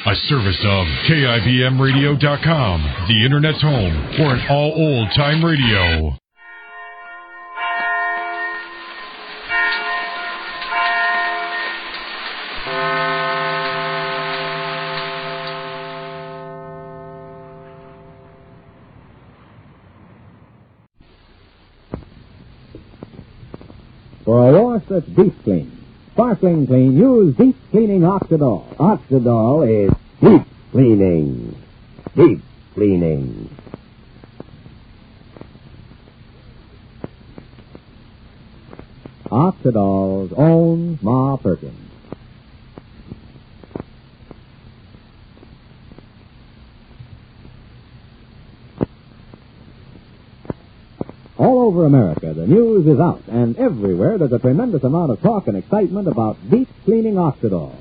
A service of KIBMradio.com, the Internet's home for an all-old-time radio. For a wash that's deep clean, sparkling clean, use deep cleaning Oxidol. Oxidol is deep cleaning. Deep cleaning. Oxidol's own Ma Perkins. All over America, the news is out, and everywhere there's a tremendous amount of talk and excitement about deep cleaning Oxidol.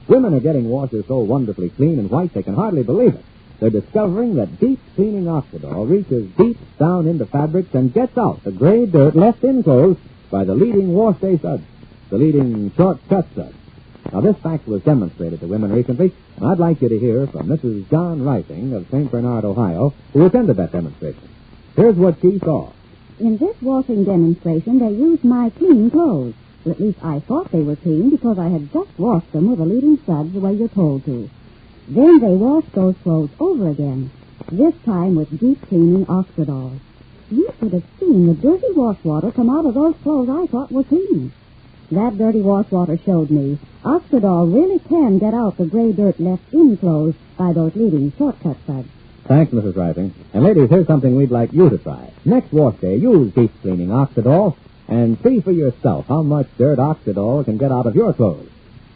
Women are getting washes so wonderfully clean and white they can hardly believe it. They're discovering that deep cleaning Oxidol reaches deep down into fabrics and gets out the gray dirt left in clothes by the leading wash day suds, the leading short-cut suds. Now, this fact was demonstrated to women recently, and I'd like you to hear from Mrs. John Rising of St. Bernard, Ohio, who attended that demonstration. Here's what she saw. In this washing demonstration, they used my clean clothes. Or at least I thought they were clean because I had just washed them with a leading suds the way you're told to. Then they washed those clothes over again, this time with deep cleaning Oxidol. You should have seen the dirty wash water come out of those clothes I thought were clean. That dirty wash water showed me Oxidol really can get out the gray dirt left in clothes by those leading shortcut suds. Thanks, Mrs. Rising. And ladies, here's something we'd like you to try. Next wash day, use deep cleaning Oxidol and see for yourself how much dirt Oxidol can get out of your clothes.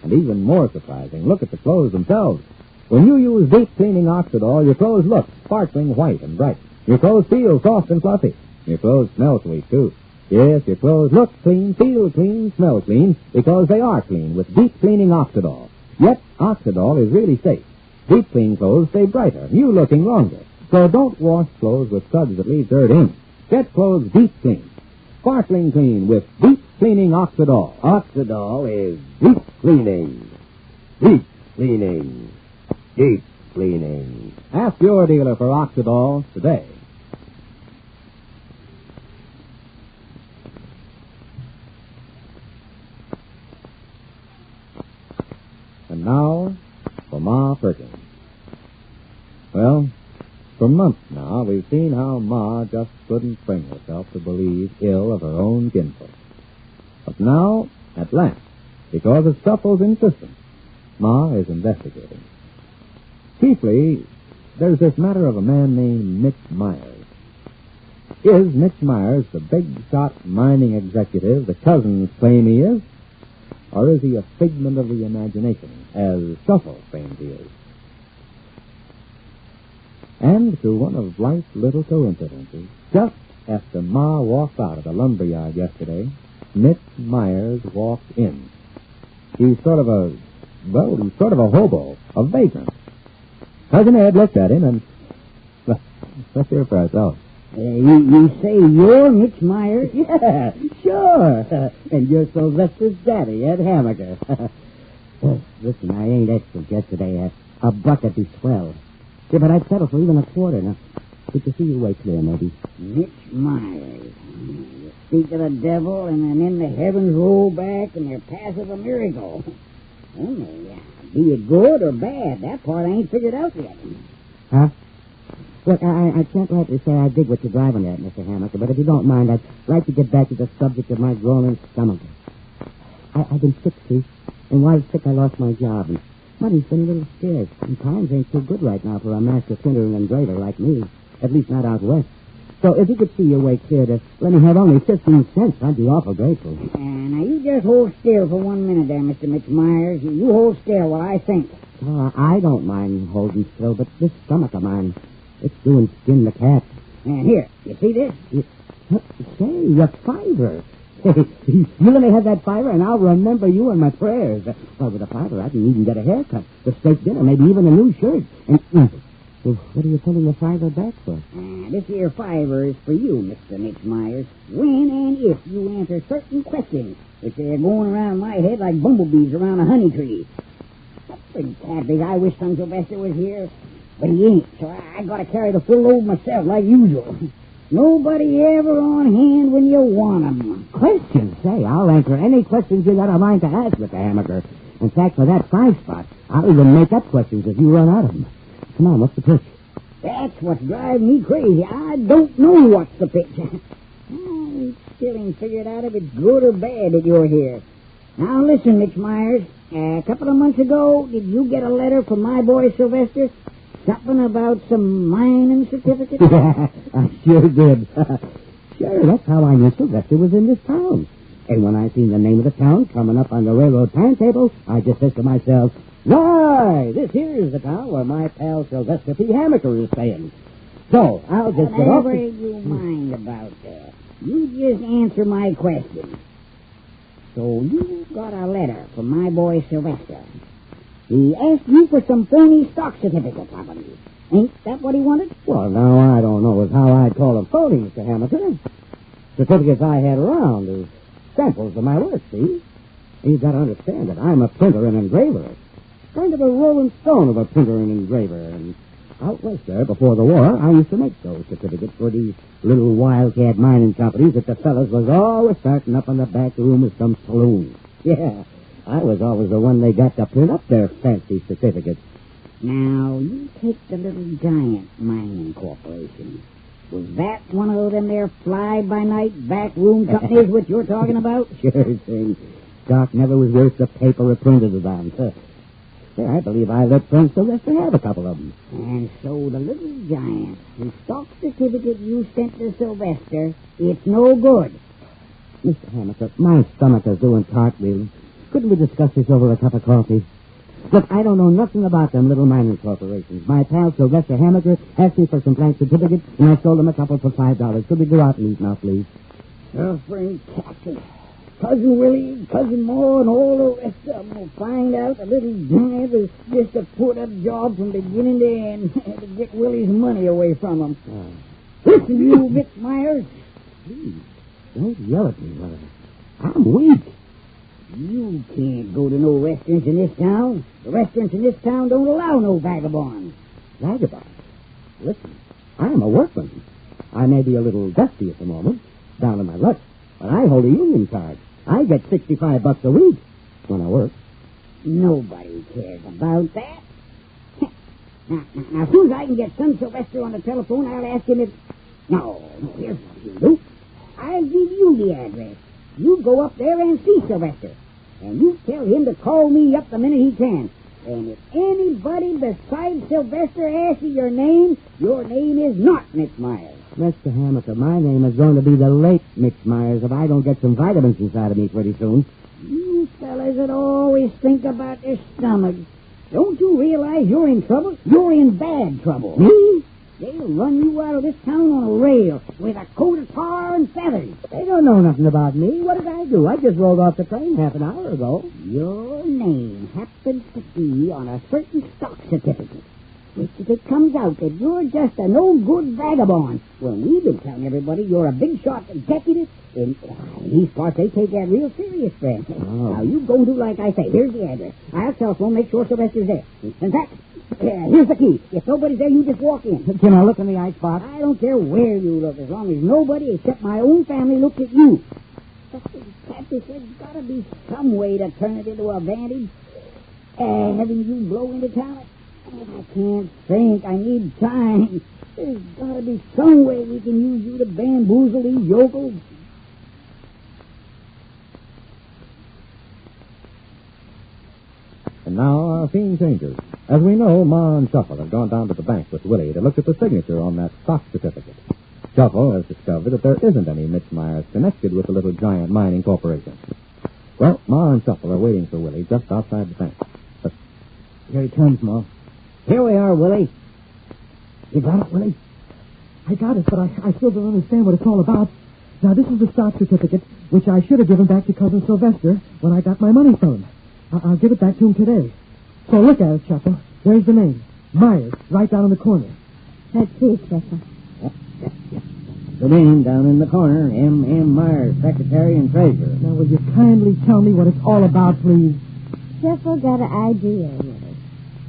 And even more surprising, look at the clothes themselves. When you use deep cleaning Oxidol, your clothes look sparkling white and bright. Your clothes feel soft and fluffy. Your clothes smell sweet, too. Yes, your clothes look clean, feel clean, smell clean, because they are clean with deep cleaning Oxidol. Yet, Oxidol is really safe. Deep clean clothes stay brighter, new looking longer. So don't wash clothes with suds that leave dirt in. Get clothes deep clean, sparkling clean with deep cleaning Oxidol. Oxidol is deep cleaning. Deep cleaning. Deep cleaning. Ask your dealer for Oxidol today. And now, for Ma Perkins. Well, for months now, we've seen how Ma just couldn't bring herself to believe ill of her own kinfolk. But now, at last, because of Stuffle's insistence, Ma is investigating. Chiefly, there's this matter of a man named Mitch Myers. Is Mitch Myers the big-shot mining executive the cousins claim he is? Or is he a figment of the imagination, as Stuffle claims he is? And through one of life's little coincidences, just after Ma walked out of the lumberyard yesterday, Mitch Myers walked in. He's sort of a hobo, a vagrant. Cousin Ed looked at him and... let's hear for ourselves. You say you're Mitch Myers? Yeah, sure. And you're Sylvester's daddy, Ed Hammaker. Listen, I ain't excellent yesterday. A bucket be swell. Yeah, but I'd settle for even a quarter. Now, good to see you way clear, maybe. Mitch Myers. You speak of the devil, and then the heavens roll back, and there passes a miracle. Be it good or bad, that part I ain't figured out yet. Huh? Look, I can't rightly say I dig what you're driving at, Mr. Hammaker, but if you don't mind, I'd like to get back to the subject of my growing stomach. I've been sick, see? And while sick, I lost my job, and money's been a little scarce, and times ain't too good right now for a master printer and engraver like me, at least not out west. So if you could see your way clear to let me have only 15 cents, I'd be awful grateful. Now, you just hold still for 1 minute there, Mr. Mitch Myers. You hold still while I think. Oh, I don't mind holding still, but this stomach of mine, it's doing skin the cat. And here, you see this? Say, a $5. You let me have that $5, and I'll remember you in my prayers. Well, with a $5, I can even get a haircut, a steak dinner, maybe even a new shirt. And well, what are you pulling the $5 back for? This here $5 is for you, Mr. Mitch Myers. When and if you answer certain questions, which are going around my head like bumblebees around a honey tree. Cabbage, I wish son Sylvester was here, but he ain't, so I got to carry the full load myself, like usual. Nobody ever on hand when you want 'em. Questions? Say, I'll answer any questions you got a mind to ask, Mr. Hammaker. In fact, for that 5 spot, I'll even make up questions if you run out of them. Come on, what's the pitch? That's what's driving me crazy. I don't know what's the pitch. I still ain't figured out if it's good or bad that you're here. Now listen, Mitch Myers. A couple of months ago, did you get a letter from my boy Sylvester? Something about some mining certificate? Yeah, I sure did. Sure, that's how I knew Sylvester was in this town. And when I seen the name of the town coming up on the railroad timetable, I just said to myself, why, this here is the town where my pal Sylvester P. Hammaker is staying. So, I'll just get off... Never you mind about that. You just answer my question. So you got a letter from my boy Sylvester. He asked you for some phony stock certificates, I believe. Ain't that what he wanted? Well, now, I don't know as how I'd call them phony, Mr. Hammaker. Certificates I had around as samples of my work, see? You've got to understand that I'm a printer and engraver. Kind of a rolling stone of a printer and engraver. And out west there, before the war, I used to make those certificates for these little wildcat mining companies that the fellas was always starting up in the back room of some saloon. Yeah, I was always the one they got to print up their fancy certificates. Now, you take the Little Giant Mining Corporation. Was that one of them there fly-by-night backroom companies which you're talking about? Sure thing. Doc never was worth the paper it printed it on. I believe I let friend Sylvester have a couple of them. And so the Little Giant, the stock certificate you sent to Sylvester, it's no good. Mr. Hammaker, my stomach is doing cartwheels. Couldn't we discuss this over a cup of coffee? Look, I don't know nothing about them little mining corporations. My pal Sylvester Hammaker asked me for some blank certificates, and I sold him a couple for $5. Could we go out and eat now, please? Suffering taxes. Cousin Willie, Cousin Ma, and all the rest of them will find out the Little Giant was just a put-up job from beginning to end to get Willie's money away from him. Listen, you Mitch Myers. Please, don't yell at me, brother. I'm weak. You can't go to no restaurants in this town. The restaurants in this town don't allow no vagabonds. Vagabonds? Listen, I'm a workman. I may be a little dusty at the moment, down in my luck, but I hold a union card. I get $65 a week when I work. Nobody cares about that. Now, as soon as I can get son Sylvester on the telephone, I'll ask him if... No, here's what you do. I'll give you the address. You go up there and see Sylvester. And you tell him to call me up the minute he can. And if anybody besides Sylvester asks you your name is not Mitch Myers. Mr. Hammaker, my name is going to be the late Mitch Myers if I don't get some vitamins inside of me pretty soon. You fellas that always think about their stomachs. Don't you realize you're in trouble? You're in bad trouble. Me? They'll run you out of this town on a rail with a coat of tar and feathers. They don't know nothing about me. What did I do? I just rolled off the train half an hour ago. Your name happens to be on a certain stock certificate. Which if it comes out that you're just a no-good vagabond, well, we've been telling everybody you're a big-shot executive. In these parts, they take that real serious, friend. Oh. Now, you go and do like I say. Here's the address. I'll telephone, make sure Sylvester's there. In fact, here's the key. If nobody's there, you just walk in. Can I look in the icebox? I don't care where you look, as long as nobody except my own family looks at you. There's got to be some way to turn it into a advantage. Having you blow into town... I can't think. I need time. There's got to be some way we can use you to bamboozle these yokels. And now our scene changes. As we know, Ma and Shuffle have gone down to the bank with Willie to look at the signature on that stock certificate. Shuffle has discovered that there isn't any Mitch Myers connected with the Little Giant Mining Corporation. Well, Ma and Shuffle are waiting for Willie just outside the bank. But here he comes, Ma. Here we are, Willie. You got it, Willie? I got it, but I still don't understand what it's all about. Now, this is the stock certificate, which I should have given back to Cousin Sylvester when I got my money from him. I'll give it back to him today. So look at it, Shuffle. There's the name. Myers, right down in the corner. Let's see it, Shuffle. The name down in the corner, M. Myers, Secretary and Treasurer. Now, will you kindly tell me what it's all about, please? Shuffle got an idea with it.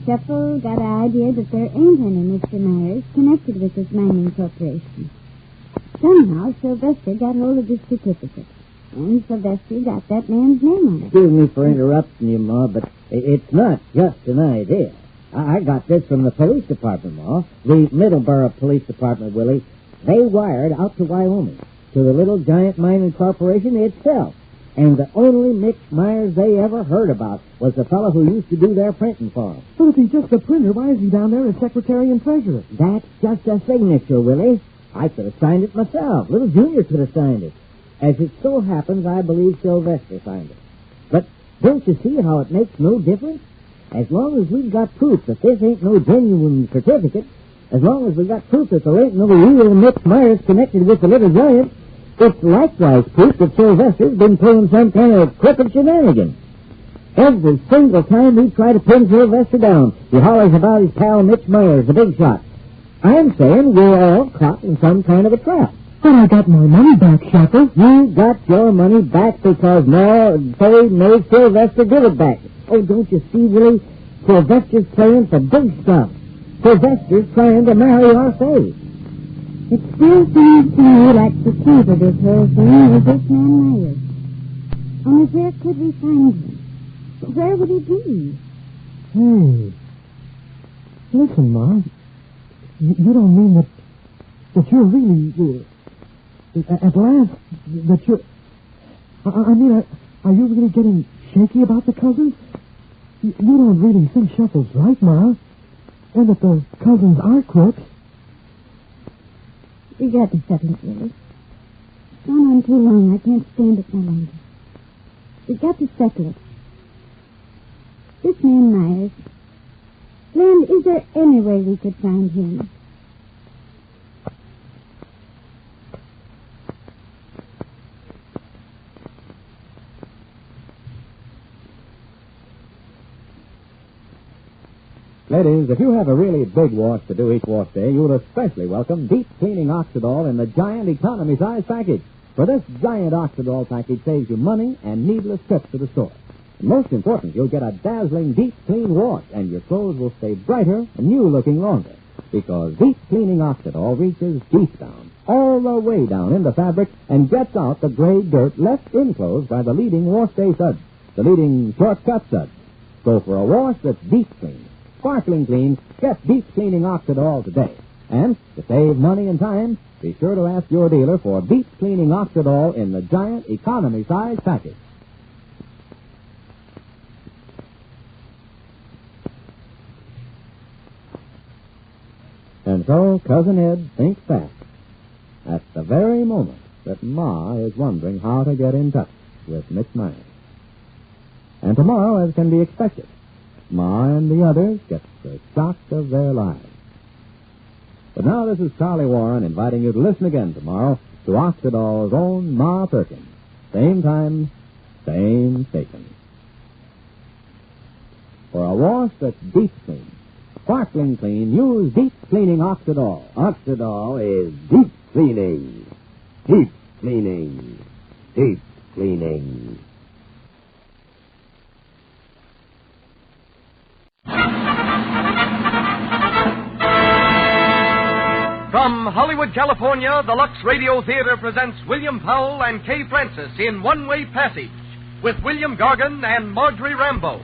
Shuffle got an idea that there ain't any Mr. Myers connected with this mining corporation. Somehow, Sylvester got hold of this certificate. And Sylvester got that man's name on it. Excuse me for interrupting you, Ma, but it's not just an idea. I got this from the police department, Ma. The Middleborough Police Department, Willie. They wired out to Wyoming, to the little giant mining corporation itself. And the only Mitch Myers they ever heard about was the fellow who used to do their printing for them. But if he's just a printer, why is he down there as secretary and treasurer? That's just a signature, Willie. I could have signed it myself. Little Junior could have signed it. As it so happens, I believe Sylvester signed it. But don't you see how it makes no difference? As long as we've got proof that this ain't no genuine certificate, as long as we've got proof that there ain't no real Mitch Myers connected with the little giant, it's likewise proof that Sylvester's been pulling some kind of crooked shenanigans. Every single time we try to pin Sylvester down, he hollers about his pal Mitch Myers, the big shot. I'm saying we're all caught in some kind of a trap. But I got my money back, Shopper. You got your money back because they made Sylvester give it back. Oh, don't you see, Willie? Sylvester's playing for big stuff. Sylvester's trying to marry our faith. It still seems to me like the key to this whole thing was this man Myers. Only where could we find him? Where would he be? Hey. Listen, Ma. You don't mean that you're really... at last, that you're... I mean, are you really getting shaky about the cousins? You don't really think Shuffle's right, Ma? And that the cousins are crooks? You got to settle it, Willie. It's gone on too long. I can't stand it no longer. We got to settle it. This man Myers. Glenn, is there any way we could find him? Ladies, if you have a really big wash to do each wash day, you'll especially welcome deep cleaning Oxidol in the giant economy size package. For this giant Oxidol package saves you money and needless trips to the store. And most important, you'll get a dazzling deep clean wash, and your clothes will stay brighter and new looking longer. Because deep cleaning Oxidol reaches deep down, all the way down in the fabric, and gets out the gray dirt left in clothes by the leading wash day suds, the leading shortcut suds. So for a wash that's deep clean, sparkling clean, get deep cleaning Oxidol today. And to save money and time, be sure to ask your dealer for deep cleaning Oxidol in the giant economy size package. And so Cousin Ed thinks back at the very moment that Ma is wondering how to get in touch with Mitch Myers. And tomorrow, as can be expected, Ma and the others get the shock of their lives. But now this is Charlie Warren inviting you to listen again tomorrow to Oxidol's own Ma Perkins. Same time, same station. For a wash that's deep clean, sparkling clean, use deep cleaning Oxidol. Oxidol is deep cleaning. Deep cleaning. Deep cleaning. From Hollywood, California, the Lux Radio Theater presents William Powell and Kay Francis in One-Way Passage with William Gargan and Marjorie Rambeau.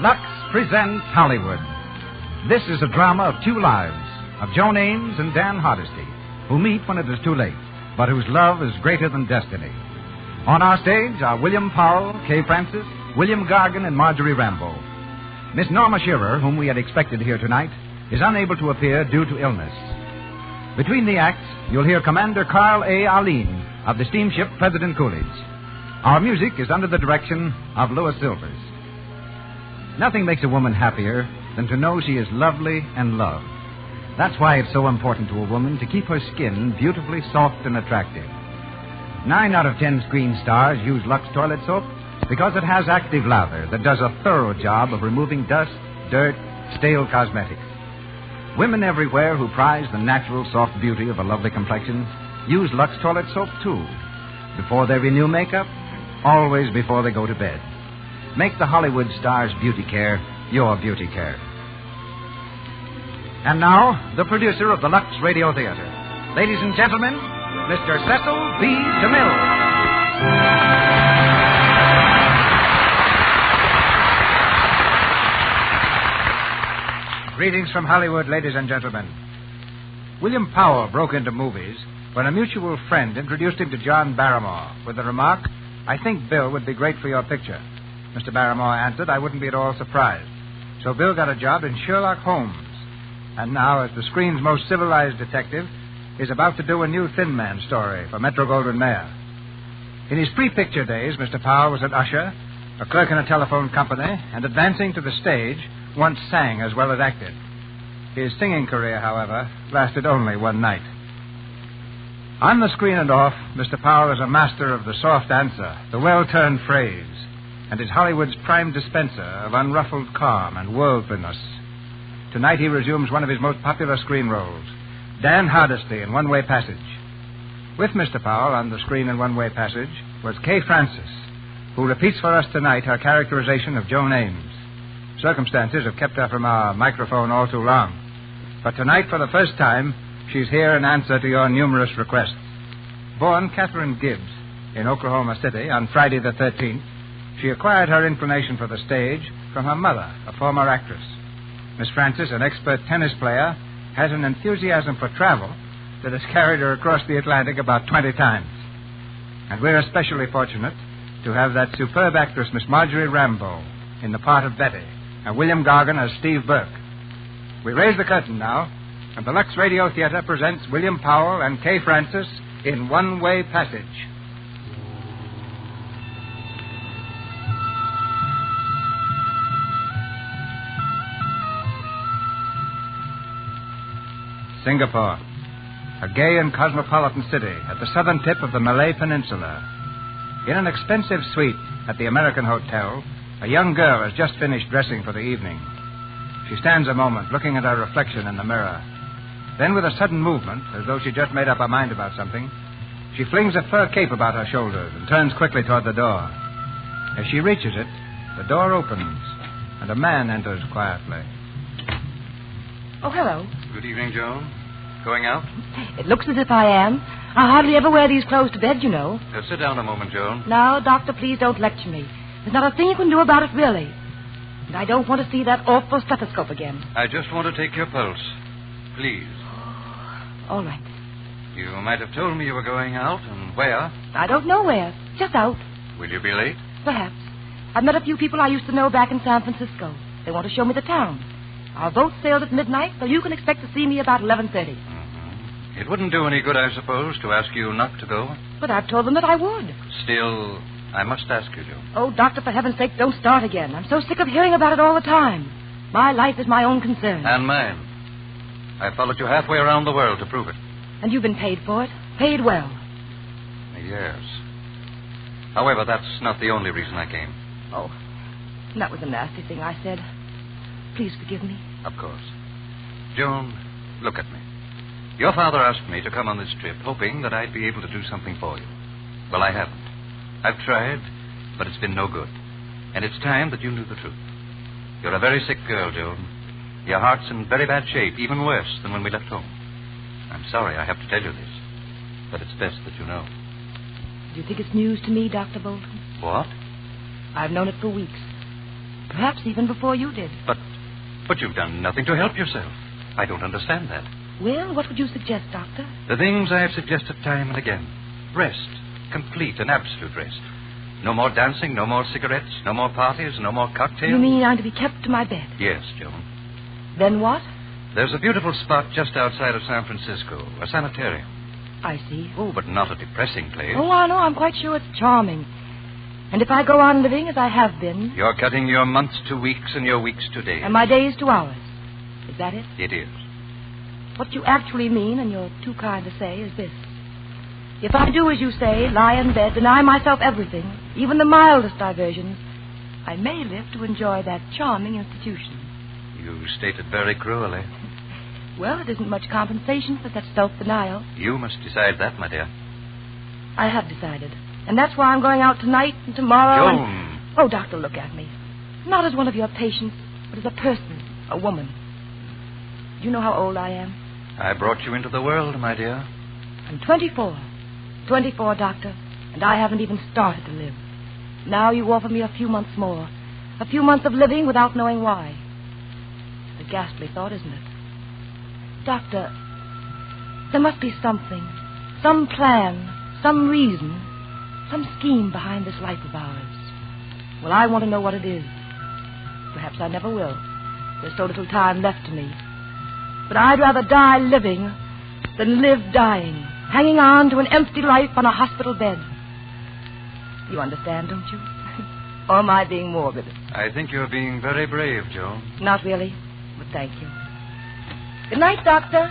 Lux presents Hollywood. This is a drama of two lives, of Joan Ames and Dan Hardesty, who meet when it is too late, but whose love is greater than destiny. On our stage are William Powell, Kay Francis, William Gargan, and Marjorie Rambeau. Miss Norma Shearer, whom we had expected here tonight, is unable to appear due to illness. Between the acts, you'll hear Commander Carl A. Allen of the steamship President Coolidge. Our music is under the direction of Louis Silvers. Nothing makes a woman happier than to know she is lovely and loved. That's why it's so important to a woman to keep her skin beautifully soft and attractive. 9 out of 10 screen stars use Lux toilet soap because it has active lather that does a thorough job of removing dust, dirt, stale cosmetics. Women everywhere who prize the natural soft beauty of a lovely complexion use Lux toilet soap too, Before they renew makeup, always before they go to bed. Make the Hollywood star's beauty care your beauty care. And now, the producer of the Lux Radio Theater. Ladies and gentlemen, Mr. Cecil B. DeMille. Greetings from Hollywood, ladies and gentlemen. William Powell broke into movies when a mutual friend introduced him to John Barrymore with the remark, "I think Bill would be great for your picture." Mr. Barrymore answered, "I wouldn't be at all surprised." So Bill got a job in Sherlock Holmes. And now, as the screen's most civilized detective, is about to do a new Thin Man story for Metro-Goldwyn-Mayer. In his pre-picture days, Mr. Powell was an usher, a clerk in a telephone company, and advancing to the stage, once sang as well as acted. His singing career, however, lasted only one night. On the screen and off, Mr. Powell is a master of the soft answer, the well-turned phrase, and is Hollywood's prime dispenser of unruffled calm and worldliness. Tonight he resumes one of his most popular screen roles, Dan Hardesty in One Way Passage. With Mr. Powell on the screen in One Way Passage was Kay Francis, who repeats for us tonight her characterization of Joan Ames. Circumstances have kept her from our microphone all too long. But tonight, for the first time, she's here in answer to your numerous requests. Born Catherine Gibbs in Oklahoma City on Friday the 13th, she acquired her inclination for the stage from her mother, a former actress. Miss Francis, an expert tennis player, has an enthusiasm for travel that has carried her across the Atlantic about 20 times. And we're especially fortunate to have that superb actress, Miss Marjorie Rambeau, in the part of Betty, and William Gargan as Steve Burke. We raise the curtain now, and the Lux Radio Theater presents William Powell and Kay Francis in One Way Passage. Singapore, a gay and cosmopolitan city at the southern tip of the Malay Peninsula. In an expensive suite at the American Hotel, a young girl has just finished dressing for the evening. She stands a moment looking at her reflection in the mirror. Then, with a sudden movement, as though she just made up her mind about something, she flings a fur cape about her shoulders and turns quickly toward the door. As she reaches it, the door opens, and a man enters quietly. Oh, hello. Good evening, Joan. Going out? It looks as if I am. I hardly ever wear these clothes to bed, you know. Sit down a moment, Joan. Now, Doctor, please don't lecture me. There's not a thing you can do about it, really. And I don't want to see that awful stethoscope again. I just want to take your pulse. Please. All right. You might have told me you were going out, and where? I don't know where. Just out. Will you be late? Perhaps. I've met a few people I used to know back in San Francisco. They want to show me the town. Our boat sailed at midnight, so you can expect to see me about 11:30. Mm-hmm. It wouldn't do any good, I suppose, to ask you not to go. But I've told them that I would. Still, I must ask you, Joan. Oh, Doctor, for heaven's sake, don't start again. I'm so sick of hearing about it all the time. My life is my own concern. And mine. I followed you halfway around the world to prove it. And you've been paid for it? Paid well. Yes. However, that's not the only reason I came. Oh, that was a nasty thing I said. Please forgive me. Of course. Joan, look at me. Your father asked me to come on this trip, hoping that I'd be able to do something for you. Well, I haven't. I've tried, but it's been no good. And it's time that you knew the truth. You're a very sick girl, Joan. Your heart's in very bad shape, even worse than when we left home. I'm sorry I have to tell you this, but it's best that you know. Do you think it's news to me, Dr. Bolton? What? I've known it for weeks. Perhaps even before you did. But you've done nothing to help yourself. I don't understand that. Well, what would you suggest, Doctor? The things I have suggested time and again. Rest. Complete and absolute rest. No more dancing, no more cigarettes, no more parties, no more cocktails. You mean I'm to be kept to my bed? Yes, Joan. Then what? There's a beautiful spot just outside of San Francisco, a sanitarium. I see. Oh, but not a depressing place. Oh, I know. I'm quite sure it's charming. And if I go on living as I have been... You're cutting your months to weeks and your weeks to days. And my days to hours. Is that it? It is. What you actually mean, and you're too kind to say, is this. If I do as you say, lie in bed, deny myself everything, even the mildest diversions, I may live to enjoy that charming institution. You state it very cruelly. Well, it isn't much compensation for such self-denial. You must decide that, my dear. I have decided. And that's why I'm going out tonight and tomorrow. Joan. Oh, Doctor, look at me. Not as one of your patients, but as a person, a woman. Do you know how old I am? I brought you into the world, my dear. I'm 24. 24, Doctor, and I haven't even started to live. Now you offer me a few months more. A few months of living without knowing why. It's a ghastly thought, isn't it? Doctor, there must be something, some plan, some reason, some scheme behind this life of ours. Well, I want to know what it is. Perhaps I never will. There's so little time left to me. But I'd rather die living than live dying, hanging on to an empty life on a hospital bed. You understand, don't you? Or am I being morbid? I think you're being very brave, Joan. Not really, but thank you. Good night, Doctor.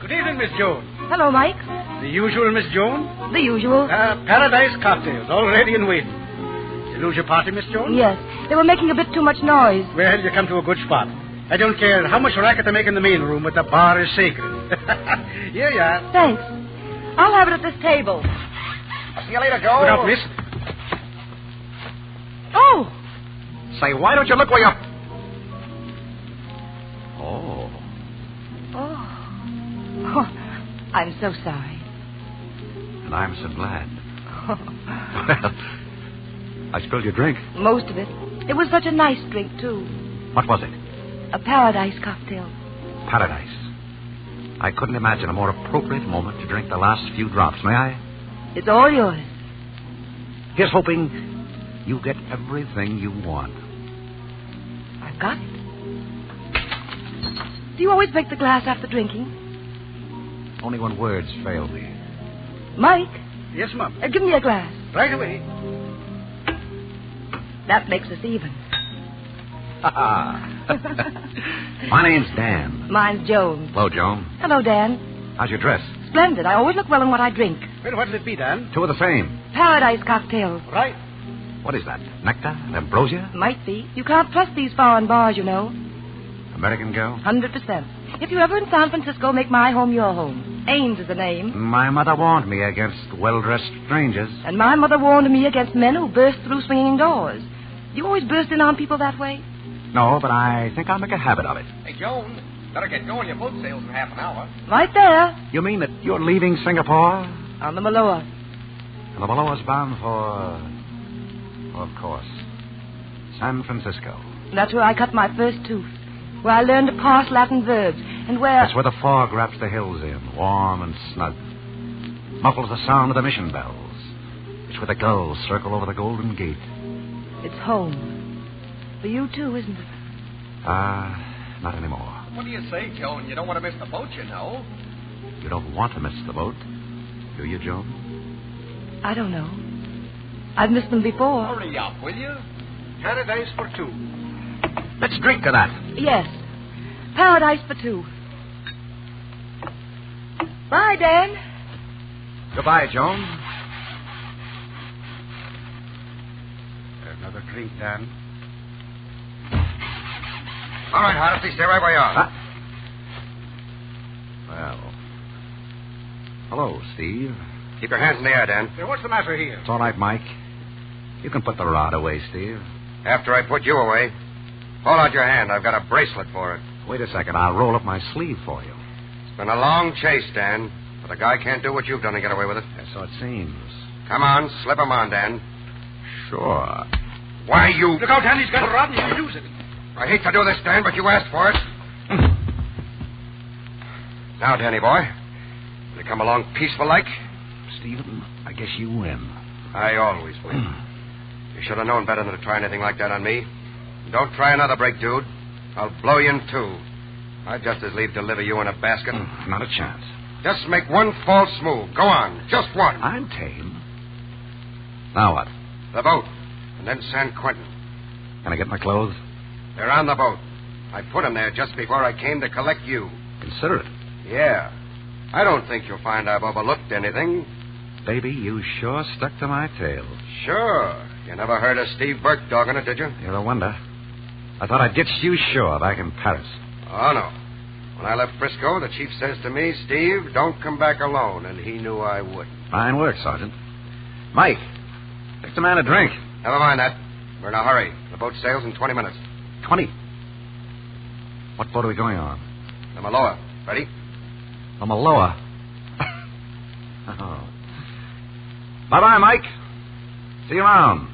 Good evening, Miss Joan. Hello, Mike. The usual, Miss Joan? The usual. Paradise cocktails, all ready and waiting. Did you lose your party, Miss Joan? Yes. They were making a bit too much noise. Well, you come to a good spot. I don't care how much racket they make in the main room, but the bar is sacred. Here you are. Thanks. I'll have it at this table. I'll see you later, Joe. Look out, miss. Oh! Say, why don't you look where you're... Oh. Oh, I'm so sorry. And I'm so glad. Well, I spilled your drink. Most of it. It was such a nice drink, too. What was it? A paradise cocktail. Paradise. I couldn't imagine a more appropriate moment to drink the last few drops. May I? It's all yours. Here's hoping you get everything you want. I've got it. Do you always break the glass after drinking? Only when words fail me. Mike? Yes, Mom. Give me a glass. Right away. That makes us even. My name's Dan. Mine's Joan. Hello, Joan. Hello, Dan. How's your dress? Splendid. I always look well in what I drink. Well, what'll it be, Dan? Two of the same. Paradise cocktails. Right. What is that? Nectar and ambrosia? Might be. You can't trust these foreign bars, you know. American girl? 100%. If you're ever in San Francisco, make my home your home. Ames is the name. My mother warned me against well-dressed strangers. And my mother warned me against men who burst through swinging doors. Do you always burst in on people that way? No, but I think I'll make a habit of it. Hey, Joan, better get going. Your boat sails in half an hour. Right there. You mean that you're leaving Singapore? On the Maloa. And the Maloa's bound for... of course, San Francisco. That's where I cut my first tooth. Where I learned to parse Latin verbs. And where... That's where the fog wraps the hills in, warm and snug. Muffles the sound of the mission bells. It's where the gulls circle over the Golden Gate. It's home. For you, too, isn't it? Not anymore. What do you say, Joan? You don't want to miss the boat, you know. You don't want to miss the boat, do you, Joan? I don't know. I've missed them before. Hurry up, will you? Paradise for two. Let's drink to that. Yes. Paradise for two. Bye, Dan. Goodbye, Joan. Another drink, Dan. All right, Hardesty, stay right where you are. Well. Hello, Steve. Keep your hands in the air, Dan. Hey, what's the matter here? It's all right, Mike. You can put the rod away, Steve. After I put you away, hold out your hand. I've got a bracelet for it. Wait a second. I'll roll up my sleeve for you. It's been a long chase, Dan, but a guy can't do what you've done to get away with it. Yes, so it seems. Come on, slip him on, Dan. Sure. Why, you... Look out, Dan. He's got a rod and you can use it. I hate to do this, Dan, but you asked for it. Now, Danny boy, will you come along peaceful like? Stephen, I guess you win. I always win. You should have known better than to try anything like that on me. Don't try another break, dude. I'll blow you in two. I'd just as leave deliver you in a basket. Not a chance. Just make one false move. Go on. Just one. I'm tame. Now what? The boat. And then San Quentin. Can I get my clothes? They're on the boat. I put them there just before I came to collect you. Consider it. Yeah. I don't think you'll find I've overlooked anything. baby, you sure stuck to my tail. Sure. You never heard of Steve Burke dogging it, did you? You're a wonder. I thought I'd get you sure back in Paris. Oh, no. When I left Frisco, the chief says to me, Steve, don't come back alone, and he knew I wouldn't. Fine work, Sergeant. Mike, fix the man a drink. Never mind that. We're in a hurry. The boat sails in 20 minutes. 20? What boat are we going on? The Maloa. Ready? The Maloa. Oh. Bye-bye, Mike. See you around.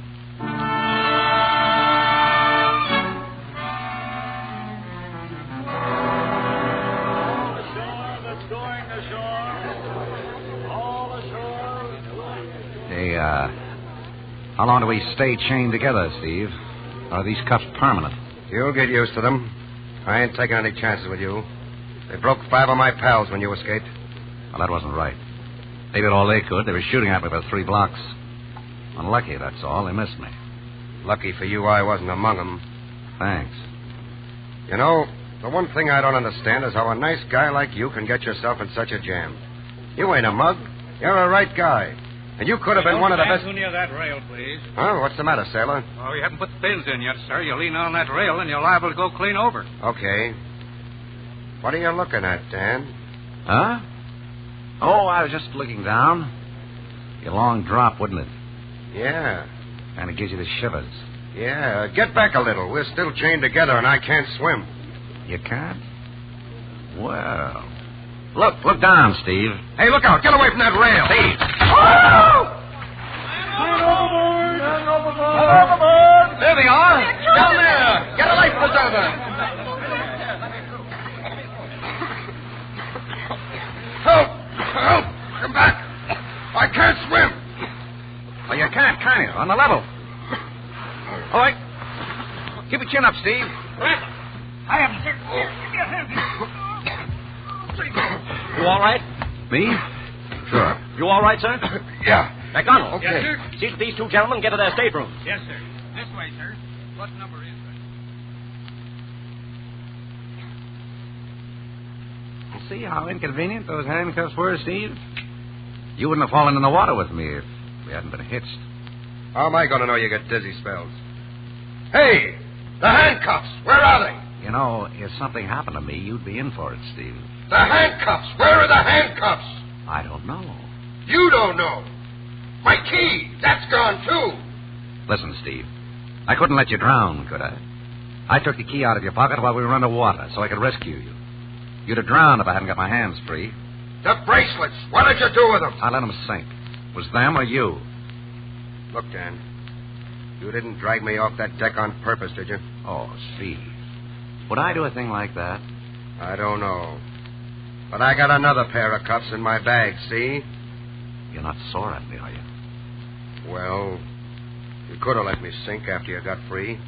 Hey, how long do we stay chained together, Steve? Are these cuffs permanent? You'll get used to them. I ain't taking any chances with you. They broke 5 of my pals when you escaped. Well, that wasn't right. They did all they could. They were shooting at me for 3 blocks. Unlucky, that's all. They missed me. Lucky for you, I wasn't among them. Thanks. You know, the one thing I don't understand is how a nice guy like you can get yourself in such a jam. You ain't a mug. You're a right guy. And you could have been one of the best... Don't near that rail, please. Huh? What's the matter, sailor? Oh, you haven't put the pins in yet, sir. You lean on that rail and you're liable to go clean over. Okay. What are you looking at, Dan? Huh? Oh, I was just looking down. Be a long drop, wouldn't it? Yeah. Kind of gives you the shivers. Yeah. Get back a little. We're still chained together and I can't swim. You can't? Well... Look down, Steve. Hey, look out. Get away from that rail. Steve. Oh! Man overboard! Man overboard! There they are. Down there. Get a life preserver. Help! Help! Come back. I can't swim. Well, you can't, can you? On the level. All right. Keep your chin up, Steve. I haven't, sir. Give me a hand. You all right? Me? Sure. You all right, sir? Yeah. McDonald. Okay. Yes, sir. See that these 2 gentlemen get to their staterooms. Yes, sir. This way, sir. What number is it? See how inconvenient those handcuffs were, Steve? You wouldn't have fallen in the water with me if we hadn't been hitched. How am I going to know you get dizzy spells? Hey! The handcuffs! Where are they? You know, if something happened to me, you'd be in for it, Steve. The handcuffs! Where are the handcuffs? I don't know. You don't know. My key! That's gone, too. Listen, Steve. I couldn't let you drown, could I? I took the key out of your pocket while we were underwater so I could rescue you. You'd have drowned if I hadn't got my hands free. The bracelets! What did you do with them? I let them sink. Was them or you? Look, Dan. You didn't drag me off that deck on purpose, did you? Oh, Steve. Would I do a thing like that? I don't know. But I got another pair of cuffs in my bag, see? You're not sore at me, are you? Well, you could have let me sink after you got free.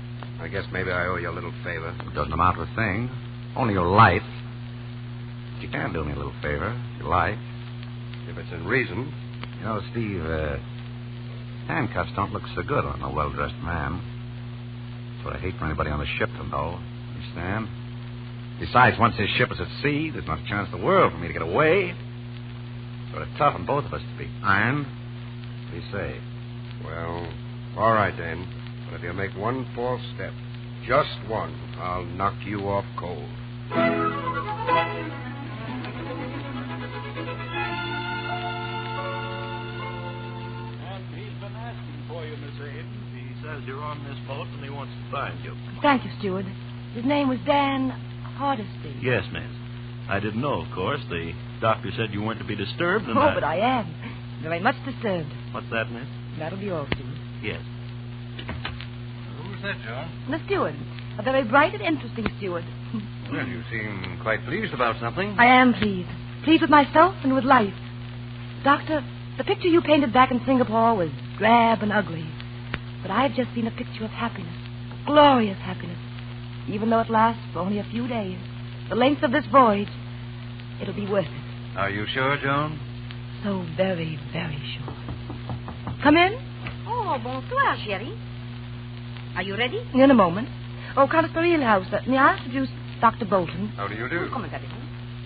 I guess maybe I owe you a little favor. It doesn't amount to a thing. Only your life. But you can do me a little favor, if you like. If it's in reason. You know, Steve, handcuffs don't look so good on a well-dressed man. That's what I hate for anybody on the ship to know. Understand? Besides, once this ship is at sea, there's not a chance in the world for me to get away. Sort of tough on both of us to be ironed. What do you say? Well, all right, then. But if you make one false step, just one, I'll knock you off cold. And he's been asking for you, Miss Aiden. He says you're on this boat and he wants to find you. Thank you, steward. His name was Dan Hardesty. Yes, miss. I didn't know, of course. The doctor said you weren't to be disturbed. And but I am. Very much disturbed. What's that, miss? That'll be all, steward. Yes. Who's that, John? The steward. A very bright and interesting steward. Well, you seem quite pleased about something. I am pleased. Pleased with myself and with life. Doctor, the picture you painted back in Singapore was drab and ugly. But I've just seen a picture of happiness. Glorious happiness. Even though it lasts for only a few days. The length of this voyage, it'll be worth it. Are you sure, Joan? So very, very sure. Come in. Oh, bonsoir, chérie. Are you ready? In a moment. Oh, Countess House. May I introduce Dr. Bolton? How do you do? Comment, Captain.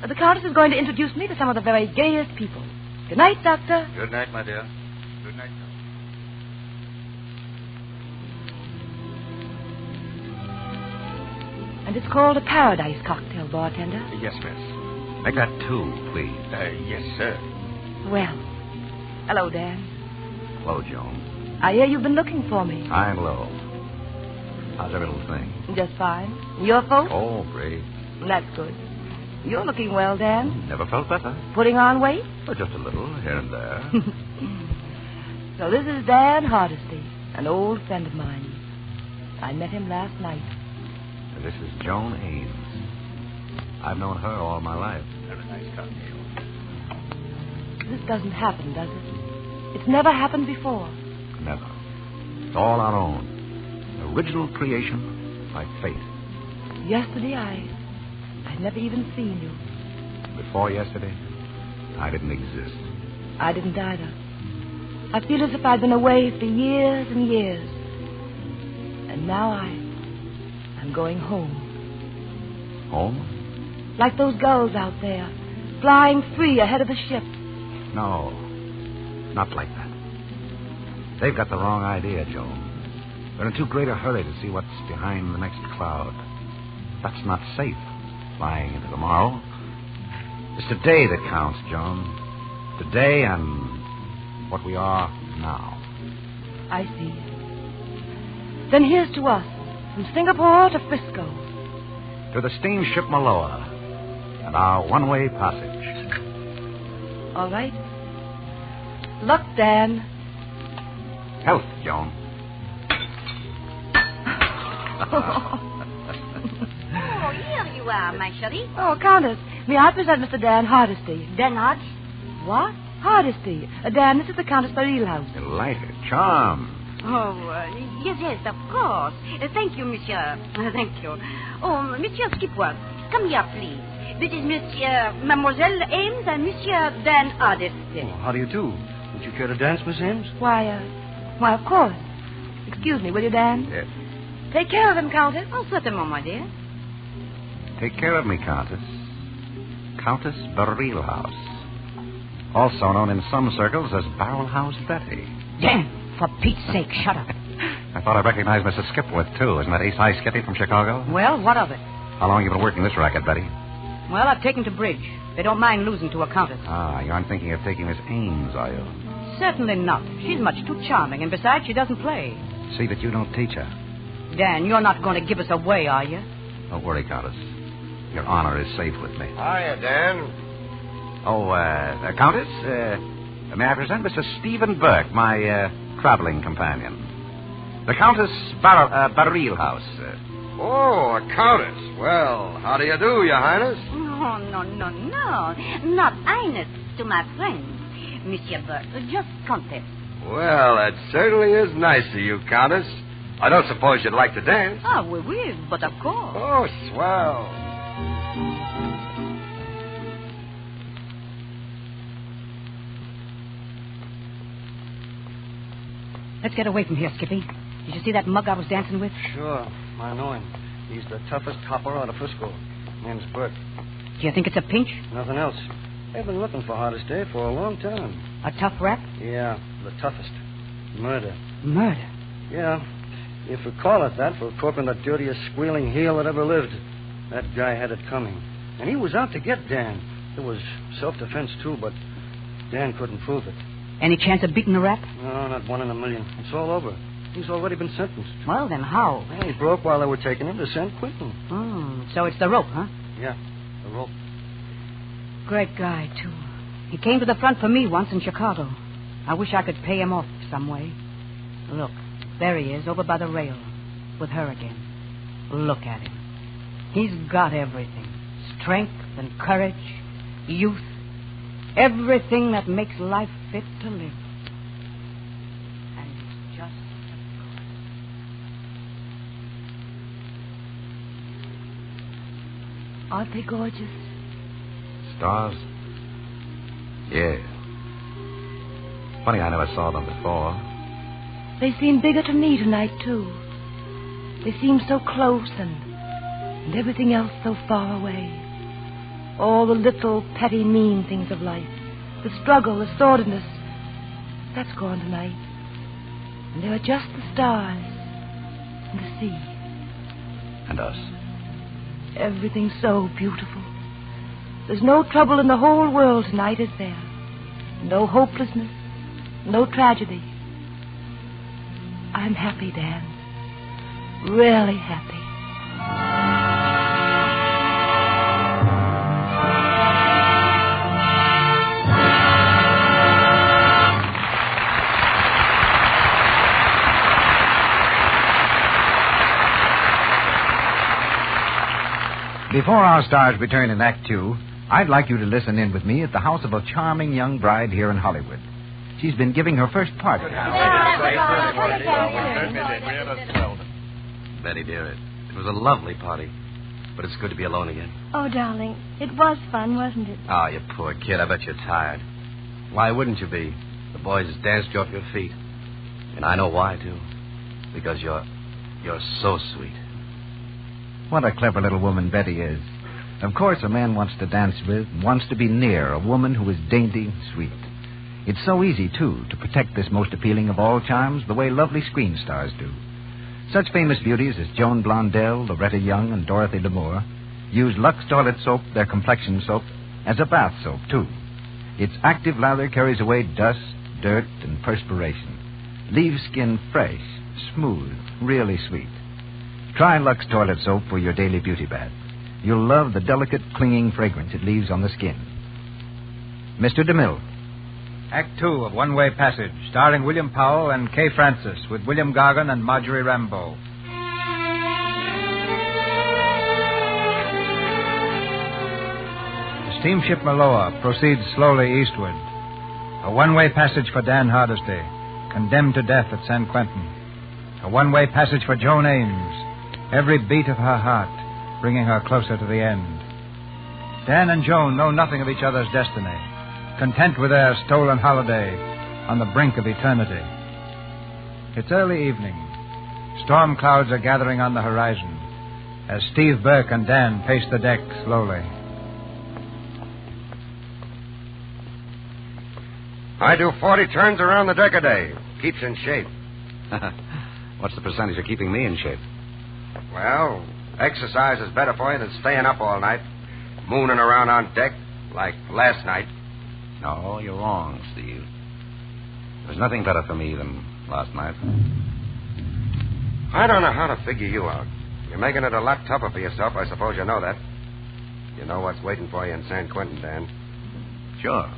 The Countess is going to introduce me to some of the very gayest people. Good night, Doctor. Good night, my dear. Good night. And it's called a paradise cocktail, bartender. Yes, miss. Make that 2, please. Yes, sir. Well, hello, Dan. Hello, Joan. I hear you've been looking for me. I'm low. How's every little thing? Just fine. Your folks? Oh, great. That's good. You're looking well, Dan. Never felt better. Putting on weight? Oh, just a little, here and there. So this is Dan Hardesty, an old friend of mine. I met him last night. This is Joan Ames. I've known her all my life. Very nice cocktail. This doesn't happen, does it? It's never happened before. Never. It's all our own. Original creation, like fate. Yesterday, I'd never even seen you. Before yesterday, I didn't exist. I didn't either. I feel as if I'd been away for years and years. And now I'm going home. Home? Like those gulls out there, flying free ahead of the ship. No, not like that. They've got the wrong idea, Joan. They're in too great a hurry to see what's behind the next cloud. That's not safe, flying into tomorrow. It's today that counts, Joan. Today and what we are now. I see. Then here's to us, from Singapore to Frisco. To the steamship Maloa and our one-way passage. All right. Luck, Dan. Health, Joan. Oh, here you are, my chérie. Oh, Countess, may I present Mr. Dan Hardesty? Dan Hodge? What? Hardesty. Dan, this is the Countess Baril-House. Delighted. Charmed. Oh, yes, of course. Thank you, monsieur. Thank you. Oh, Monsieur Skipworth, come here, please. This is Monsieur, Mademoiselle Ames, and Monsieur Dan Hardesty. Oh, how do you do? Would you care to dance, Miss Ames? Why, of course. Excuse me, will you, Dan? Yes. Take care of him, Countess. Oh, certainement, my dear. Take care of me, Countess. Countess Baril-House. Also known in some circles as Barrel House Betty. Dan, for Pete's sake, shut up. I thought I recognized Mrs. Skipworth, too. Isn't that Ace High Skippy from Chicago? Well, what of it? How long have you been working this racket, Betty? Well, I've taken to bridge. They don't mind losing to a countess. Ah, you aren't thinking of taking Miss Ames, are you? Certainly not. She's much too charming, and besides, she doesn't play. See that you don't teach her. Dan, you're not going to give us away, are you? Don't worry, Countess. Your honor is safe with me. Hiya, Dan. Oh, Countess, may I present Mr. Stephen Burke, my traveling companion. The Countess Baril-House. Oh, a countess. Well, how do you do, Your Highness? Oh, no. Not Highness to my friend, Monsieur Burke. Just Countess. Well, that certainly is nice of you, Countess. I don't suppose you'd like to dance. Ah, oui, but of course. Oh, swell. Let's get away from here, Skippy. Did you see that mug I was dancing with? Sure. I know him. He's the toughest copper out of Frisco. Name's Burke. Do you think it's a pinch? Nothing else. They've been looking for Hardesty for a long time. A tough rap? Yeah, the toughest. Murder. Murder? Yeah. If we call it that for corking the dirtiest squealing heel that ever lived. That guy had it coming. And he was out to get Dan. It was self-defense, too, but Dan couldn't prove it. Any chance of beating the rap? No, not 1 in a million. It's all over. He's already been sentenced. Well, then how? Well, he broke while they were taking him to San Quentin. So it's the rope, huh? Yeah, the rope. Great guy, too. He came to the front for me once in Chicago. I wish I could pay him off some way. Look, there he is, over by the rail, with her again. Look at him. He's got everything. Strength and courage, youth, everything that makes life fit to live. And he's just Aren't they gorgeous? Stars? Yeah. Funny I never saw them before. They seem bigger to me tonight, too. They seem so close and everything else so far away. All the little, petty, mean things of life. the struggle, the sordidness, that's gone tonight. And there are just the stars and the sea. And us. Everything's so beautiful. There's no trouble in the whole world tonight, is there? No hopelessness, no tragedy. I'm happy, Dan. Really happy. Before our stars return in Act Two, I'd like you to listen in with me at the house of a charming young bride here in Hollywood. She's been giving her first party. Betty, dear, it was a lovely party. But it's good to be alone again. Oh, darling, it was fun, wasn't it? Oh, you poor kid. I bet you're tired. Why wouldn't you be? The boys danced you off your feet. And I know why, too. Because you're so sweet. What a clever little woman Betty is. Of course, a man wants to dance with, wants to be near a woman who is dainty and sweet. It's so easy, too, to protect this most appealing of all charms the way lovely screen stars do. Such famous beauties as Joan Blondell, Loretta Young, and Dorothy Lamour use Lux toilet soap, their complexion soap, as a bath soap, too. Its active lather carries away dust, dirt, and perspiration. Leaves skin fresh, smooth, really sweet. Try Lux toilet soap for your daily beauty bath. You'll love the delicate, clinging fragrance it leaves on the skin. Mr. DeMille. Act Two of One Way Passage, starring William Powell and Kay Francis, with William Gargan and Marjorie Rambeau. The steamship Maloa proceeds slowly eastward. A one-way passage for Dan Hardesty, condemned to death at San Quentin. A one-way passage for Joan Ames, every beat of her heart bringing her closer to the end. Dan and Joan know nothing of each other's destiny, content with their stolen holiday on the brink of eternity. It's early evening. Storm clouds are gathering on the horizon as Steve Burke and Dan pace the deck slowly. I do 40 turns around the deck a day. Keeps in shape. What's the percentage of keeping me in shape? Well, exercise is better for you than staying up all night, mooning around on deck like last night. No, you're wrong, Steve. There's nothing better for me than last night. I don't know how to figure you out. You're making it a lot tougher for yourself. I suppose you know that. You know what's waiting for you in San Quentin, Dan. Sure.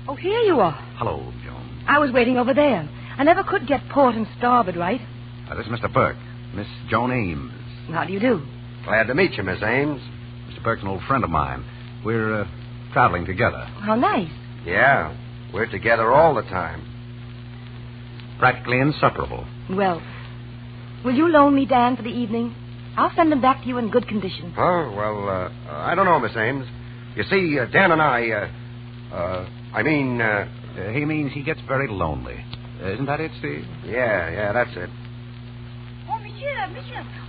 Oh, here you are. Hello, Joan. I was waiting over there. I never could get port and starboard right. This is Mr. Burke. Miss Joan Ames. How do you do? Glad to meet you, Miss Ames. Mr. Burke's an old friend of mine. We're traveling together. How nice. Yeah, we're together all the time. Practically inseparable. Well, will you loan me Dan for the evening? I'll send him back to you in good condition. Oh, well, I don't know, Miss Ames. You see, Dan and I, he means he gets very lonely. Isn't that it, Steve? Yeah, that's it.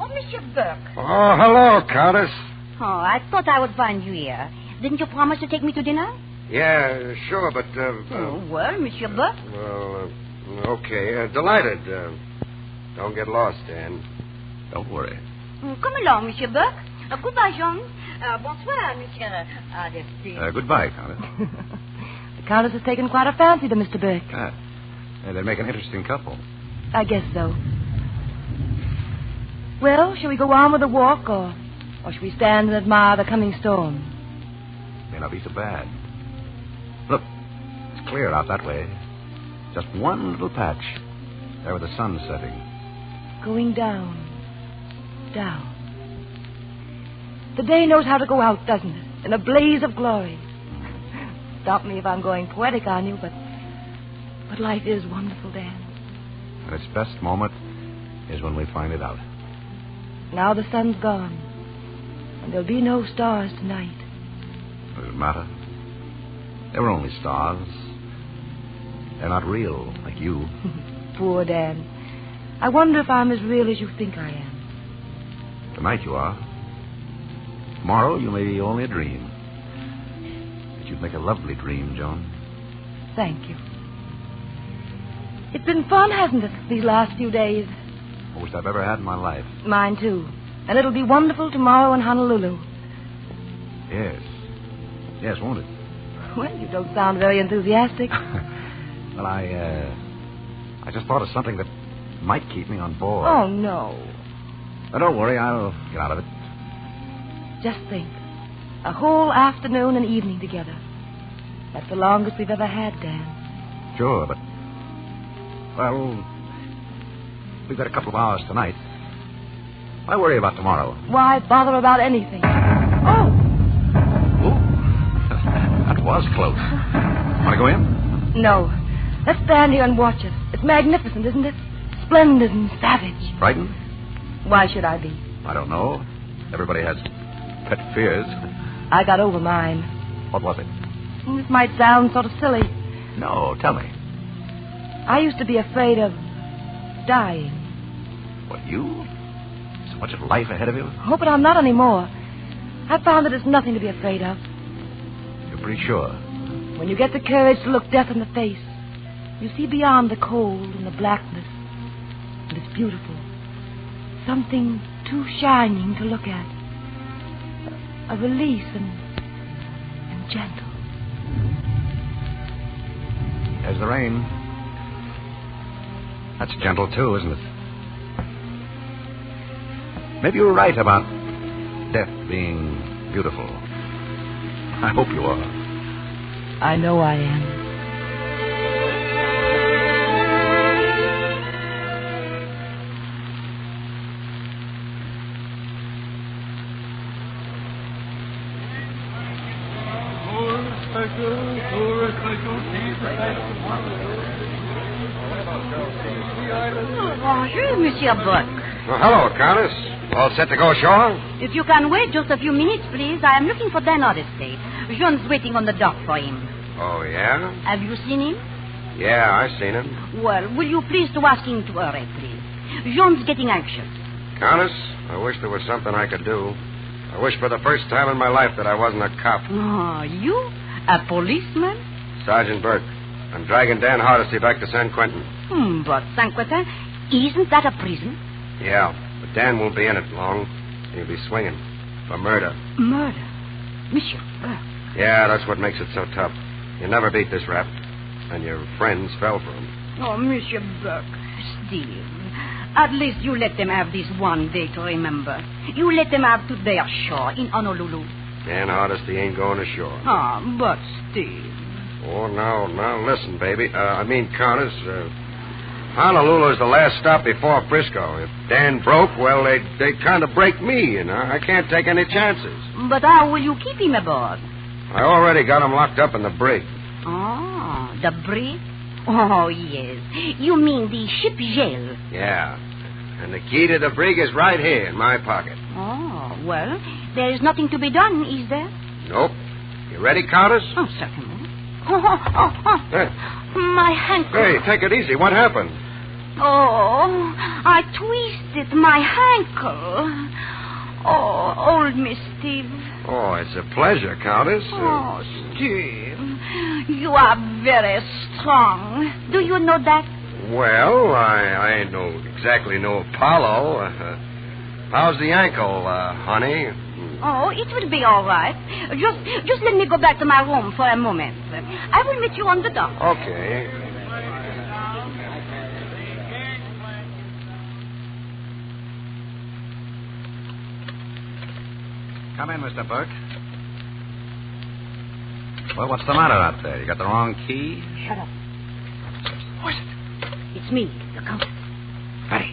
Oh, Monsieur Burke. Oh, hello, Countess. Oh, I thought I would find you here. Didn't you promise to take me to dinner? Yeah, sure, but... well, Monsieur Burke. Well, okay. Delighted. Don't get lost, Dan. Don't worry. Come along, Monsieur Burke. Goodbye, Jean. Bonsoir, Monsieur Hardesty. Goodbye, Countess. The Countess has taken quite a fancy to Mr. Burke. They make an interesting couple. I guess so. Well, shall we go on with the walk, or shall we stand and admire the coming storm? May not be so bad. Look, it's clear out that way. Just one little patch. There where the sun's setting. Going down. Down. The day knows how to go out, doesn't it? In a blaze of glory. Stop me if I'm going poetic on you, but life is wonderful, Dan. And its best moment is when we find it out. Now the sun's gone, and there'll be no stars tonight. Doesn't matter. They were only stars. They're not real, like you. Poor Dan. I wonder if I'm as real as you think I am. Tonight you are. Tomorrow you may be only a dream. But you'd make a lovely dream, Joan. Thank you. It's been fun, hasn't it, these last few days? Most I've ever had in my life. Mine, too. And it'll be wonderful tomorrow in Honolulu. Yes. Yes, won't it? Well, you don't sound very enthusiastic. Well, I just thought of something that might keep me on board. Oh, no. But don't worry, I'll get out of it. Just think. A whole afternoon and evening together. That's the longest we've ever had, Dan. Sure, but... Well, we've got a couple of hours tonight. Why worry about tomorrow? Why bother about anything? Oh! That was close. Want to go in? No. Let's stand here and watch it. It's magnificent, isn't it? Splendid and savage. Frightened? Why should I be? I don't know. Everybody has pet fears. I got over mine. What was it? This might sound sort of silly. No, tell me. I used to be afraid of dying. What, you? So much of life ahead of you? Oh, but I'm not anymore. I found that it's nothing to be afraid of. You're pretty sure? When you get the courage to look death in the face, you see beyond the cold and the blackness. And it's beautiful. Something too shining to look at. A release and gentle. There's the rain. That's gentle, too, isn't it? Maybe you were right about death being beautiful. I hope you are. I know I am. Bonjour, Monsieur Buck. Well, hello, Countess. All set to go ashore? If you can wait just a few minutes, please. I am looking for Dan Odyssey. John's waiting on the dock for him. Oh, yeah? Have you seen him? Yeah, I've seen him. Well, will you please to ask him to hurry, please? John's getting anxious. Countess, I wish there was something I could do. I wish for the first time in my life that I wasn't a cop. Oh, you? A policeman? Sergeant Burke, I'm dragging Dan Hardesty back to San Quentin. But San Quentin, isn't that a prison? Yeah, but Dan won't be in it long. He'll be swinging for murder. Murder? Monsieur Burke. Yeah, that's what makes it so tough. You never beat this rap. And your friends fell for him. Oh, Monsieur Burke, Steve. At least you let them have this one day to remember. You let them have today ashore in Honolulu. Dan Hardesty ain't going ashore. But Steve. Oh, now, listen, baby. Countess, Honolulu's the last stop before Frisco. If Dan broke, well, they'd kind of break me, you know. I can't take any chances. But how will you keep him aboard? I already got him locked up in the brig. Oh, the brig? Oh, yes. You mean the ship jail? Yeah. And the key to the brig is right here in my pocket. Oh, well, there's nothing to be done, is there? Nope. You ready, Countess? Oh, certainly. My ankle. Hey, take it easy. What happened? Oh, I twisted my ankle. Oh, old Miss Steve. Oh, it's a pleasure, Countess. Oh, Steve, you are very strong. Do you know that? Well, I ain't exactly no Apollo. How's the ankle, honey? Oh, it will be all right. Just let me go back to my room for a moment. I will meet you on the dock. Okay. Come in, Mr. Burke. Well, what's the matter out there? You got the wrong key? Shut up. What's it? It's me, the Countess. Betty.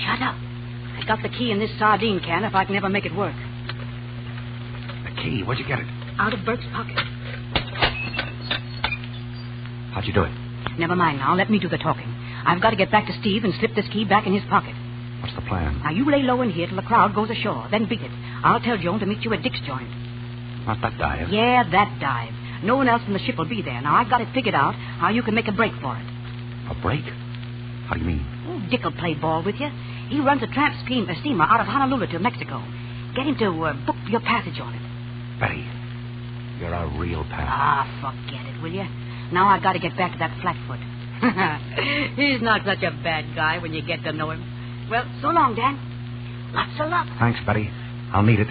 Shut up. I got the key in this sardine can if I can ever make it work. The key? Where'd you get it? Out of Burke's pocket. How'd you do it? Never mind now. Let me do the talking. I've got to get back to Steve and slip this key back in his pocket. What's the plan? Now, you lay low in here till the crowd goes ashore. Then beat it. I'll tell Joan to meet you at Dick's joint. Not that dive. Yeah, that dive. No one else in the ship will be there. Now, I've got it figured out how you can make a break for it. A break? How do you mean? Oh, Dick will play ball with you. He runs a tramp steamer out of Honolulu to Mexico. Get him to book your passage on it. Betty, you're a real pal. Ah, forget it, will you? Now I got to get back to that Flatfoot. He's not such a bad guy when you get to know him. Well, so long, Dan. Lots of luck. Thanks, Betty. I'll need it.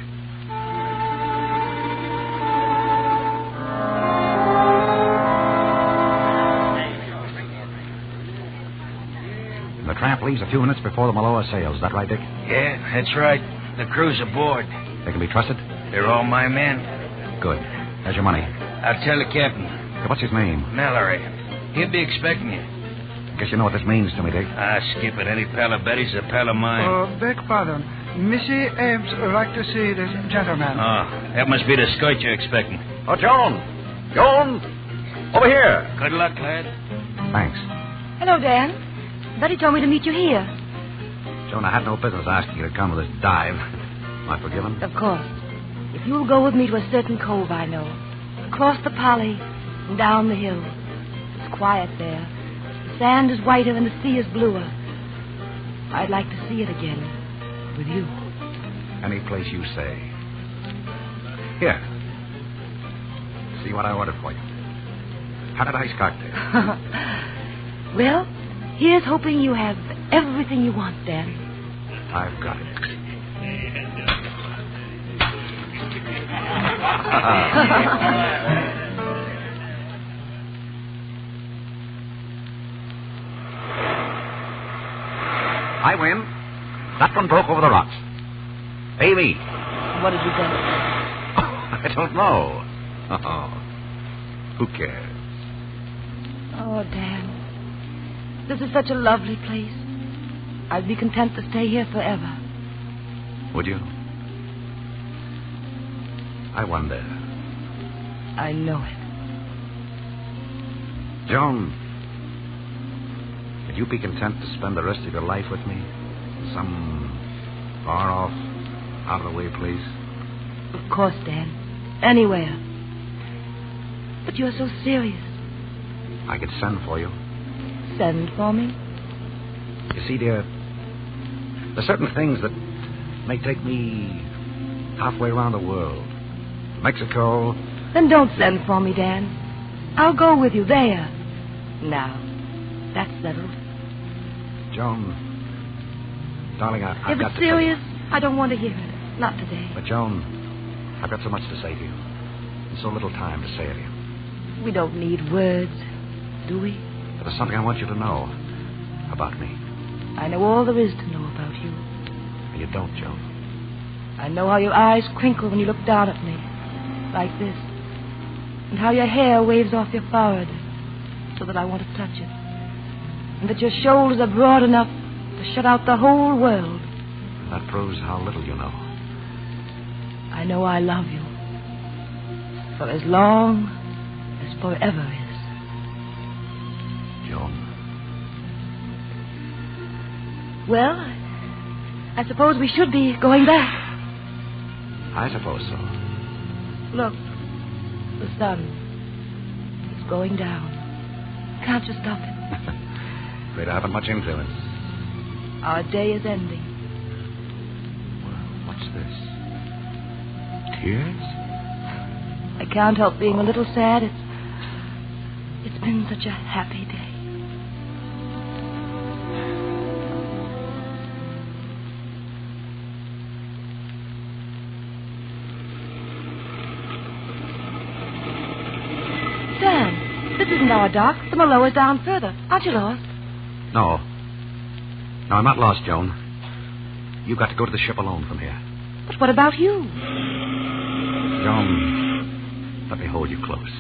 The tramp leaves a few minutes before the Maloa sails. Is that right, Dick? Yeah, that's right. The crew's aboard. They can be trusted? They're all my men. Good. There's your money. I'll tell the captain. What's his name? Mallory. He'll be expecting you. Guess you know what this means to me, Dick. Skip it. Any pal of Betty's a pal of mine. Beg pardon. Missy Ames would like to see this gentleman. That must be the skirt you're expecting. Oh, Joan! Joan! Over here. Good luck, lad. Thanks. Hello, Dan. Betty told me to meet you here. Joan, I had no business asking you to come to this dive. Am I forgiven? Of course. If you'll go with me to a certain cove I know, across the Polly and down the hill. It's quiet there. The sand is whiter and the sea is bluer. I'd like to see it again with you. Any place you say. Here. See what I ordered for you. Paradise cocktail. Well, here's hoping you have everything you want, Dan. I've got it. I win. That one broke over the rocks. Amy. What did you get? I don't know. Oh, who cares? Oh, Dan. This is such a lovely place. I'd be content to stay here forever. Would you? I wonder. I know it. Joan, would you be content to spend the rest of your life with me? In some far-off, out-of-the-way place? Of course, Dan. Anywhere. But you're so serious. I could send for you. Send for me? You see, dear, there's certain things that may take me halfway around the world. Mexico. Then don't send for me, Dan. I'll go with you there. Now, that's settled. Joan, darling, I've if got it's to serious, I don't want to hear it. Not today. But, Joan, I've got so much to say to you. And so little time to say it to you. We don't need words, do we? But there's something I want you to know about me. I know all there is to know about you. And you don't, Joan. I know how your eyes crinkle when you look down at me. Like this. And how your hair waves off your forehead so that I want to touch it. And that your shoulders are broad enough to shut out the whole world. That proves how little you know. I know I love you. For as long as forever is. Joan. Well, I suppose we should be going back. I suppose so. Look, the sun. It's going down. Can't you stop it? Afraid I haven't much influence. Our day is ending. Well, what's this? Tears? I can't help being a little sad. It's been such a happy day. Dan, this isn't our dock. The Maloa's down further. Aren't you lost? No. No, I'm not lost, Joan. You've got to go to the ship alone from here. But what about you? Joan, let me hold you close.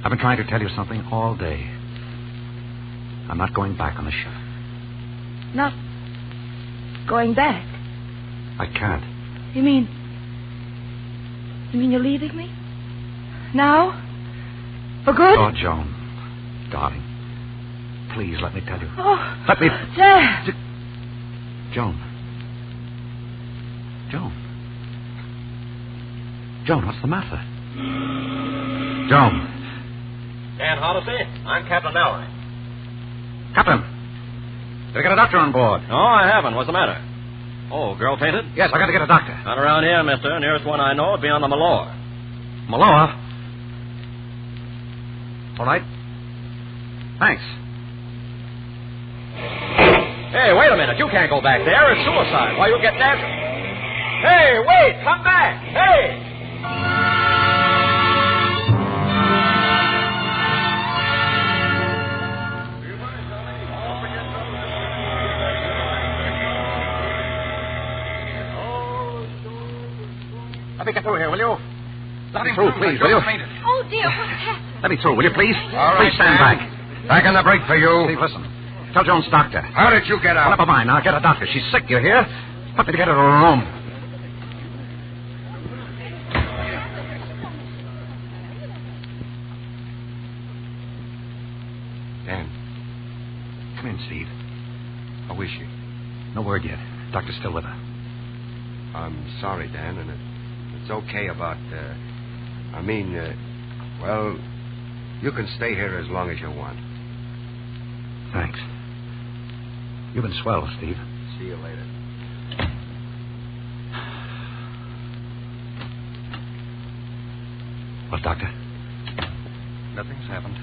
I've been trying to tell you something all day. I'm not going back on the ship. Not going back? I can't. You mean you're leaving me? Now? For good? Oh, Joan. Darling. Please, let me tell you. Oh. Let me... Dan! Joan. Joan. Joan, what's the matter? Joan. Dan Hardesty, I'm Captain Mallory. Captain. Did I get a doctor on board? No, I haven't. What's the matter? Oh, girl fainted? Yes, I got to get a doctor. Not around here, mister. Nearest one I know would be on the Maloa. Maloa? All right. Thanks. Hey, wait a minute. You can't go back there. It's suicide. Why, you'll get nasty. Hey, wait. Come back. Hey. Let me get through here, will you? Let me through, please, will you? Oh, dear, what happened? Let me through, will you, please? All right, Please stand Dan. back. Back on the break for you. Steve, listen. Tell Jones' doctor. How did you get out? Well, never mind. I'll get a doctor. She's sick, you hear? Put me to get her to her room. Dan. Come in, Steve. How is she? No word yet. Doctor's still with her. I'm sorry, Dan, and it's okay about, well, you can stay here as long as you want. Thanks. You've been swell, Steve. See you later. Well, Doctor? Nothing's happened.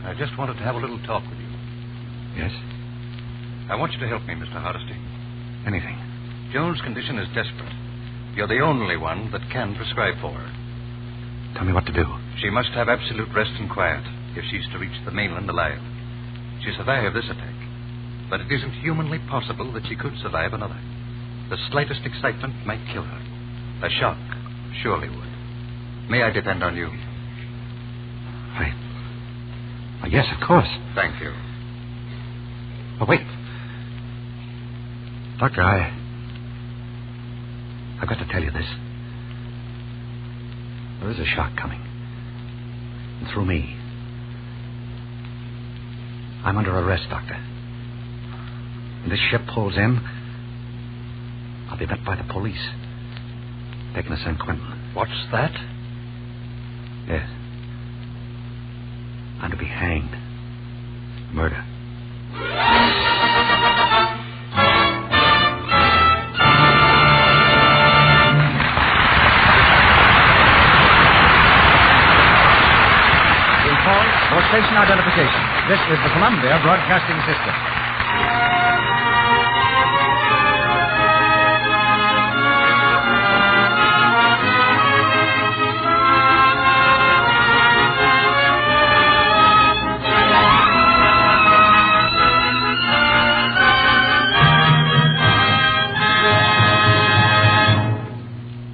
I just wanted to have a little talk with you. Yes? I want you to help me, Mr. Hardesty. Anything. Joan's condition is desperate. You're the only one that can prescribe for her. Tell me what to do. She must have absolute rest and quiet if she's to reach the mainland alive. She survived this attack, but it isn't humanly possible that she could survive another. The slightest excitement might kill her. A shock surely would. May I depend on you? Yes, of course. Thank you. But wait. Doctor, I've got to tell you this. There is a shock coming. And through me. I'm under arrest, Doctor. When this ship pulls in, I'll be met by the police. Taken to San Quentin. What's that? Yes. I'm to be hanged. Murder. For station identification, this is the Columbia Broadcasting System.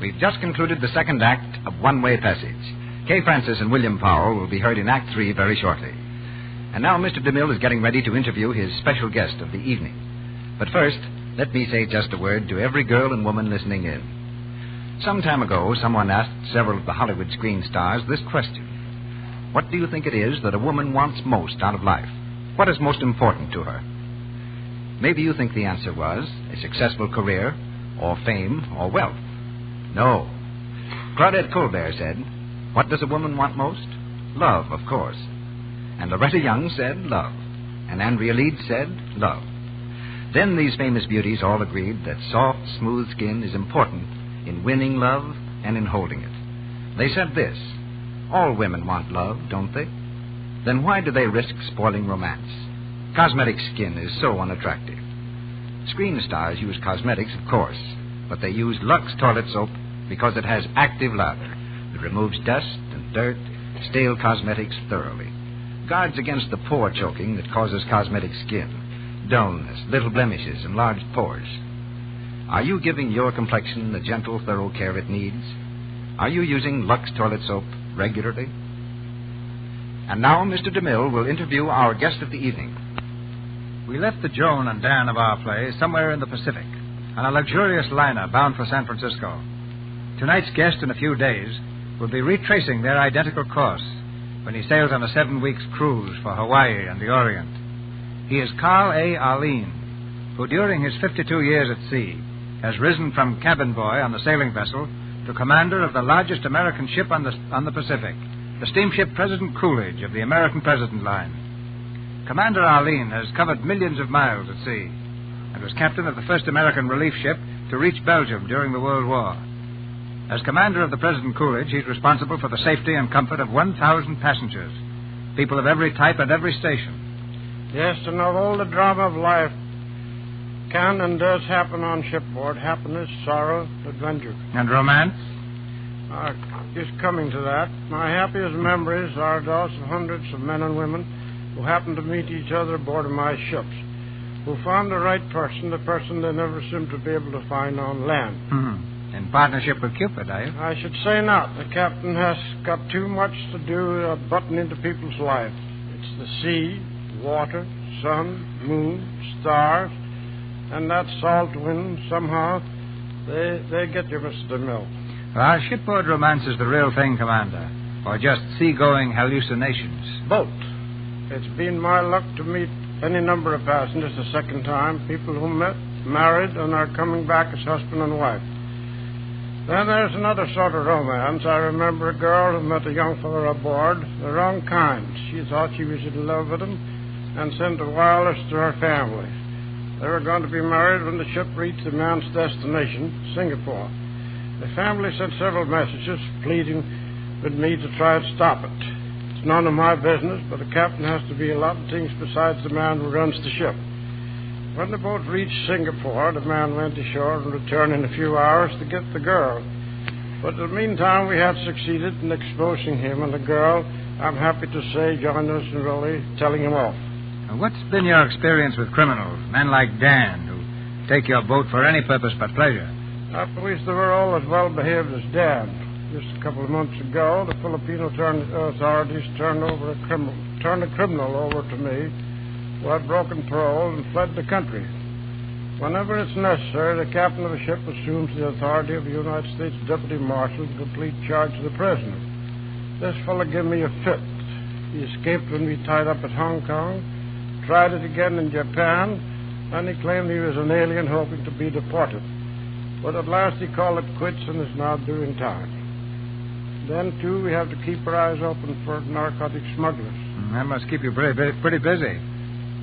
We've just concluded the second act of One Way Passage. Kay Francis and William Powell will be heard in Act 3 very shortly. And now Mr. DeMille is getting ready to interview his special guest of the evening. But first, let me say just a word to every girl and woman listening in. Some time ago, someone asked several of the Hollywood screen stars this question. What do you think it is that a woman wants most out of life? What is most important to her? Maybe you think the answer was a successful career, or fame, or wealth. No. Claudette Colbert said, what does a woman want most? Love, of course. And Loretta Young said love. And Andrea Leeds said love. Then these famous beauties all agreed that soft, smooth skin is important in winning love and in holding it. They said this, all women want love, don't they? Then why do they risk spoiling romance? Cosmetic skin is so unattractive. Screen stars use cosmetics, of course, but they use Lux toilet soap because it has active lather. It removes dust and dirt, stale cosmetics thoroughly. Guards against the pore choking that causes cosmetic skin, dullness, little blemishes, and large pores. Are you giving your complexion the gentle, thorough care it needs? Are you using Lux toilet soap regularly? And now Mr. DeMille will interview our guest of the evening. We left the Joan and Dan of our play somewhere in the Pacific on a luxurious liner bound for San Francisco. Tonight's guest in a few days will be retracing their identical course when he sails on a 7-week cruise for Hawaii and the Orient. He is Carl A. Arlene, who during his 52 years at sea has risen from cabin boy on the sailing vessel to commander of the largest American ship on the Pacific, the steamship President Coolidge of the American President Line. Commander Arlene has covered millions of miles at sea and was captain of the first American relief ship to reach Belgium during the World War. As commander of the President Coolidge, he's responsible for the safety and comfort of 1,000 passengers. People of every type and every station. Yes, and of all the drama of life can and does happen on shipboard. Happiness, sorrow, adventure. And romance? Just coming to that. My happiest memories are those of hundreds of men and women who happened to meet each other aboard of my ships, who found the right person, the person they never seemed to be able to find on land. Mm-hmm. In partnership with Cupid, are you? I should say not. The captain has got too much to do button into people's lives. It's the sea, water, sun, moon, stars, and that salt wind. Somehow, they get you, Mr. DeMille. Well, shipboard romance is the real thing, Commander. Or just seagoing hallucinations? Both. It's been my luck to meet any number of passengers the second time, people who met, married, and are coming back as husband and wife. Then there's another sort of romance. I remember a girl who met a young fellow aboard, the wrong kind. She thought she was in love with him and sent a wireless to her family. They were going to be married when the ship reached the man's destination, Singapore. The family sent several messages pleading with me to try and stop it. It's none of my business, but the captain has to be a lot of things besides the man who runs the ship. When the boat reached Singapore, the man went ashore and returned in a few hours to get the girl. But in the meantime, we had succeeded in exposing him and the girl. I'm happy to say joined us in really telling him off. What's been your experience with criminals, men like Dan, who take your boat for any purpose but pleasure? I believe they were all as well behaved as Dan. Just a couple of months ago, the Filipino authorities turned a criminal over to me who had broken parole and fled the country. Whenever it's necessary, the captain of a ship assumes the authority of the United States Deputy Marshal in complete charge of the prisoner. This fellow gave me a fit. He escaped when we tied up at Hong Kong, tried it again in Japan, and he claimed he was an alien hoping to be deported. But at last he called it quits and is now doing time. Then, too, we have to keep our eyes open for narcotic smugglers. That must keep you pretty busy.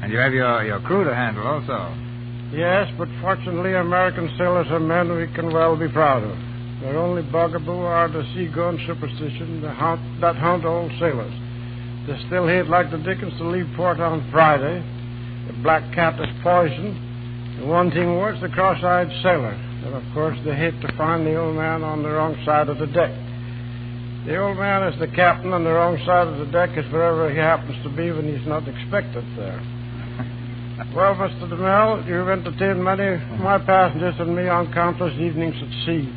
And you have your crew to handle also. Yes, but fortunately American sailors are men we can well be proud of. Their only bugaboo are the seagoing superstition that haunt old sailors. They still hate like the dickens to leave port on Friday. The black cat is poison. And one thing worse, the cross-eyed sailor. And, of course, they hate to find the old man on the wrong side of the deck. The old man is the captain, and the wrong side of the deck is wherever he happens to be when he's not expected there. Well, Mr. DeMille, you've entertained many of my passengers and me on countless evenings at sea.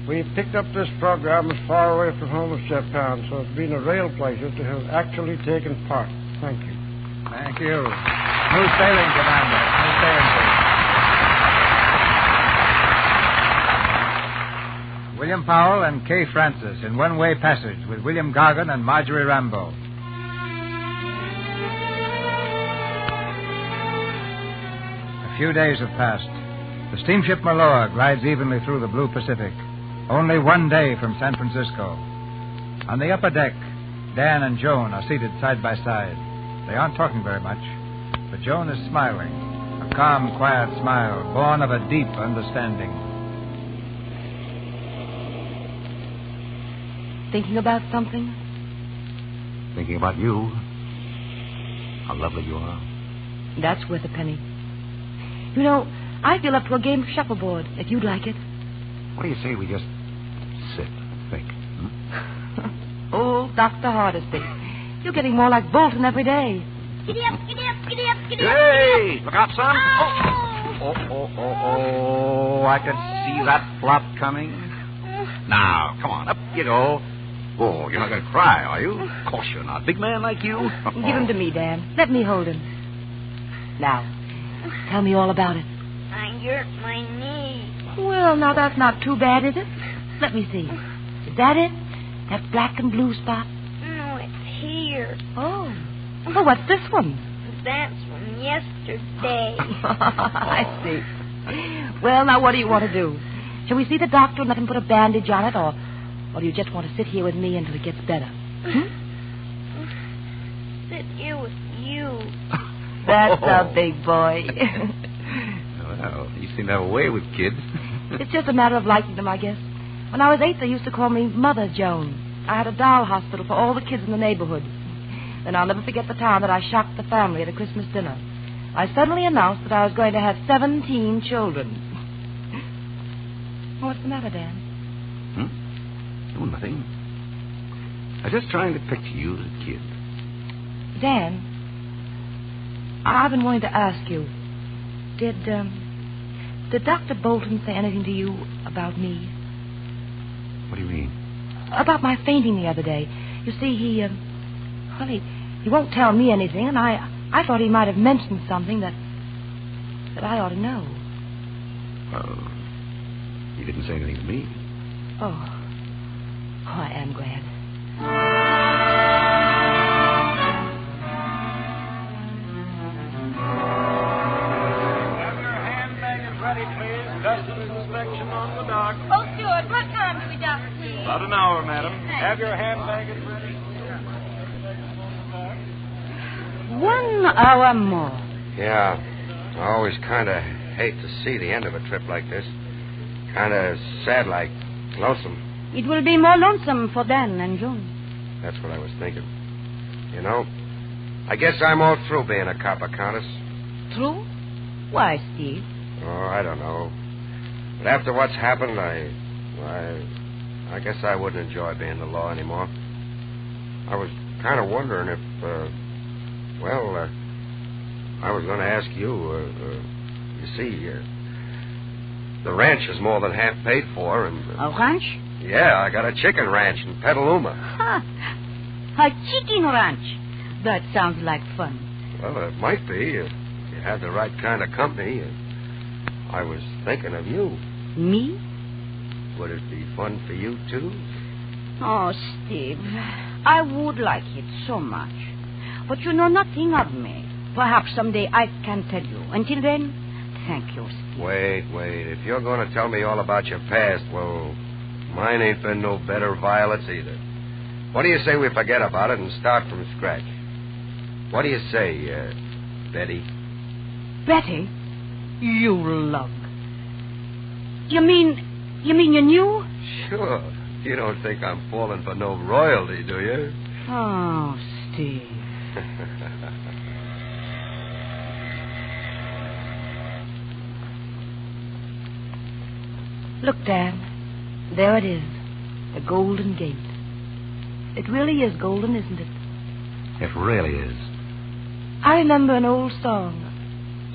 We picked up this program as far away from home as Japan, so it's been a real pleasure to have actually taken part. Thank you. Thank you. Smooth sailing, Commander. Smooth sailing, please. William Powell and Kay Francis in One-Way Passage with William Gargan and Marjorie Rambeau. A few days have passed. The steamship Malloa glides evenly through the blue Pacific, only one day from San Francisco. On the upper deck, Dan and Joan are seated side by side. They aren't talking very much, but Joan is smiling, a calm, quiet smile born of a deep understanding. Thinking about something? Thinking about you. How lovely you are. That's worth a penny. You know, I feel up to a game of shuffleboard, if you'd like it. What do you say we just sit and think? Old Dr. Hardesty. You're getting more like Bolton every day. Giddy up, giddy up, giddy up, giddy up. Hey! Look out, son. Oh. I could see that flop coming. Now, come on, up you go. Oh, you're not going to cry, are you? Of course you're not. Big man like you. Give him to me, Dan. Let me hold him. Now, tell me all about it. I hurt my knee. Well, now that's not too bad, is it? Let me see. Is that it? That black and blue spot? No, it's here. Oh. Well, what's this one? That's from yesterday. I see. Well, now what do you want to do? Shall we see the doctor and let him put a bandage on it, or do you just want to sit here with me until it gets better? Sit here with you. That's a big boy. Well, you seem to have a way with kids. It's just a matter of liking them, I guess. When I was 8, they used to call me Mother Joan. I had a doll hospital for all the kids in the neighborhood. Then I'll never forget the time that I shocked the family at a Christmas dinner. I suddenly announced that I was going to have 17 children. What's the matter, Dan? Oh, nothing. I was just trying to picture you as a kid. Dan, I've been wanting to ask you, did Dr. Bolton say anything to you about me? What do you mean? About my fainting the other day. You see, he won't tell me anything, and I thought he might have mentioned something that I ought to know. Well, he didn't say anything to me. Oh, I am glad. Have your handbaggage ready, please. Customs inspection on the dock. Oh, Stuart, what time do we dock, please? About an hour, madam. Have your handbaggage ready. 1 hour more. Yeah. I always kind of hate to see the end of a trip like this. Kind of sad, like lonesome. It will be more lonesome for Dan and June. That's what I was thinking. You know, I guess I'm all through being a copper, Countess. True? Why, Steve? Oh, I don't know. But after what's happened, I guess I wouldn't enjoy being the law anymore. I was kind of wondering if, I was going to ask you, you see, the ranch is more than half paid for, and... A ranch? Yeah, I got a chicken ranch in Petaluma. Ha! A chicken ranch. That sounds like fun. Well, it might be if you had the right kind of company. I was thinking of you. Me? Would it be fun for you, too? Oh, Steve, I would like it so much. But you know nothing of me. Perhaps someday I can tell you. Until then, thank you, Steve. Wait. If you're going to tell me all about your past, well, mine ain't been no bed of violets either. What do you say we forget about it and start from scratch? What do you say, Betty? Betty? You lug. You mean you knew? Sure. You don't think I'm falling for no royalty, do you? Oh, Steve. Look, Dan. There it is. The Golden Gate. It really is golden, isn't it? It really is. I remember an old song.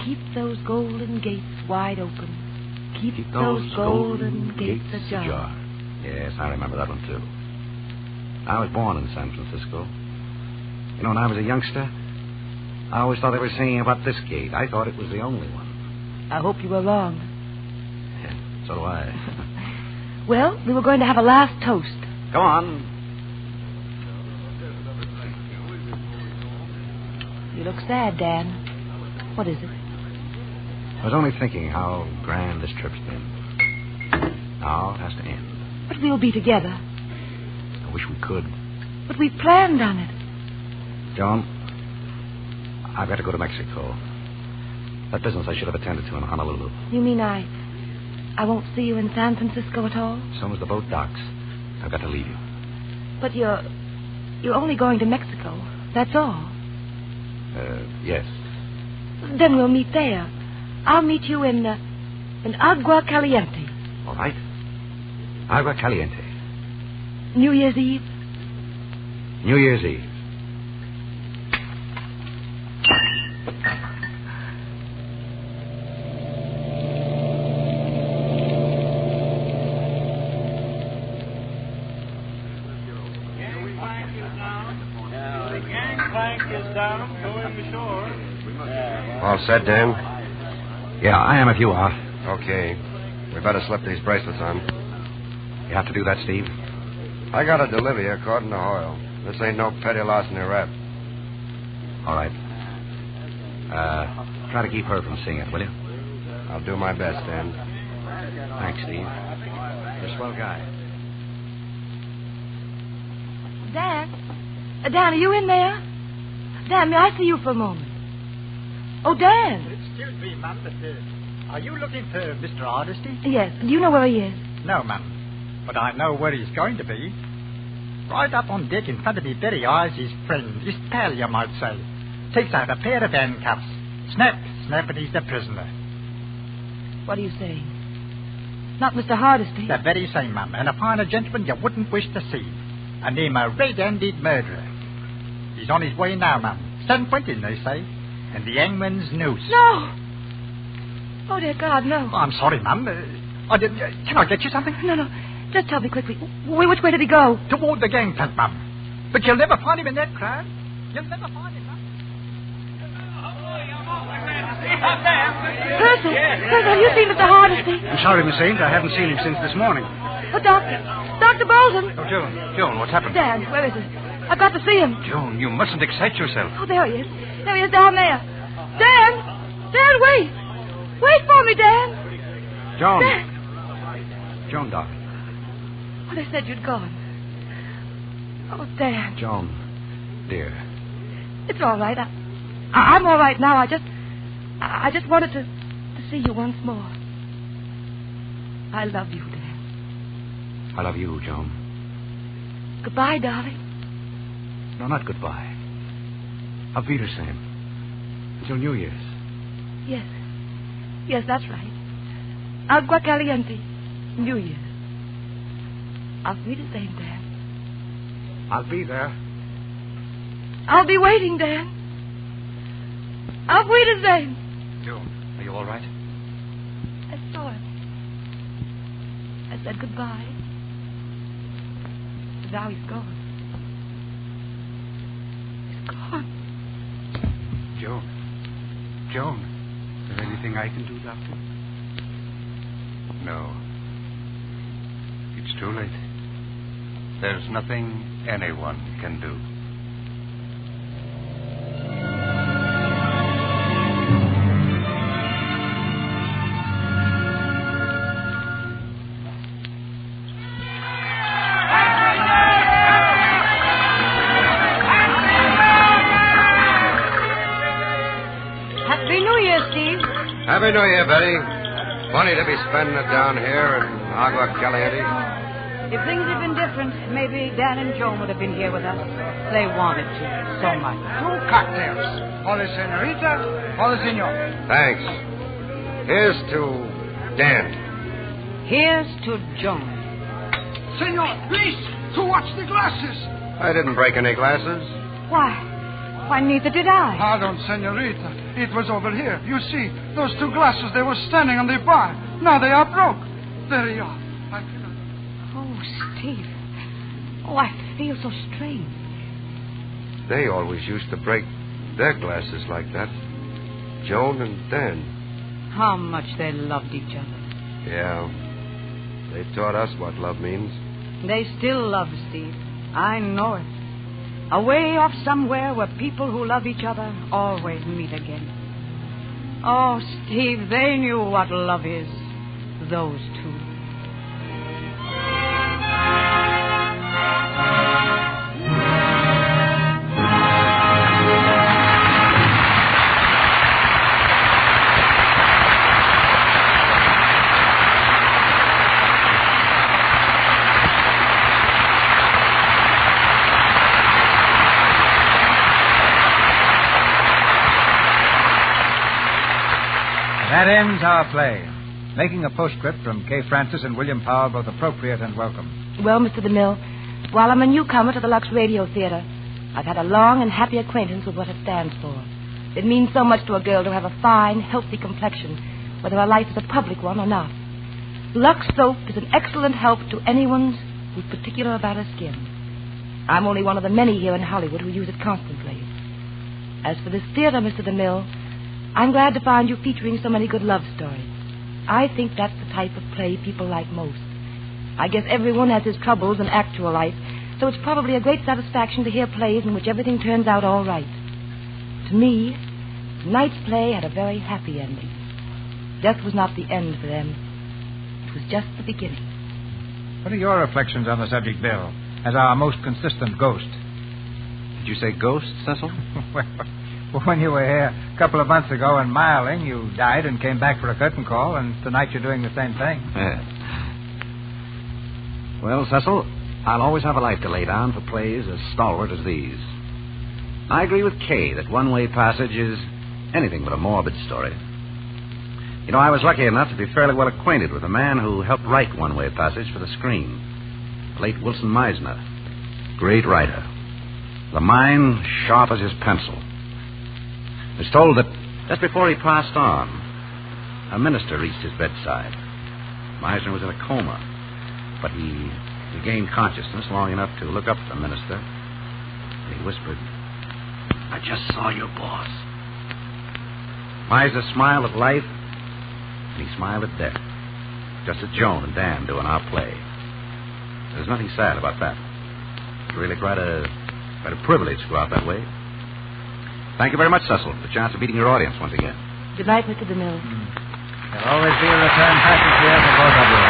Keep those golden gates wide open. Keep those golden gates ajar. Yes, I remember that one, too. I was born in San Francisco. You know, when I was a youngster, I always thought they were singing about this gate. I thought it was the only one. I hope you were wrong. Yeah, so do I. Well, we were going to have a last toast. Come on. You look sad, Dan. What is it? I was only thinking how grand this trip's been. Now it has to end. But we'll be together. I wish we could. But we planned on it. Joan, I've got to go to Mexico. That business I should have attended to in Honolulu. You mean I won't see you in San Francisco at all? As soon as the boat docks, I've got to leave you. But you're only going to Mexico. That's all. Yes. Then we'll meet there. I'll meet you in Agua Caliente. All right. Agua Caliente. New Year's Eve? New Year's Eve. All set, Dan? Yeah, I am if you are. Okay. We better slip these bracelets on. You have to do that, Steve? I gotta deliver you according to Hoyle. This ain't no petty larceny rap. All right. Try to keep her from seeing it, will you? I'll do my best, Dan. Thanks, Steve. You're a swell guy. Dan, are you in there? Dan, may I see you for a moment? Oh, Dan. Excuse me, ma'am, but are you looking for Mr. Hardesty? Yes. Do you know where he is? No, ma'am. But I know where he's going to be. Right up on deck in front of me very eyes, his friend, his pal, you might say, takes out a pair of handcuffs. Snap, snap, and he's the prisoner. What are you saying? Not Mr. Hardesty? The very same, ma'am, and a finer gentleman you wouldn't wish to see. A name a red-handed murderer. He's on his way now, ma'am. San Quentin, they say, and the hangman's noose. No! Oh, dear God, no. Oh, I'm sorry, ma'am. Can I get you something? No. Just tell me quickly. Which way did he go? Toward the gangplank, ma'am. But you'll never find him in that crowd. You'll never find him, ma'am. Percy, have you seen Mr. Hardesty? I'm sorry, Miss Ames. I haven't seen him since this morning. Oh, Dr. Bolton. Oh, Joan, what's happened? Dan, where is he? I've got to see him. Joan, you mustn't excite yourself. Oh, there he is. There he is down there. Dan! Dan, wait! Wait for me, Dan! Joan. Dan. Joan, Doc. Oh, they said you'd gone. Oh, Dan. Joan, dear. It's all right. I'm all right now. I just wanted to see you once more. I love you, Dan. I love you, Joan. Goodbye, darling. No, not goodbye. Auf Wiedersehen. Until New Year's. Yes, that's right. Agua caliente. New Year's. Auf Wiedersehen, Dan. I'll be there. I'll be waiting, Dan. Auf Wiedersehen. Joan, are you all right? I saw him. I said goodbye. Now he's gone. He's gone. Joan, is there anything I can do, Doctor? No. It's too late. There's nothing anyone can do. Happy New Year, Betty. Funny to be spending it down here in Agua Caliente. If things had been different, maybe Dan and Joan would have been here with us. They wanted to so much. 2 cocktails. For the senorita, for the senor. Thanks. Here's to Dan. Here's to Joan. Senor, please, to watch the glasses. I didn't break any glasses. Why, neither did I. Pardon, senorita. It was over here. You see, those 2 glasses, they were standing on the bar. Now they are broke. There they are. Oh, Steve. Oh, I feel so strange. They always used to break their glasses like that. Joan and Dan. How much they loved each other. Yeah. They taught us what love means. They still love, Steve. I know it. Away off somewhere where people who love each other always meet again. Oh, Steve, they knew what love is. Those 2. That ends our play. Making a postscript from K. Francis and William Powell, both appropriate and welcome. Well, Mr. DeMille, while I'm a newcomer to the Lux Radio Theater, I've had a long and happy acquaintance with what it stands for. It means so much to a girl to have a fine, healthy complexion, whether her life is a public one or not. Lux soap is an excellent help to anyone who's particular about her skin. I'm only one of the many here in Hollywood who use it constantly. As for this theater, Mr. DeMille, I'm glad to find you featuring so many good love stories. I think that's the type of play people like most. I guess everyone has his troubles in actual life, so it's probably a great satisfaction to hear plays in which everything turns out all right. To me, tonight's play had a very happy ending. Death was not the end for them. It was just the beginning. What are your reflections on the subject, Bill, as our most consistent ghost? Did you say ghost, Cecil? Well, when you were here a couple of months ago in Miling, you died and came back for a curtain call, and tonight you're doing the same thing. Yeah. Well, Cecil, I'll always have a life to lay down for plays as stalwart as these. I agree with Kay that One-Way Passage is anything but a morbid story. You know, I was lucky enough to be fairly well acquainted with the man who helped write One-Way Passage for the screen, the late Wilson Meisner. Great writer. The mind sharp as his pencil. I was told that just before he passed on, a minister reached his bedside. Meisner was in a coma, but he regained consciousness long enough to look up at the minister, and he whispered, "I just saw your boss." Meisner smiled at life, and he smiled at death, just as Joan and Dan do in our play. There's nothing sad about that. It's really quite a privilege to go out that way. Thank you very much, Cecil, for the chance of meeting your audience once again. Good night, Mr. DeMille. There'll always be a return passage here for both of you.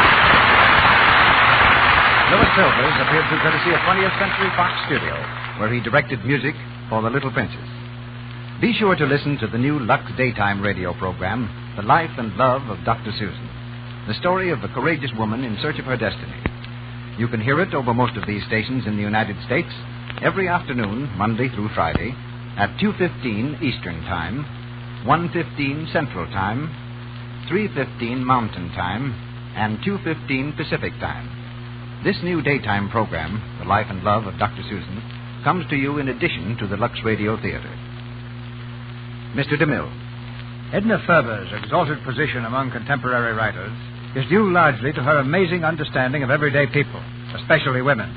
Louis Silvers appeared through courtesy of 20th Century Fox Studio, where he directed music for The Little Princess. Be sure to listen to the new Lux daytime radio program, The Life and Love of Dr. Susan, the story of a courageous woman in search of her destiny. You can hear it over most of these stations in the United States every afternoon, Monday through Friday, at 2:15 Eastern Time, 1:15 Central Time, 3:15 Mountain Time, and 2:15 Pacific Time. This new daytime program, The Life and Love of Dr. Susan, comes to you in addition to the Lux Radio Theater. Mr. DeMille. Edna Ferber's exalted position among contemporary writers is due largely to her amazing understanding of everyday people, especially women.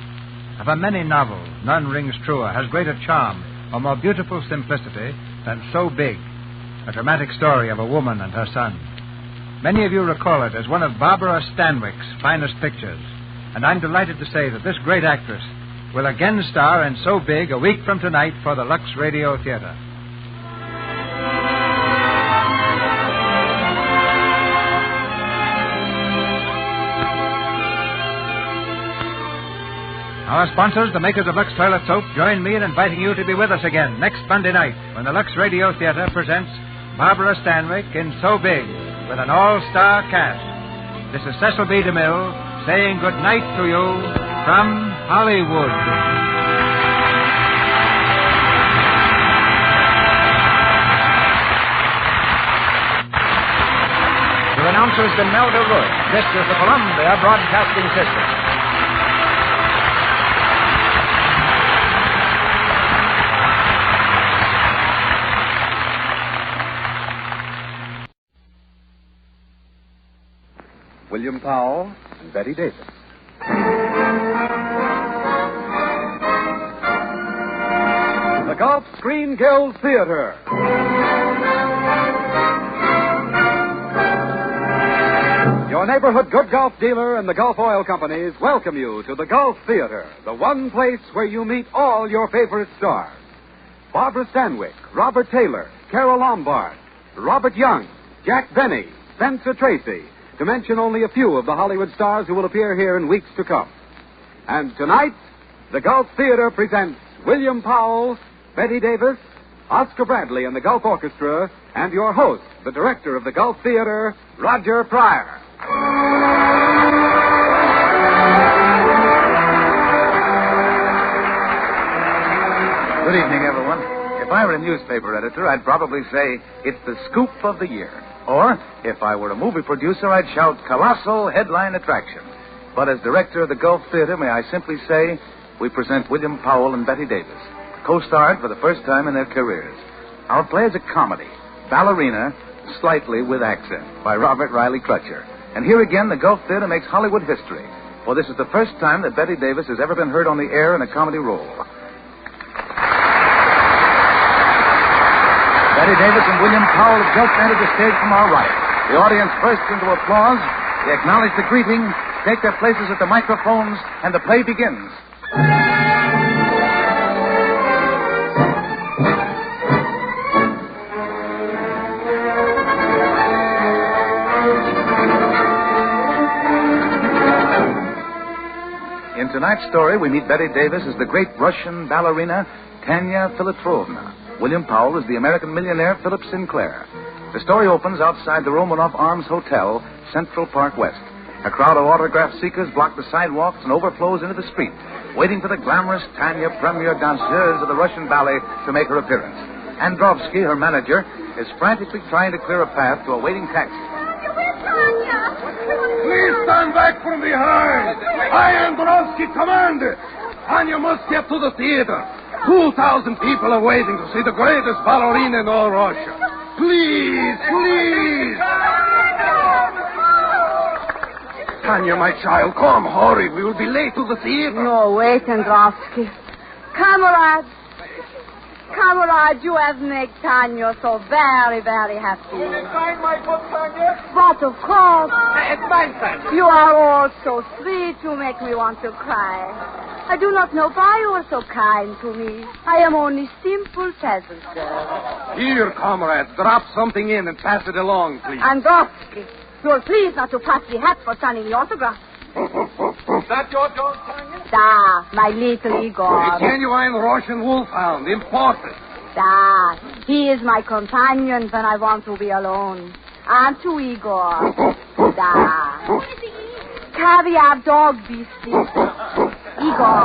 Of her many novels, none rings truer, has greater charm, or more beautiful simplicity than So Big, a dramatic story of a woman and her son. Many of you recall it as one of Barbara Stanwyck's finest pictures, and I'm delighted to say that this great actress will again star in So Big a week from tonight for the Lux Radio Theater. Our sponsors, the makers of Lux Toilet Soap, join me in inviting you to be with us again next Monday night when the Lux Radio Theater presents Barbara Stanwyck in So Big with an all-star cast. This is Cecil B. DeMille saying good night to you from Hollywood. Your announcer has been Melda Roy. This is the Columbia Broadcasting System. William Powell and Betty Davis. The Gulf Screen Guild Theater. Your neighborhood good Gulf dealer and the Gulf Oil Companies welcome you to the Gulf Theater, the one place where you meet all your favorite stars. Barbara Stanwyck, Robert Taylor, Carol Lombard, Robert Young, Jack Benny, Spencer Tracy, to mention only a few of the Hollywood stars who will appear here in weeks to come. And tonight, the Gulf Theater presents William Powell, Betty Davis, Oscar Bradley and the Gulf Orchestra, and your host, the director of the Gulf Theater, Roger Pryor. Good evening, everyone. If I were a newspaper editor, I'd probably say it's the scoop of the year. Or, if I were a movie producer, I'd shout colossal headline attraction. But as director of the Gulf Theater, may I simply say, we present William Powell and Betty Davis, co-starred for the first time in their careers. Our play is a comedy, Ballerina Slightly with Accent, by Robert Riley Crutcher. And here again, the Gulf Theater makes Hollywood history, for this is the first time that Betty Davis has ever been heard on the air in a comedy role. Betty Davis and William Powell have just entered the stage from our right. The audience bursts into applause. They acknowledge the greeting, take their places at the microphones, and the play begins. In tonight's story, we meet Betty Davis as the great Russian ballerina Tanya Filitrovna. William Powell is the American millionaire Philip Sinclair. The story opens outside the Romanoff Arms Hotel, Central Park West. A crowd of autograph seekers block the sidewalks and overflows into the street, waiting for the glamorous Tanya, premier danseuse of the Russian ballet, to make her appearance. Androvsky, her manager, is frantically trying to clear a path to a waiting taxi. Please stand back from behind. I, Androvsky, command it. Tanya must get to the theater. 2,000 people are waiting to see the greatest ballerina in all Russia. Please, please. Tanya, my child, come, hurry. We will be late to the theater. No, wait, Androvsky. Comrade, you have made Tanya so very, very happy. Will you sign my book, Tanya? But of course. It's mine, Tanya. You are all so sweet, you make me want to cry. I do not know why you are so kind to me. I am only simple peasant girl. Here, comrade, drop something in and pass it along, please. Androvsky, you'll please not to pass the hat for signing the autograph. Is that your dog, Tanya? Da, my little Igor. A genuine Russian wolfhound, imported. Da, he is my companion when I want to be alone. Aren't you, Igor? Da. Caviar dog beastie. Igor,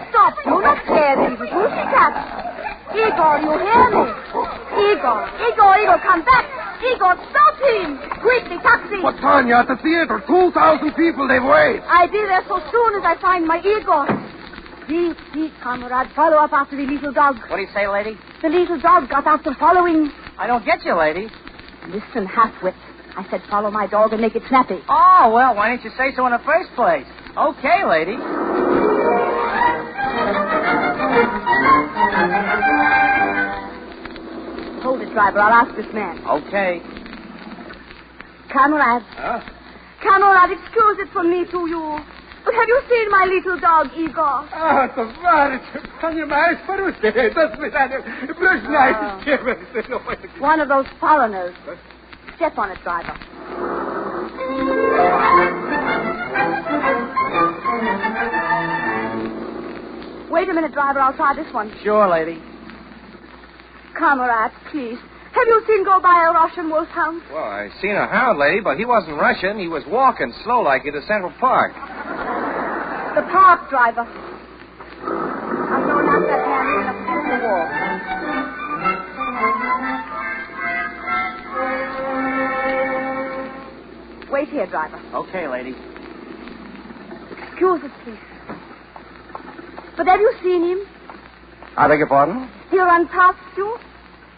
stop. You're not scaring the pussycat. Igor, you hear me? Igor, come back. Igor, stop him. Quickly, taxi. But, Tanya, at the theater, 2,000 people, they wait. I'll be there so soon as I find my Igor. Please, comrade, follow up after the little dog. What do you say, lady? The little dog got after following. I don't get you, lady. Listen, half-wit. I said follow my dog and make it snappy. Oh, well, why didn't you say so in the first place? Okay, lady. Hold it, driver. I'll ask this man. Okay. Comrade. Huh? Comrade, excuse it from me to you. But have you seen my little dog, Igor? Товарищ, понимаешь, по-русски. До свидания. One of those foreigners. Step on it, driver. Wait a minute, driver. I'll try this one. Sure, lady. Comrade, please. Have you seen go by a Russian wolfhound? Well, I seen a hound, lady, but he wasn't Russian. He was walking slow like into Central Park. The park, driver. I'll go knock that man in the wall. Wait here, driver. Okay, lady. Excuse us, please. But have you seen him? I beg your pardon? Here on top, too?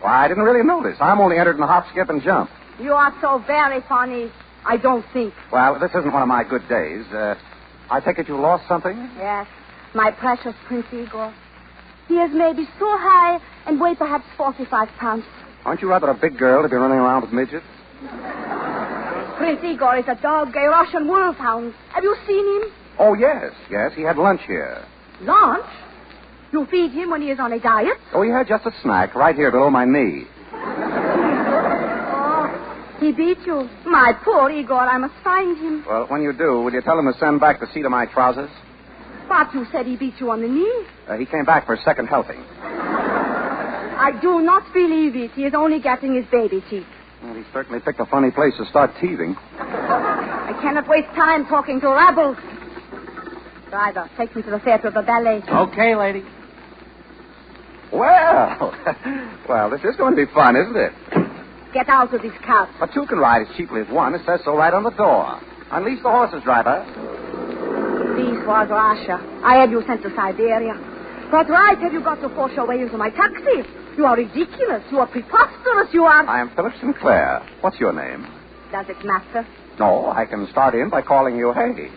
Why, I didn't really notice. I'm only entered in the hop, skip, and jump. You are so very funny. I don't think. Well, this isn't one of my good days. I take it you lost something? Yes, my precious Prince Igor. He is maybe so high and weigh perhaps 45 pounds. Aren't you rather a big girl to be running around with midgets? Prince Igor is a dog, a Russian wolfhound. Have you seen him? Oh, yes. He had lunch here. Lunch? You feed him when he is on a diet? Oh, he had just a snack right here below my knee. Oh, he beat you. My poor Igor, I must find him. Well, when you do, will you tell him to send back the seat of my trousers? But you said he beat you on the knee. He came back for a second helping. I do not believe it. He is only getting his baby teeth. Well, he certainly picked a funny place to start teething. I cannot waste time talking to rabble. Driver, take me to the theater of the ballet. Okay, lady. Well, this is going to be fun, isn't it? Get out of this cab. But two can ride as cheaply as one. It says so right on the door. Unleash the horses, driver. This was Russia. I had you sent to Siberia. What right have you got to force your way into my taxi? You are ridiculous. You are preposterous. You are... I am Philip Sinclair. What's your name? Does it matter? No, I can start in by calling you Hay.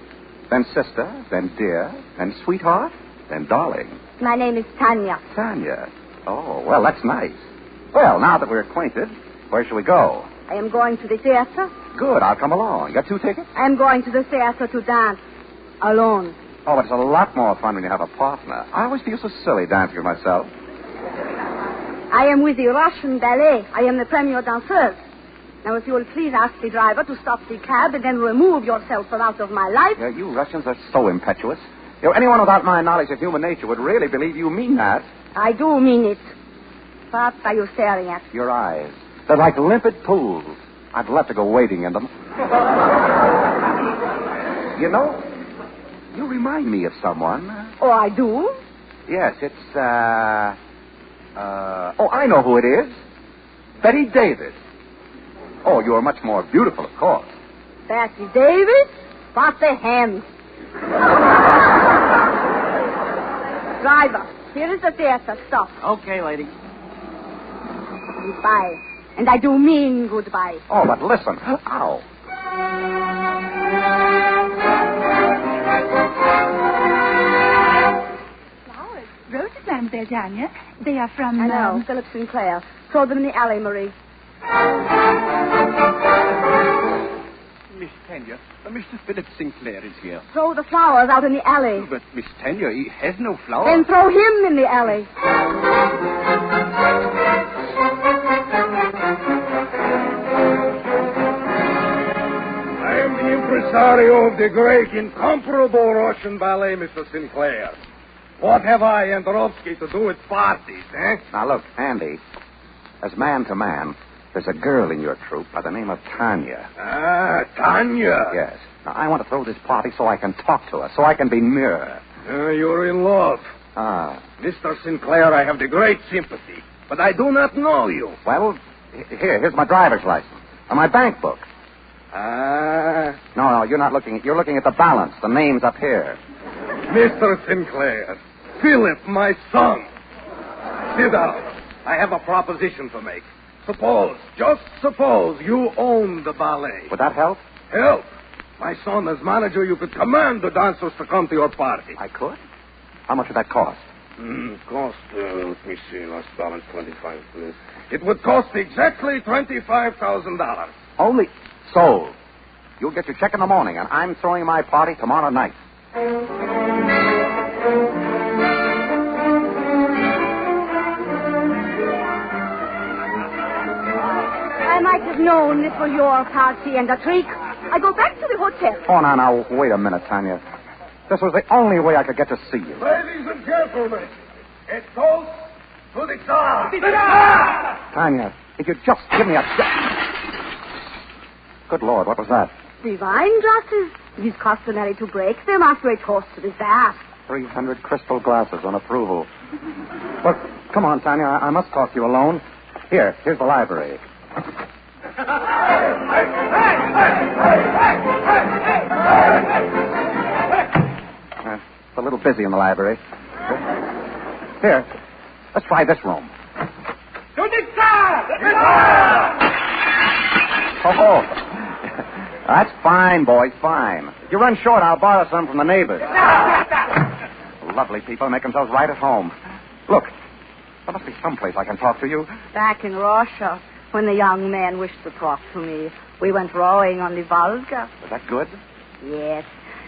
Then sister, then dear, then sweetheart, then darling. My name is Tanya. Tanya. Oh, well, that's nice. Well, now that we're acquainted, where shall we go? I am going to the theater. Good, I'll come along. Got 2 tickets? I am going to the theater to dance. Alone. Oh, but it's a lot more fun when you have a partner. I always feel so silly dancing with myself. I am with the Russian ballet. I am the premier danseuse. Now, if you will please ask the driver to stop the cab and then remove yourself from out of my life. Yeah, you Russians are so impetuous. Anyone without my knowledge of human nature would really believe you mean that. I do mean it. What are you staring at? Your eyes. They're like limpid pools. I'd love to go wading in them. You know, you remind me of someone. Oh, I do? Yes, it's, oh, I know who it is. Betty Davis. Oh, you are much more beautiful, of course. Betty Davis? What the hen? Driver, here is the theater. Stop. Okay, lady. Goodbye. And I do mean goodbye. Oh, but listen. Ow. Flowers. Roses, Mademoiselle Tanya. They are from... I know. Philip Sinclair. Throw them in the alley, Marie. Miss Tanya, Mr. Philip Sinclair is here. Throw the flowers out in the alley. But, Miss Tanya, he has no flowers. Then throw him in the alley. I am the impresario of the great, incomparable Russian ballet, Mr. Sinclair. What have I and Dorovsky to do with parties, eh? Now, look, Andy, as man to man, there's a girl in your troupe by the name of Tanya. Ah, Tanya. Yes. Now, I want to throw this party so I can talk to her, so I can be near her. You're in love. Ah. Mr. Sinclair, I have the great sympathy, but I do not know you. Well, here's my driver's license. And my bank book. Ah. No, you're not looking. You're looking at the balance. The name's up here. Mr. Sinclair, Philip, my son. Sit down. I have a proposition to make. Just suppose you own the ballet. Would that help? Help? My son, as manager, you could command the dancers to come to your party. I could? How much would that cost? Let me see, last balance, 25. It would cost exactly $25,000. Only sold. You'll get your check in the morning, and I'm throwing my party tomorrow night. I might have known it was your party and a trick. I go back to the hotel. Oh, now, wait a minute, Tanya. This was the only way I could get to see you. Ladies and gentlemen, a toast to the Tsar. Tanya, if you'd just give me a... Good Lord, what was that? The wine glasses. It is customary to break them after a toast to the Tsar. 300 crystal glasses on approval. Look, come on, Tanya. I must talk to you alone. Here's the library. It's a little busy in the library. Here, let's try this room. To the Tsar! Oh, that's fine, boys, fine. If you run short, I'll borrow some from the neighbors. Lovely people make themselves right at home. Look, there must be someplace I can talk to you. Back in Russia, when the young man wished to talk to me, we went rowing on the Volga. Was that good? Yes.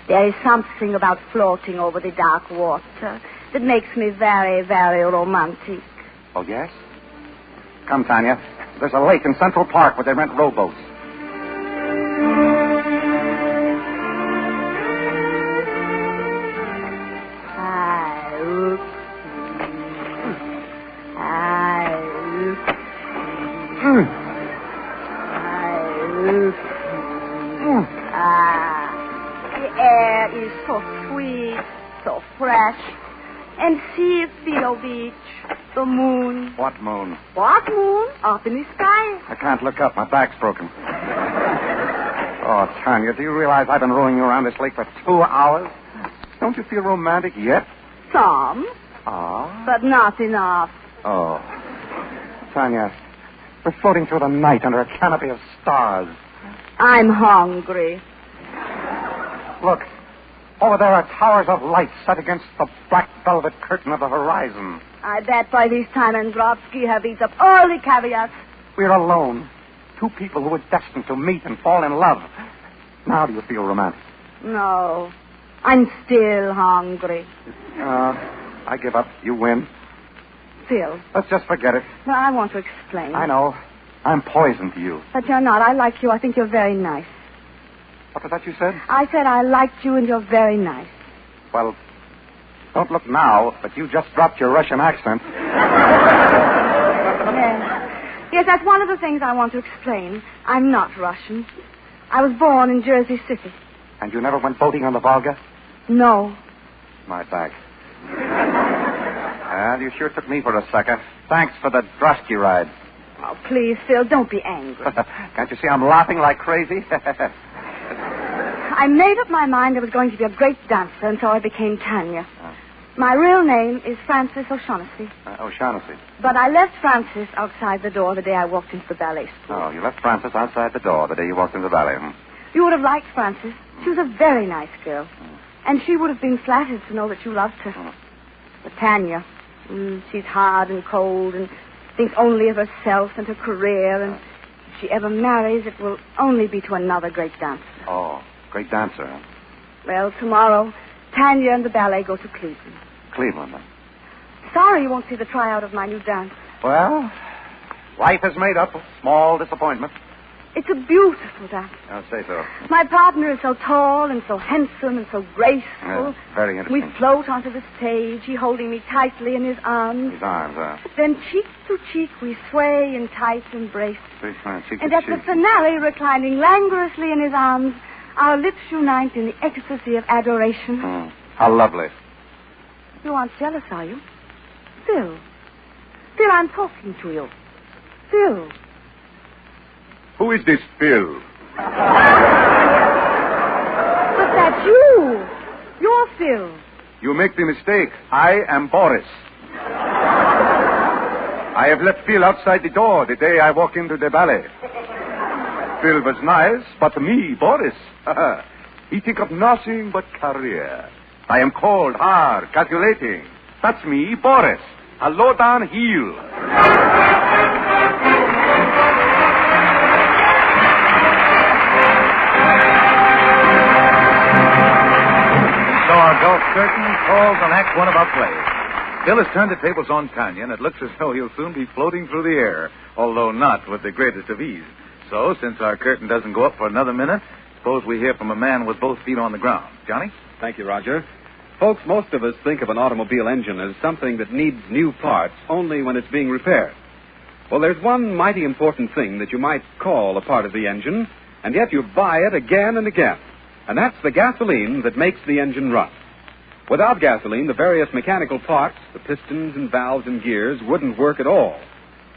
There is something about floating over the dark water that makes me very, very romantic. Oh, yes? Come, Tanya. There's a lake in Central Park where they rent rowboats. The air is so sweet, so fresh. And see Philo Beach, the moon. What moon? What moon? Up in the sky. I can't look up. My back's broken. Oh, Tanya, do you realize I've been rowing you around this lake for 2 hours? Don't you feel romantic yet? Some. Ah. But not enough. Oh. Tanya, we're floating through the night under a canopy of stars. I'm hungry. Look, over there are towers of light set against the black velvet curtain of the horizon. I bet by this time Androvsky have eaten up all the caviar. We're alone. Two people who were destined to meet and fall in love. Now do you feel romantic? No. I'm still hungry. I give up. You win. Phil. Let's just forget it. No, I want to explain. I know. I'm poison to you. But you're not. I like you. I think you're very nice. What was that you said? I said I liked you and you're very nice. Well, don't look now, but you just dropped your Russian accent. Yes, that's one of the things I want to explain. I'm not Russian. I was born in Jersey City. And you never went boating on the Volga? No. My back. Well, you sure took me for a sucker. Thanks for the drosky ride. Oh, please, Phil, don't be angry. Can't you see I'm laughing like crazy? I made up my mind I was going to be a great dancer, and so I became Tanya. My real name is Frances O'Shaughnessy. O'Shaughnessy. But I left Frances outside the door the day I walked into the ballet school. Oh, you left Frances outside the door the day you walked into the ballet, You would have liked Frances. She was a very nice girl. And she would have been flattered to know that you loved her. But Tanya, she's hard and cold and thinks only of herself and her career. And if she ever marries, it will only be to another great dancer. Oh, great dancer, huh? Well, tomorrow, Tanya and the ballet go to Cleveland. Cleveland, huh? Sorry you won't see the tryout of my new dance. Well, life is made up of small disappointments. It's a beautiful dance. I'll say so. My partner is so tall and so handsome and so graceful. Very interesting. We float onto the stage, he holding me tightly in his arms. His arms, Then cheek to cheek we sway in tight embrace. Cheek And to at cheek. the finale, reclining languorously in his arms, our lips unite in the ecstasy of adoration. How lovely. You aren't jealous, are you? Phil. Phil, I'm talking to you. Phil. Who is this Phil? But that's you. You're Phil. You make the mistake. I am Boris. I have left Phil outside the door the day I walk into the ballet. Phil was nice, but me, Boris, he think of nothing but career. I am cold, hard, calculating. That's me, Boris, a low-down heel. So our golf curtain calls on Act One of our play. Phil has turned the tables on Tanya, and it looks as though he'll soon be floating through the air, although not with the greatest of ease. So, since our curtain doesn't go up for another minute, suppose we hear from a man with both feet on the ground. Johnny? Thank you, Roger. Folks, most of us think of an automobile engine as something that needs new parts only when it's being repaired. Well, there's one mighty important thing that you might call a part of the engine, and yet you buy it again and again. And that's the gasoline that makes the engine run. Without gasoline, the various mechanical parts, the pistons and valves and gears, wouldn't work at all.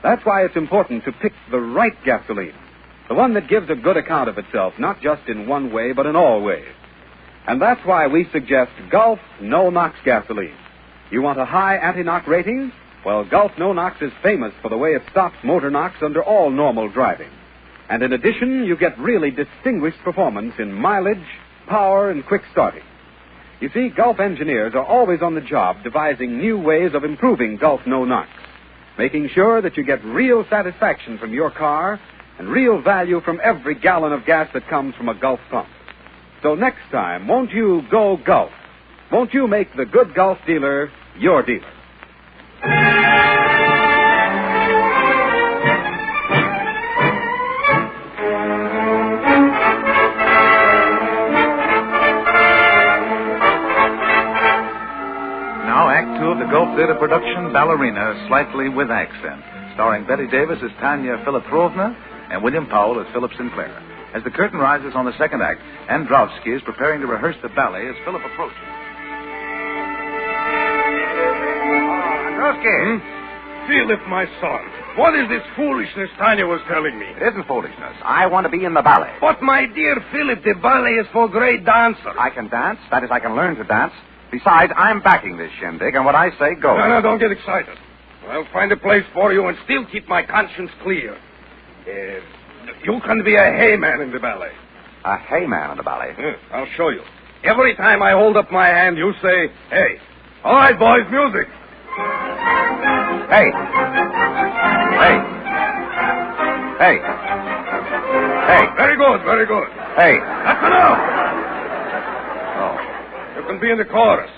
That's why it's important to pick the right gasoline. The one that gives a good account of itself, not just in one way, but in all ways. And that's why we suggest Gulf No-Nox gasoline. You want a high anti-knock rating? Well, Gulf No-Nox is famous for the way it stops motor knocks under all normal driving. And in addition, you get really distinguished performance in mileage, power, and quick starting. You see, Gulf engineers are always on the job devising new ways of improving Gulf No-Nox, making sure that you get real satisfaction from your car and real value from every gallon of gas that comes from a Gulf pump. So next time, won't you go Gulf? Won't you make the good Gulf dealer your dealer? Now, Act Two of the Gulf Theater production, Ballerina Slightly with Accent, starring Betty Davis as Tanya Filiprovna and William Powell as Philip Sinclair. As the curtain rises on the second act, Androvsky is preparing to rehearse the ballet as Philip approaches. Androvsky! Philip, my son, what is this foolishness Tanya was telling me? It isn't foolishness. I want to be in the ballet. But, my dear Philip, the ballet is for great dancers. I can dance. That is, I can learn to dance. Besides, I'm backing this shindig, and what I say goes. No, don't get excited. I'll find a place for you and still keep my conscience clear. You can be a hayman in the ballet. A hayman in the ballet? I'll show you. Every time I hold up my hand, you say, hey. All right, boys, music. Hey. Hey. Hey. Hey. Very good, very good. Hey. That's enough. Oh. You can be in the chorus.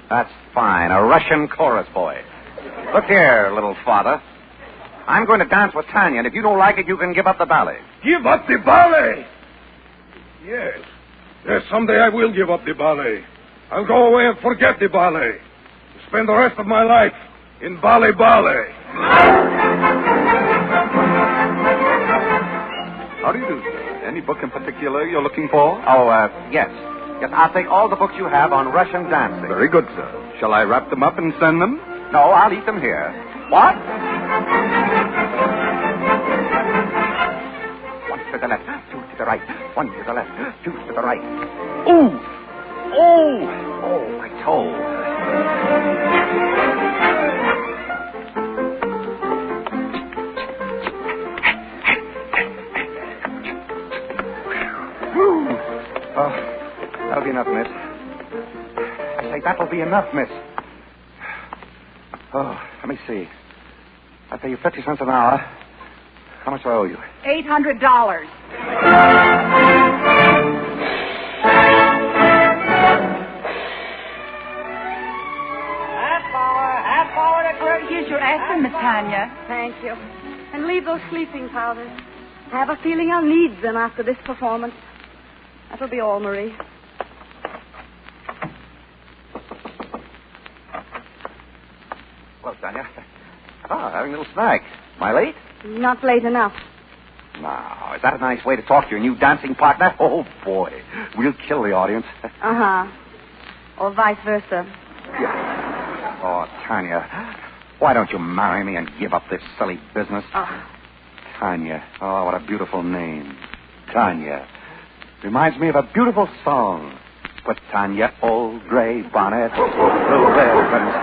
That's fine. A Russian chorus boy. Look here, little father. I'm going to dance with Tanya, and if you don't like it, you can give up the ballet. Give up the ballet? Yes. Yes, someday I will give up the ballet. I'll go away and forget the ballet. Spend the rest of my life in ballet. How do you do, sir? Any book in particular you're looking for? Yes. Yes, I'll take all the books you have on Russian dancing. Very good, sir. Shall I wrap them up and send them? No, I'll eat them here. What? One to the left, two to the right. One to the left, two to the right. Ooh! Oh, my toe. That'll be enough, miss. I say, that'll be enough, miss. Oh, let me see. I pay you 50 cents an hour. How much do I owe you? $800. Half hour to clear. Here's your aspirin, Miss Tanya. Thank you. And leave those sleeping powders. I have a feeling I'll need them after this performance. That'll be all, Marie. Well, Tanya. Having a little snack. Am I late? Not late enough. Now, is that a nice way to talk to your new dancing partner? Oh, boy. We'll kill the audience. Uh-huh. Or vice versa. Oh, Tanya, why don't you marry me and give up this silly business? Tanya. Oh, what a beautiful name. Tanya. Reminds me of a beautiful song. Put Tanya, old gray bonnet, little ribbons.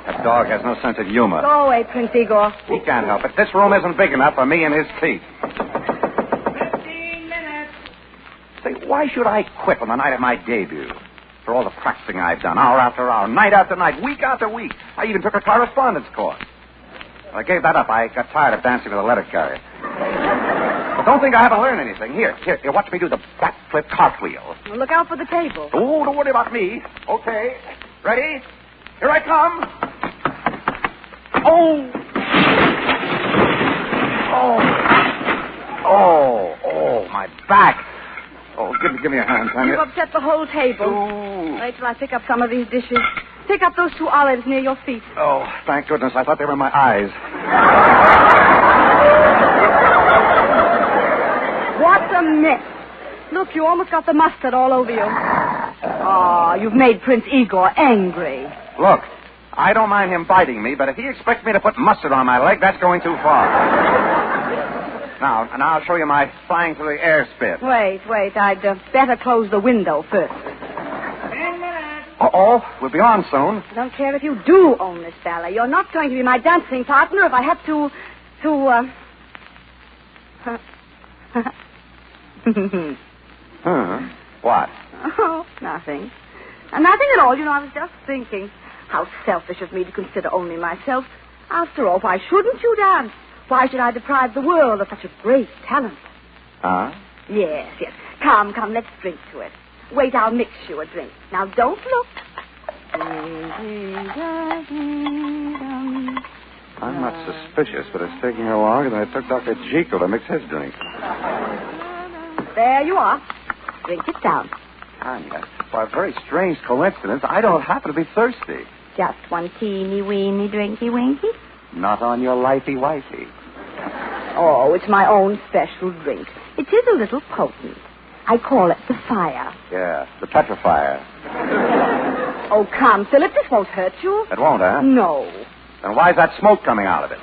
That dog has no sense of humor. Go away, Prince Igor. He can't help it. This room isn't big enough for me and his teeth. 15 minutes. Say, why should I quit on the night of my debut? For all the practicing I've done, hour after hour, night after night, week after week. I even took a correspondence course. I gave that up. I got tired of dancing with a letter carrier. But don't think I haven't learned anything. Here, watch me do the backflip cartwheel. Well, look out for the table. Oh, don't worry about me. Okay. Ready? Here I come. Oh, my back. Oh, give me a hand, Tanya. You've upset the whole table. Ooh. Wait till I pick up some of these dishes. Pick up those 2 olives near your feet. Oh, thank goodness. I thought they were in my eyes. What a mess. Look, you almost got the mustard all over you. Oh, you've made Prince Igor angry. Look, I don't mind him biting me, but if he expects me to put mustard on my leg, that's going too far. Now I'll show you my flying through the air spit. Wait. I'd better close the window first. 10 minutes. Uh-oh, we'll be on soon. I don't care if you do own this ballet. You're not going to be my dancing partner if I have to... What? Oh, nothing. Nothing at all. You know, I was just thinking. How selfish of me to consider only myself. After all, why shouldn't you dance? Why should I deprive the world of such a great talent? Huh? Yes. Come, let's drink to it. Wait, I'll mix you a drink. Now, don't look. I'm not suspicious, but it's taking her longer than it took Dr. Jekyll to mix his drink. There you are. Drink it down. Tanya, by a very strange coincidence, I don't happen to be thirsty. Just one teeny-weeny drinky-winky? Not on your lifey-wifey. Oh, it's my own special drink. It is a little potent. I call it the fire. Yeah, the petrifier. Oh, come, Philip, this won't hurt you. It won't, huh? No. Then why's that smoke coming out of it?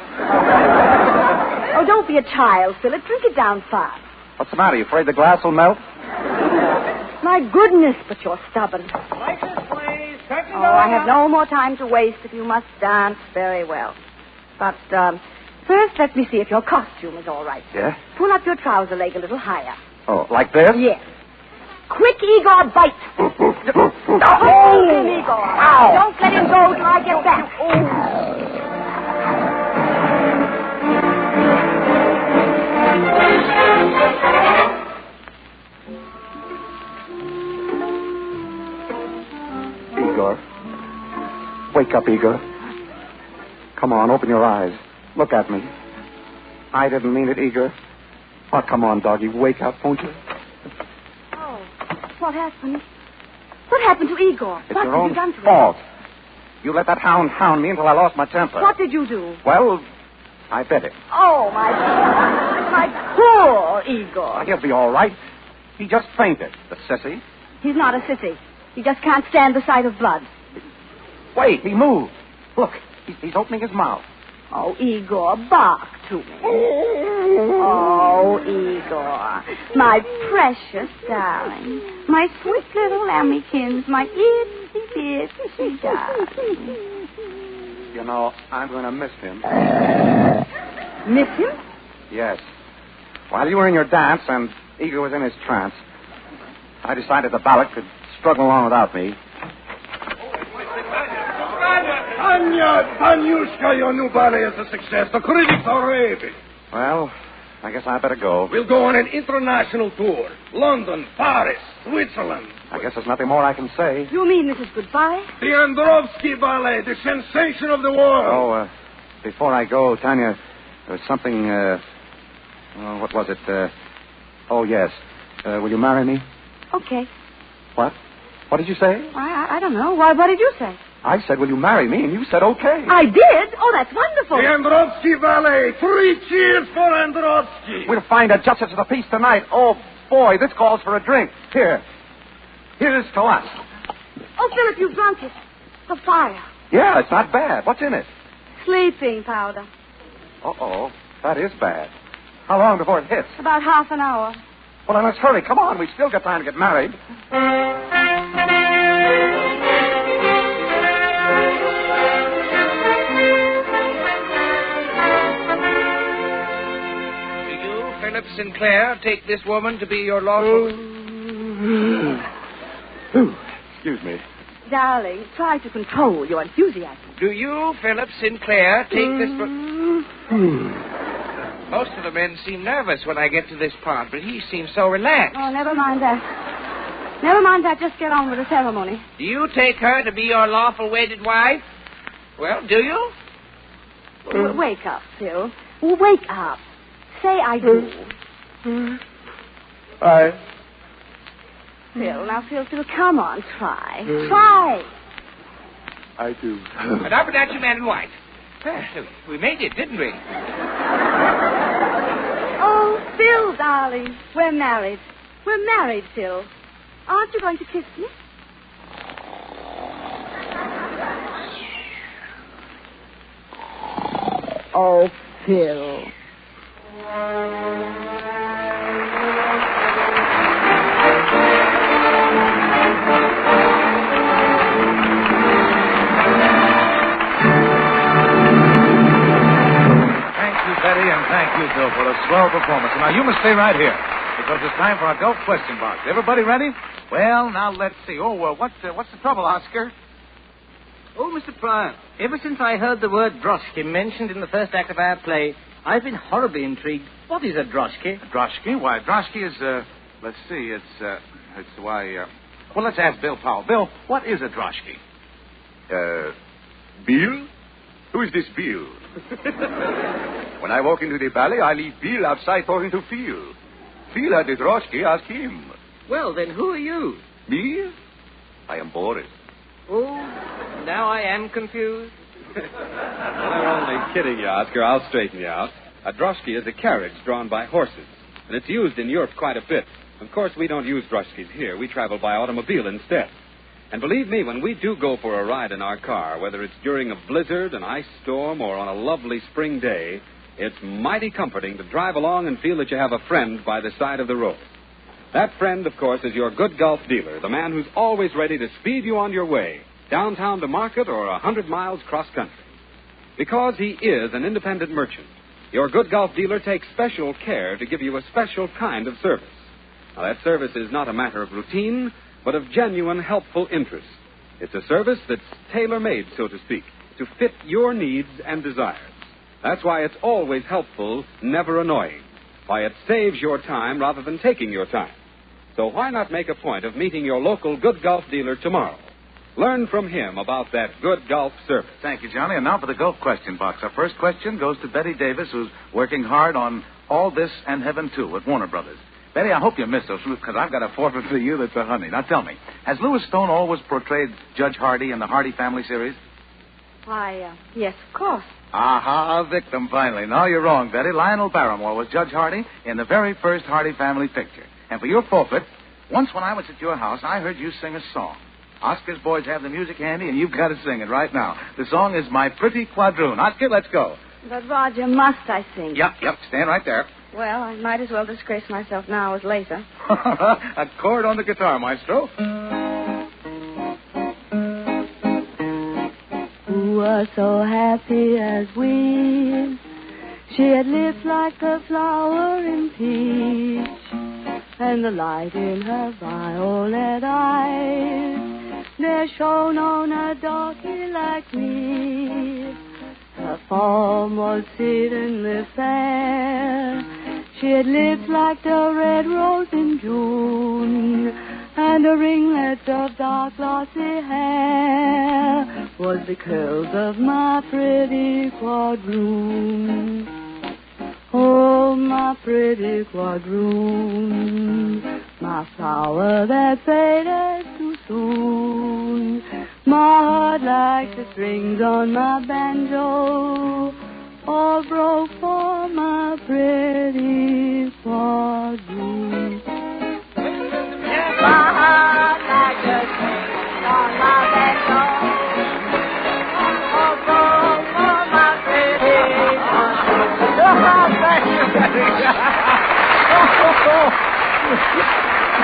Oh, don't be a child, Philip. Drink it down fast. What's the matter? You afraid the glass will melt? My goodness, but you're stubborn. License, please. Oh, I have no more time to waste if you must dance very well. But, first, let me see if your costume is all right. Yeah? Pull up your trouser leg a little higher. Oh, like this? Yes. Quick, Igor, bite. Oh! Hold him, Igor. Ow. Don't let him go till I get back. Igor. Wake up, Igor. Come on, open your eyes. Look at me. I didn't mean it, Igor. Oh, come on, doggy. Wake up, won't you? Oh, what happened? What happened to Igor? It's what your have own you done to him? fault. You let that hound me until I lost my temper. What did you do? Well, I bet it. Oh, my poor Igor. He'll be all right. He just fainted, the sissy. He's not a sissy. He just can't stand the sight of blood. Wait, he moved. Look, he's opening his mouth. Oh, Igor, bark to me. Oh, Igor, my precious darling, my sweet little lambykins, my itsy bitsy darling. You know, I'm going to miss him. Miss him? Yes. While you were in your dance and Igor was in his trance, I decided the ballad could struggle along without me. Tanyushka, your new ballet is a success. The critics are raving. Well, I guess I better go. We'll go on an international tour. London, Paris, Switzerland. I guess there's nothing more I can say. You mean this is goodbye? The Androvsky Ballet, the sensation of the world. Before I go, Tanya, there was something, what was it? Oh, yes. Will you marry me? Okay. What? What did you say? I don't know. Why, what did you say? I said, will you marry me? And you said, okay. I did? Oh, that's wonderful. The Androvsky Ballet. 3 cheers for Androvsky. We'll find a justice of the peace tonight. Oh, boy, this calls for a drink. Here's to us. Oh, Philip, you drunk it. The fire. Yeah, it's not bad. What's in it? Sleeping powder. Uh-oh. That is bad. How long before it hits? About half an hour. Well, then let's hurry. Come on. We've still got time to get married. Do you, Philip Sinclair, take this woman to be your lawful... Excuse me. Darling, try to control your enthusiasm. Do you, Philip Sinclair, take this... Most of the men seem nervous when I get to this part, but he seems so relaxed. Oh, never mind that. Never mind that. Just get on with the ceremony. Do you take her to be your lawful wedded wife? Well, do you? Wake up, Phil. Wake up. Say I do. Phil, now, Phil, come on, try. Try. I do. And up and at you, man in white. We made it, didn't we? Oh, Phil, darling, we're married. We're married, Phil. Aren't you going to kiss me? Oh, Phil. Betty, and thank you, Bill, for a swell performance. Now, you must stay right here, because it's time for our golf question box. Everybody ready? Well, now, let's see. What's the trouble, Oscar? Oh, Mr. Pryor, ever since I heard the word droshky mentioned in the first act of our play, I've been horribly intrigued. What is a droshky? A droshky? Why, a droshky is, let's see, well, let's ask Bill Powell. Bill, what is a droshky? Bill? Who is this Bill? When I walk into the ballet, I leave Bill outside talking to Phil. Phil had the droshky, ask him. Well, then, who are you? Me? I am Boris. Oh, now I am confused. I'm only kidding you, Oscar. I'll straighten you out. A droshky is a carriage drawn by horses, and it's used in Europe quite a bit. Of course, we don't use droshkys here. We travel by automobile instead. And believe me, when we do go for a ride in our car, whether it's during a blizzard, an ice storm, or on a lovely spring day, it's mighty comforting to drive along and feel that you have a friend by the side of the road. That friend, of course, is your good golf dealer, the man who's always ready to speed you on your way, downtown to market or 100 miles cross-country. Because he is an independent merchant, your good golf dealer takes special care to give you a special kind of service. Now, that service is not a matter of routine, but of genuine, helpful interest. It's a service that's tailor-made, so to speak, to fit your needs and desires. That's why it's always helpful, never annoying. Why it saves your time rather than taking your time. So why not make a point of meeting your local good golf dealer tomorrow? Learn from him about that good golf service. Thank you, Johnny. And now for the golf question box. Our first question goes to Betty Davis, who's working hard on All This and Heaven Too at Warner Brothers. Betty, I hope you missed those, because I've got a forfeit for you that's a honey. Now, tell me, has Louis Stone always portrayed Judge Hardy in the Hardy Family series? Why, yes, of course. Aha, a victim, finally. No, you're wrong, Betty. Lionel Barrymore was Judge Hardy in the very first Hardy family picture. And for your forfeit, once when I was at your house, I heard you sing a song. Oscar's boys have the music handy, and you've got to sing it right now. The song is My Pretty Quadroon. Oscar, let's go. But, Roger, must I sing? Yep. Stand right there. Well, I might as well disgrace myself now as later. A chord on the guitar, maestro. Who was so happy as we? She had lips like a flower in peach, and the light in her violet eyes there shone on a darky like me. Her form was exceedingly fair. She had lips like the red rose in June, and a ringlet of dark glossy hair was the curls of my pretty quadroon. Oh, my pretty quadroon, my flower that faded too soon. My heart like the strings on my banjo, all broke for my pretty quadroon. My heart like the strings on my banjo, all broke for my pretty quadroon. Thank you, Betty.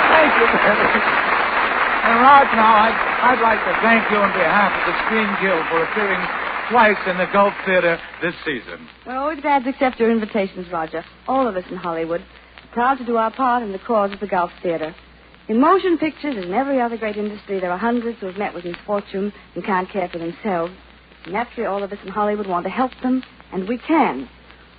Thank you, Betty. And Rod, now, I'd like to thank you on behalf of the Screen Guild for appearing twice in the Gulf Theater this season. We're always glad to accept your invitations, Roger. All of us in Hollywood. Proud to do our part in the cause of the Gulf Theater. In motion pictures, as in every other great industry, there are hundreds who have met with misfortune and can't care for themselves. And naturally, all of us in Hollywood want to help them, and we can.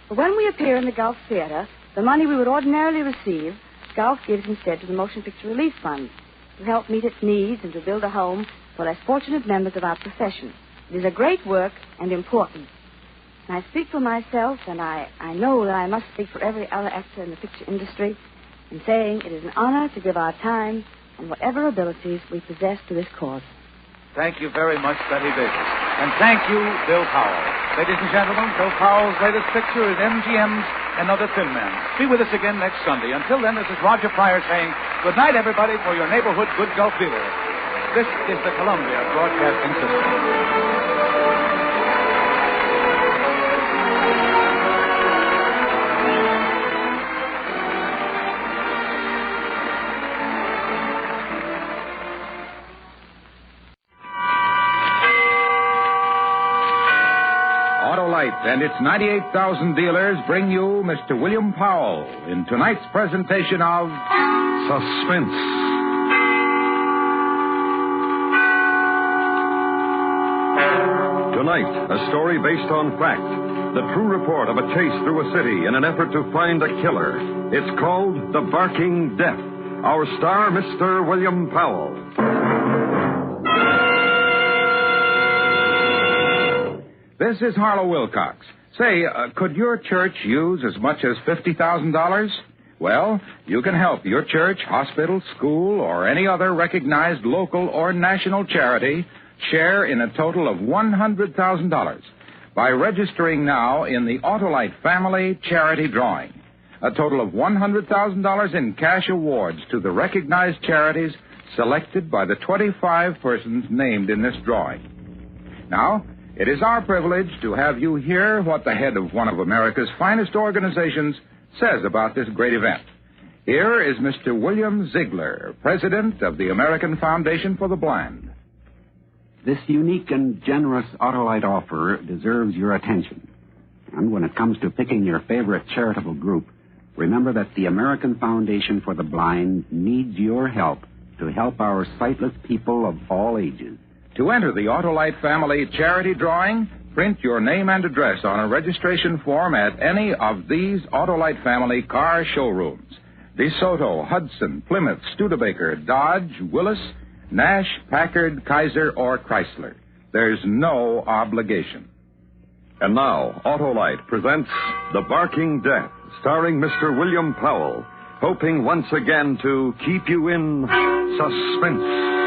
But when we appear in the Gulf Theater, the money we would ordinarily receive, Gulf gives instead to the Motion Picture Relief Fund to help meet its needs and to build a home for less fortunate members of our profession. It is a great work and important. And I speak for myself, and I know that I must speak for every other actor in the picture industry in saying it is an honor to give our time and whatever abilities we possess to this cause. Thank you very much, Betty Davis. And thank you, Bill Powell. Ladies and gentlemen, Bill Powell's latest picture is MGM's Another Thin Man. Be with us again next Sunday. Until then, this is Roger Pryor saying good night, everybody, for your neighborhood good Gulf dealer. This is the Columbia Broadcasting System. And its 98,000 dealers bring you Mr. William Powell in tonight's presentation of Suspense. Tonight, a story based on fact. The true report of a chase through a city in an effort to find a killer. It's called The Barking Death. Our star, Mr. William Powell. This is Harlow Wilcox. Say, could your church use as much as $50,000? Well, you can help your church, hospital, school, or any other recognized local or national charity share in a total of $100,000 by registering now in the Autolite Family Charity Drawing. A total of $100,000 in cash awards to the recognized charities selected by the 25 persons named in this drawing. Now, it is our privilege to have you hear what the head of one of America's finest organizations says about this great event. Here is Mr. William Ziegler, president of the American Foundation for the Blind. This unique and generous Autolite offer deserves your attention. And when it comes to picking your favorite charitable group, remember that the American Foundation for the Blind needs your help to help our sightless people of all ages. To enter the Autolite Family Charity Drawing, print your name and address on a registration form at any of these Autolite Family car showrooms: DeSoto, Hudson, Plymouth, Studebaker, Dodge, Willis, Nash, Packard, Kaiser, or Chrysler. There's no obligation. And now, Autolite presents The Barking Death, starring Mr. William Powell, hoping once again to keep you in suspense.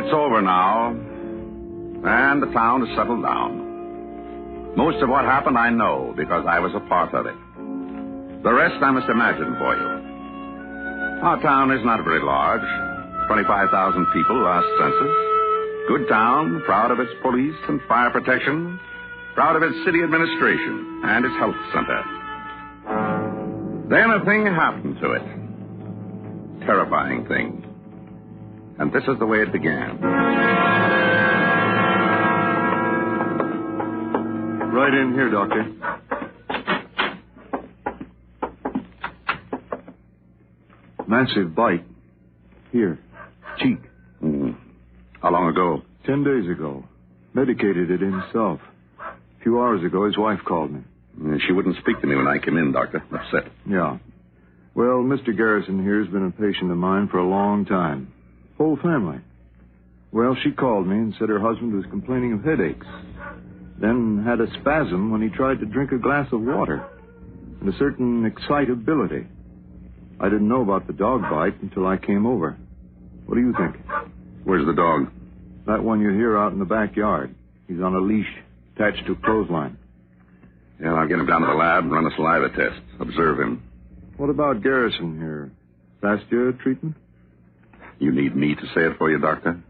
It's over now, and the town has settled down. Most of what happened I know because I was a part of it. The rest I must imagine for you. Our town is not very large. 25,000 people last census. Good town, proud of its police and fire protection, proud of its city administration and its health center. Then a thing happened to it. Terrifying thing. And this is the way it began. Right in here, Doctor. Massive bite. Here. Cheek. How long ago? 10 days ago. Medicated it himself. A few hours ago, his wife called me. She wouldn't speak to me when I came in, Doctor. Upset. Yeah. Well, Mr. Garrison here has been a patient of mine for a long time. Whole family. Well, she called me and said her husband was complaining of headaches. Then had a spasm when he tried to drink a glass of water. And a certain excitability. I didn't know about the dog bite until I came over. What do you think? Where's the dog? That one you hear out in the backyard. He's on a leash attached to a clothesline. Yeah, I'll get him down to the lab and run a saliva test. Observe him. What about Garrison here? Last year treatment? You need me to say it for you, Doctor?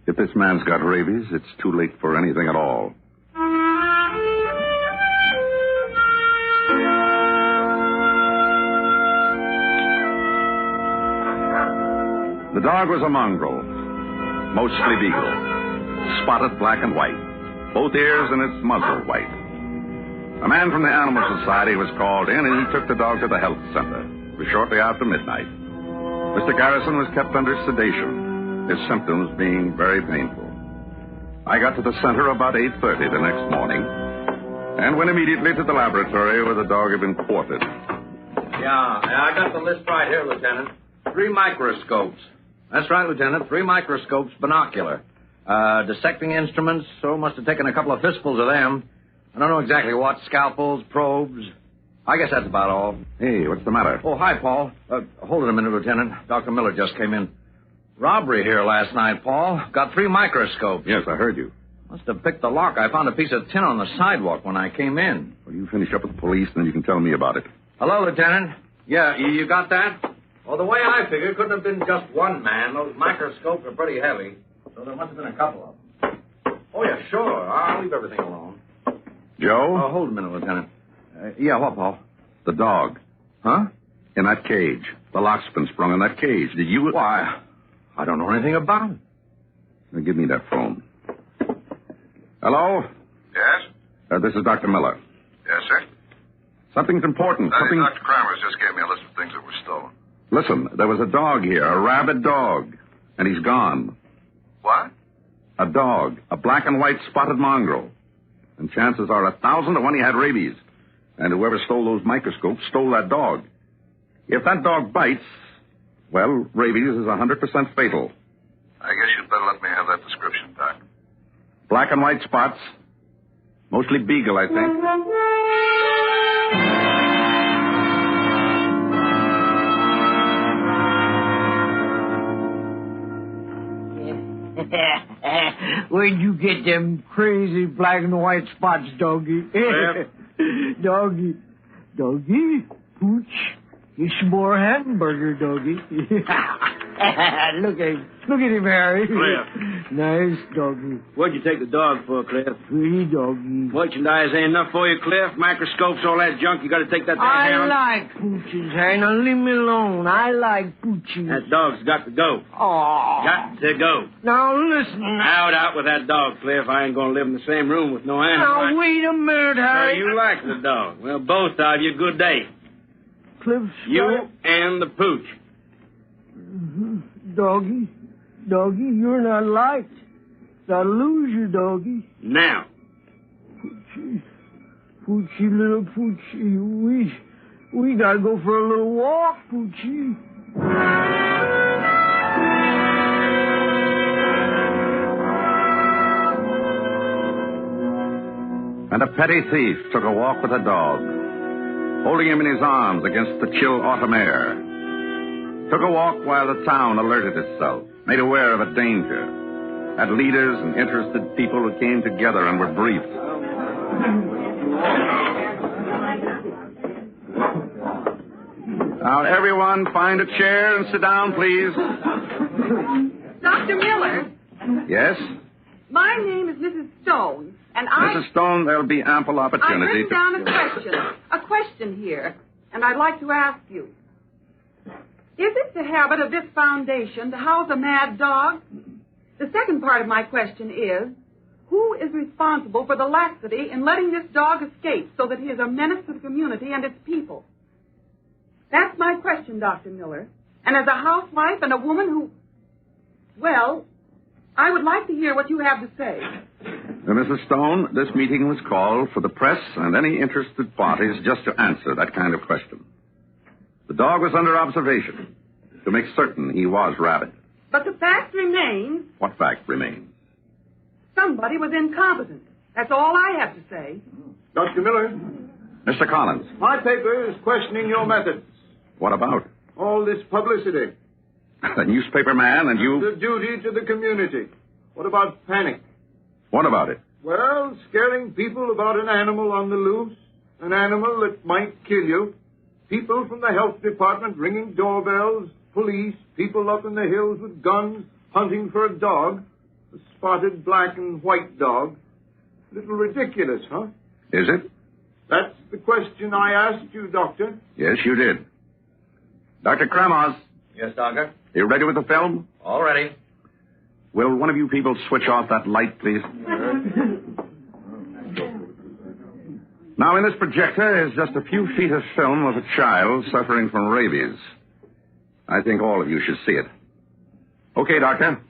If this man's got rabies, it's too late for anything at all. The dog was a mongrel, mostly beagle, spotted black and white, both ears and its muzzle white. A man from the Animal Society was called in, and he took the dog to the health center. It was shortly after midnight. Mr. Garrison was kept under sedation, his symptoms being very painful. I got to the center about 8:30 the next morning, and went immediately to the laboratory where the dog had been quartered. Yeah, I got the list right here, Lieutenant. 3 microscopes. That's right, Lieutenant. 3 microscopes, binocular. Dissecting instruments, so must have taken a couple of fistfuls of them. I don't know exactly what. Scalpels, probes. I guess that's about all. Hey, what's the matter? Oh, hi, Paul. Hold it a minute, Lieutenant. Dr. Miller just came in. Robbery here last night, Paul. Got 3 microscopes. Yes, I heard you. Must have picked the lock. I found a piece of tin on the sidewalk when I came in. Well, you finish up with the police, then you can tell me about it. Hello, Lieutenant. Yeah, you got that? Well, the way I figure, it couldn't have been just one man. Those microscopes are pretty heavy, so there must have been a couple of them. Oh, yeah, sure. I'll leave everything alone. Joe? Oh, hold a minute, Lieutenant. Yeah, what, Paul? The dog. Huh? In that cage. The lock's been sprung in that cage. Did you... Why, I don't know anything about it. Now, give me that phone. Hello? Yes? This is Dr. Miller. Yes, sir? Something's important. Something... Dr. Kramers just gave me a list of things that were stolen. Listen, there was a dog here, a rabid dog, and he's gone. What? A dog, a black and white spotted mongrel. And chances are 1,000 to 1 he had rabies. And whoever stole those microscopes stole that dog. If that dog bites, well, rabies is 100% fatal. I guess you'd better let me have that description, Doc. Black and white spots. Mostly beagle, I think. Where'd you get them crazy black and white spots, doggy? Doggy. Doggy? Pooch. It's more hamburger, doggy. Look at him. Look at him, Harry. Cliff. Nice doggy. What'd you take the dog for, Cliff? Pretty doggy. Merchandise ain't enough for you, Cliff? Microscopes, all that junk, you gotta take that to I Harold? like Pooches, Harry. Now leave me alone. I like Pooches. That dog's got to go. Oh. Got to go. Now listen. Out with that dog, Cliff. I ain't gonna live in the same room with no animal. Now wait a minute, Harry. So you like the dog. Well, both of you, good day. Cliff's You and the pooch. Doggy. Doggy, you're not liked. Gotta lose you, doggy. Now. Poochie. Poochie, little Poochie. We gotta go for a little walk, Poochie. And a petty thief took a walk with a dog, holding him in his arms against the chill autumn air. Took a walk while the town alerted itself, made aware of a danger. had leaders and interested people who came together and were briefed. Now, everyone, find a chair and sit down, please. Dr. Miller, Yes? my name is Mrs. Stone, and Mrs. Stone, there'll be ample I've opportunity written down a question here, and I'd like to ask you. Is it the habit of this foundation to house a mad dog? The second part of my question is, who is responsible for the laxity in letting this dog escape so that he is a menace to the community and its people? That's my question, Dr. Miller. And as a housewife and a woman who... Well, I would like to hear what you have to say. Mrs. Stone, this meeting was called for the press and any interested parties just to answer that kind of question. The dog was under observation to make certain he was rabid. But the fact remains, What fact remains? somebody was incompetent. That's all I have to say. Dr. Miller, Mr. Collins, my paper is questioning your methods. what about? All this publicity. The newspaper man and you... The duty to the community. What about panic? What about it? Well, scaring people about an animal on the loose, an animal that might kill you, people from the health department ringing doorbells, police, people up in the hills with guns hunting for a dog, a spotted black and white dog. A little ridiculous, huh? Is it? That's the question I asked you, Doctor. Yes, you did. Dr. Kramos, Yes, Doctor? you ready with the film? All ready. Will one of you people switch off that light, please? Now, in this projector is just a few feet of film of a child suffering from rabies. I think all of you should see it. Okay, Doctor.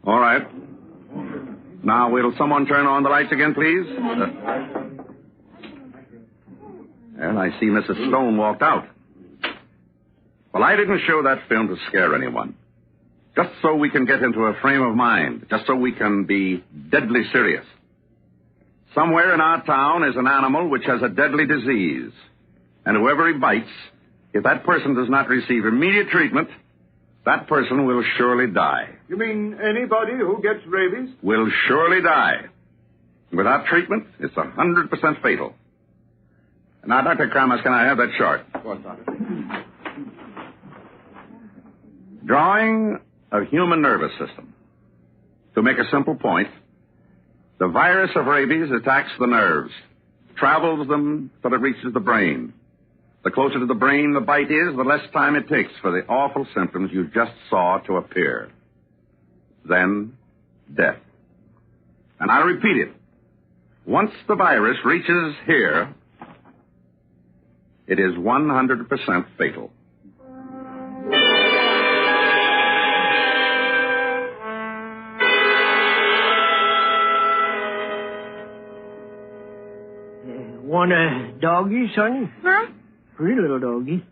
All right. Now, will someone turn on the lights again, please? And I see Mrs. Stone walked out. Well, I didn't show that film to scare anyone. Just so we can get into a frame of mind. Just so we can be deadly serious. Somewhere in our town is an animal which has a deadly disease. And whoever he bites, if that person does not receive immediate treatment, that person will surely die. You mean anybody who gets rabies? Will surely die. Without treatment, it's 100% fatal. Now, Dr. Kramos, can I have that chart? Of course, Doctor. Drawing a human nervous system. To make a simple point, the virus of rabies attacks the nerves, travels them till it reaches the brain. The closer to the brain the bite is, the less time it takes for the awful symptoms you just saw to appear. Then, death. And I repeat it. Once the virus reaches here, it is 100% fatal. Want a doggy, Sonny? Huh? Pretty little doggy.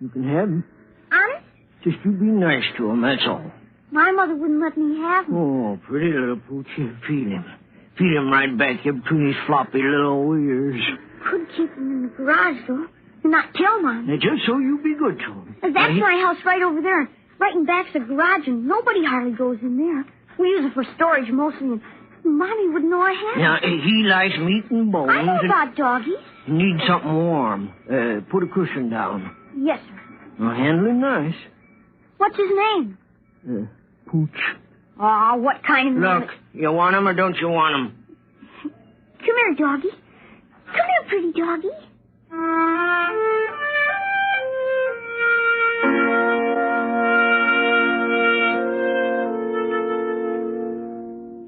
You can have him. Honest? Just you be nice to him, that's all. My mother wouldn't let me have him. Oh, pretty little pooch. Feed him. Feed him right back here between his floppy little ears. Could keep him in the garage, though, and not tell Mom. Now, just so you be good to him. That's Now, my house right over there. Right in back's the garage, and nobody hardly goes in there. We use it for storage mostly, and Mommy wouldn't know I had Now, it. he likes meat and bones. I know and about doggies. needs something warm. Put a cushion down. Yes, sir. Now, handle him nice. What's his name? Pooch. Aw, what kind of Look, you want him or don't you want him? Come here, doggy. Come here, pretty doggy.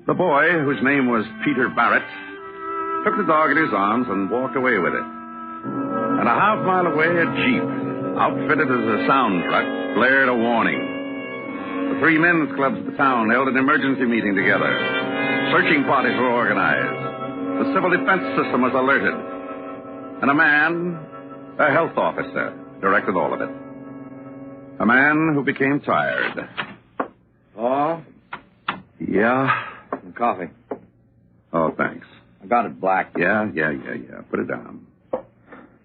The boy, whose name was Peter Barrett, took the dog in his arms and walked away with it. And a half mile away, a jeep, outfitted as a sound truck, blared a warning. The three men's clubs of the town held an emergency meeting together. Searching parties were organized. The civil defense system was alerted. And a man, a health officer, directed all of it. A man who became tired. Oh? Yeah? Some coffee. Oh, thanks. I got it black. Yeah. Put it down.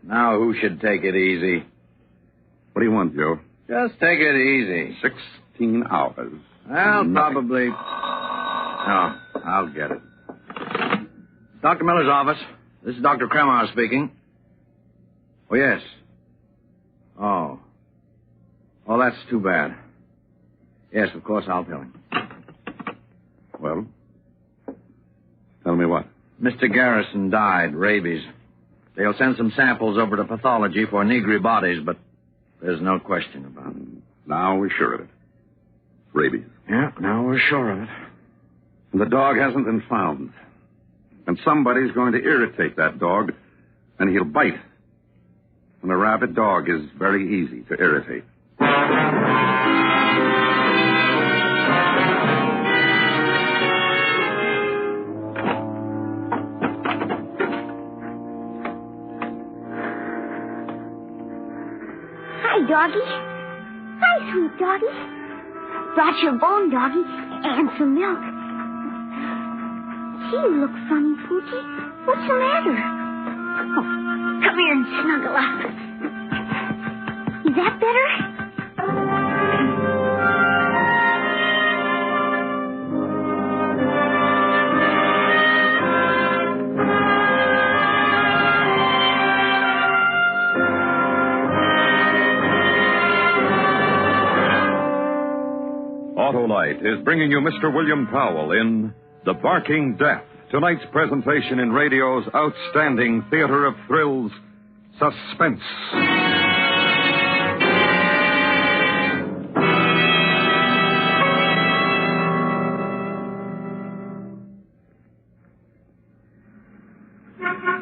Now who should take it easy? What do you want, Joe? Just take it easy. 16 hours. Well, Nothing. probably... Oh, I'll get it. Dr. Miller's office. This is Dr. Kremauer speaking. Oh, yes. Oh. Oh, that's too bad. Yes, of course, I'll tell him. Well? Tell me what? Mr. Garrison died, rabies. They'll send some samples over to pathology for negri bodies, but there's no question about it. Now we're sure of it. Rabies. Yeah, now we're sure of it. And the dog hasn't been found. And somebody's going to irritate that dog, and he'll bite. And a rabid dog is very easy to irritate. Hi, doggy. Hi, sweet doggy. Brought your bone, doggy, and some milk. Gee, you look funny, Poochie. What's the matter? Oh, come here and snuggle up. Is that better? Autolite is bringing you Mr. William Powell in The Barking Death, tonight's presentation in radio's outstanding theater of thrills, Suspense.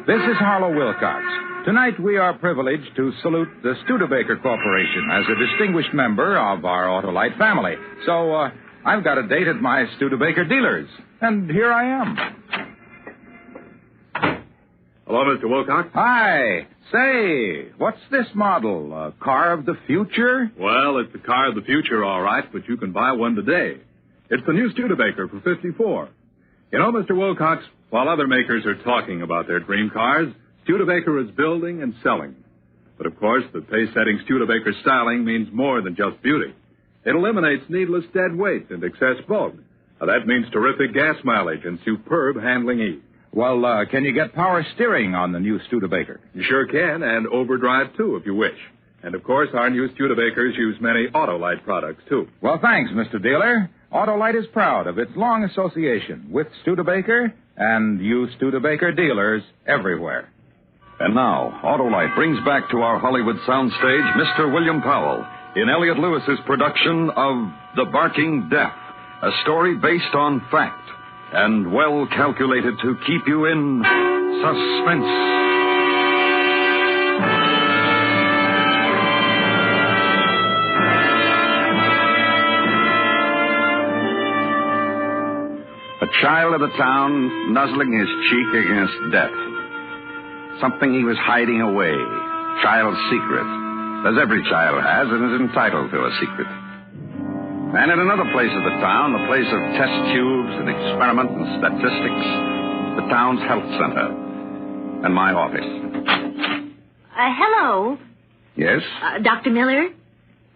This is Harlow Wilcox. Tonight we are privileged to salute the Studebaker Corporation as a distinguished member of our Autolite family. So, I've got a date at my Studebaker dealers. And here I am. Hello, Mr. Wilcox. Hi. Say, what's this model? A car of the future? Well, it's a car of the future, all right, but you can buy one today. It's the new Studebaker for $54. You know, Mr. Wilcox, while other makers are talking about their dream cars, Studebaker is building and selling. But, of course, the pace-setting Studebaker styling means more than just beauty. It eliminates needless dead weight and excess bulk. Now, that means terrific gas mileage and superb handling ease. Well, can you get power steering on the new Studebaker? You sure can, and overdrive, too, if you wish. And, of course, our new Studebakers use many Autolite products, too. Well, thanks, Mr. Dealer. Autolite is proud of its long association with Studebaker and you Studebaker dealers everywhere. And now, Autolite brings back to our Hollywood soundstage Mr. William Powell in Elliot Lewis's production of The Barking Death, a story based on fact and well calculated to keep you in suspense. A child of the town nuzzling his cheek against death. Something he was hiding away. Child's secret. As every child has and is entitled to a secret. And in another place of the town, the place of test tubes and experiment and statistics, the town's health center. And my office. Hello. Yes? Dr. Miller?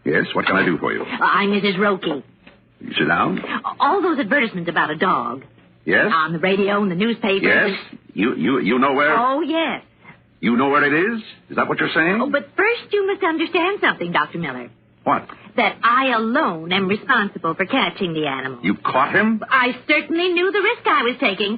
Yes, what can I do for you? I'm Mrs. Roki. You sit down. All those advertisements about a dog. Yes? On the radio and the newspapers. Yes? You know where? Oh, yes. You know where it is? Is that what you're saying? Oh, but first you must understand something, Dr. Miller. What? That I alone am responsible for catching the animal. You caught him? I certainly knew the risk I was taking.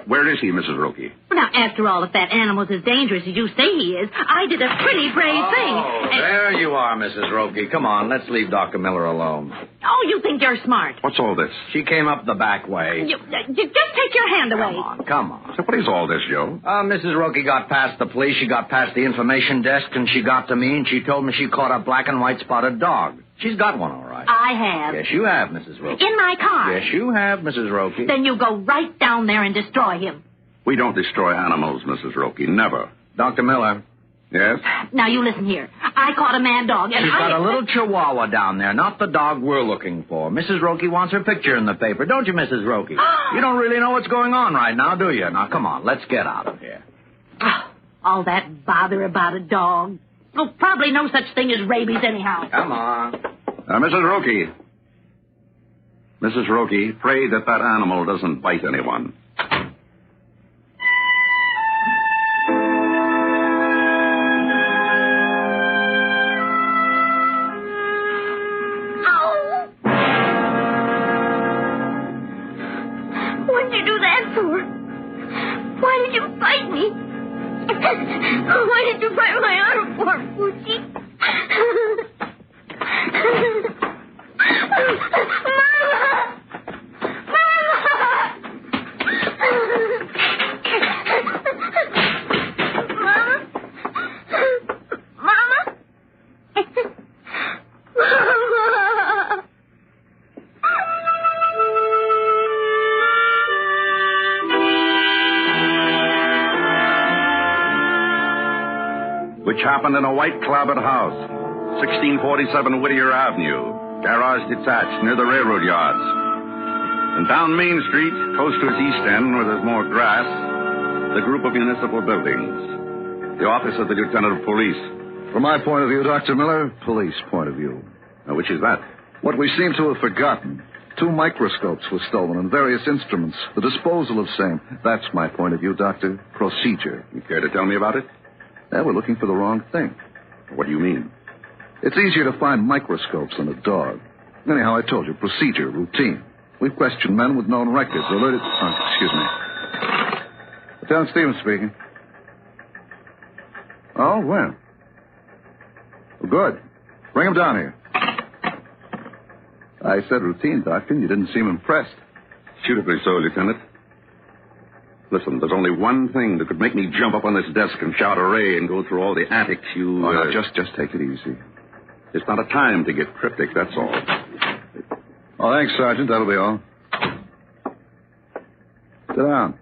Where is he, Mrs. Roki? Now, after all, if that animal's as dangerous as you say he is, I did a pretty brave thing. There you are, Mrs. Roki. Come on, let's leave Dr. Miller alone. Oh, you think you're smart. What's all this? She came up the back way. You just take your hand away. Come on. So what is all this, Joe? Mrs. Roki got past the police, she got past the information desk, and she got to me, and she told me she caught a black and white spotted dog. She's got one, all right. I have. Yes, you have, Mrs. Roki. In my car. Yes, you have, Mrs. Roki. Then you go right down there and destroy him. We don't destroy animals, Mrs. Roki. Never. Dr. Miller, Yes? Now, you listen here. I caught a mad dog, and She's got a little chihuahua down there, not the dog we're looking for. Mrs. Roki wants her picture in the paper, don't you, Mrs. Roki? You don't really know what's going on right now, do you? Now, come on, let's get out of here. All that bother about a dog. Oh, probably no such thing as rabies anyhow. Come on. Mrs. Roki. Mrs. Roki, pray that that animal doesn't bite anyone. What'd you do that for? Why did you fight me? Why did you bite my arm for, Poochie? Which happened in a white-clabbered house, 1647 Whittier Avenue, garage detached near the railroad yards. And down Main Street, close to its east end, where there's more grass, the group of municipal buildings. The office of the Lieutenant of Police. From my point of view, Dr. Miller, police point of view. Now, which is that? What we seem to have forgotten. 2 microscopes were stolen and various instruments. The disposal of same. That's my point of view, Doctor. Procedure. You care to tell me about it? Yeah, we're looking for the wrong thing. What do you mean? It's easier to find microscopes than a dog. Anyhow, I told you, procedure, routine. We've questioned men with known records alerted... Oh, excuse me. Lieutenant Stevens speaking. Oh, when? Well, good. Bring him down here. I said routine, Doctor, and you didn't seem impressed. Suitably so, Lieutenant. Listen, there's only one thing that could make me jump up on this desk and shout hooray and go through all the antics you... Oh, no, just take it easy. It's not a time to get cryptic, that's all. Oh, thanks, Sergeant. That'll be all. Sit down.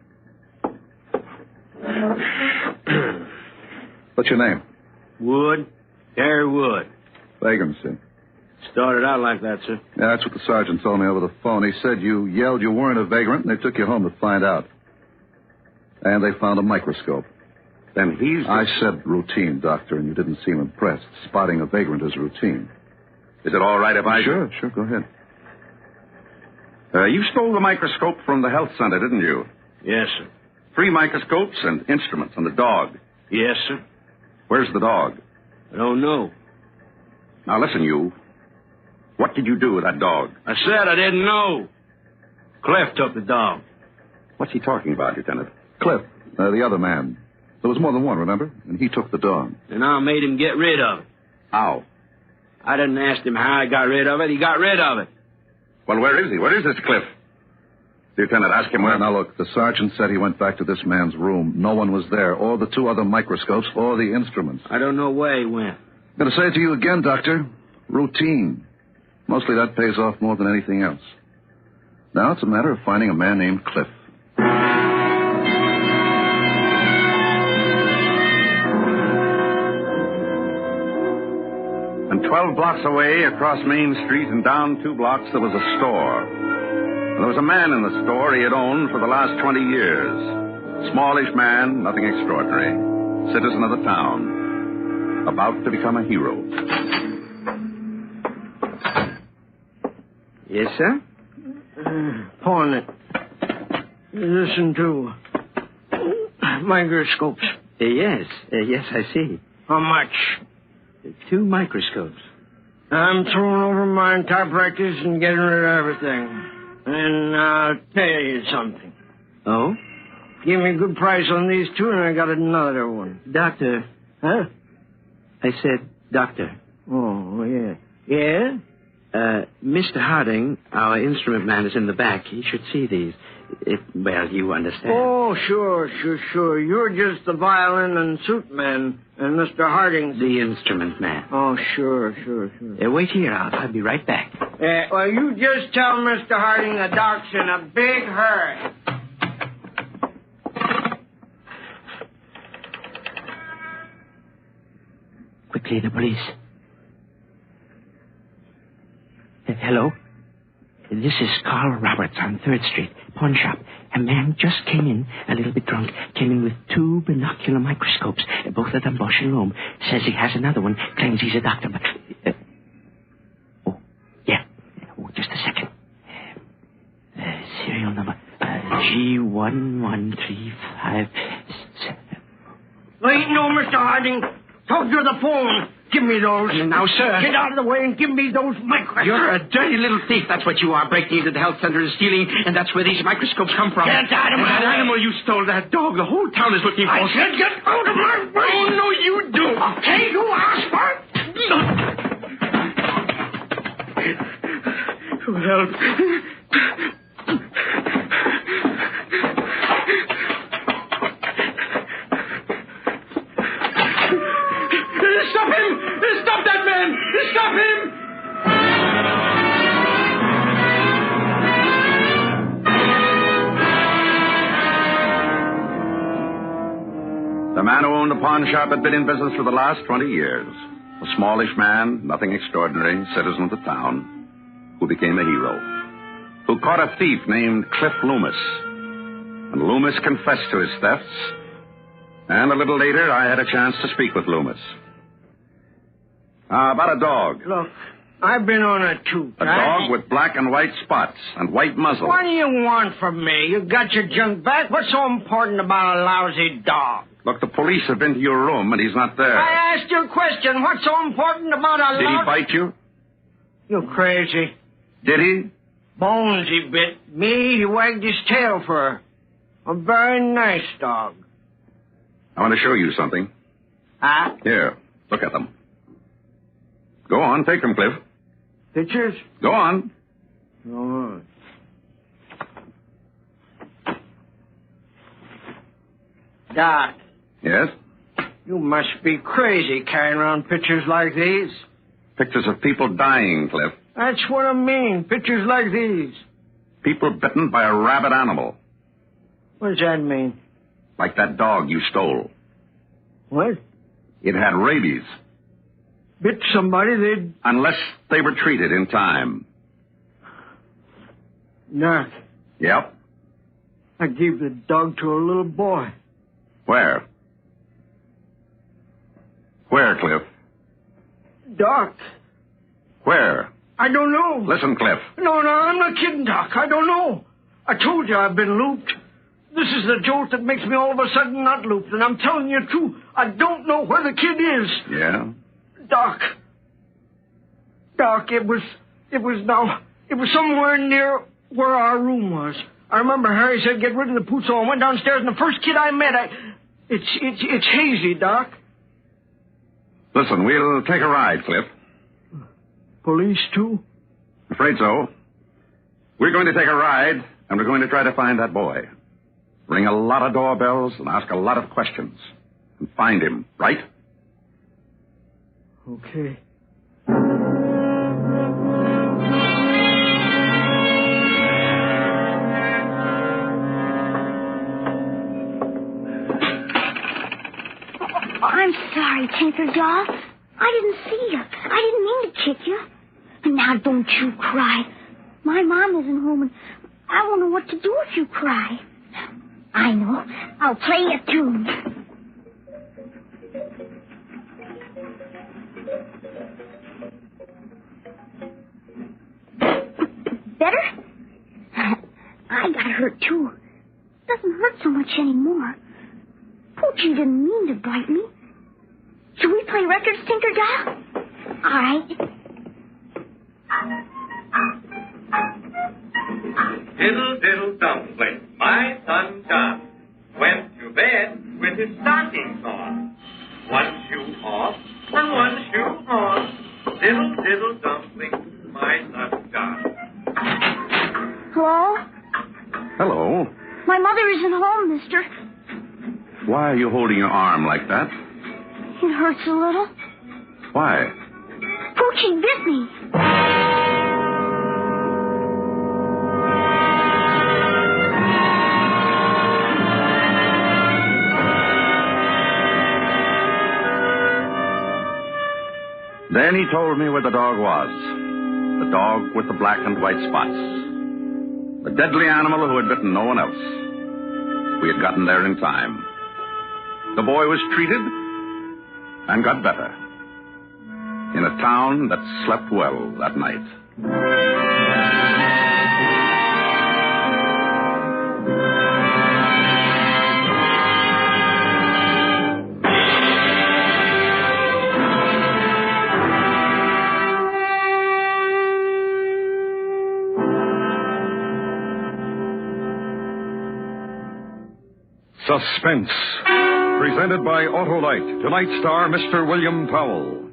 What's your name? Wood. Harry Wood. Vagrancy. Started out like that, sir. Yeah, that's what the sergeant told me over the phone. He said you yelled you weren't a vagrant, and they took you home to find out. And they found a microscope. Then he's... I said routine, Doctor, and you didn't seem impressed. Spotting a vagrant is routine. Is it all right if I... Sure, go ahead. You stole the microscope from the health center, didn't you? Yes, sir. 3 microscopes and instruments and a dog. Yes, sir. Where's the dog? I don't know. Now, listen, you. What did you do with that dog? I said I didn't know. Cliff took the dog. What's he talking about, Lieutenant? Cliff, the other man. There was more than one, remember? And he took the dog. And I made him get rid of it. How? I didn't ask him how he got rid of it. He got rid of it. Well, where is he? Where is this Cliff? Lieutenant, ask him where... Now, look, the sergeant said he went back to this man's room. No one was there, or the 2 other microscopes, or the instruments. I don't know where he went. I'm going to say it to you again, Doctor. Routine. Mostly that pays off more than anything else. Now it's a matter of finding a man named Cliff. And 12 blocks away, across Main Street and down 2 blocks, there was a store. And there was a man in the store he had owned for the last 20 years. Smallish man, nothing extraordinary. Citizen of the town. About to become a hero. Yes, sir? Pawn it. Listen to microscopes. Yes, I see. How much? 2 microscopes. I'm throwing over my entire practice and getting rid of everything. And I'll tell you something. Oh? Give me a good price on these 2, and I got another one. Doctor. Huh? I said, doctor. Oh, yeah. Yeah? Mr. Harding, our instrument man, is in the back. He should see these. Well, you understand. Oh, sure. You're just the violin and suit man, and Mr. Harding's... The instrument man. Oh, sure. Wait here. I'll be right back. Well, you just tell Mr. Harding the doc's in a big hurry. quickly, the police. Hello? This is Carl Roberts on 3rd Street, pawn shop. A man just came in, a little bit drunk, came in with 2 binocular microscopes, both of them Bosch and Rome. Says he has another one, claims he's a doctor, but... just a second. Serial number, G1135... Wait, no, Mr. Harding. Talk to the phone. Give me those. Now, sir. Get out of the way and give me those microscopes. You're a dirty little thief. That's what you are, breaking into the health center and stealing, and that's where these microscopes come from. Get out of my way. That animal you stole, that dog, the whole town is looking for. I said get out of my way. Oh, no, you do. Hey, you asked for it. Help. Stop him! Stop that man! Stop him! The man who owned a pawn shop had been in business for the last 20 years. A smallish man, nothing extraordinary, citizen of the town, who became a hero. Who caught a thief named Cliff Loomis. And Loomis confessed to his thefts. And a little later, I had a chance to speak with Loomis. About a dog. Look, I've been on it too. A dog with black and white spots and white muzzle. What do you want from me? You got your junk back? What's so important about a lousy dog? Look, the police have been to your room and he's not there. I asked you a question. What's so important about a Did he bite you? You crazy. Did he? Bones he bit. Me, he wagged his tail for her. A very nice dog. I want to show you something. Huh? Here, look at them. Go on, take them, Cliff. Pictures? Go on. All right. Doc. Yes? You must be crazy carrying around pictures like these. Pictures of people dying, Cliff. That's what I mean. Pictures like these. People bitten by a rabid animal. What does that mean? Like that dog you stole. What? It had rabies. Bit somebody, they'd... Unless they were treated in time. Doc. Yep. I gave the dog to a little boy. Where? Where, Cliff? Doc. Where? I don't know. Listen, Cliff. No, I'm not kidding, Doc. I don't know. I told you I've been looped. This is the jolt that makes me all of a sudden not looped, and I'm telling you true. I don't know where the kid is. Yeah? Doc, it was somewhere near where our room was. I remember Harry said get rid of the pooch, so I went downstairs, and the first kid I met, it's Hazy, Doc. Listen, we'll take a ride, Cliff. Police, too? Afraid so. We're going to take a ride, and we're going to try to find that boy. Ring a lot of doorbells and ask a lot of questions. And find him, right? Okay. I'm sorry, Tinker Doll. I didn't see you. I didn't mean to kick you. And now don't you cry. My mom isn't home, and I won't know what to do if you cry. I know. I'll play a tune. Better? I got hurt, too. Doesn't hurt so much anymore. Poochie didn't mean to bite me. Should we play records, Tinker Doll? All right. Diddle, diddle, dumpling, my son John went to bed with his stockings on. One shoe off and one shoe on. Diddle, diddle, dumpling, my son John. Hello? Hello. My mother isn't home, mister. Why are you holding your arm like that? It hurts a little. Why? Poochie bit me. Then he told me where the dog was. The dog with the black and white spots. The deadly animal who had bitten no one else. We had gotten there in time. The boy was treated and got better. In a town that slept well that night. Suspense, presented by Autolite. Tonight's star, Mr. William Powell.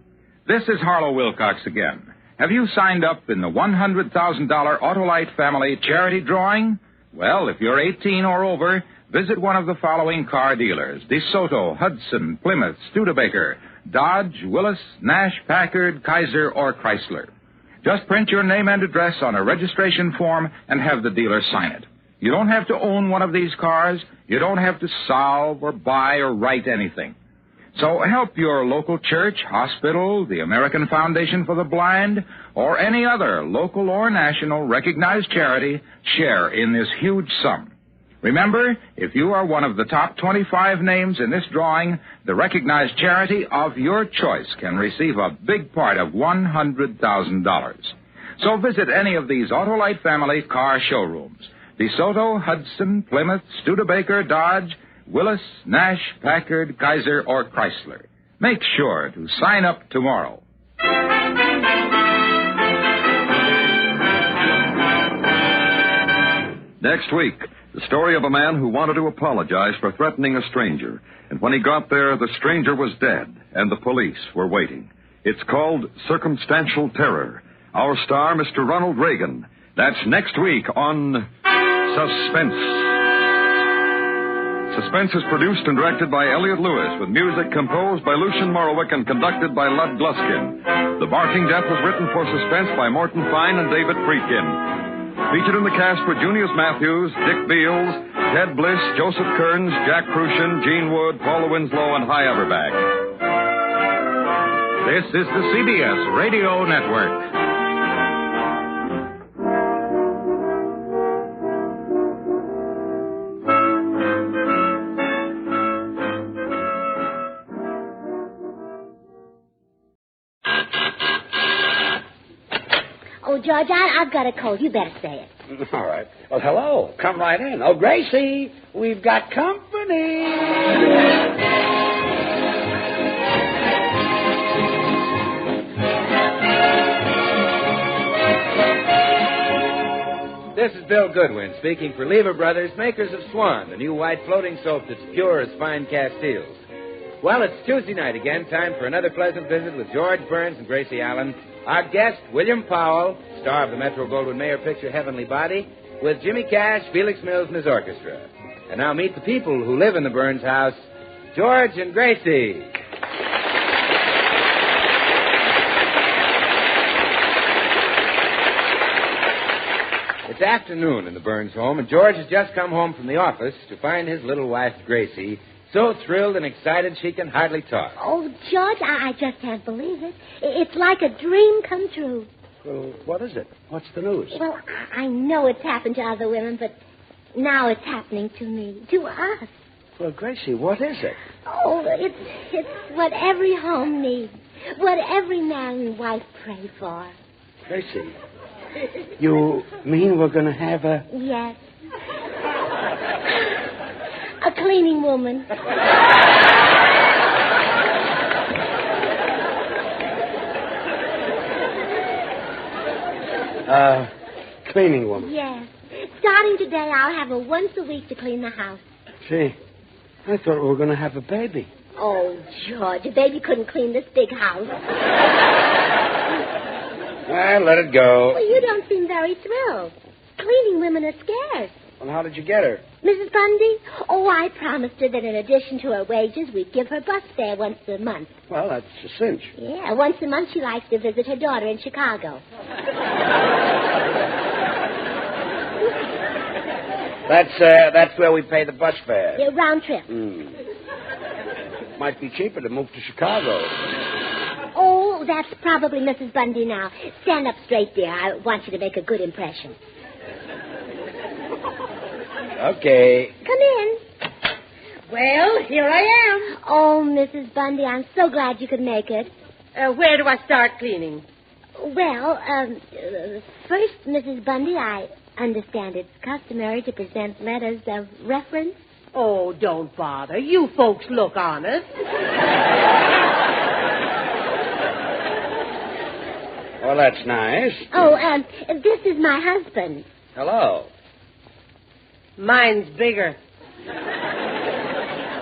This is Harlow Wilcox again. Have you signed up in the $100,000 Autolite family charity drawing? Well, if you're 18 or over, visit one of the following car dealers: DeSoto, Hudson, Plymouth, Studebaker, Dodge, Willis, Nash, Packard, Kaiser, or Chrysler. Just print your name and address on a registration form and have the dealer sign it. You don't have to own one of these cars. You don't have to solve or buy or write anything. So help your local church, hospital, the American Foundation for the Blind, or any other local or national recognized charity share in this huge sum. Remember, if you are one of the top 25 names in this drawing, the recognized charity of your choice can receive a big part of $100,000. So visit any of these Autolite family car showrooms: DeSoto, Hudson, Plymouth, Studebaker, Dodge, Willis, Nash, Packard, Kaiser, or Chrysler. Make sure to sign up tomorrow. Next week, the story of a man who wanted to apologize for threatening a stranger. And when he got there, the stranger was dead, and the police were waiting. It's called Circumstantial Terror. Our star, Mr. Ronald Reagan. That's next week on Suspense. Suspense is produced and directed by Elliot Lewis, with music composed by Lucian Morowick and conducted by Lud Gluskin. The Barking Death was written for Suspense by Morton Fine and David Friedkin. Featured in the cast were Junius Matthews, Dick Beals, Ted Bliss, Joseph Kearns, Jack Crucian, Gene Wood, Paula Winslow, and Hy Averback. This is the CBS Radio Network. Oh, George, I've got a cold. You better say it. All right. Well, hello. Come right in. Oh, Gracie, we've got company. This is Bill Goodwin speaking for Lever Brothers, makers of Swan, the new white floating soap that's pure as fine castiles. Well, it's Tuesday night again, time for another pleasant visit with George Burns and Gracie Allen. Our guest, William Powell, star of the Metro-Goldwyn-Mayer picture Heavenly Body, with Jimmy Cash, Felix Mills, and his orchestra. And now meet the people who live in the Burns house, George and Gracie. It's afternoon in the Burns home, and George has just come home from the office to find his little wife, Gracie, so thrilled and excited she can hardly talk. Oh, George, I just can't believe it. It's like a dream come true. Well, what is it? What's the news? Well, I know it's happened to other women, but now it's happening to me, to us. Well, Gracie, what is it? Oh, it's what every home needs, what every man and wife pray for. Gracie, you mean we're going to have a... Yes. A cleaning woman. Cleaning woman. Yes. Starting today, I'll have her once a week to clean the house. Gee, I thought we were going to have a baby. Oh, George, a baby couldn't clean this big house. Well, let it go. Well, you don't seem very thrilled. Cleaning women are scarce. Well, how did you get her? Mrs. Bundy? Oh, I promised her that in addition to her wages, we'd give her bus fare once a month. Well, that's a cinch. Yeah, once a month she likes to visit her daughter in Chicago. That's where we pay the bus fare. Yeah, round trip. Might be cheaper to move to Chicago. Oh, that's probably Mrs. Bundy now. Stand up straight, dear. I want you to make a good impression. Okay. Come in. Well, here I am. Oh, Mrs. Bundy, I'm so glad you could make it. Where do I start cleaning? Well, first, Mrs. Bundy, I understand it's customary to present letters of reference. Oh, don't bother. You folks look honest. Well, that's nice. Oh, this is my husband. Hello. Mine's bigger.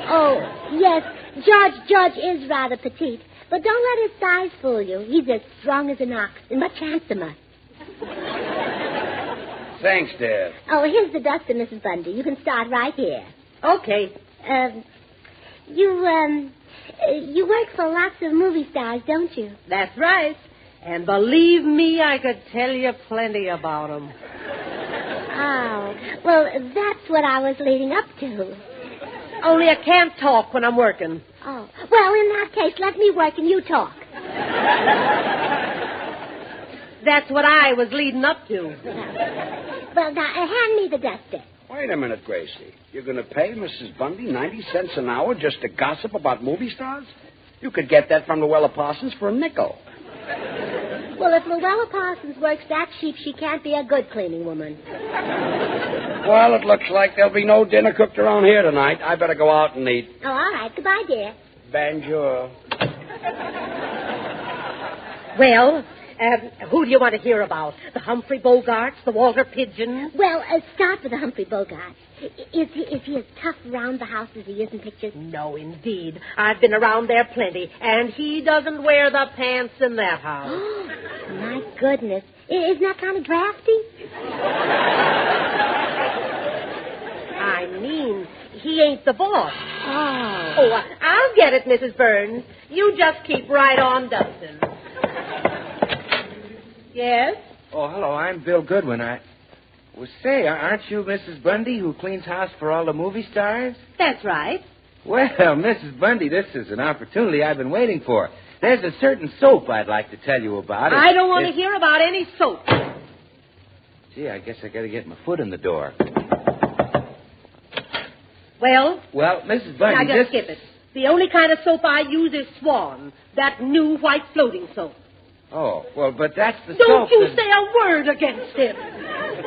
Oh, yes, George is rather petite. But don't let his size fool you. He's as strong as an ox and much handsomer. Thanks, dear. Oh, here's the duster, Mrs. Bundy. You can start right here. Okay. You work for lots of movie stars, don't you? That's right. And believe me, I could tell you plenty about them. Oh, well, that's what I was leading up to. Only I can't talk when I'm working. Oh, well, in that case, let me work and you talk. That's what I was leading up to. Well, now, hand me the duster. Wait a minute, Gracie. You're going to pay Mrs. Bundy 90 cents an hour just to gossip about movie stars? You could get that from Luella Parsons for a nickel. Well, if Luella Parsons works that cheap, she can't be a good cleaning woman. Well, it looks like there'll be no dinner cooked around here tonight. I better go out and eat. Oh, all right. Goodbye, dear. Bonjour. Well, who do you want to hear about? The Humphrey Bogarts, the Walter Pidgeon? Well, start with the Humphrey Bogart. Is he as tough around the house as he is in pictures? No, indeed. I've been around there plenty, and he doesn't wear the pants in that house. My goodness. Isn't that kind of drafty? I mean, he ain't the boss. Oh, I'll get it, Mrs. Burns. You just keep right on dusting. Yes? Oh, hello. I'm Bill Goodwin. Well, say, aren't you Mrs. Bundy who cleans house for all the movie stars? That's right. Well, Mrs. Bundy, this is an opportunity I've been waiting for. There's a certain soap I'd like to tell you about. I don't want to hear about any soap. Gee, I guess I got to get my foot in the door. Well, Mrs. Bundy, now just skip it. The only kind of soap I use is Swan, that new white floating soap. Oh, well, but that's the Don't soap you that... say a word against him.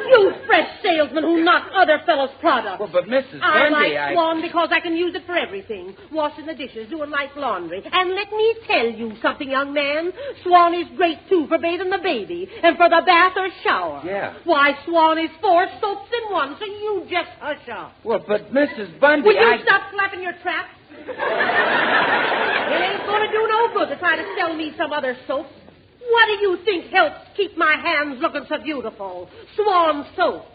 You fresh salesman who knock other fellows' products. Well, but Mrs. I Bundy, like Swan because I can use it for everything. Washing the dishes, doing light laundry. And let me tell you something, young man. Swan is great, too, for bathing the baby and for the bath or shower. Yeah. Why, Swan is 4 soaps in one, so you just hush up. Well, but Mrs. Bundy, Will you stop flapping your traps? It ain't going to do no good to try to sell me some other soap. What do you think helps keep my hands looking so beautiful? Swan soap.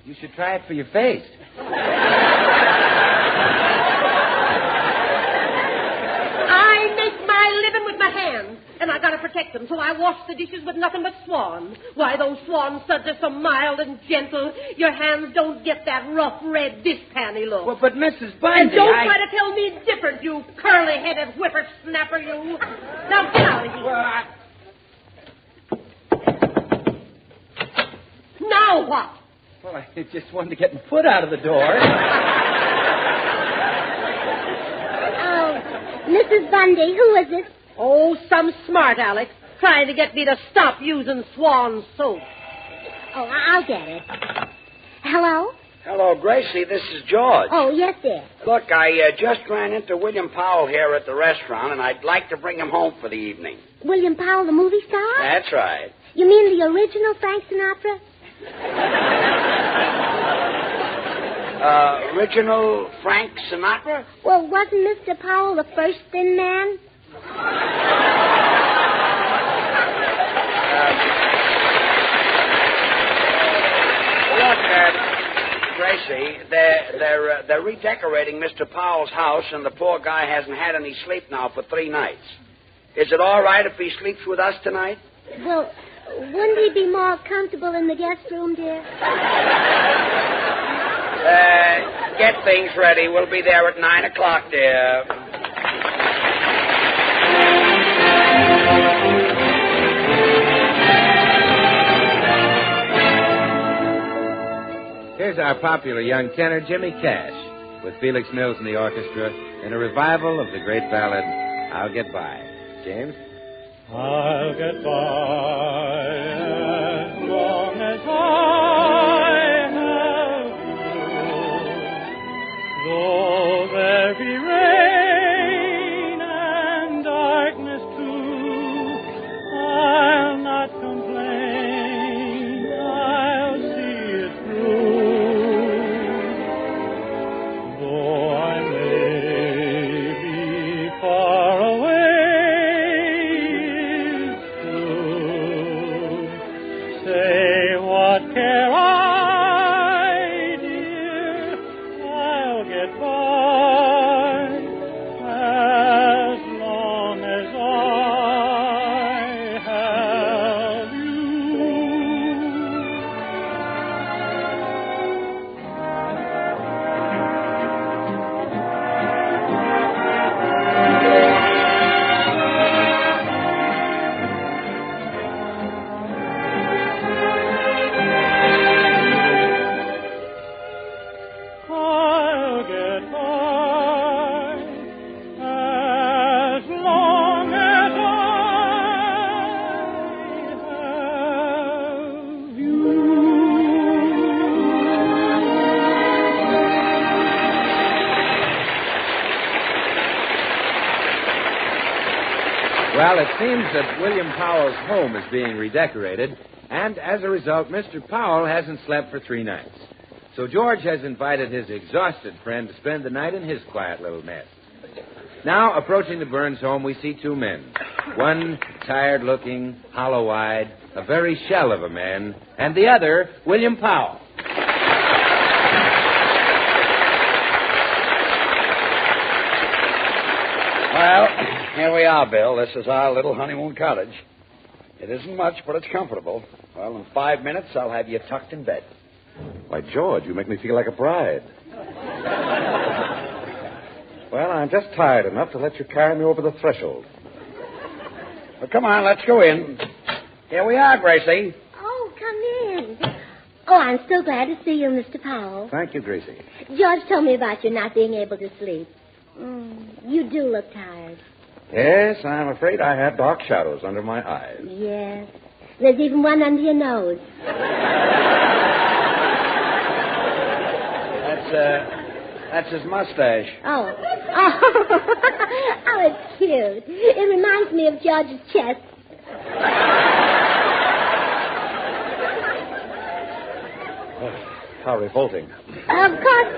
You should try it for your face. I make my living with my hands, and I gotta protect them, so I wash the dishes with nothing but Swan. Why, those Swan suds are so mild and gentle, your hands don't get that rough red dishpanny look. Well, but Mrs. Bundy, And don't try to tell me different, you curly-headed whippersnapper, you. Now get out of here. Well, Now what? Well, I just wanted to get my foot out of the door. Oh, Mrs. Bundy, who is it? Oh, some smart Alex trying to get me to stop using Swan soap. Oh, I'll get it. Hello? Hello, Gracie. This is George. Oh, yes, dear. Look, I just ran into William Powell here at the restaurant, and I'd like to bring him home for the evening. William Powell, the movie star? That's right. You mean the original Frank Sinatra? Original Frank Sinatra? Well, wasn't Mr. Powell the first thin man? Look, Gracie, they're redecorating Mr. Powell's house, and the poor guy hasn't had any sleep now for 3 nights. Is it all right if he sleeps with us tonight? Well, wouldn't he be more comfortable in the guest room, dear? Get things ready. We'll be there at 9 o'clock, dear. Here's our popular young tenor, Jimmy Cash, with Felix Mills in the orchestra in a revival of the great ballad, I'll Get By. James? I'll get by as long as I have you. Though there be rain and darkness too, I'll not complain. I'll see it through. Though I may be far away, say what care I, dear, I'll get by as long as I have you. I'll get by as long as I have you. Well, it seems that William Powell's home is being redecorated, and as a result, Mr. Powell hasn't slept for 3 nights. So George has invited his exhausted friend to spend the night in his quiet little nest. Now, approaching the Burns home, we see 2 men. One tired-looking, hollow-eyed, a very shell of a man, and the other, William Powell. Well, here we are, Bill. This is our little honeymoon cottage. It isn't much, but it's comfortable. Well, in 5 minutes, I'll have you tucked in bed. Why, George, you make me feel like a bride. Well, I'm just tired enough to let you carry me over the threshold. Well, come on, let's go in. Here we are, Gracie. Oh, come in. Oh, I'm so glad to see you, Mr. Powell. Thank you, Gracie. George told me about you not being able to sleep. You do look tired. Yes, I'm afraid I had dark shadows under my eyes. Yes. There's even one under your nose. That's his mustache. Oh. Oh, it's cute. It reminds me of George's chest. How revolting. Of course,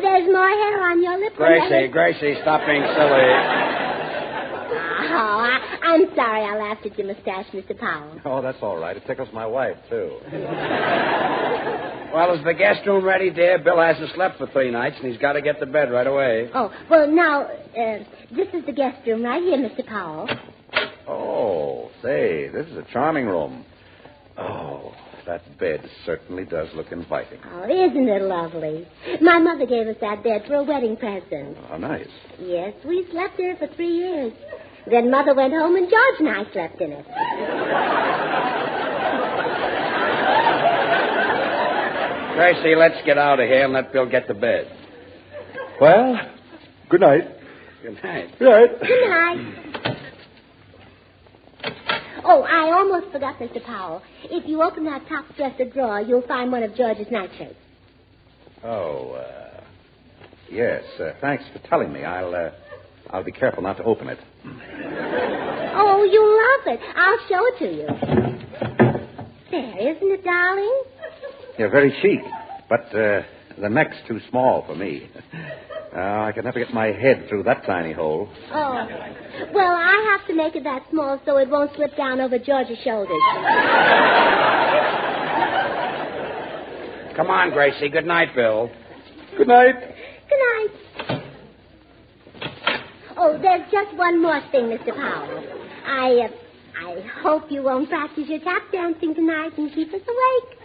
there's more hair on your lip. Gracie, stop being silly. Oh, I'm sorry I laughed at your mustache, Mr. Powell. Oh, that's all right. It tickles my wife, too. Well, is the guest room ready, dear? Bill hasn't slept for 3 nights, and he's got to get to bed right away. Oh, well, now, this is the guest room right here, Mr. Powell. Oh, say, this is a charming room. Oh, that bed certainly does look inviting. Oh, isn't it lovely? My mother gave us that bed for a wedding present. Oh, nice. Yes, we slept there for 3 years. Then Mother went home and George and I slept in it. Gracie, let's get out of here and let Bill get to bed. Well, good night. Good night. Good night. Good night. Oh, I almost forgot, Mr. Powell. If you open that top dresser drawer, you'll find one of George's nightshirts. Oh, yes. Thanks for telling me. I'll be careful not to open it. Oh, you'll love it. I'll show it to you. There, isn't it, darling? Yeah, very chic. But the neck's too small for me. I can never get my head through that tiny hole. Oh. Well, I have to make it that small so it won't slip down over George's shoulders. Come on, Gracie. Good night, Bill. Good night. Good night. Oh, there's just one more thing, Mr. Powell. I hope you won't practice your tap dancing tonight and keep us awake.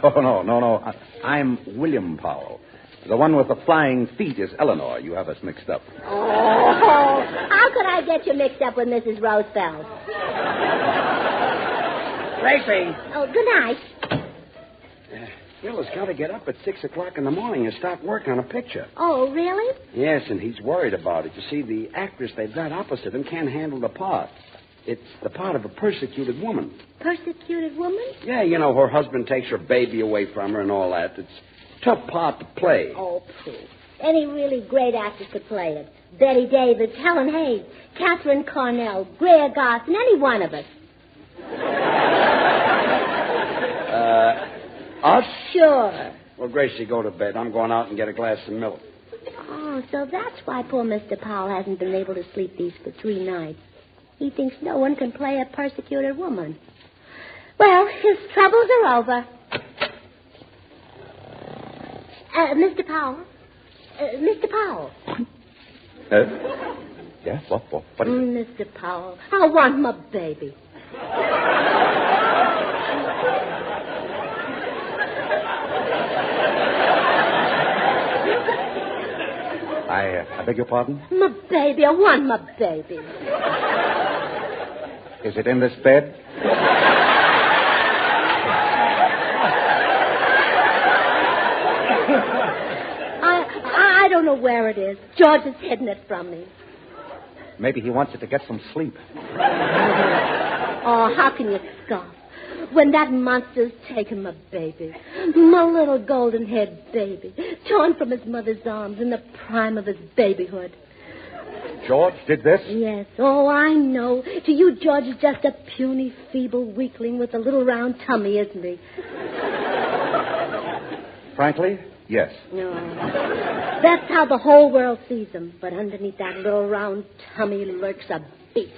Oh, no. I'm William Powell. The one with the flying feet is Eleanor. You have us mixed up. Oh, how could I get you mixed up with Mrs. Roosevelt? Gracie. Oh, good night. Bill has got to get up at 6 o'clock in the morning and start work on a picture. Oh, really? Yes, and he's worried about it. You see, the actress they've got opposite him can't handle the part. It's the part of a persecuted woman. Persecuted woman? Yeah, you know, her husband takes her baby away from her and all that. It's a tough part to play. Oh, pooh. Any really great actress could play it. Betty Davis, Helen Hayes, Catherine Cornell, Greer Garson, any one of us. Us? Sure. Well, Gracie, go to bed. I'm going out and get a glass of milk. Oh, so that's why poor Mr. Powell hasn't been able to sleep these for 3 nights. He thinks no one can play a persecuted woman. Well, his troubles are over. Mr. Powell? Mr. Powell? Yes? What is it? Mr. Powell, I want my baby. I beg your pardon? My baby, I want my baby. Is it in this bed? I don't know where it is. George is hidden it from me. Maybe he wants you to get some sleep. Oh, how can you scoff? When that monster's taken my baby, my little golden-haired baby, torn from his mother's arms in the prime of his babyhood. George did this? Yes. Oh, I know. To you, George is just a puny, feeble weakling with a little round tummy, isn't he? Frankly, yes. No. That's how the whole world sees him. But underneath that little round tummy lurks a beast.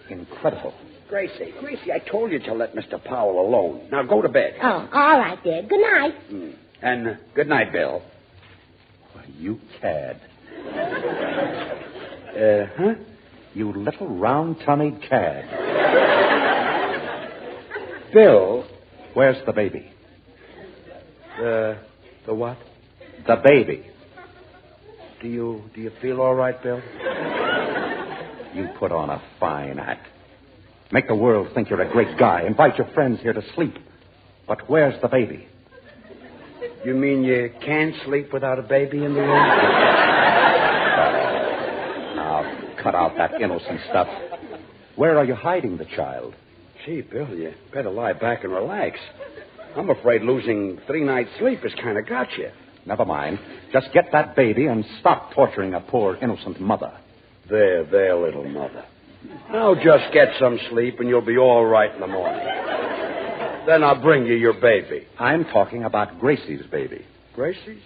Incredible. Gracie, I told you to let Mr. Powell alone. Now go to bed. Oh, all right, dear. Good night. And good night, Bill. You cad. Huh? You little round-tummied cad. Bill. Where's the baby? The what? The baby. Do you feel all right, Bill? You put on a fine act. Make the world think you're a great guy. Invite your friends here to sleep. But where's the baby? You mean you can't sleep without a baby in the room? Now, cut out that innocent stuff. Where are you hiding the child? Gee, Bill, you better lie back and relax. I'm afraid losing 3 nights' sleep has kind of got you. Never mind. Just get that baby and stop torturing a poor, innocent mother. There, little mother. Now just get some sleep and you'll be all right in the morning. Then I'll bring you your baby. I'm talking about Gracie's baby. Gracie's?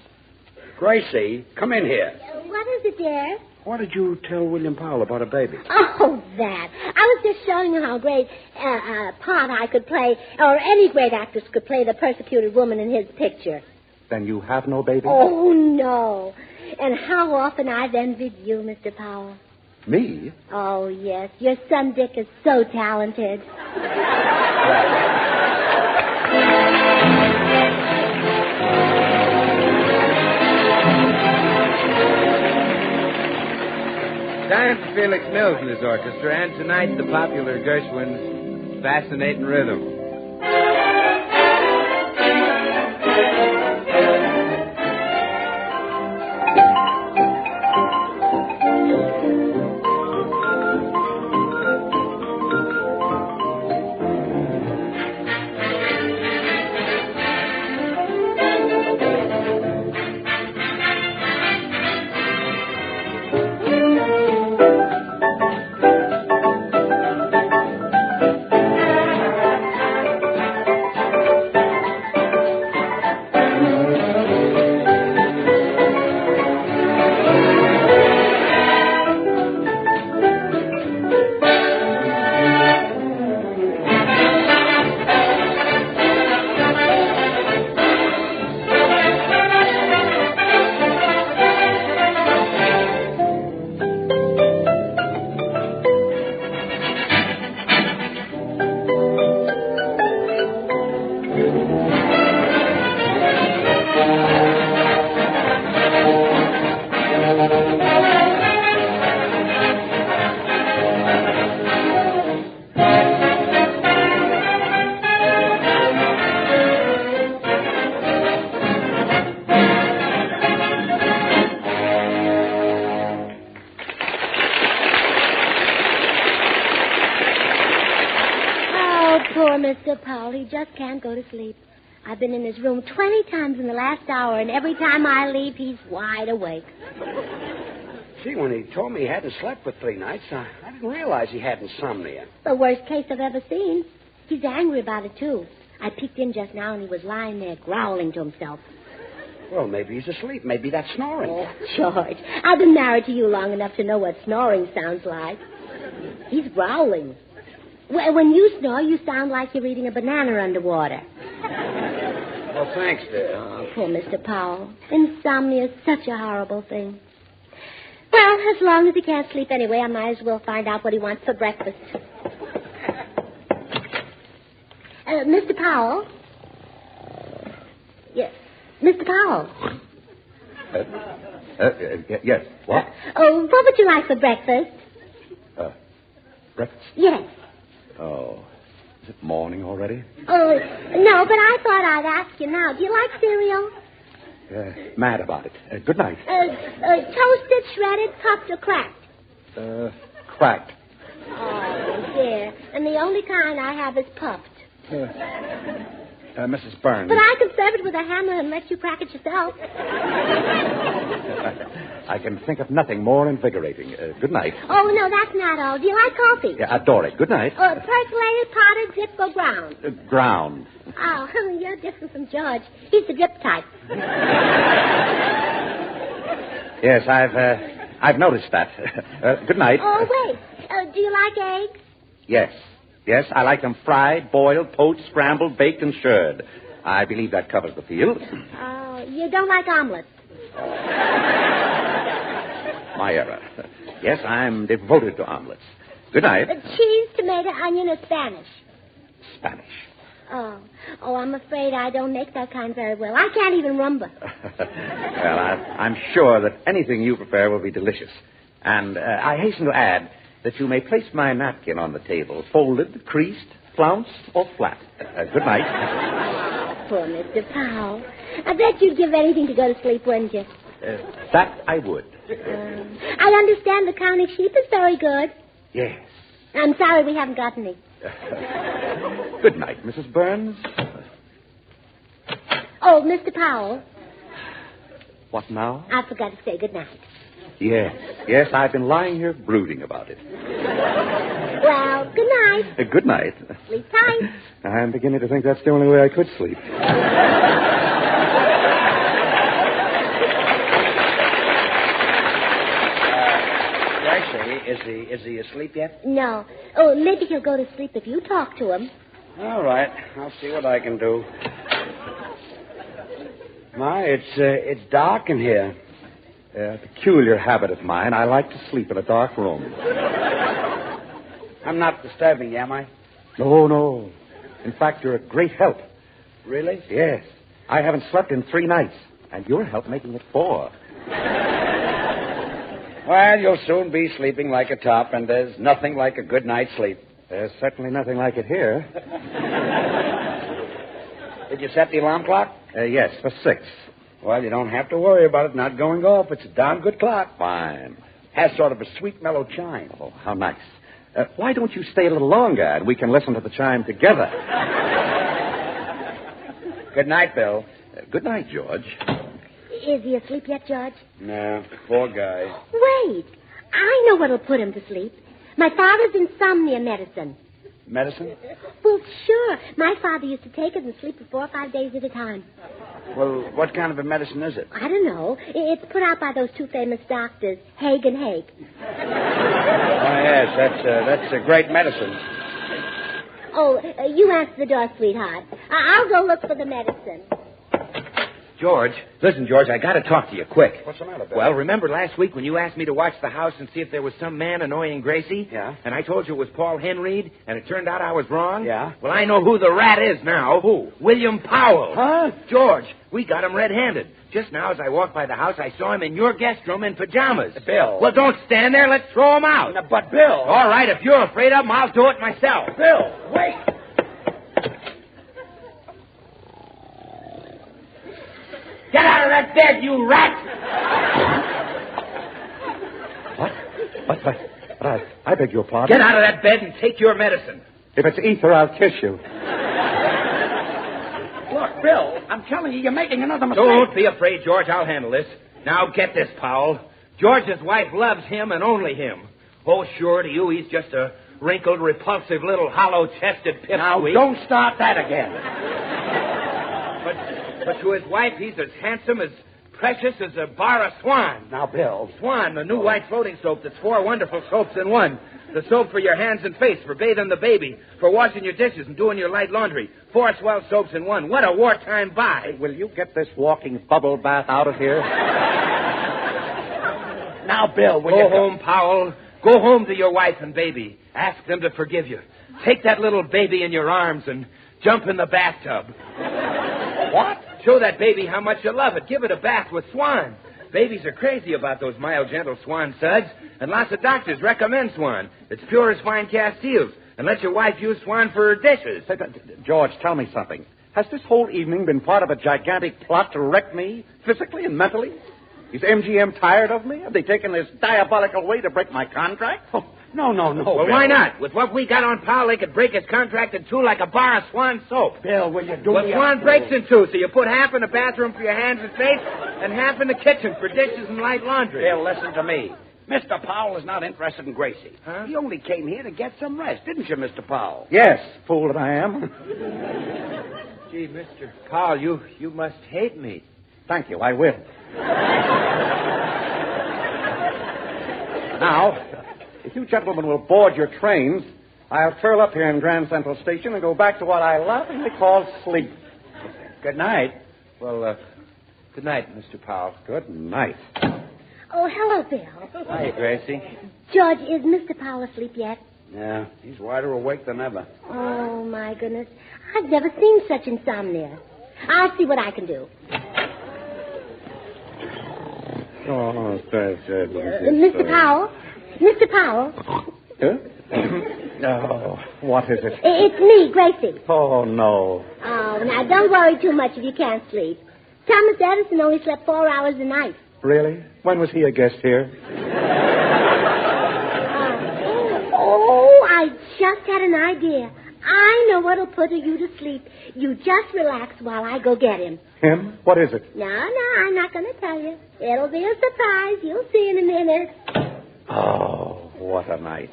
Gracie, come in here. What is it, dear? What did you tell William Powell about a baby? Oh, that. I was just showing him how great a part I could play, or any great actress could play the persecuted woman in his picture. Then you have no baby? Oh, no. And how often I've envied you, Mr. Powell. Me? Oh, yes. Your son Dick is so talented. Time for Felix Mills and his orchestra, and tonight the popular Gershwin's Fascinating Rhythm. good, Powell. He just can't go to sleep. I've been in his room 20 times in the last hour, and every time I leave, he's wide awake. Gee, when he told me he hadn't slept for 3 nights, I didn't realize he had insomnia. The worst case I've ever seen. He's angry about it, too. I peeked in just now, and he was lying there growling to himself. Well, maybe he's asleep. Maybe that's snoring. Oh, George, I've been married to you long enough to know what snoring sounds like. He's growling. When you snore, you sound like you're eating a banana underwater. Well, thanks, dear. Oh, poor Mr. Powell. Insomnia is such a horrible thing. Well, as long as he can't sleep anyway, I might as well find out what he wants for breakfast. Mr. Powell? Yes. Mr. Powell? Yes. What? What would you like for breakfast? Breakfast? Yes. Oh, is it morning already? Oh, no, but I thought I'd ask you now. Do you like cereal? Mad about it. Good night. Toasted, shredded, puffed, or cracked? Cracked. Oh, dear. And the only kind I have is puffed. Mrs. Burns. But I can serve it with a hammer and let you crack it yourself. I can think of nothing more invigorating. Good night. Oh, no, that's not all. Do you like coffee? Yeah, adore it. Good night. Percolated, potted, drip, or ground? Ground. Oh, you're different from George. He's the drip type. Yes, I've noticed that. Good night. Oh, wait. Do you like eggs? Yes. Yes, I like them fried, boiled, poached, scrambled, baked, and shirred. I believe that covers the field. Oh, you don't like omelets? My error. Yes, I'm devoted to omelets. Good night. Cheese, tomato, onion, or Spanish? Spanish. Oh, I'm afraid I don't make that kind very well. I can't even rumba. Well, I'm sure that anything you prepare will be delicious. And I hasten to add that you may place my napkin on the table, folded, creased, flounced, or flat. Good night. Oh, poor Mr. Powell. I bet you'd give anything to go to sleep, wouldn't you? That I would. I understand the county sheep is very good. Yes. I'm sorry we haven't got any. Good night, Mrs. Burns. Oh, Mr. Powell. What now? I forgot to say good night. Yes, I've been lying here brooding about it. Well, good night. Good night. Sleep tight. I'm beginning to think that's the only way I could sleep. Gracie, is he asleep yet? No. Oh, maybe he'll go to sleep if you talk to him. All right. I'll see what I can do. My, it's dark in here. A peculiar habit of mine. I like to sleep in a dark room. I'm not disturbing you, am I? No. In fact, you're a great help. Really? Yes. I haven't slept in 3 nights, and your help making it 4. Well, you'll soon be sleeping like a top, and there's nothing like a good night's sleep. There's certainly nothing like it here. Did you set the alarm clock? Yes, for 6. Well, you don't have to worry about it not going off. It's a darn good clock. Fine. Has sort of a sweet, mellow chime. Oh, how nice. Why don't you stay a little longer, and we can listen to the chime together? Good night, Bill. Good night, George. Is he asleep yet, George? No, poor guy. Wait. I know what'll put him to sleep. My father's insomnia medicine. Medicine? Well, sure. My father used to take it and sleep for 4 or 5 days at a time. Well, what kind of a medicine is it? I don't know. It's put out by those 2 famous doctors, Haig and Haig. Oh, yes, that's a great medicine. Oh, you answer the door, sweetheart. I'll go look for the medicine. George, listen, George, I got to talk to you quick. What's the matter, Bill? Well, remember last week when you asked me to watch the house and see if there was some man annoying Gracie? Yeah. And I told you it was Paul Henreid, and it turned out I was wrong? Yeah. Well, I know who the rat is now. Who? William Powell. Huh? George, we got him red-handed. Just now, as I walked by the house, I saw him in your guest room in pajamas. Bill. Well, don't stand there. Let's throw him out. No, but, Bill. All right, if you're afraid of him, I'll do it myself. Bill, wait. Get out of that bed, you rat! What? But I beg your pardon. Get out of that bed and take your medicine. If it's ether, I'll kiss you. Bill, I'm telling you, you're making another mistake. Don't be afraid, George. I'll handle this. Now get this, Powell. George's wife loves him and only him. Oh, sure, to you, he's just a wrinkled, repulsive little hollow-chested pipsqueak. Now, don't start that again. But to his wife, he's as handsome, as precious as a bar of Swan. Now, Bill. Swan, the new white floating soap that's 4 wonderful soaps in one. The soap for your hands and face, for bathing the baby, for washing your dishes and doing your light laundry. 4 swell soaps in one. What a wartime buy. Will you get this walking bubble bath out of here? Now, Bill, will you... Go home, Powell. Go home to your wife and baby. Ask them to forgive you. Take that little baby in your arms and jump in the bathtub. What? Show that baby how much you love it. Give it a bath with Swan. Babies are crazy about those mild, gentle Swan suds, and lots of doctors recommend Swan. It's pure as fine cast seals, and let your wife use Swan for her dishes. George, tell me something. Has this whole evening been part of a gigantic plot to wreck me, physically and mentally? Is MGM tired of me? Have they taken this diabolical way to break my contract? Oh, no. Well, Bill. Why not? With what we got on Powell, they could break his contract in two like a bar of Swan soap. Bill, will you do Well, me Swan breaks in two, so you put half in the bathroom for your hands and face, and half in the kitchen for dishes and light laundry. Bill, listen to me. Mr. Powell is not interested in Gracie. Huh? He only came here to get some rest, didn't you, Mr. Powell? Yes, fool that I am. Gee, Mr. Powell, you must hate me. Thank you, I will. Now, if you gentlemen will board your trains, I'll curl up here in Grand Central Station and go back to what I lovingly call sleep. Good night. Well, good night, Mr. Powell. Good night. Oh, hello, Bill. Hi, Gracie. George, is Mr. Powell asleep yet? Yeah, he's wider awake than ever. Oh, my goodness. I've never seen such insomnia. I'll see what I can do. Oh, that's it. Mr. Powell? Mr. Powell? Huh? Oh, what is it? It's me, Gracie. Oh, no. Oh, now don't worry too much if you can't sleep. Thomas Edison only slept 4 hours a night. Really? When was he a guest here? Oh, I just had an idea. I know what'll put you to sleep. You just relax while I go get him. Him? What is it? No, I'm not going to tell you. It'll be a surprise. You'll see in a minute. Oh, what a night.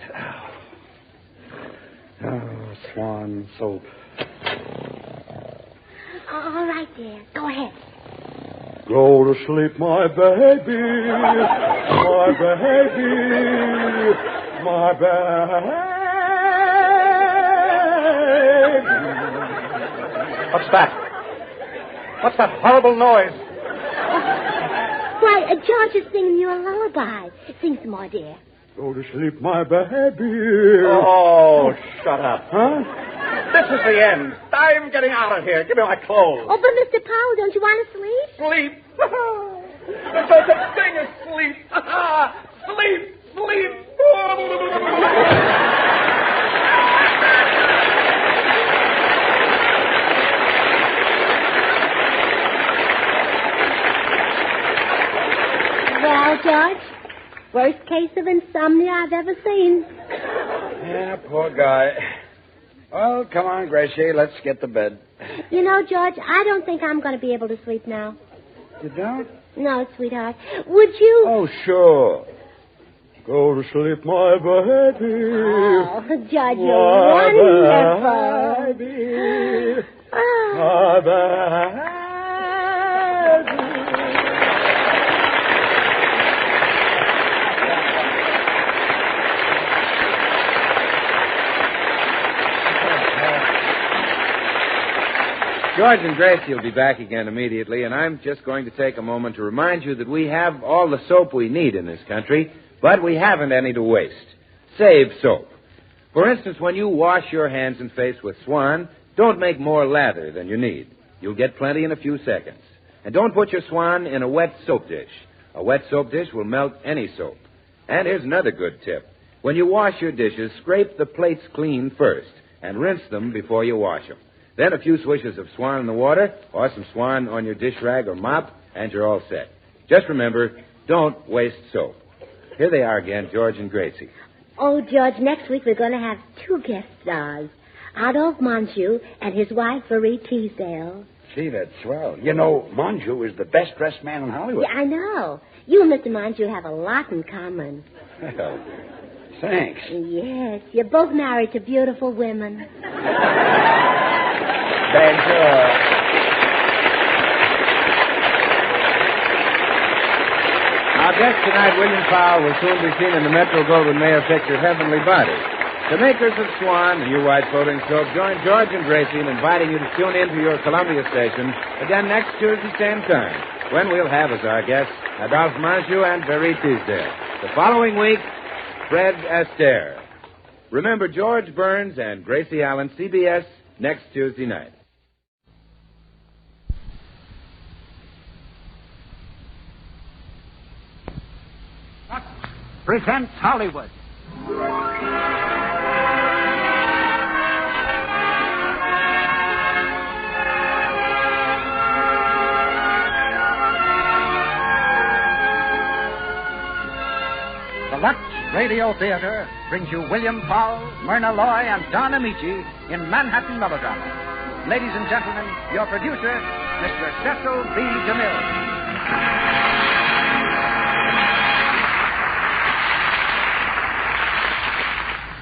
Oh, Swan soap. All right, dear. Go ahead. Go to sleep, my baby. My baby. My baby. What's that? What's that horrible noise? Why, George is singing you a lullaby. Sing some more, dear. Go to sleep, my baby. Oh, shut up. Huh? This is the end. I'm getting out of here. Give me my clothes. Oh, but Mr. Powell, don't you want to sleep? Sleep? There's no such thing as sleep. Sleep. Well, George, worst case of insomnia I've ever seen. Yeah, poor guy. Well, come on, Gracie. Let's get to bed. You know, George, I don't think I'm going to be able to sleep now. You don't? No, sweetheart. Would you... Oh, sure. Go to sleep, my baby. Oh, Judge, you're wonderful. Baby. My baby. George and Gracie will be back again immediately, and I'm just going to take a moment to remind you that we have all the soap we need in this country, but we haven't any to waste. Save soap. For instance, when you wash your hands and face with Swan, don't make more lather than you need. You'll get plenty in a few seconds. And don't put your Swan in a wet soap dish. A wet soap dish will melt any soap. And here's another good tip. When you wash your dishes, scrape the plates clean first and rinse them before you wash them. Then a few swishes of Swan in the water or some Swan on your dish rag or mop, and you're all set. Just remember, don't waste soap. Here they are again, George and Gracie. Oh, George, next week we're going to have 2 guest stars. Adolphe Montague and his wife, Marie Teasdale. Gee, that's swell. You know, Manju is the best-dressed man in Hollywood. Yeah, I know. You and Mr. Manju have a lot in common. Well, thanks. Yes, you're both married to beautiful women. Thanks. Our guest tonight, William Powell, will soon be seen in the Metro-Goldwyn-Mayer picture Heavenly Bodies. The makers of Swan, the new white floating soap, join George and Gracie in inviting you to tune in to your Columbia station again next Tuesday, same time, when we'll have as our guests Adolphe Manju and Barry Teasdale. The following week, Fred Astaire. Remember George Burns and Gracie Allen, CBS, next Tuesday night. Presents Hollywood. The Lux Radio Theater brings you William Powell, Myrna Loy, and Don Amici in Manhattan Melodrama. Ladies and gentlemen, your producer, Mr. Cecil B. DeMille.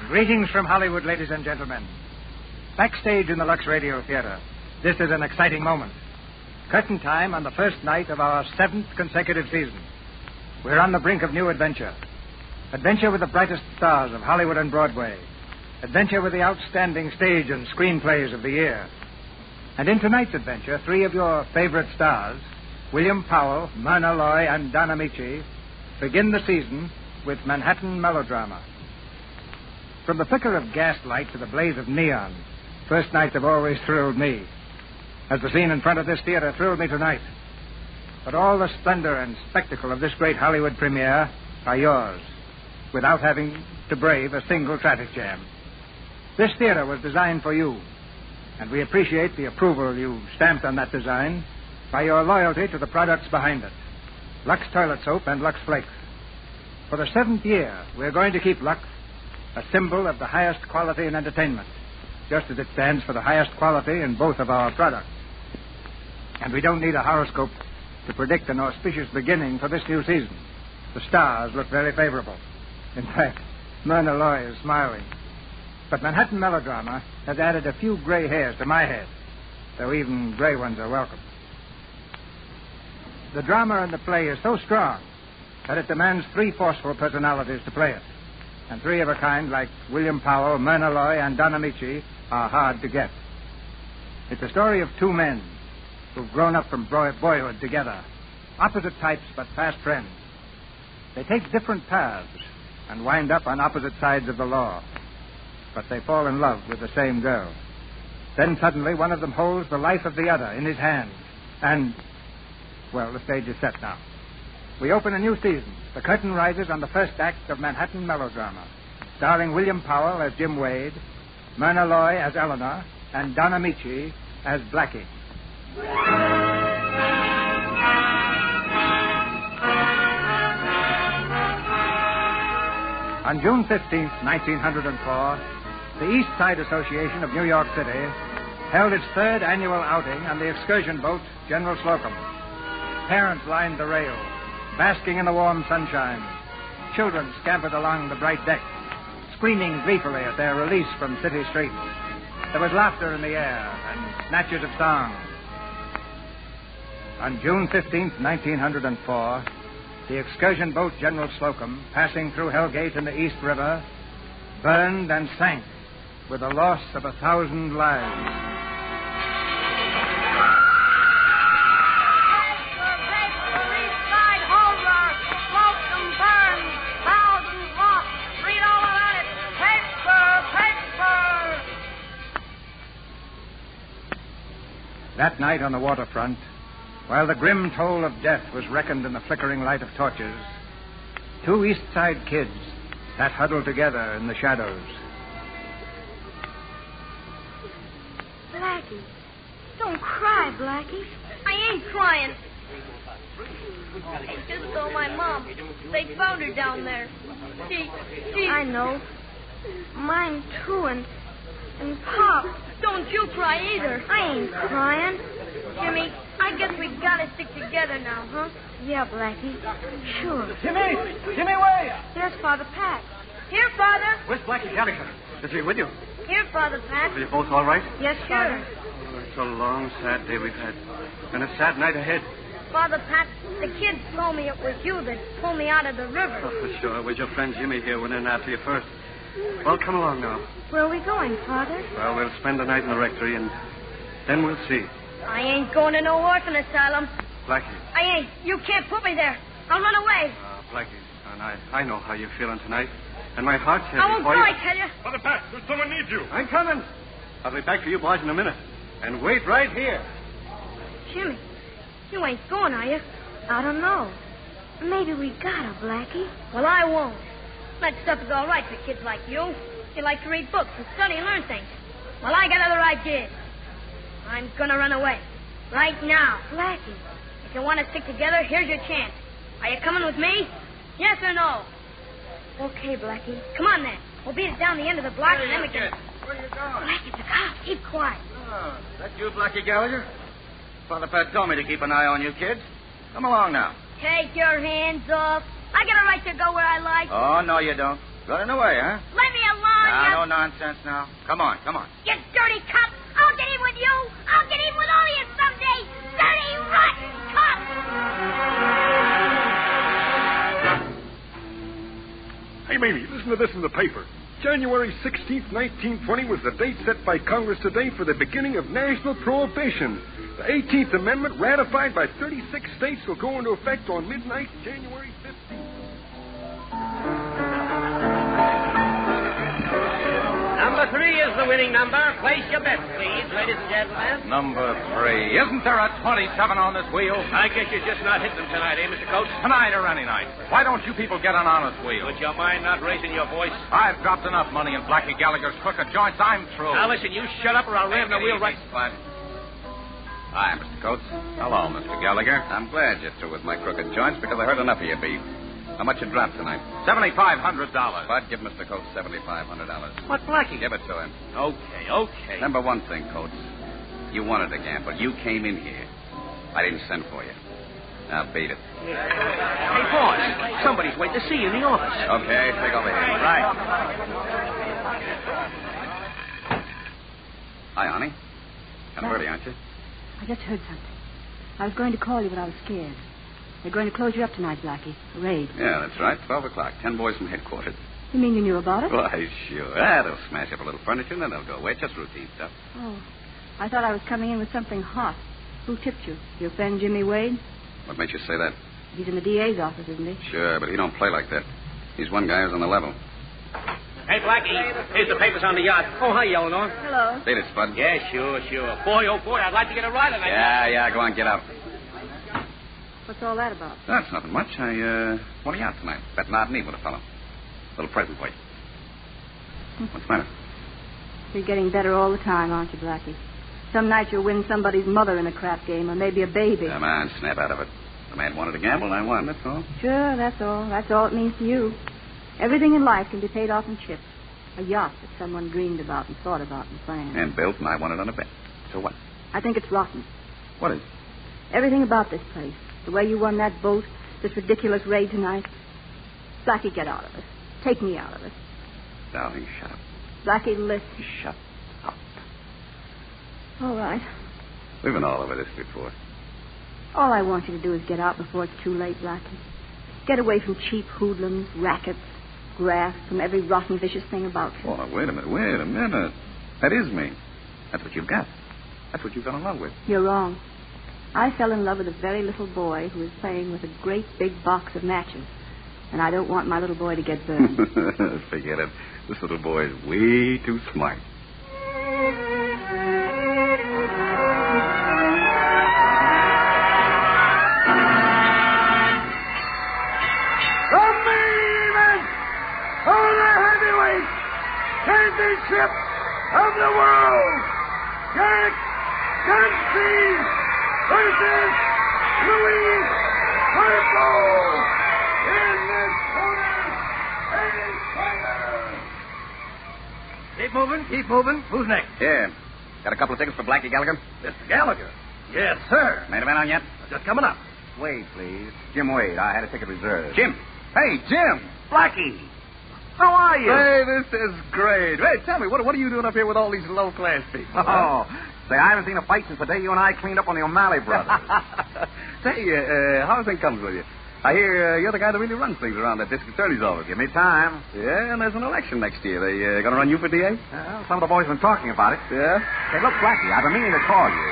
Greetings from Hollywood, ladies and gentlemen. Backstage in the Lux Radio Theater, this is an exciting moment. Curtain time on the first night of our 7th consecutive season. We're on the brink of new adventure. Adventure with the brightest stars of Hollywood and Broadway. Adventure with the outstanding stage and screenplays of the year. And in tonight's adventure, 3 of your favorite stars, William Powell, Myrna Loy, and Don Amici, begin the season with Manhattan Melodrama. From the flicker of gaslight to the blaze of neon, first nights have always thrilled me. As the scene in front of this theater thrilled me tonight. But all the splendor and spectacle of this great Hollywood premiere are yours, without having to brave a single traffic jam. This theater was designed for you, and we appreciate the approval you stamped on that design by your loyalty to the products behind it. Lux Toilet Soap and Lux Flakes. For the 7th year, we're going to keep Lux a symbol of the highest quality in entertainment, just as it stands for the highest quality in both of our products. And we don't need a horoscope to predict an auspicious beginning for this new season. The stars look very favorable. In fact, Myrna Loy is smiling. But Manhattan Melodrama has added a few gray hairs to my head, though even gray ones are welcome. The drama in the play is so strong that it demands 3 forceful personalities to play it. And 3 of a kind, like William Powell, Myrna Loy, and Don Amici, are hard to get. It's a story of 2 men who've grown up from boyhood together, opposite types but fast friends. They take different paths and wind up on opposite sides of the law, but they fall in love with the same girl. Then suddenly one of them holds the life of the other in his hands, and, well, the stage is set now. We open a new season. The curtain rises on the first act of Manhattan Melodrama, starring William Powell as Jim Wade, Myrna Loy as Eleanor, and Don Amici as Blackie. On June 15th, 1904, the East Side Association of New York City held its 3rd annual outing on the excursion boat General Slocum. Parents lined the rail, basking in the warm sunshine. Children scampered along the bright deck, screaming gleefully at their release from city streets. There was laughter in the air and snatches of song. On June 15th, 1904, the excursion boat General Slocum, passing through Hellgate in the East River, burned and sank with the loss of 1,000 lives. That night on the waterfront, while the grim toll of death was reckoned in the flickering light of torches, 2 East Side kids sat huddled together in the shadows. Blackie, don't cry, Blackie. I ain't crying. It's just so my mom. They found her down there. She... I know. Mine, too, and Pop. Don't you cry either. I ain't crying. Jimmy, I guess we gotta stick together now, huh? Yeah, Blackie. Sure. Jimmy! Jimmy, where? There's Father Pat. Here, Father. Where's Blackie Gallagher? Is he with you? Here, Father Pat. Are you both all right? Yes, Father. Oh, it's a long, sad day we've had. And a sad night ahead. Father Pat, the kids told me it was you that pulled me out of the river. Oh, for sure. With your friend Jimmy here went in after you first. Well, come along now. Where are we going, Father? Well, we'll spend the night in the rectory, and then we'll see. I ain't going to no orphan asylum. Blackie. I ain't. You can't put me there. I'll run away. Blackie, and I know how you're feeling tonight. And my heart's heavy. I won't go, I tell you. Father Pat, someone needs you. I'm coming. I'll be back for you boys in a minute. And wait right here. Jimmy, you ain't going, are you? I don't know. Maybe we gotta, Blackie. Well, I won't. That stuff is all right for kids like you. You like to read books and study and learn things. Well, I got other ideas. I'm gonna run away. Right now. Blackie. If you want to stick together, here's your chance. Are you coming with me? Yes or no? Okay, Blackie. Come on, then. We'll beat it down the end of the block, and then we can... Where are you going? Blackie, the cops. Keep quiet. Oh, that you, Blackie Gallagher? Father Pat told me to keep an eye on you kids. Come along now. Take your hands off. I got a right to go where I like. Oh, no, you don't. Running away, huh? Let me alone, Now, you... no nonsense now. Come on, come on. You dirty cop. I'll get in with you. I'll get in with all of you someday. Dirty, rotten cop. Hey, Mamie, listen to this in the paper. January 16th, 1920 was the date set by Congress today for the beginning of national prohibition. The 18th Amendment, ratified by 36 states, will go into effect on midnight, January 15th. Number 3 is the winning number. Place your bets, please, ladies and gentlemen. Number 3. Isn't there a 27 on this wheel? I guess you're just not hitting them tonight, eh, Mr. Coates? Tonight or any night. Why don't you people get an honest wheel? Would you mind not raising your voice? I've dropped enough money in Blackie Gallagher's crooked joints. I'm through. Now, listen, you shut up or I'll ram the wheel right... Spud. Hi, Mr. Coates. Hello, Mr. Gallagher. I'm glad you're through with my crooked joints because I heard enough of your beef. How much you dropped tonight? $7,500. Bud, give Mr. Coates $7,500. What, Blackie? Give it to him. Okay. Remember one thing, Coates. You wanted to gamble. You came in here. I didn't send for you. Now beat it. Hey, boss, somebody's waiting to see you in the office. Okay, take over here. Right. Hi, honey. Kind of early, aren't you? I just heard something. I was going to call you, but I was scared. They're going to close you up tonight, Blackie. A raid. Yeah, that's right. 12 o'clock. 10 boys from headquarters. You mean you knew about it? Why, sure. They'll smash up a little furniture and then they'll go away. Just routine stuff. Oh, I thought I was coming in with something hot. Who tipped you? Your friend Jimmy Wade? What makes you say that? He's in the DA's office, isn't he? Sure, but he don't play like that. He's one guy who's on the level. Hey, Blackie, here's the papers on the yacht. Oh, hi, Eleanor. Hello. Beat it, Spud. Yeah, sure. Boy, oh, boy, I'd like to get a ride on that. Yeah, go on, get out. What's all that about? That's nothing much. I want you out tonight. Bet not need with a fellow. Little present for you. What's the matter? You're getting better all the time, aren't you, Blackie? Some night you'll win somebody's mother in a crap game, or maybe a baby. Come on, snap out of it. The man wanted to gamble, and I won, that's all. Sure, that's all. That's all it means to you. Everything in life can be paid off in chips. A yacht that someone dreamed about and thought about and planned. And built, and I won it on a bet. So what? I think it's rotten. What is? Everything about this place. The way you won that boat, this ridiculous raid tonight. Blackie, get out of it. Take me out of it. Darling, shut up. Blackie, listen. Shut up. All right. We've been all over this before. All I want you to do is get out before it's too late, Blackie. Get away from cheap hoodlums, rackets, graft, from every rotten, vicious thing about you. Oh, wait a minute. That is me. That's what you've got. That's what you fell in love with. You're wrong. I fell in love with a very little boy who was playing with a great big box of matches. And I don't want my little boy to get burned. Forget it. This little boy is way too smart. The main event for the heavyweight championship of the world. Jack Dempsey versus Louis Purple. In this corner, Eddie Fighter. Keep moving. Who's next? Yeah. Got a couple of tickets for Blackie Gallagher? Mr. Gallagher. Yes, sir. Made a man on yet? Just coming up. Wade, please. Jim Wade. I had a ticket reserved. Jim. Hey, Jim. Blackie. How are you? Hey, this is great. Hey, tell me, what are you doing up here with all these low-class people? Oh, say, I haven't seen a fight since the day you and I cleaned up on the O'Malley brothers. Say, how are things coming with you? I hear you're the guy that really runs things around that district attorney's office. Give me time. Yeah, and there's an election next year. They going to run you for DA? Well, some of the boys have been talking about it. Yeah? Say, look, Blackie, I've been meaning to call you.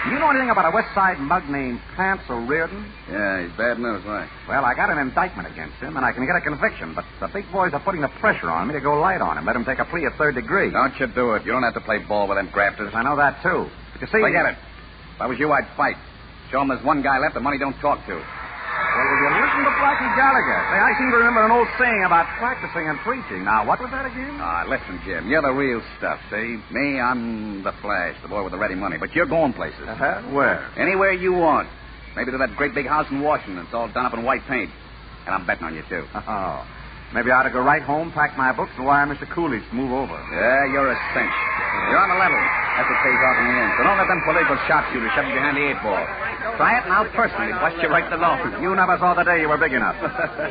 Do you know anything about a West Side mug named Pants O'Riordan? Yeah, he's bad news, right? Well, I got an indictment against him, and I can get a conviction, but the big boys are putting the pressure on me to go light on him, let him take a plea of third degree. Don't you do it. You don't have to play ball with them grafters. I know that, too. But you see... Forget it. If I was you, I'd fight. Show him there's one guy left that money don't talk to. Well, will you listen to Blackie Gallagher? Say, I seem to remember an old saying about practicing and preaching. Now, what was that again? Listen, Jim, you're the real stuff, see? Me, I'm the Flash, the boy with the ready money. But you're going places. Where? Anywhere you want. Maybe to that great big house in Washington. It's all done up in white paint. And I'm betting on you, too. Oh. Maybe I ought to go right home, pack my books, and wire Mr. Coolidge to move over. Yeah, you're a cinch. You're on the level. That's what pays off in the end. So don't let them political sharpshooters shove you behind the 8-ball. Try it, and I'll personally bust you right the law. You never saw the day you were big enough.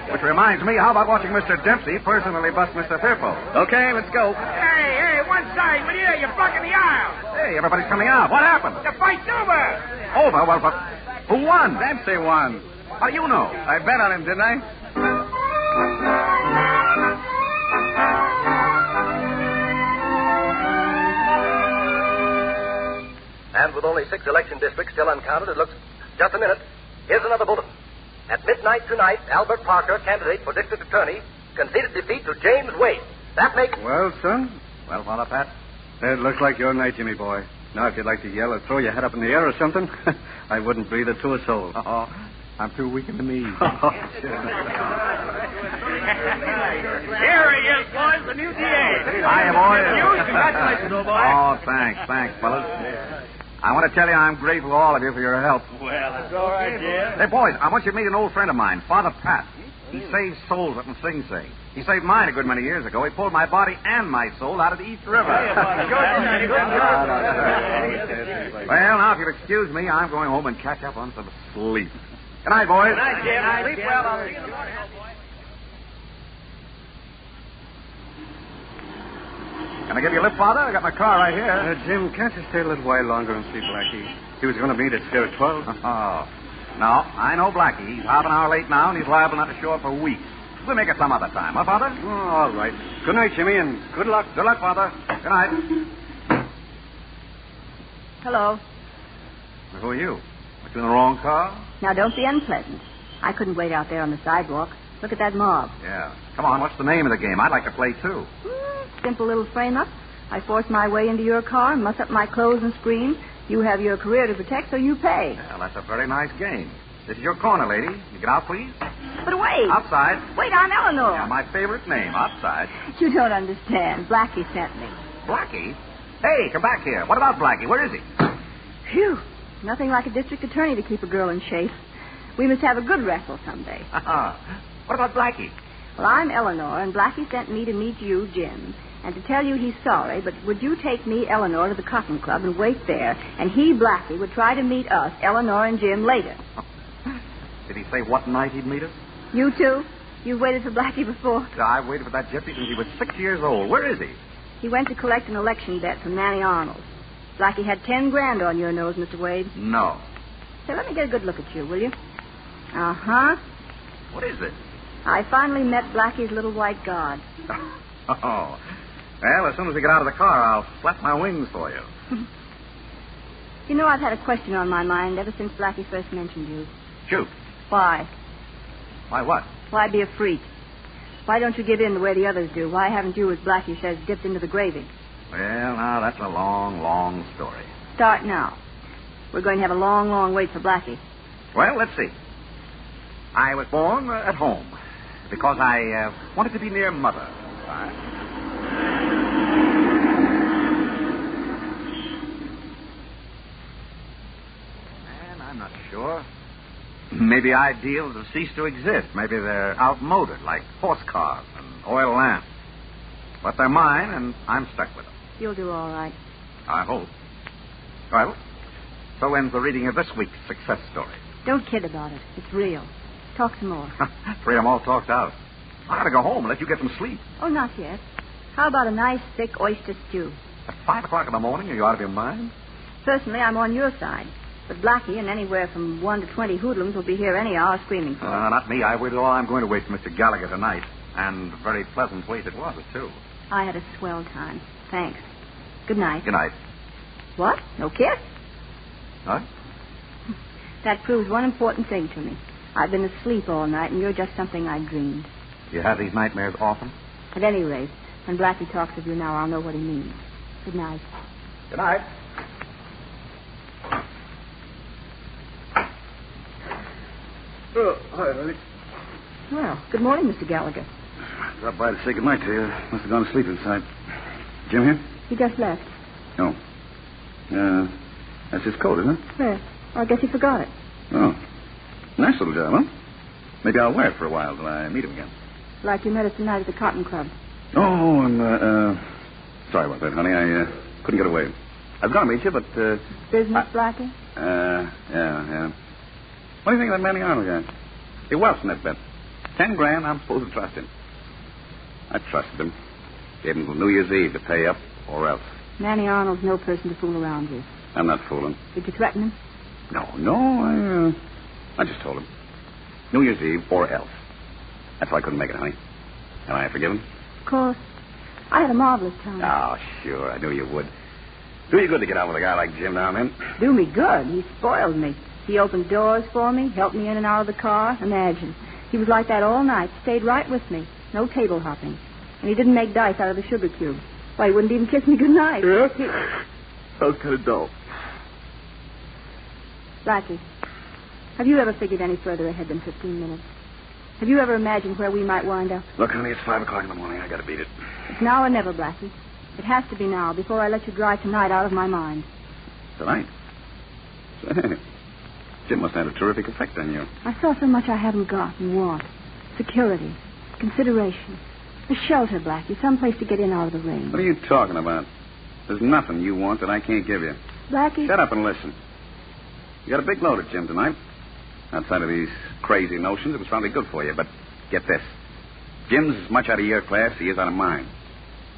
Which reminds me, how about watching Mr. Dempsey personally bust Mr. Firpo? Okay, let's go. Hey, one side, will you? You're blocking the aisle. Hey, everybody's coming out. What happened? The fight's over. Over? Well, but who won? Dempsey won. How do you know? I bet on him, didn't I? And with only 6 election districts still uncounted, it looks... Just a minute. Here's another bulletin. At midnight tonight, Albert Parker, candidate for district attorney, conceded defeat to James Wade. That makes... Well, son? Well, Father Pat? It looks like your night, Jimmy boy. Now, if you'd like to yell or throw your head up in the air or something, I wouldn't breathe it to a soul. Oh, I'm too weak in the knees. Here he is, boys, the new DA. Hiya, boys. Congratulations, old boy. Oh, thanks, fellas. I want to tell you I'm grateful to all of you for your help. Well, it's all right, Jim. Hey, boys, I want you to meet an old friend of mine, Father Pat. He saves souls up in Sing Sing. He saved mine a good many years ago. He pulled my body and my soul out of the East River. Well, now, if you'll excuse me, I'm going home and catch up on some sleep. Good night, boys. Good night, Jim. Sleep well. I'll see you in the morning, old boy. Can I give you a lift, Father? I got my car right here. Jim, can't you stay a little while longer and see Blackie? He was going to meet us here at 12. Oh. No, I know Blackie. He's half an hour late now, and he's liable not to show up for weeks. We'll make it some other time, huh, Father? Oh, all right. Good night, Jimmy, and good luck. Good luck, Father. Good night. Hello. Well, who are you? Are you in the wrong car? Now, don't be unpleasant. I couldn't wait out there on the sidewalk. Look at that mob. Yeah. Come on, what's the name of the game? I'd like to play, too. Simple little frame-up. I force my way into your car and muss up my clothes and scream. You have your career to protect, so you pay. Well, that's a very nice game. This is your corner, lady. You get out, please. But wait. Outside. Wait, I'm Eleanor. Yeah, my favorite name, outside. You don't understand. Blackie sent me. Blackie? Hey, come back here. What about Blackie? Where is he? Phew. Nothing like a district attorney to keep a girl in shape. We must have a good wrestle someday. What about Blackie? Well, I'm Eleanor, and Blackie sent me to meet you, Jim. And to tell you he's sorry, but would you take me, Eleanor, to the Cotton Club and wait there? And he, Blackie, would try to meet us, Eleanor and Jim, later. Did he say what night he'd meet us? You too? You've waited for Blackie before? Yeah, I've waited for that gypsy since he was 6 years old. Where is he? He went to collect an election bet from Nanny Arnold. Blackie had 10 grand on your nose, Mr. Wade. No. Say, let me get a good look at you, will you? Uh-huh. What is it? I finally met Blackie's little white god. Oh. Well, as soon as we get out of the car, I'll flap my wings for you. You know, I've had a question on my mind ever since Blackie first mentioned you. Shoot. Why? Why what? Why be a freak? Why don't you give in the way the others do? Why haven't you, as Blackie says, dipped into the gravy? Well, now, that's a long, long story. Start now. We're going to have a long, long wait for Blackie. Well, let's see. I was born at home because I wanted to be near Mother. And I'm not sure. Maybe ideals have ceased to exist. Maybe they're outmoded, like horse cars and oil lamps. But they're mine, and I'm stuck with them. You'll do all right. I hope. Well, So ends the reading of this week's success story. Don't kid about it. It's real. Talk some more. Afraid I'm all talked out. I gotta go home and let you get some sleep. Oh, not yet. How about a nice, thick oyster stew? At 5 o'clock in the morning? Are you out of your mind? Personally, I'm on your side. But Blackie and anywhere from 1 to 20 hoodlums will be here any hour screaming for it. Not me. I waited all I'm going to wait for Mr. Gallagher tonight. And a very pleasant place it was, too. I had a swell time. Thanks. Good night. Good night. What? No kiss? What? That proves one important thing to me. I've been asleep all night, and you're just something I dreamed. You have these nightmares often? At any rate, when Blackie talks of you now, I'll know what he means. Good night. Good night. Oh, hi, honey. Well, good morning, Mr. Gallagher. Dropped by to say goodnight to you. Must have gone to sleep inside. Jim here? He just left. No. That's his coat, isn't it? Where? I guess he forgot it. Oh. Nice little job, huh? Maybe I'll wear it for a while till I meet him again. Like you met us tonight at the Cotton Club. Oh, I'm, sorry about that, honey. I couldn't get away. I was going to meet you, but, Business, Blackie? Yeah. What do you think of that Manny Arnold guy? He was in that bet. $10,000, I'm supposed to trust him. I trusted him. Gave him till New Year's Eve to pay up, or else. Manny Arnold's no person to fool around with. I'm not fooling. Did you threaten him? No, I just told him. New Year's Eve, or else. That's why I couldn't make it, honey. Am I forgiven? Of course. I had a marvelous time. Oh, sure. I knew you would. Do you good to get out with a guy like Jim down then? Do me good. He spoiled me. He opened doors for me, helped me in and out of the car. Imagine. He was like that all night. Stayed right with me. No table hopping. And he didn't make dice out of the sugar cube. Why, he wouldn't even kiss me goodnight. Yeah? That was kind of dull. Blackie, have you ever figured any further ahead than 15 minutes? Have you ever imagined where we might wind up? Look, honey, it's 5 o'clock in the morning. I got to beat it. It's now or never, Blackie. It has to be now, before I let you drive tonight out of my mind. Tonight? Say, Jim must have had a terrific effect on you. I saw so much I haven't got and want. Security, consideration, a shelter, Blackie, someplace to get in out of the rain. What are you talking about? There's nothing you want that I can't give you. Blackie? Shut up and listen. You got a big load at Jim tonight. Outside of these crazy notions, it was probably good for you, but get this. Jim's as much out of your class as he is out of mine.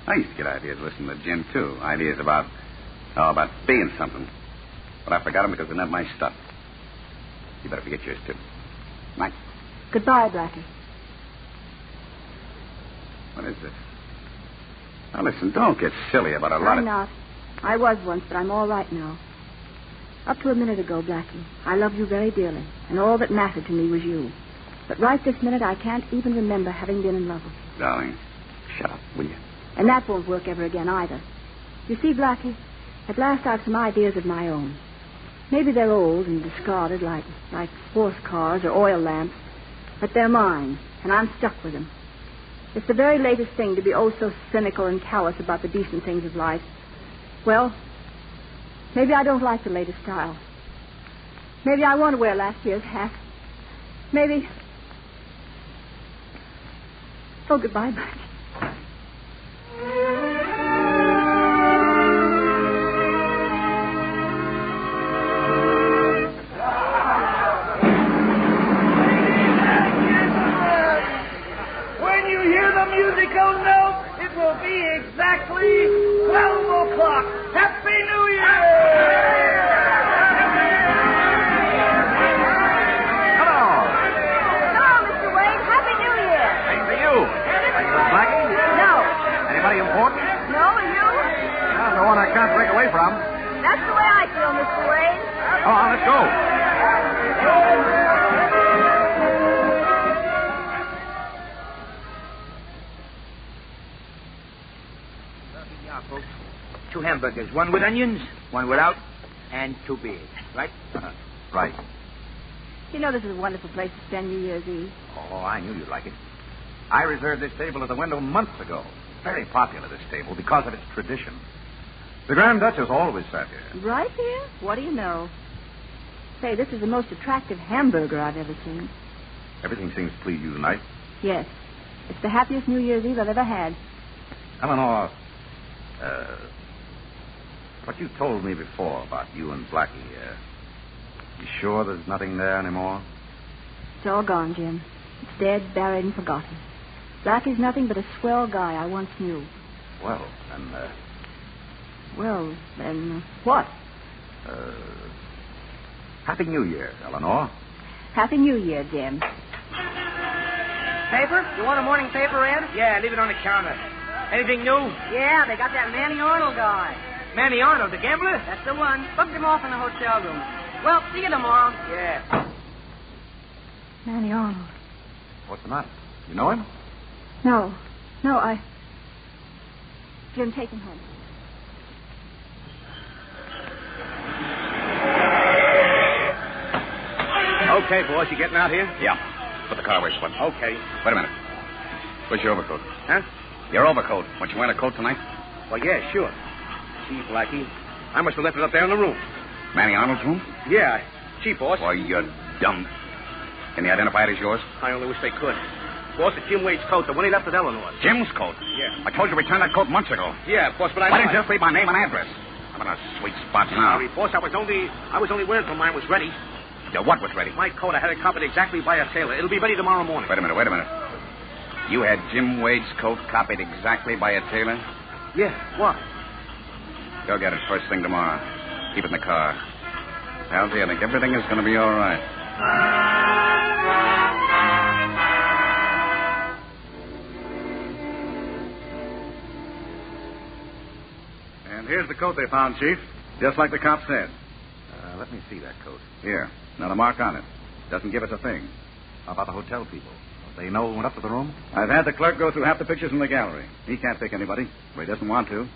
I used to get ideas listening to Jim, too. Ideas about being something. But I forgot them because they're not my stuff. You better forget yours, too. Night. Goodbye, Blackie. What is this? Now, listen, don't get silly about a lot I'm not. I was once, but I'm all right now. Up to a minute ago, Blackie, I loved you very dearly, and all that mattered to me was you. But right this minute, I can't even remember having been in love with you. Darling, shut up, will you? And that won't work ever again, either. You see, Blackie, at last I've some ideas of my own. Maybe they're old and discarded, like horse cars or oil lamps, but they're mine, and I'm stuck with them. It's the very latest thing to be oh so cynical and callous about the decent things of life. Well, maybe I don't like the latest style. Maybe I want to wear last year's hat. Maybe... Oh, goodbye, Blackie. When you hear the musical note, it will be exactly 12 o'clock. Happy New Year! Hello, Mr. Wade. Happy New Year. Same to you. Are you with Blackie? No. Anybody important? No, are you? I'm the one I can't break away from. That's the way I feel, Mr. Wade. Come on, let's go. Folks. 2 hamburgers, 1 with onions, 1 without, and 2 beers. Right? Right. You know this is a wonderful place to spend New Year's Eve. Oh, I knew you'd like it. I reserved this table at the window months ago. Very popular, this table, because of its tradition. The Grand Duchess always sat here. Right here? What do you know? Say, this is the most attractive hamburger I've ever seen. Everything seems to please you tonight. Yes. It's the happiest New Year's Eve I've ever had. Eleanor, what you told me before about you and Blackie, You sure there's nothing there anymore? It's all gone, Jim. It's dead, buried, and forgotten. Blackie's nothing but a swell guy I once knew. Well, then, Well, then, what? Happy New Year, Eleanor. Happy New Year, Jim. Paper? You want a morning paper, Ed? Yeah, leave it on the counter. Anything new? Yeah, they got that Manny Arnold guy. Manny Arnold, the gambler? That's the one. Booked him off in the hotel room. Well, see you tomorrow. Yeah. Manny Arnold. What's the matter? You know him? No, Jim, take him home. Okay, boss, you getting out here? Yeah. Put the car away, Spud. Okay. Wait a minute. Where's your overcoat? Huh? Your overcoat. Weren't you wearing a coat tonight? Well, yeah, sure. Gee, Blackie, I must have left it up there in the room. Manny Arnold's room? Yeah. Gee, boss. Boy, you're dumb. Can you identify it as yours? I only wish they could. Boss, it's Jim Wade's coat, the one he left at Eleanor's. Jim's coat? Yeah. I told you to return that coat months ago. Yeah, boss, but Why didn't you just leave my name and address? I'm in a sweet spot now. Sorry, boss, I was only wearing till mine was ready. Your what was ready? My coat, I had it copied exactly by a tailor. It'll be ready tomorrow morning. Wait a minute. You had Jim Wade's coat copied exactly by a tailor? Yeah, what? Go get it first thing tomorrow. Keep it in the car. Alfie, I think everything is going to be all right. And here's the coat they found, Chief. Just like the cop said. Let me see that coat. Here. Now, the mark on it. Doesn't give us a thing. How about the hotel people? They know who went up to the room? I've had the clerk go through half the pictures in the gallery. He can't pick anybody, but he doesn't want to.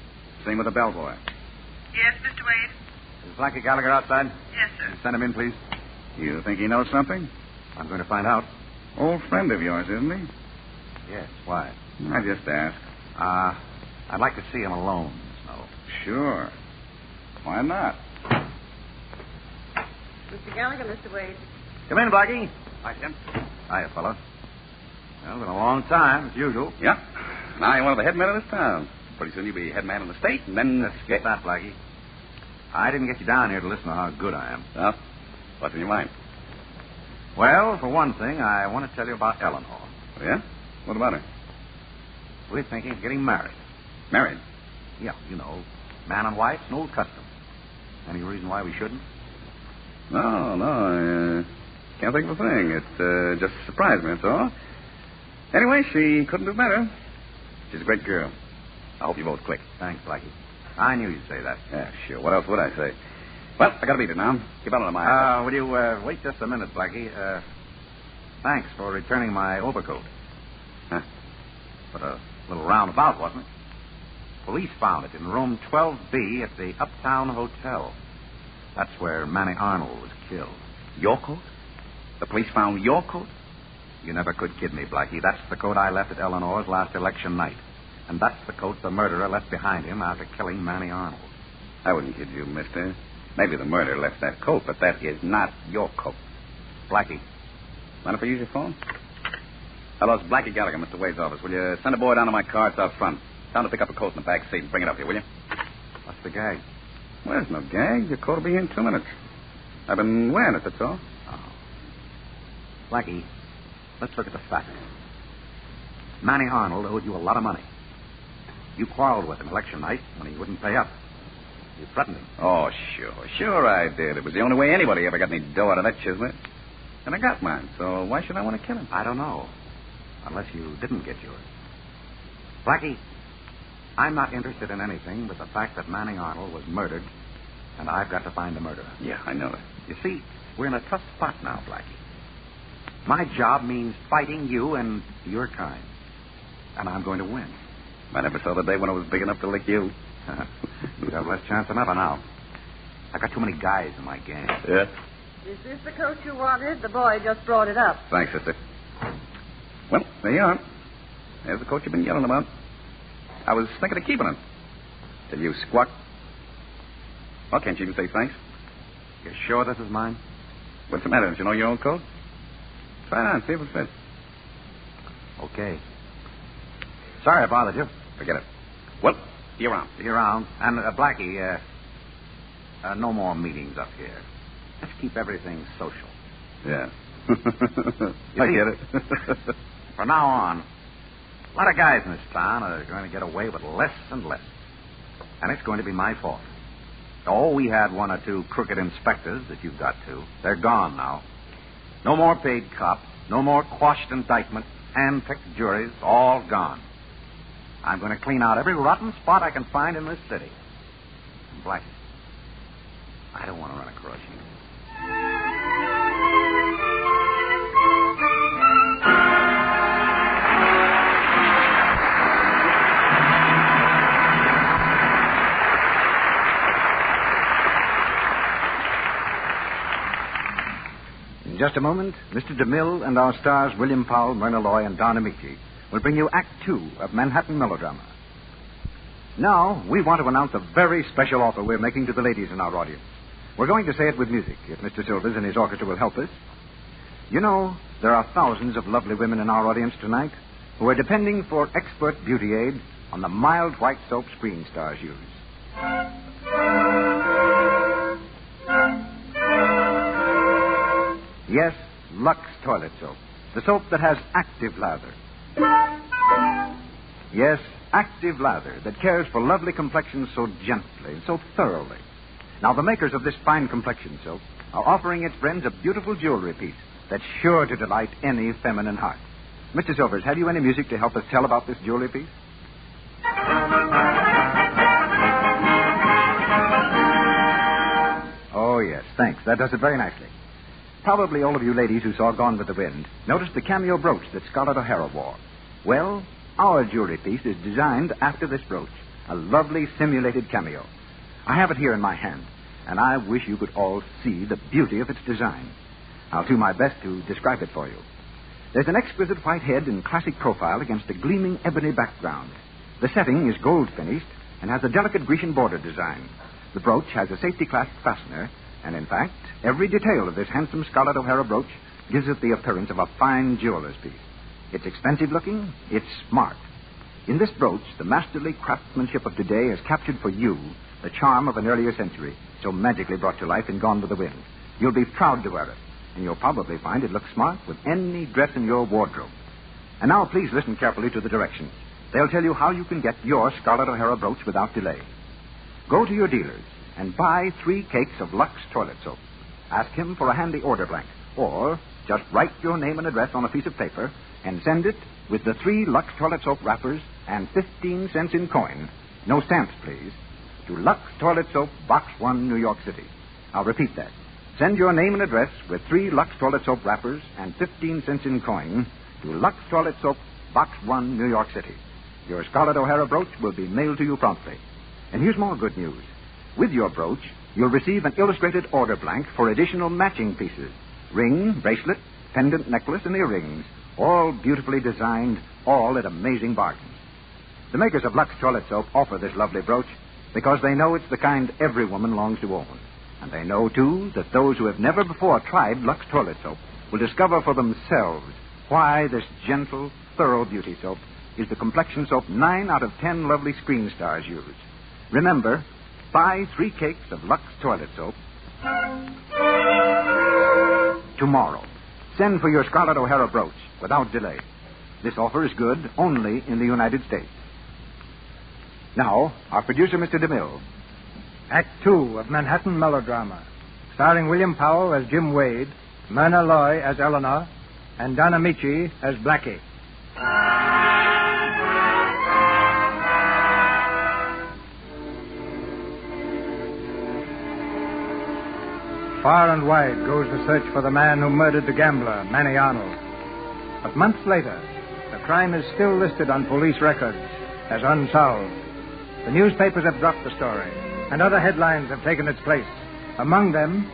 Same with the bellboy. Yes, Mr. Wade? Is Blackie Gallagher outside? Yes, sir. Send him in, please. You think he knows something? I'm going to find out. Old friend of yours, isn't he? Yes, why? I just asked. I'd like to see him alone, Snow. Sure. Why not? Mr. Gallagher, Mr. Wade. Come in, Blackie. Hi, Jim. Hiya, fella. Well, it's been a long time, as usual. Yeah. Now you're one of the head men of this town. Pretty soon you'll be head man in the state, and then... Let's get that, Blackie. I didn't get you down here to listen to how good I am. Well, what's in your mind? Well, for one thing, I want to tell you about Eleanor. Oh, yeah? What about her? We're thinking of getting married. Married? Yeah, you know, man and wife, an old custom. Any reason why we shouldn't? No, I can't think of a thing. It just surprised me, that's all. Anyway, she couldn't do better. She's a great girl. I hope you both click. Thanks, Blackie. I knew you'd say that. Yeah, sure. What else would I say? Well, I gotta beat it now. Give out on my... Will you wait just a minute, Blackie? Thanks for returning my overcoat. Huh? But a little roundabout, wasn't it? Police found it in room 12B at the Uptown Hotel. That's where Manny Arnold was killed. Your coat? The police found your coat? You never could kid me, Blackie. That's the coat I left at Eleanor's last election night. And that's the coat the murderer left behind him after killing Manny Arnold. I wouldn't kid you, mister. Maybe the murderer left that coat, but that is not your coat. Blackie. Mind if I use your phone? Hello, it's Blackie Gallagher, Mr. Wade's office. Will you send a boy down to my car? It's out front. Down to pick up a coat in the back seat and bring it up here, will you? What's the gag? Well, there's no gag. Your coat will be here in 2 minutes. I've been wearing it, that's all. Oh. Blackie, let's look at the facts. Manny Arnold owed you a lot of money. You quarreled with him election night when he wouldn't pay up. You threatened him. Oh, sure. Sure I did. It was the only way anybody ever got any dough out of that chismet. And I got mine, so why should I want to kill him? I don't know. Unless you didn't get yours. Blackie, I'm not interested in anything but the fact that Manny Arnold was murdered, and I've got to find the murderer. Yeah, I know that. You see, we're in a tough spot now, Blackie. My job means fighting you and your kind. And I'm going to win. I never saw the day when I was big enough to lick you. You have less chance than ever now. I got too many guys in my gang. Yeah? Is this the coat you wanted? The boy just brought it up. Thanks, sister. Well, there you are. There's the coat you've been yelling about. I was thinking of keeping it. Till you squawk. Well, can't you even say thanks? You're sure this is mine? What's the matter? Don't you know your own coat? Try it on. See if it fits. Okay. Sorry I bothered you. Forget it. Well, see you around. See you around. And, Blackie, no more meetings up here. Let's keep everything social. Yeah. I get it. From now on, a lot of guys in this town are going to get away with less and less. And it's going to be my fault. Oh, we had one or two crooked inspectors that you've got to. They're gone now. No more paid cops. No more quashed indictment. Hand-picked juries. All gone. I'm going to clean out every rotten spot I can find in this city. And Blackie, I don't want to run across you. In just a moment, Mr. DeMille and our stars William Powell, Myrna Loy, and Don Amici will bring you Act 2 of Manhattan Melodrama. Now, we want to announce a very special offer we're making to the ladies in our audience. We're going to say it with music, if Mr. Silvers and his orchestra will help us. You know, there are thousands of lovely women in our audience tonight who are depending for expert beauty aid on the mild white soap screen stars use. Yes, Lux Toilet Soap. The soap that has active lather. Yes, active lather that cares for lovely complexions so gently, so thoroughly. Now, the makers of this fine complexion soap are offering its friends a beautiful jewelry piece that's sure to delight any feminine heart. Mr. Silvers, have you any music to help us tell about this jewelry piece? Oh, yes, thanks. That does it very nicely. Probably all of you ladies who saw Gone with the Wind noticed the cameo brooch that Scarlett O'Hara wore. Well, our jewelry piece is designed after this brooch, a lovely simulated cameo. I have it here in my hand, and I wish you could all see the beauty of its design. I'll do my best to describe it for you. There's an exquisite white head in classic profile against a gleaming ebony background. The setting is gold finished and has a delicate Grecian border design. The brooch has a safety clasp fastener, and in fact, every detail of this handsome Scarlett O'Hara brooch gives it the appearance of a fine jeweler's piece. It's expensive looking, it's smart. In this brooch, the masterly craftsmanship of today has captured for you the charm of an earlier century, so magically brought to life in Gone with the Wind. You'll be proud to wear it, and you'll probably find it looks smart with any dress in your wardrobe. And now please listen carefully to the directions. They'll tell you how you can get your Scarlett O'Hara brooch without delay. Go to your dealers and buy 3 cakes of Lux Toilet Soap. Ask him for a handy order blank, or just write your name and address on a piece of paper and send it with the 3 Lux Toilet Soap wrappers and 15 cents in coin. No stamps, please. To Lux Toilet Soap, Box 1, New York City. I'll repeat that. Send your name and address with 3 Lux Toilet Soap wrappers and 15 cents in coin to Lux Toilet Soap, Box 1, New York City. Your Scarlett O'Hara brooch will be mailed to you promptly. And here's more good news. With your brooch, you'll receive an illustrated order blank for additional matching pieces. Ring, bracelet, pendant, necklace, and earrings. All beautifully designed, all at amazing bargains. The makers of Lux Toilet Soap offer this lovely brooch because they know it's the kind every woman longs to own. And they know, too, that those who have never before tried Lux Toilet Soap will discover for themselves why this gentle, thorough beauty soap is the complexion soap 9 out of 10 lovely screen stars use. Remember, buy 3 cakes of Lux Toilet Soap tomorrow. Send for your Scarlett O'Hara brooch without delay. This offer is good only in the United States. Now, our producer, Mr. DeMille. Act 2 of Manhattan Melodrama, starring William Powell as Jim Wade, Myrna Loy as Eleanor, and Don Amici as Blackie. Far and wide goes the search for the man who murdered the gambler, Manny Arnold. But months later, the crime is still listed on police records as unsolved. The newspapers have dropped the story, and other headlines have taken its place. Among them,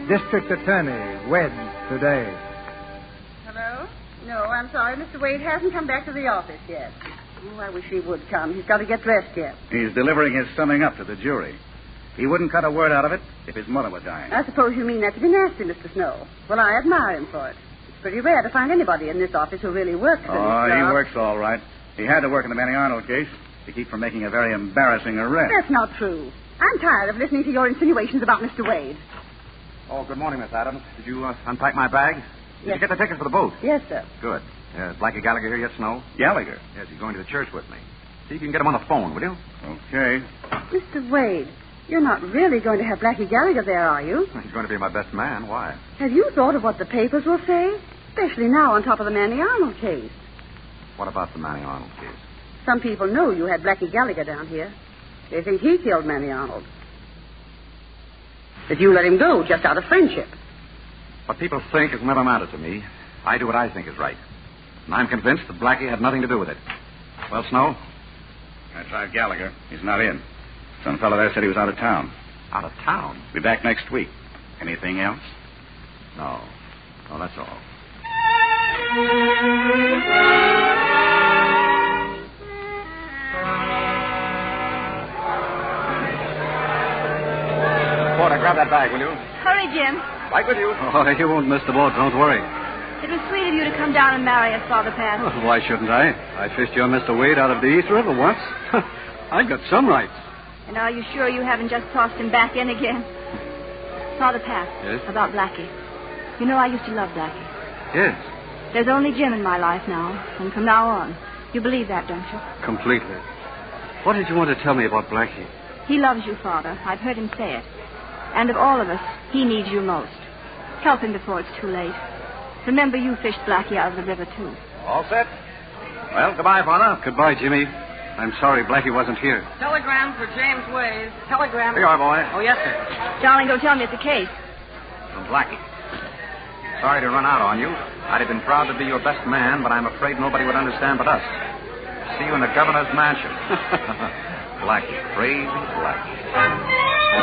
District Attorney wed today. Hello? No, I'm sorry. Mr. Wade hasn't come back to the office yet. Oh, I wish he would come. He's got to get dressed yet. He's delivering his summing up to the jury. He wouldn't cut a word out of it if his mother were dying. I suppose you mean that to be nasty, Mr. Snow. Well, I admire him for it. It's pretty rare to find anybody in this office who really works in his job. He works all right. He had to work in the Manny Arnold case to keep from making a very embarrassing arrest. That's not true. I'm tired of listening to your insinuations about Mr. Wade. Oh, good morning, Miss Adams. Did you unpack my bag? Did you get the tickets for the boat? Yes, sir. Good. Is Blackie Gallagher here yet, Snow? Gallagher? Yes, he's going to the church with me. See if you can get him on the phone, will you? Okay. Mr. Wade, you're not really going to have Blackie Gallagher there, are you? He's going to be my best man. Why? Have you thought of what the papers will say? Especially now on top of the Manny Arnold case. What about the Manny Arnold case? Some people know you had Blackie Gallagher down here. They think he killed Manny Arnold. That you let him go just out of friendship. What people think has never mattered to me. I do what I think is right. And I'm convinced that Blackie had nothing to do with it. Well, Snow? I tried Gallagher. He's not in. Some fellow there said he was out of town. Out of town? Be back next week. Anything else? No. No, that's all. Porter, grab that bag, will you? Hurry, Jim. Right with you. Oh, you won't miss the boat, don't worry. It was sweet of you to come down and marry us, Father Pat. Oh, why shouldn't I? I fished your Mr. Wade out of the East River once. I've got some rights. And are you sure you haven't just tossed him back in again? Father Pat. Yes? About Blackie. You know I used to love Blackie. Yes, There's only Jim in my life now, and from now on. You believe that, don't you? completely. What did you want to tell me about Blackie? He loves you, Father. I've heard him say it. And of all of us, he needs you most. Help him before it's too late. Remember, you fished Blackie out of the river, too. All set? Well, goodbye, Father. Goodbye, Jimmy. I'm sorry Blackie wasn't here. Telegram for James Wade. Telegram. Here you are, boy. Oh, yes, sir. Darling, don't tell me it's a case. From Blackie. Sorry to run out on you. I'd have been proud to be your best man, but I'm afraid nobody would understand but us. See you in the governor's mansion. Blackie. Crazy Blackie.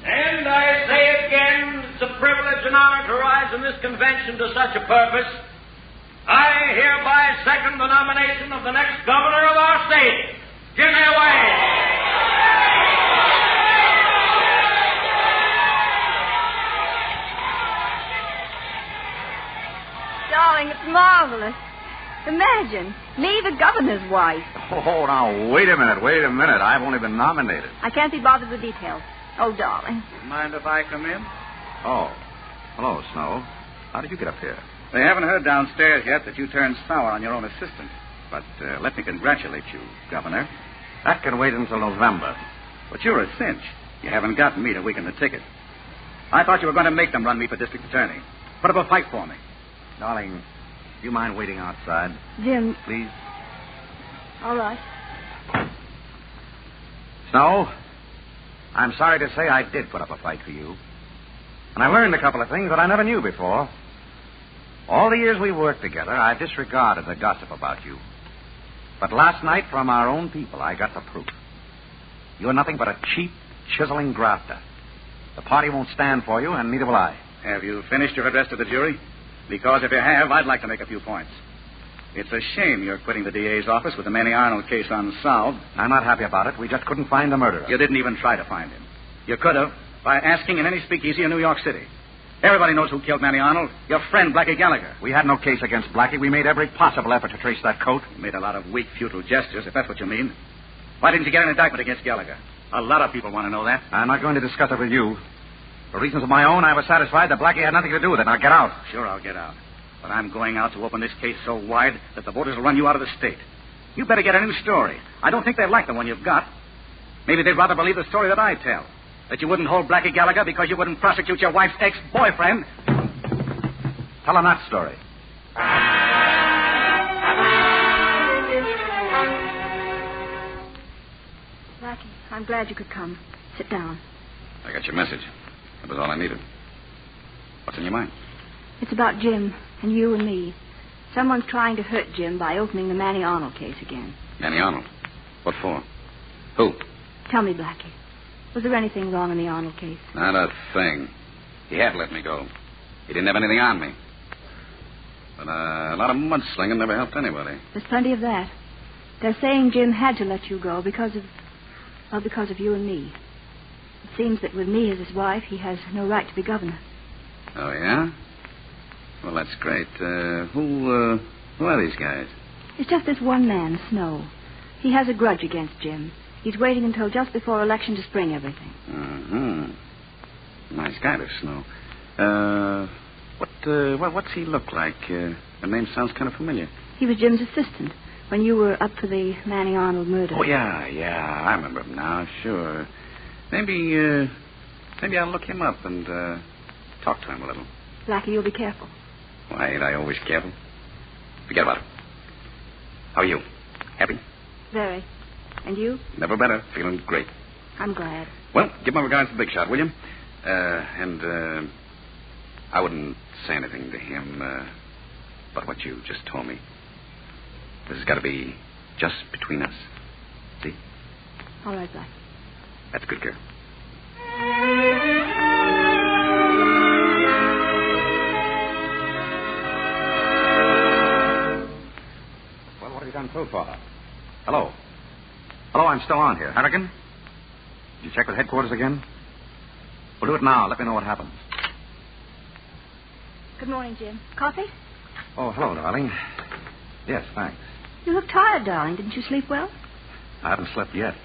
And I say again, it's a privilege and honor to rise in this convention to such a purpose. I hereby second the nomination of the next governor of our state, Jimmy Wade. Darling, it's marvelous. Imagine, me, the governor's wife. Oh, now, wait a minute. I've only been nominated. I can't be bothered with details. Oh, darling. Mind if I come in? Oh. Hello, Snow. How did you get up here? They haven't heard downstairs yet that you turned sour on your own assistant. But let me congratulate you, Governor. That can wait until November. But you're a cinch. You haven't gotten me to weaken the ticket. I thought you were going to make them run me for district attorney. Put up a fight for me. Darling, do you mind waiting outside? Jim. Please? All right. Snow, I'm sorry to say I did put up a fight for you. And I learned a couple of things that I never knew before. All the years we worked together, I disregarded the gossip about you. But last night, from our own people, I got the proof. You're nothing but a cheap, chiseling grafter. The party won't stand for you, and neither will I. Have you finished your address to the jury? Because if you have, I'd like to make a few points. It's a shame you're quitting the DA's office with the Manny Arnold case unsolved. I'm not happy about it. We just couldn't find the murderer. You didn't even try to find him. You could have, by asking in any speakeasy in New York City. Everybody knows who killed Manny Arnold. Your friend, Blackie Gallagher. We had no case against Blackie. We made every possible effort to trace that coat. You made a lot of weak, futile gestures, if that's what you mean. Why didn't you get an indictment against Gallagher? A lot of people want to know that. I'm not going to discuss it with you. For reasons of my own, I was satisfied that Blackie had nothing to do with it. Now get out. Sure, I'll get out. But I'm going out to open this case so wide that the voters will run you out of the state. You better get a new story. I don't think they like the one you've got. Maybe they'd rather believe the story that I tell. That you wouldn't hold Blackie Gallagher because you wouldn't prosecute your wife's ex-boyfriend. Tell him that story. Blackie, I'm glad you could come. Sit down. I got your message. That was all I needed. What's in your mind? It's about Jim and you and me. Someone's trying to hurt Jim by opening the Manny Arnold case again. Manny Arnold? What for? Who? Tell me, Blackie. Was there anything wrong in the Arnold case? Not a thing. He had let me go. He didn't have anything on me. But a lot of mudslinging never helped anybody. There's plenty of that. They're saying Jim had to let you go because of you and me. It seems that with me as his wife, he has no right to be governor. Oh, yeah? Well, that's great. Who are these guys? It's just this one man, Snow. He has a grudge against Jim. He's waiting until just before election to spring everything. Mm-hmm. Nice guy, this Snow. What's he look like? The name sounds kind of familiar. He was Jim's assistant when you were up for the Manny Arnold murder. Oh, yeah. I remember him now, sure. Maybe I'll look him up and talk to him a little. Blackie, you'll be careful. Why, ain't I always careful? Forget about it. How are you? Happy? Very. And you? Never better. Feeling great. I'm glad. Well, give my regards to Big Shot, will you? And I wouldn't say anything to him but what you just told me. This has got to be just between us. See? All right, Blackie. That's a good girl. Well, what have you done so far? Hello, I'm still on here. Harrigan? Did you check with headquarters again? We'll do it now. Let me know what happens. Good morning, Jim. Coffee? Oh, hello, darling. Yes, thanks. You look tired, darling. Didn't you sleep well? I haven't slept yet.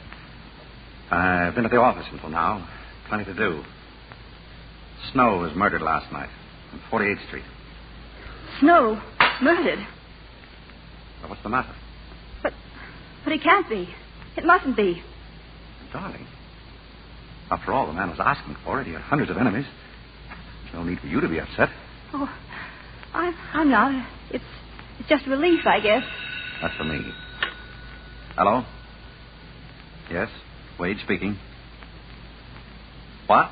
I've been at the office until now. Plenty to do. Snow was murdered last night on 48th Street. Snow? Murdered? Well, what's the matter? But it can't be. It mustn't be. Darling, after all, the man was asking for it. He had hundreds of enemies. There's no need for you to be upset. Oh, I'm not. It's just relief, I guess. That's for me. Hello? Yes? Wade speaking. What?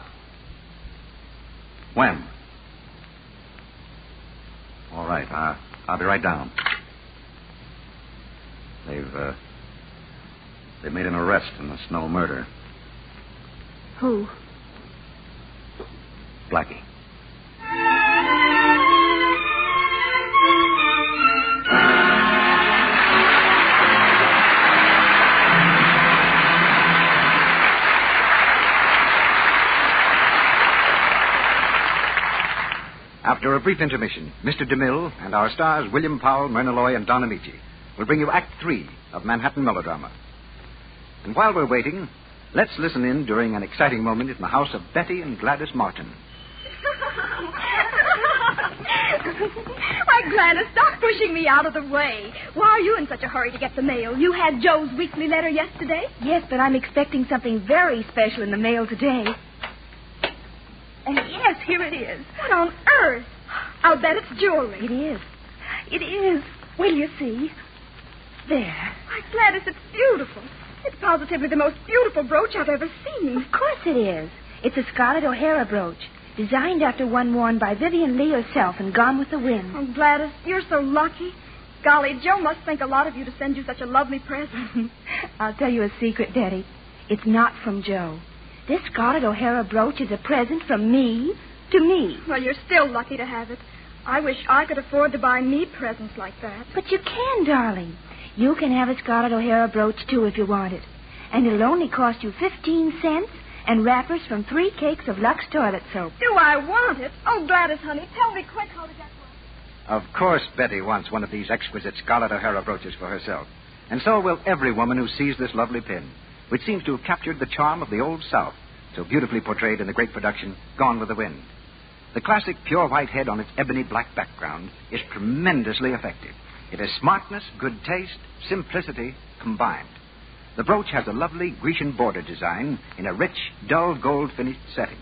When? All right. I'll be right down. They've made an arrest in the Snow murder. Who? Blackie. After a brief intermission, Mr. DeMille and our stars William Powell, Myrna Loy, and Don Amici will bring you Act 3 of Manhattan Melodrama. And while we're waiting, let's listen in during an exciting moment in the house of Betty and Gladys Martin. Why, Gladys, stop pushing me out of the way. Why are you in such a hurry to get the mail? You had Joe's weekly letter yesterday? Yes, but I'm expecting something very special in the mail today. And yes, here it is. What on earth? I'll bet it's jewelry. It is. It is. Wait till you see. There. Why, Gladys, it's beautiful. It's positively the most beautiful brooch I've ever seen. Of course it is. It's a Scarlett O'Hara brooch, designed after one worn by Vivian Lee herself and Gone with the Wind. Oh, Gladys, you're so lucky. Golly, Joe must think a lot of you to send you such a lovely present. I'll tell you a secret, Daddy. It's not from Joe. This Scarlett O'Hara brooch is a present from me to me. Well, you're still lucky to have it. I wish I could afford to buy me presents like that. But you can, darling. You can have a Scarlett O'Hara brooch, too, if you want it. And it'll only cost you 15 cents and wrappers from 3 cakes of Lux toilet soap. Do I want it? Oh, Gladys, honey, tell me quick how to get one. Of course Betty wants one of these exquisite Scarlett O'Hara brooches for herself. And so will every woman who sees this lovely pin, which seems to have captured the charm of the Old South, so beautifully portrayed in the great production Gone with the Wind. The classic pure white head on its ebony black background is tremendously effective. It has smartness, good taste, simplicity combined. The brooch has a lovely Grecian border design in a rich, dull gold finished setting.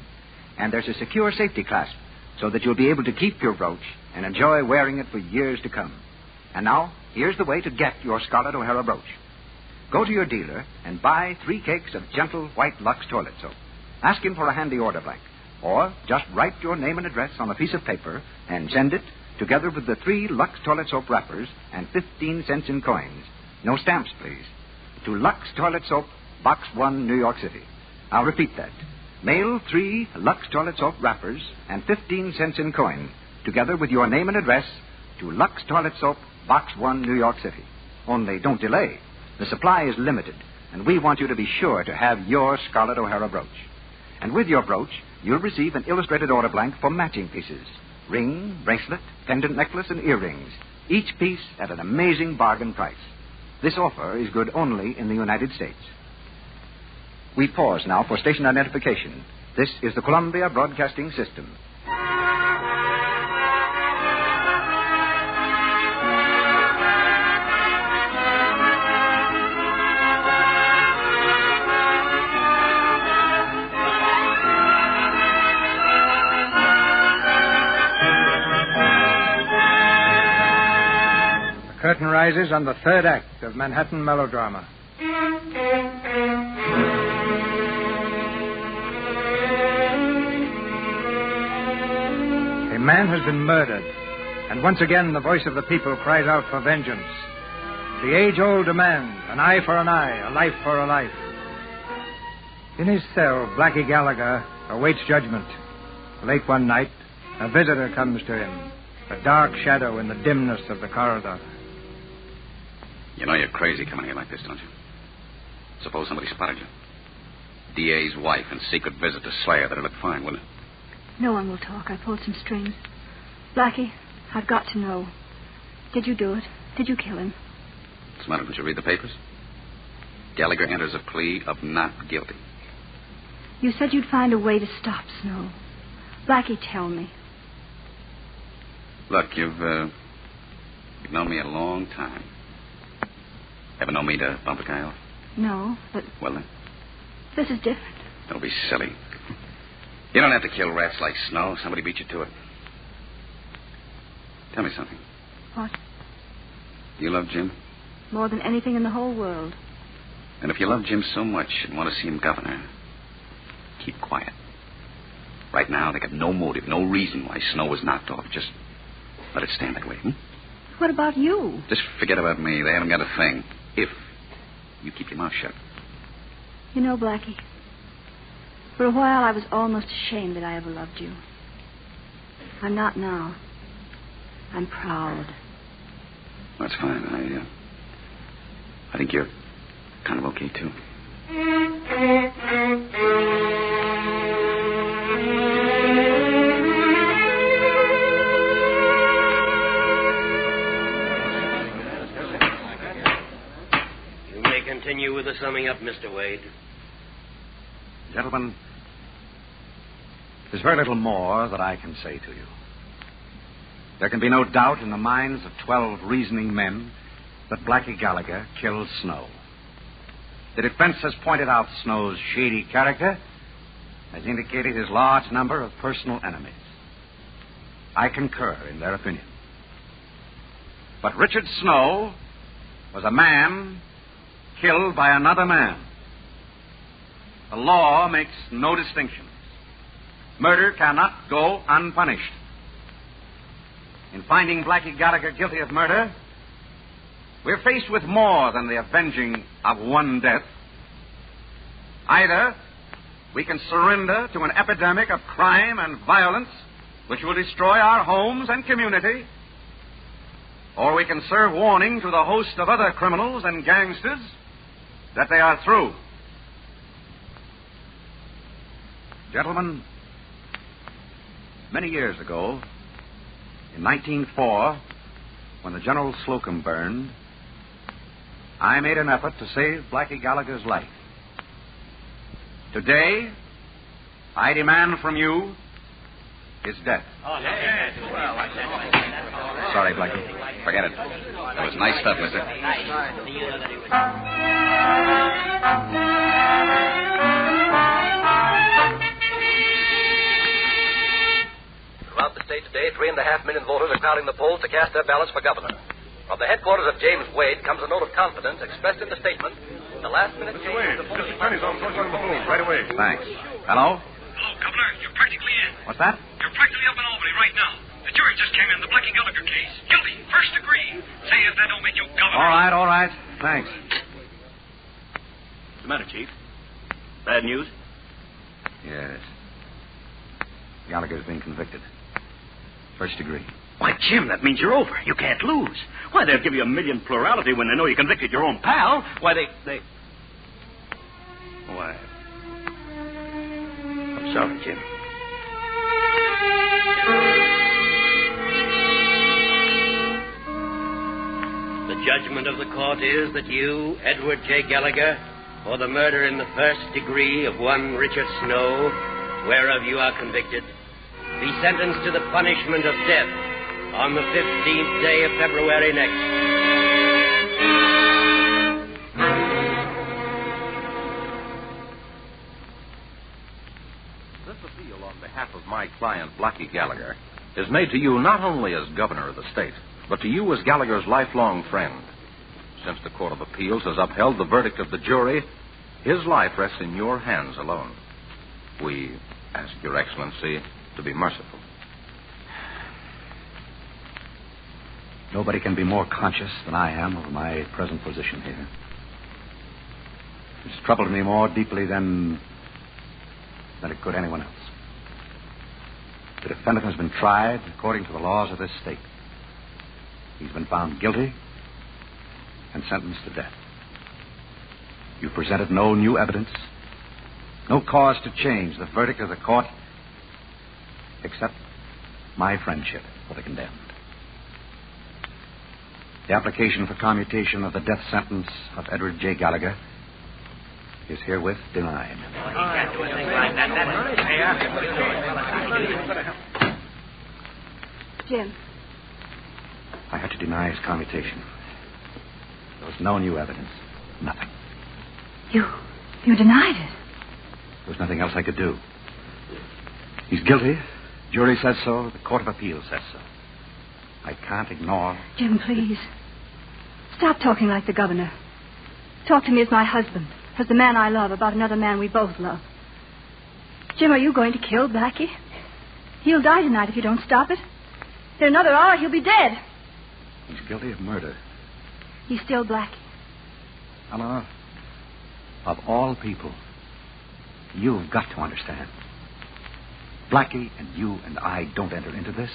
And there's a secure safety clasp so that you'll be able to keep your brooch and enjoy wearing it for years to come. And now, here's the way to get your Scarlett O'Hara brooch. Go to your dealer and buy 3 cakes of gentle white Lux toilet soap. Ask him for a handy order blank. Or just write your name and address on a piece of paper and send it, together with the 3 Lux toilet soap wrappers and 15 cents in coins. No stamps, please. To Lux Toilet Soap, Box 1, New York City. I'll repeat that. Mail 3 Lux Toilet Soap wrappers and 15 cents in coin, together with your name and address, to Lux Toilet Soap, Box 1, New York City. Only don't delay. The supply is limited, and we want you to be sure to have your Scarlett O'Hara brooch. And with your brooch, you'll receive an illustrated order blank for matching pieces. Ring, bracelet, pendant necklace, and earrings. Each piece at an amazing bargain price. This offer is good only in the United States. We pause now for station identification. This is the Columbia Broadcasting System. The curtain rises on the third act of Manhattan Melodrama. A man has been murdered, and once again the voice of the people cries out for vengeance. The age-old demand, an eye for an eye, a life for a life. In his cell, Blackie Gallagher awaits judgment. Late one night, a visitor comes to him, a dark shadow in the dimness of the corridor. You know you're crazy coming here like this, don't you? Suppose somebody spotted you. DA's wife and secret visit to Slayer. That'd look fine, wouldn't it? No one will talk. I pulled some strings. Blackie, I've got to know. Did you do it? Did you kill him? What's the matter? Did you read the papers? Gallagher enters a plea of not guilty. You said you'd find a way to stop Snow. Blackie, tell me. Look, you've known me a long time. Ever known me to bump a guy off? No, but... Well, then? This is different. Don't be silly. You don't have to kill rats like Snow. Somebody beat you to it. Tell me something. What? You love Jim? More than anything in the whole world. And if you love Jim so much and want to see him governor, keep quiet. Right now, they got no motive, no reason why Snow was knocked off. Just let it stand that way, What about you? Just forget about me. They haven't got a thing. If you keep your mouth shut. You know, Blackie, for a while I was almost ashamed that I ever loved you. I'm not now. I'm proud. That's fine. I think you're kind of okay, too. Continue with the summing up, Mr. Wade. Gentlemen, there's very little more that I can say to you. There can be no doubt in the minds of 12 reasoning men that Blackie Gallagher killed Snow. The defense has pointed out Snow's shady character, has indicated his large number of personal enemies. I concur in their opinion. But Richard Snow was a man killed by another man. The law makes no distinctions. Murder cannot go unpunished. In finding Blackie Gallagher guilty of murder, we're faced with more than the avenging of one death. Either we can surrender to an epidemic of crime and violence which will destroy our homes and community, or we can serve warning to the host of other criminals and gangsters that they are through. Gentlemen, many years ago, in 1904, when the General Slocum burned, I made an effort to save Blackie Gallagher's life. Today, I demand from you his death. Sorry, Blackie. Forget it. That was nice stuff, mister. Throughout the state today, 3.5 million voters are crowding the polls to cast their ballots for governor. From the headquarters of James Wade comes a note of confidence expressed in the statement. The last-minute change of the Mr. Penny's on the phone right away. Thanks. Hello? Hello, Governor. You're practically in. What's that? You're practically up in Albany right now. The jury just came in the Blackie Gallagher case. Guilty. First degree. Say if that don't make you governor. All right. Thanks. What's the matter, Chief? Bad news? Yes. Gallagher's been convicted. First degree. Why, Jim, that means you're over. You can't lose. Why, they'll give you a million plurality when they know you convicted your own pal. Why, they... Why... I'm sorry, Jim. The judgment of the court is that you, Edward J. Gallagher, for the murder in the first degree of one Richard Snow, whereof you are convicted, be sentenced to the punishment of death on the 15th day of February next. This appeal on behalf of my client, Blackie Gallagher, is made to you not only as governor of the state, but to you as Gallagher's lifelong friend. Since the Court of Appeals has upheld the verdict of the jury, his life rests in your hands alone. We ask Your Excellency to be merciful. Nobody can be more conscious than I am of my present position here. It's troubled me more deeply than it could anyone else. The defendant has been tried according to the laws of this state. He's been found guilty and sentenced to death. You presented no new evidence, no cause to change the verdict of the court, except my friendship for the condemned. The application for commutation of the death sentence of Edward J. Gallagher is herewith denied. Jim. I had to deny his commutation. There was no new evidence. Nothing. You denied it? There was nothing else I could do. He's guilty. Jury says so. The Court of Appeals says so. I can't ignore... Jim, please. Stop talking like the governor. Talk to me as my husband, as the man I love, about another man we both love. Jim, are you going to kill Blackie? He'll die tonight if you don't stop it. In another hour, he'll be dead. He's guilty of murder. He's still Blackie. Eleanor, of all people, you've got to understand. Blackie and you and I don't enter into this.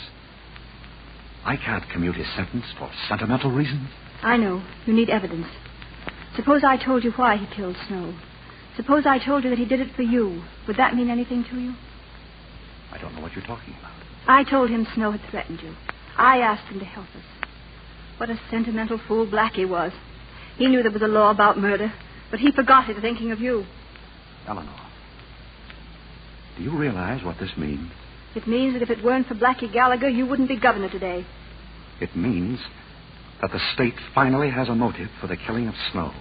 I can't commute his sentence for sentimental reasons. I know. You need evidence. Suppose I told you why he killed Snow. Suppose I told you that he did it for you. Would that mean anything to you? I don't know what you're talking about. I told him Snow had threatened you. I asked him to help us. What a sentimental fool Blackie was. He knew there was a law about murder, but he forgot it thinking of you. Eleanor, do you realize what this means? It means that if it weren't for Blackie Gallagher, you wouldn't be governor today. It means that the state finally has a motive for the killing of Snow.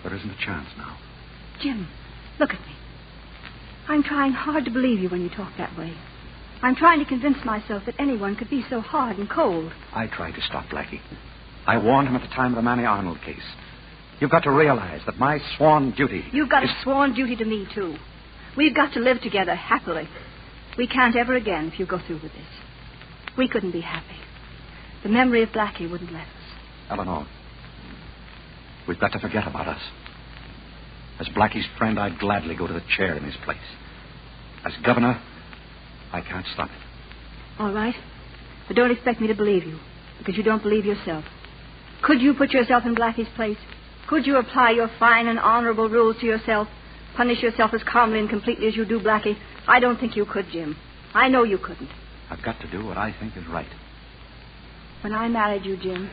There isn't a chance now. Jim, look at me. I'm trying hard to believe you when you talk that way. I'm trying to convince myself that anyone could be so hard and cold. I tried to stop Blackie. I warned him at the time of the Manny Arnold case. You've got to realize that my sworn duty... You've got a sworn duty to me, too. We've got to live together happily. We can't ever again if you go through with this. We couldn't be happy. The memory of Blackie wouldn't let us. Eleanor, we've got to forget about us. As Blackie's friend, I'd gladly go to the chair in his place. As governor, I can't stop it. All right. But don't expect me to believe you, because you don't believe yourself. Could you put yourself in Blackie's place? Could you apply your fine and honorable rules to yourself? Punish yourself as calmly and completely as you do Blackie? I don't think you could, Jim. I know you couldn't. I've got to do what I think is right. When I married you, Jim,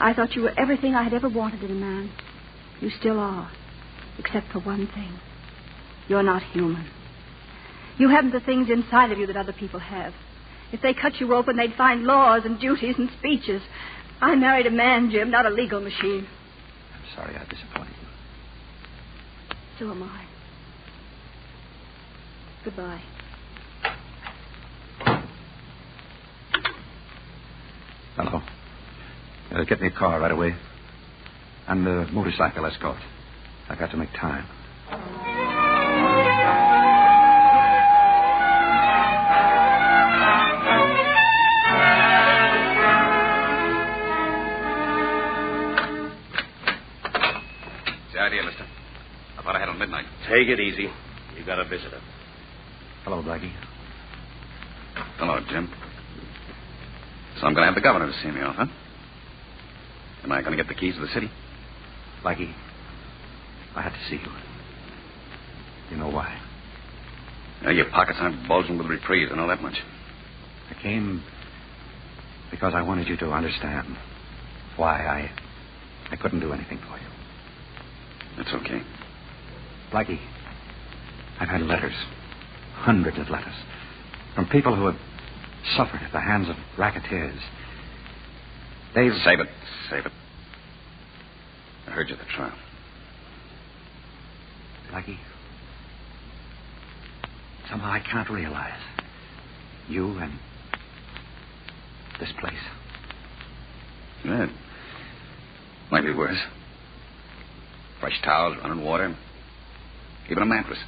I thought you were everything I had ever wanted in a man. You still are, except for one thing. You're not human. You haven't the things inside of you that other people have. If they cut you open, they'd find laws and duties and speeches. I married a man, Jim, not a legal machine. I'm sorry I disappointed you. So am I. Goodbye. Hello. Get me a car right away. And a motorcycle escort. I got to make time. What's the idea, mister? I thought I had on midnight. Take it easy. You got a visitor. Hello, Blackie. Hello, Jim. So I'm going to have the governor to see me off, huh? Am I going to get the keys to the city? Blackie, I had to see you. You know why? Your pockets aren't bulging with reprieves, I know that much. I came because I wanted you to understand. why I couldn't do anything for you. That's okay. Blackie, I've had letters, hundreds of letters, from people who have suffered at the hands of racketeers. They've... Save it. I heard you at the trial. Blackie, somehow I can't realize you and this place. Yeah. Might be worse. Fresh towels, running water, even a mattress.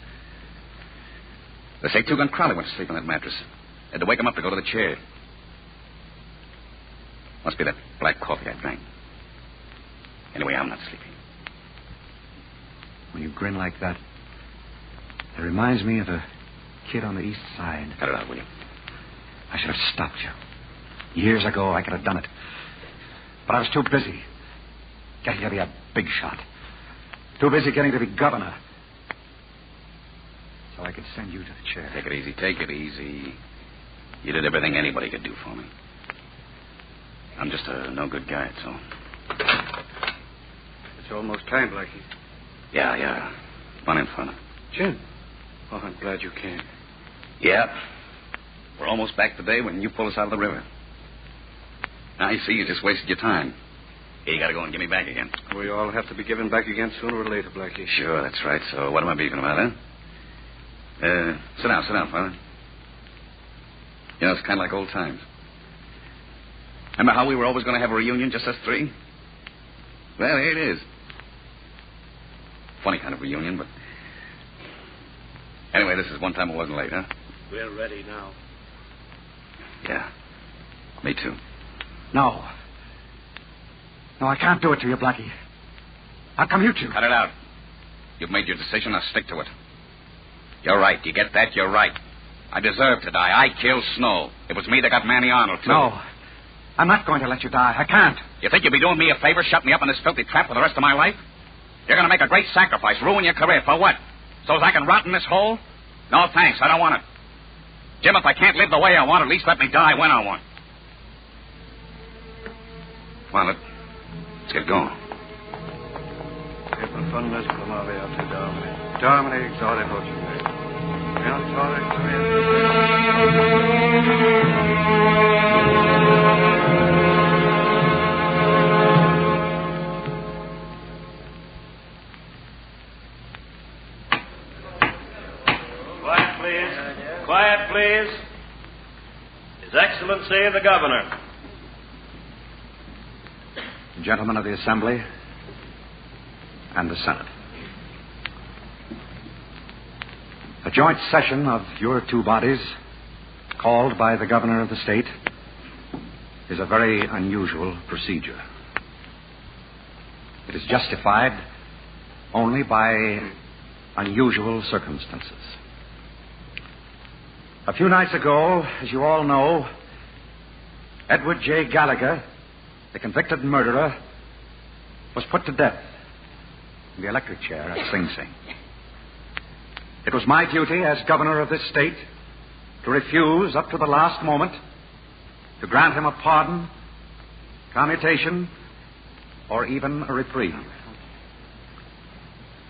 They say Two-Gun Crowley went to sleep on that mattress. Had to wake him up to go to the chair. Must be that black coffee I drank. Anyway, I'm not sleeping. When you grin like that, it reminds me of a kid on the east side. Cut it out, will you? I should have stopped you. Years ago, I could have done it. But I was too busy getting to be a big shot. Too busy getting to be governor. So I could send you to the chair. Take it easy. You did everything anybody could do for me. I'm just a no-good guy, that's all. It's almost time, Blackie. Yeah. Run in front of. Jim. Oh, I'm glad you came. Yeah. We're almost back today when you pull us out of the river. Now, you see, you just wasted your time. You gotta go and get me back again. We all have to be given back again sooner or later, Blackie. Sure, that's right. So what am I beefing about, huh? Sit down, Father. You know, it's kind of like old times. Remember how we were always going to have a reunion, just us three? Well, here it is. Funny kind of reunion, but... Anyway, this is one time it wasn't late, huh? We're ready now. Yeah. Me too. No, I can't do it to you, Blackie. How come you two? Cut it out. You've made your decision. Now stick to it. You're right. You get that? You're right. I deserve to die. I killed Snow. It was me that got Manny Arnold, too. No. I'm not going to let you die. I can't. You think you'd be doing me a favor, shutting me up in this filthy trap for the rest of my life? You're going to make a great sacrifice, ruin your career. For what? So as I can rot in this hole? No, thanks. I don't want it. Jim, if I can't live the way I want, at least let me die when I want. Come on, let's get going. Quiet, please. His Excellency the Governor. Gentlemen of the Assembly and the Senate. A joint session of your two bodies, called by the Governor of the state, is a very unusual procedure. It is justified only by unusual circumstances. A few nights ago, as you all know, Edward J. Gallagher, the convicted murderer, was put to death in the electric chair at Sing Sing. It was my duty as governor of this state to refuse up to the last moment to grant him a pardon, commutation, or even a reprieve.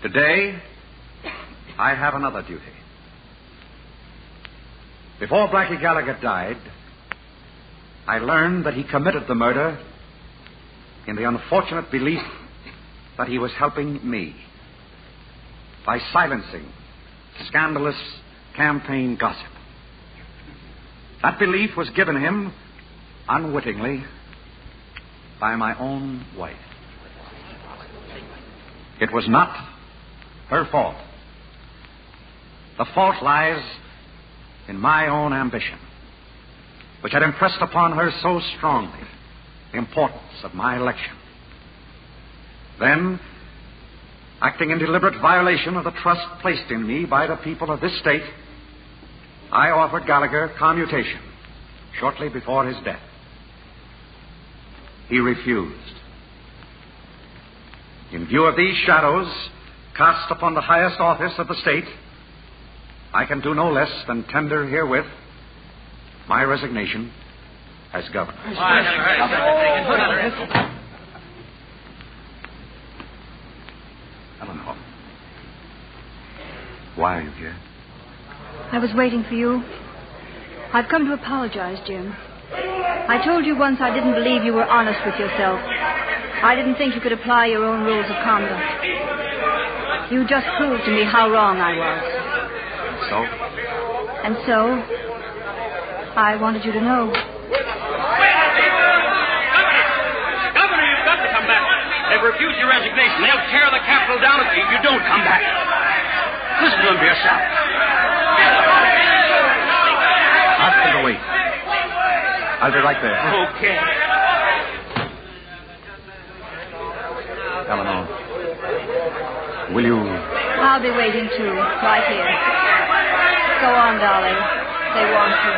Today, I have another duty. Before Blackie Gallagher died, I learned that he committed the murder in the unfortunate belief that he was helping me by silencing scandalous campaign gossip. That belief was given him unwittingly by my own wife. It was not her fault. The fault lies in my own ambition, which had impressed upon her so strongly the importance of my election. Then, acting in deliberate violation of the trust placed in me by the people of this state, I offered Gallagher commutation shortly before his death. He refused. In view of these shadows cast upon the highest office of the state, I can do no less than tender herewith my resignation as governor. Why are you here? I was waiting for you. I've come to apologize, Jim. I told you once I didn't believe you were honest with yourself. I didn't think you could apply your own rules of conduct. You just proved to me how wrong I was. So? And so, I wanted you to know. Governor, you've got to come back. They've refused your resignation. They'll tear the Capitol down if you don't come back. Listen to them for yourself. Ask them to wait. I'll be right there. Okay. Eleanor, will you... I'll be waiting, too, right here. Go on, darling. They want you.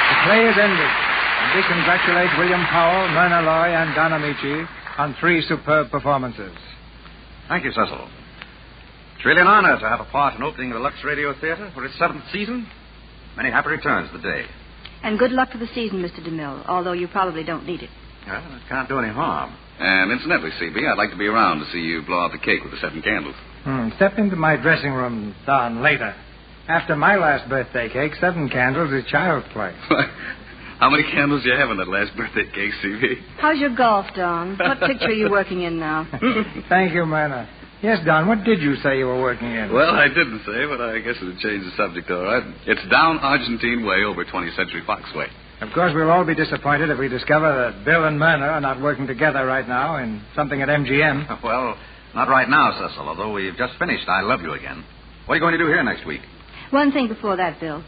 The play is ended, and we congratulate William Powell, Myrna Loy, and Don Amici on 3 superb performances. Thank you, Cecil. It's really an honor to have a part in opening the Lux Radio Theater for its 7th season. Many happy returns today. And good luck for the season, Mr. DeMille, although you probably don't need it. Well, it can't do any harm. And incidentally, CB, I'd like to be around to see you blow out the cake with the 7 candles. Step into my dressing room, Don, later. After my last birthday cake, 7 candles is child's play. How many candles do you have in that last birthday cake, CB? How's your golf, Don? What picture are you working in now? Thank you, Myrna. Yes, Don, what did you say you were working in? Well, I didn't say, but I guess it'll change the subject, all right. It's down Argentine way over 20th Century Fox way. Of course, we'll all be disappointed if we discover that Bill and Myrna are not working together right now in something at MGM. Well, not right now, Cecil, although we've just finished I Love You Again. What are you going to do here next week? One thing before that, Bill.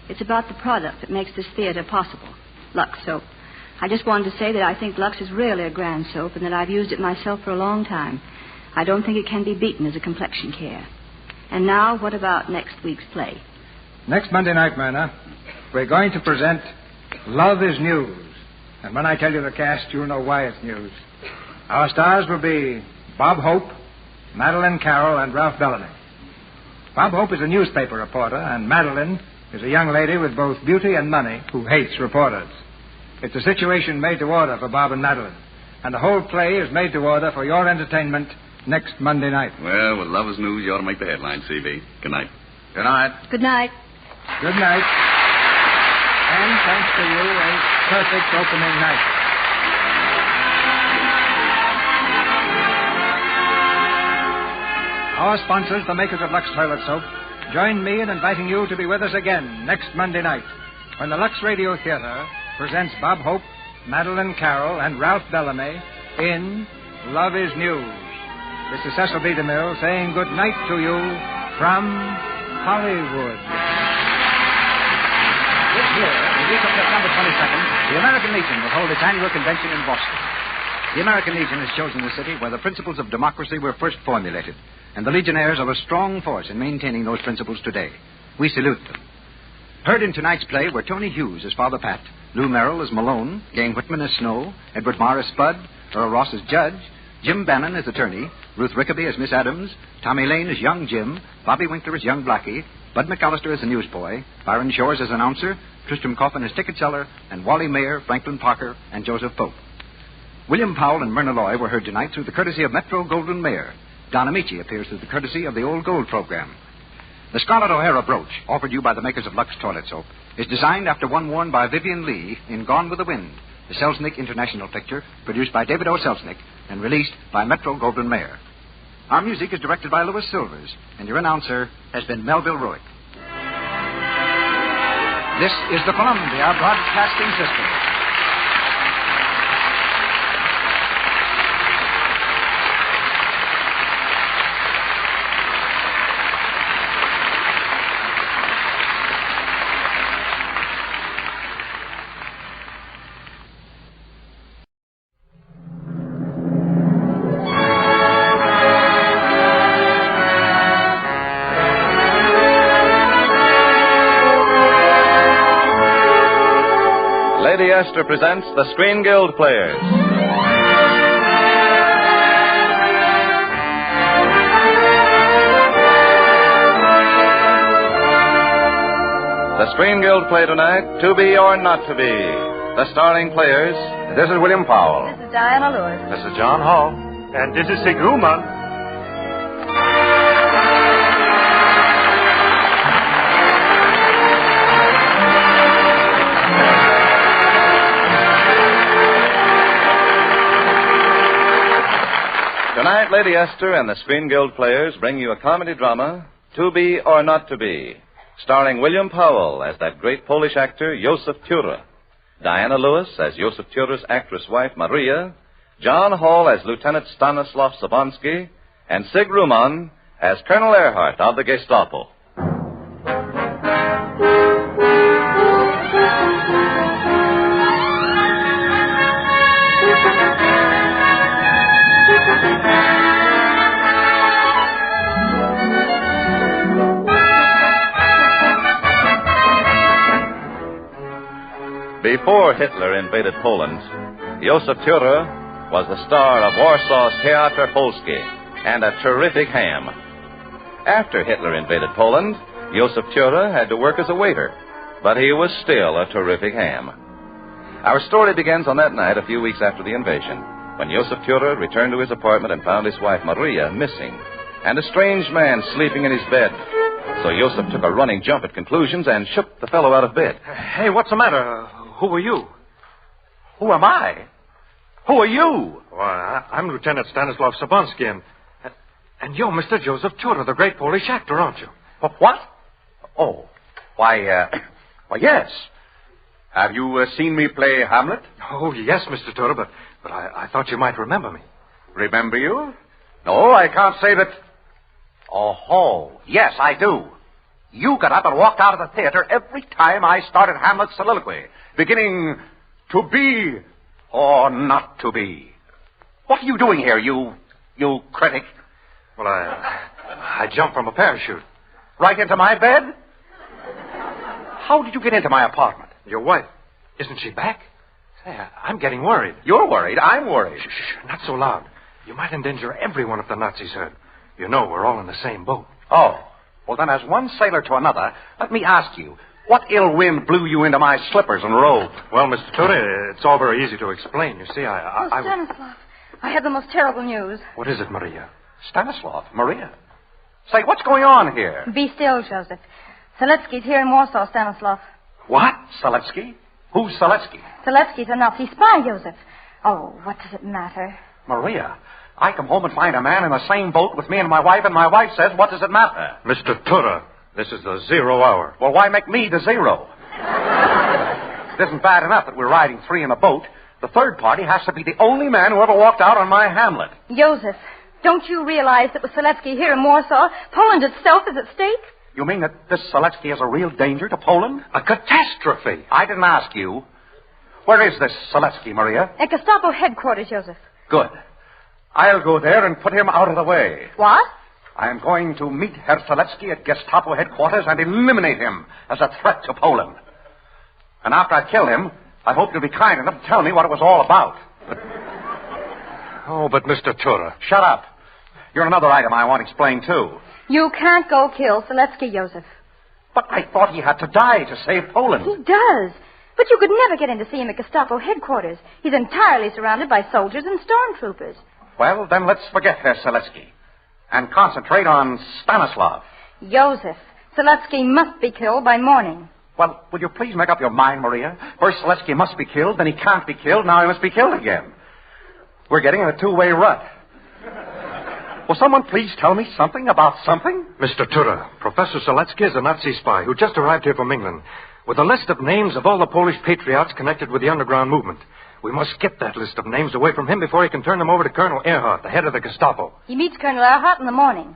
It's about the product that makes this theater possible. Lux soap. I just wanted to say that I think Lux is really a grand soap and that I've used it myself for a long time. I don't think it can be beaten as a complexion care. And now, what about next week's play? Next Monday night, Myrna, we're going to present Love is News. And when I tell you the cast, you'll know why it's news. Our stars will be Bob Hope, Madeline Carroll, and Ralph Bellamy. Bob Hope is a newspaper reporter, and Madeline is a young lady with both beauty and money who hates reporters. It's a situation made to order for Bob and Madeline. And the whole play is made to order for your entertainment next Monday night. Well, with Love is News, you ought to make the headline, CB. Good night. Good night. Good night. Good night. And thanks to you, a perfect opening night. Our sponsors, the makers of Lux Toilet Soap, join me in inviting you to be with us again next Monday night when the Lux Radio Theater presents Bob Hope, Madeline Carroll, and Ralph Bellamy in Love is News. This is Cecil B. DeMille saying good night to you from Hollywood. This year, the week of September 22nd, the American Legion will hold its annual convention in Boston. The American Legion has chosen the city where the principles of democracy were first formulated, and the Legionnaires are a strong force in maintaining those principles today. We salute them. Heard in tonight's play were Tony Hughes as Father Pat, Lou Merrill as Malone, Gane Whitman as Snow, Edward Marr as Spud, Earl Ross as Judge, Jim Bannon as Attorney, Ruth Rickaby as Miss Adams, Tommy Lane as Young Jim, Bobby Winkler as Young Blackie, Bud McAllister as the newsboy, Byron Shores as announcer, Tristram Coffin as ticket seller, and Wally Mayer, Franklin Parker, and Joseph Pope. William Powell and Myrna Loy were heard tonight through the courtesy of Metro Goldwyn Mayer. Don Amici appears through the courtesy of the Old Gold program. The Scarlett O'Hara brooch, offered you by the makers of Lux Toilet Soap, is designed after one worn by Vivian Lee in Gone with the Wind, the Selznick International picture, produced by David O. Selznick and released by Metro Goldwyn Mayer. Our music is directed by Louis Silvers, and your announcer has been Melville Ruick. This is the Columbia Broadcasting System. Lady Esther presents the Screen Guild Players. The Screen Guild play tonight, To Be or Not to Be. The starring players. This is William Powell. This is Diana Lewis. This is John Hall. And this is Sig Ruman. Tonight, Lady Esther and the Screen Guild players bring you a comedy drama, To Be or Not to Be, starring William Powell as that great Polish actor, Joseph Tura, Diana Lewis as Joseph Tura's actress wife, Maria, John Hall as Lieutenant Stanislav Sobonsky, and Sig Ruman as Colonel Earhart of the Gestapo. Before Hitler invaded Poland, Joseph Tura was the star of Warsaw's Theater Polski and a terrific ham. After Hitler invaded Poland, Joseph Tura had to work as a waiter, but he was still a terrific ham. Our story begins on that night a few weeks after the invasion, when Joseph Tura returned to his apartment and found his wife Maria missing, and a strange man sleeping in his bed. So Joseph took a running jump at conclusions and shook the fellow out of bed. Hey, what's the matter? Who are you? Who am I? Who are you? Well, I'm Lieutenant Stanislav Sobonsky, and you're Mr. Joseph Tura, the great Polish actor, aren't you? What? Oh, why, yes. Have you seen me play Hamlet? Oh, yes, Mr. Tura, but I thought you might remember me. Remember you? No, I can't say that. Oh, yes, I do. You got up and walked out of the theater every time I started Hamlet's soliloquy, beginning to be or not to be. What are you doing here, you critic? Well, I jumped from a parachute. Right into my bed? How did you get into my apartment? Your wife, isn't she back? Say, I'm getting worried. You're worried? I'm worried. Shh, not so loud. You might endanger everyone if the Nazis heard. You know we're all in the same boat. Oh. Well, then, as one sailor to another, let me ask you, what ill wind blew you into my slippers and robe? Well, Mr. Tura, it's all very easy to explain. You see, Stanislav, I have the most terrible news. What is it, Maria? Stanislav, Maria. Say, what's going on here? Be still, Joseph. Seletsky's here in Warsaw, Stanislav. What? Seletsky? Who's Seletsky? Seletsky's a Nazi spy, Joseph. Oh, what does it matter? Maria, I come home and find a man in the same boat with me and my wife says, what does it matter? Mr. Tura, this is the 0 hour. Well, why make me the zero? It isn't bad enough that we're riding three in a boat. The third party has to be the only man who ever walked out on my Hamlet. Joseph, don't you realize that with Seletsky here in Warsaw, Poland itself is at stake? You mean that this Seletsky is a real danger to Poland? A catastrophe. I didn't ask you. Where is this Seletsky, Maria? At Gestapo headquarters, Joseph. Good. I'll go there and put him out of the way. What? I am going to meet Herr Seletsky at Gestapo headquarters and eliminate him as a threat to Poland. And after I kill him, I hope you'll be kind enough to tell me what it was all about. But Mr. Tura. Shut up. You're another item I want explained, too. You can't go kill Seletsky, Joseph. But I thought he had to die to save Poland. He does. But you could never get in to see him at Gestapo headquarters. He's entirely surrounded by soldiers and stormtroopers. Well, then let's forget Herr Seletsky and concentrate on Stanislav. Joseph, Seletsky must be killed by morning. Well, will you please make up your mind, Maria? First Seletsky must be killed, then he can't be killed, now he must be killed again. We're getting in a two-way rut. Will someone please tell me something about something? Mr. Tura, Professor Seletsky is a Nazi spy who just arrived here from England with a list of names of all the Polish patriots connected with the underground movement. We must get that list of names away from him before he can turn them over to Colonel Earhart, the head of the Gestapo. He meets Colonel Earhart in the morning.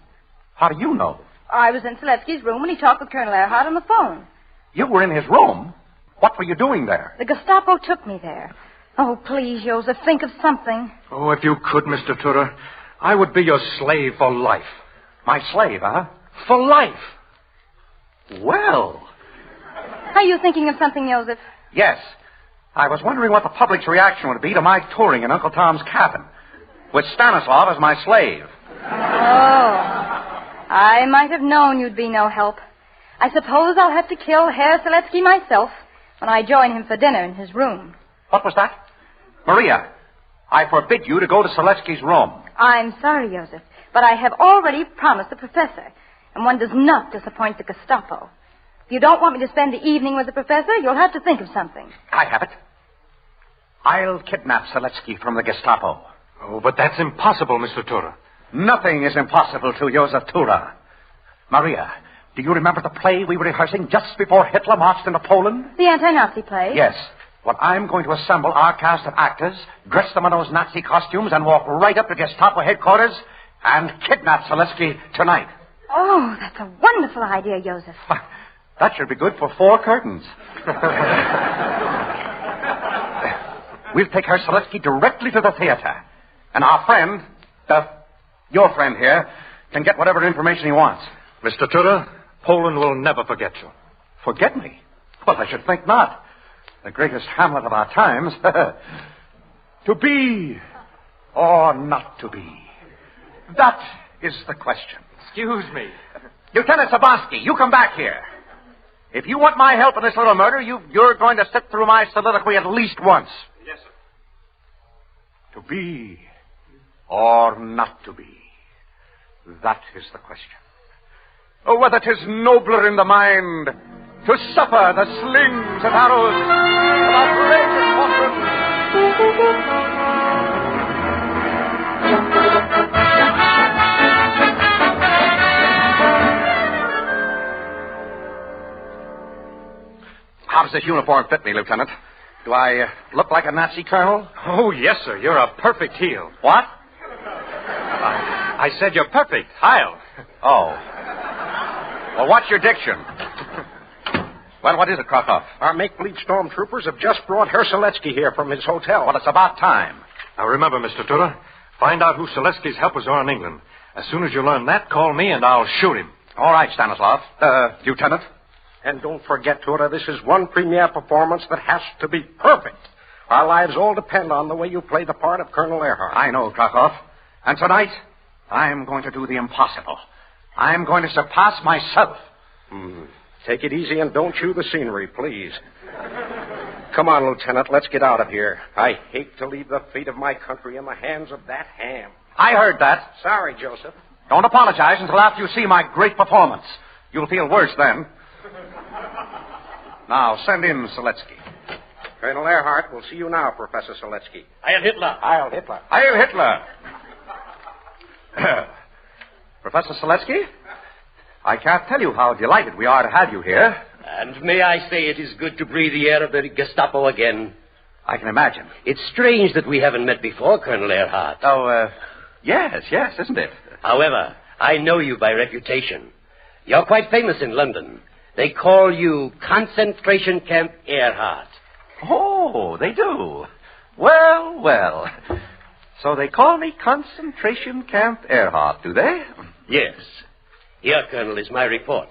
How do you know? I was in Seletsky's room when he talked with Colonel Earhart on the phone. You were in his room? What were you doing there? The Gestapo took me there. Oh, please, Joseph, think of something. Oh, if you could, Mr. Tura, I would be your slave for life. My slave, huh? For life. Well. Are you thinking of something, Joseph? Yes. I was wondering what the public's reaction would be to my touring in Uncle Tom's cabin, with Stanislav as my slave. Oh. I might have known you'd be no help. I suppose I'll have to kill Herr Seletsky myself when I join him for dinner in his room. What was that? Maria, I forbid you to go to Seletsky's room. I'm sorry, Joseph, but I have already promised the professor, and one does not disappoint the Gestapo. If you don't want me to spend the evening with the professor, you'll have to think of something. I have it. I'll kidnap Seletsky from the Gestapo. Oh, but that's impossible, Mr. Tura. Nothing is impossible to Joseph Tura. Maria, do you remember the play we were rehearsing just before Hitler marched into Poland? The anti-Nazi play? Yes. Well, I'm going to assemble our cast of actors, dress them in those Nazi costumes, and walk right up to Gestapo headquarters and kidnap Seletsky tonight. Oh, that's a wonderful idea, Joseph. That should be good for 4 curtains. We'll take Herr Seletsky directly to the theater. And our friend, your friend here, can get whatever information he wants. Mr. Tura, Poland will never forget you. Forget me? Well, I should think not. The greatest Hamlet of our times. To be or not to be? That is the question. Excuse me. Lieutenant Sabansky, you come back here. If you want my help in this little murder, you're going to sit through my soliloquy at least once. Yes, sir. To be or not to be? That is the question. Oh, whether 'tis nobler in the mind to suffer the slings and arrows of outrageous fortune. How does this uniform fit me, Lieutenant? Do I look like a Nazi colonel? Oh, yes, sir. You're a perfect heel. What? I said you're perfect. Heil. Oh. Well, what's your diction? Well, what is it, Krakow? Our make-believe stormtroopers have just brought Herr Seletsky here from his hotel. Well, it's about time. Now, remember, Mr. Tura, find out who Seletsky's helpers are in England. As soon as you learn that, call me and I'll shoot him. All right, Stanislav. Lieutenant. And don't forget, Tura, this is one premiere performance that has to be perfect. Our lives all depend on the way you play the part of Colonel Earhart. I know, Krakow. And tonight, I'm going to do the impossible. I'm going to surpass myself. Take it easy and don't chew the scenery, please. Come on, Lieutenant, let's get out of here. I hate to leave the fate of my country in the hands of that ham. I heard that. Sorry, Joseph. Don't apologize until after you see my great performance. You'll feel worse then. Now, send in Seletsky. Colonel Earhart, we'll see you now, Professor Seletsky. Heil Hitler. Heil Hitler. Heil Hitler. Professor Seletsky, I can't tell you how delighted we are to have you here. And may I say it is good to breathe the air of the Gestapo again. I can imagine. It's strange that we haven't met before, Colonel Earhart. Oh, yes, isn't it? However, I know you by reputation. You're quite famous in London. They call you Concentration Camp Earhart. Oh, they do. Well. So they call me Concentration Camp Earhart, do they? Yes. Here, Colonel, is my report.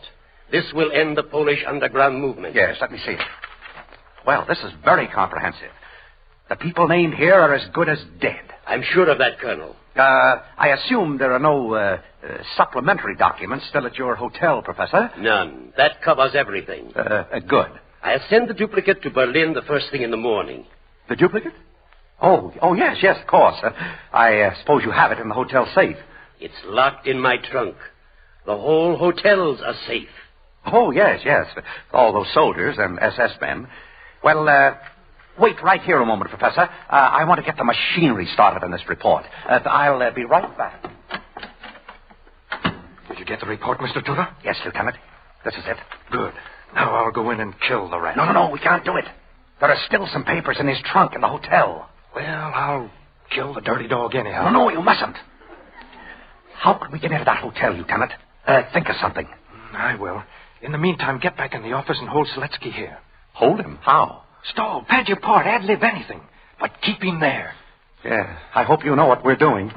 This will end the Polish underground movement. Yes, let me see it. Well, this is very comprehensive. The people named here are as good as dead. I'm sure of that, Colonel. I assume there are no supplementary documents still at your hotel, Professor? None. That covers everything. Good. I'll send the duplicate to Berlin the first thing in the morning. The duplicate? Oh, yes, of course. I suppose you have it in the hotel safe. It's locked in my trunk. The whole hotel's a safe. Oh, yes. All those soldiers and SS men. Well, wait right here a moment, Professor. I want to get the machinery started on this report. I'll be right back. Did you get the report, Mr. Tura? Yes, Lieutenant. This is it. Good. Now I'll go in and kill the rat. No, we can't do it. There are still some papers in his trunk in the hotel. Well, I'll kill the dirty dog anyhow. No, you mustn't. How could we get into that hotel, Lieutenant? Think of something. I will. In the meantime, get back in the office and hold Seletsky here. Hold him? How? Stall, pad your part, ad-lib anything. But keep him there. Yeah, I hope you know what we're doing.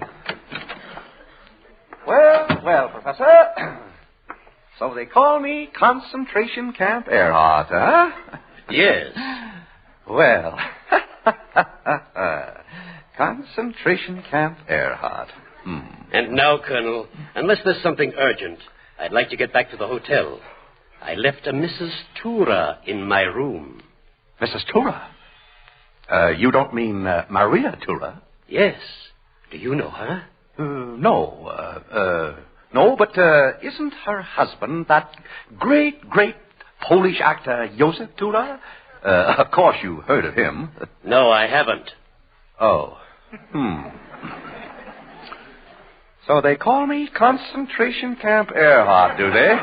Well, Professor. So they call me Concentration Camp Earhart, huh? Yes. Well, Concentration Camp Earhart. And now, Colonel, unless there's something urgent, I'd like to get back to the hotel. I left a Mrs. Tura in my room. Mrs. Tura? You don't mean Maria Tura? Yes. Do you know her? No. No, but isn't her husband that great Polish actor Josef Tura? Of course you heard of him. No, I haven't. Oh. So they call me Concentration Camp Earhart, do they?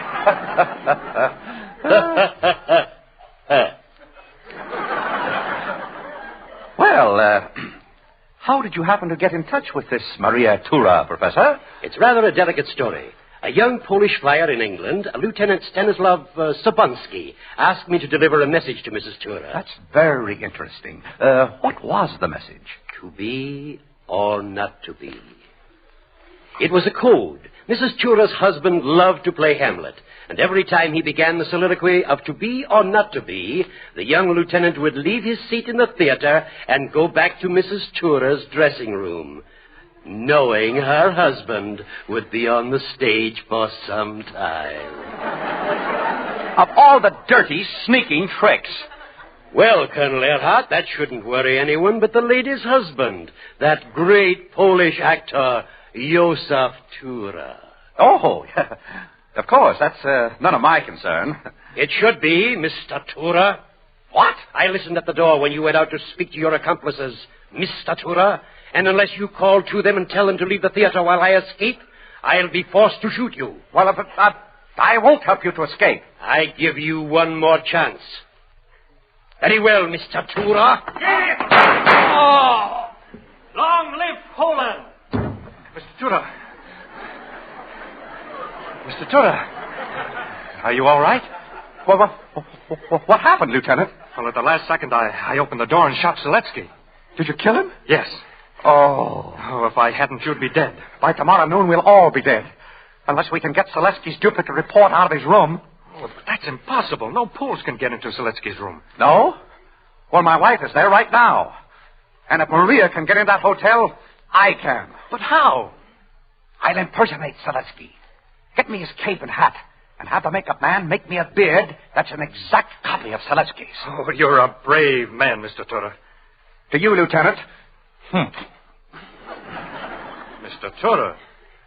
Well, how did you happen to get in touch with this Maria Tura, Professor? It's rather a delicate story. A young Polish flyer in England, Lieutenant Stanislav Sobunsky, asked me to deliver a message to Mrs. Tura. That's very interesting. What was the message? To be or not to be. It was a code. Mrs. Tura's husband loved to play Hamlet, and every time he began the soliloquy of to be or not to be, the young lieutenant would leave his seat in the theater and go back to Mrs. Tura's dressing room, knowing her husband would be on the stage for some time. Of all the dirty, sneaking tricks. Well, Colonel Earhart, that shouldn't worry anyone but the lady's husband, that great Polish actor, Josef Tura. Oh, of course, that's none of my concern. It should be, Mr. Tura. What? I listened at the door when you went out to speak to your accomplices, Mr. Tura, and unless you call to them and tell them to leave the theater while I escape, I'll be forced to shoot you. Well, I won't help you to escape. I give you one more chance. Very well, Mr. Tura. Oh! Long live Poland! Mr. Tura. Mr. Tura. Are you all right? What happened, Lieutenant? Well, at the last second, I opened the door and shot Seletsky. Did you kill him? Yes. Oh, if I hadn't, you'd be dead. By tomorrow noon, we'll all be dead. Unless we can get Seletsky's duplicate report out of his room. Oh, but that's impossible. No Poles can get into Seletsky's room. No? Well, my wife is there right now. And if Maria can get in that hotel, I can. But how? I'll impersonate Seletsky. Get me his cape and hat. And have the makeup man make me a beard that's an exact copy of Seletsky's. Oh, you're a brave man, Mr. Tura. To you, Lieutenant. Mr. Tura,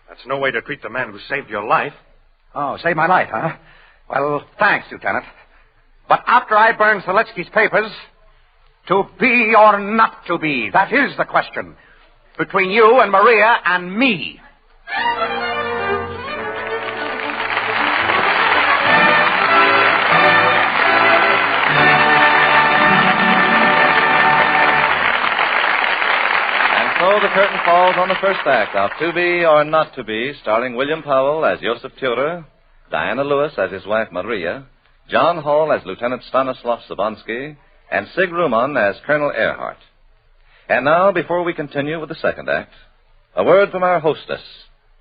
that's no way to treat the man who saved your life. Oh, saved my life, huh? Well, thanks, Lieutenant. But after I burn Seletsky's papers, to be or not to be, that is the question. Between you and Maria and me. So the curtain falls on the first act of To Be or Not to Be, starring William Powell as Josef Tura, Diana Lewis as his wife Maria, John Hall as Lieutenant Stanislav Sobunsky, and Sig Ruman as Colonel Earhart. And now, before we continue with the second act, a word from our hostess,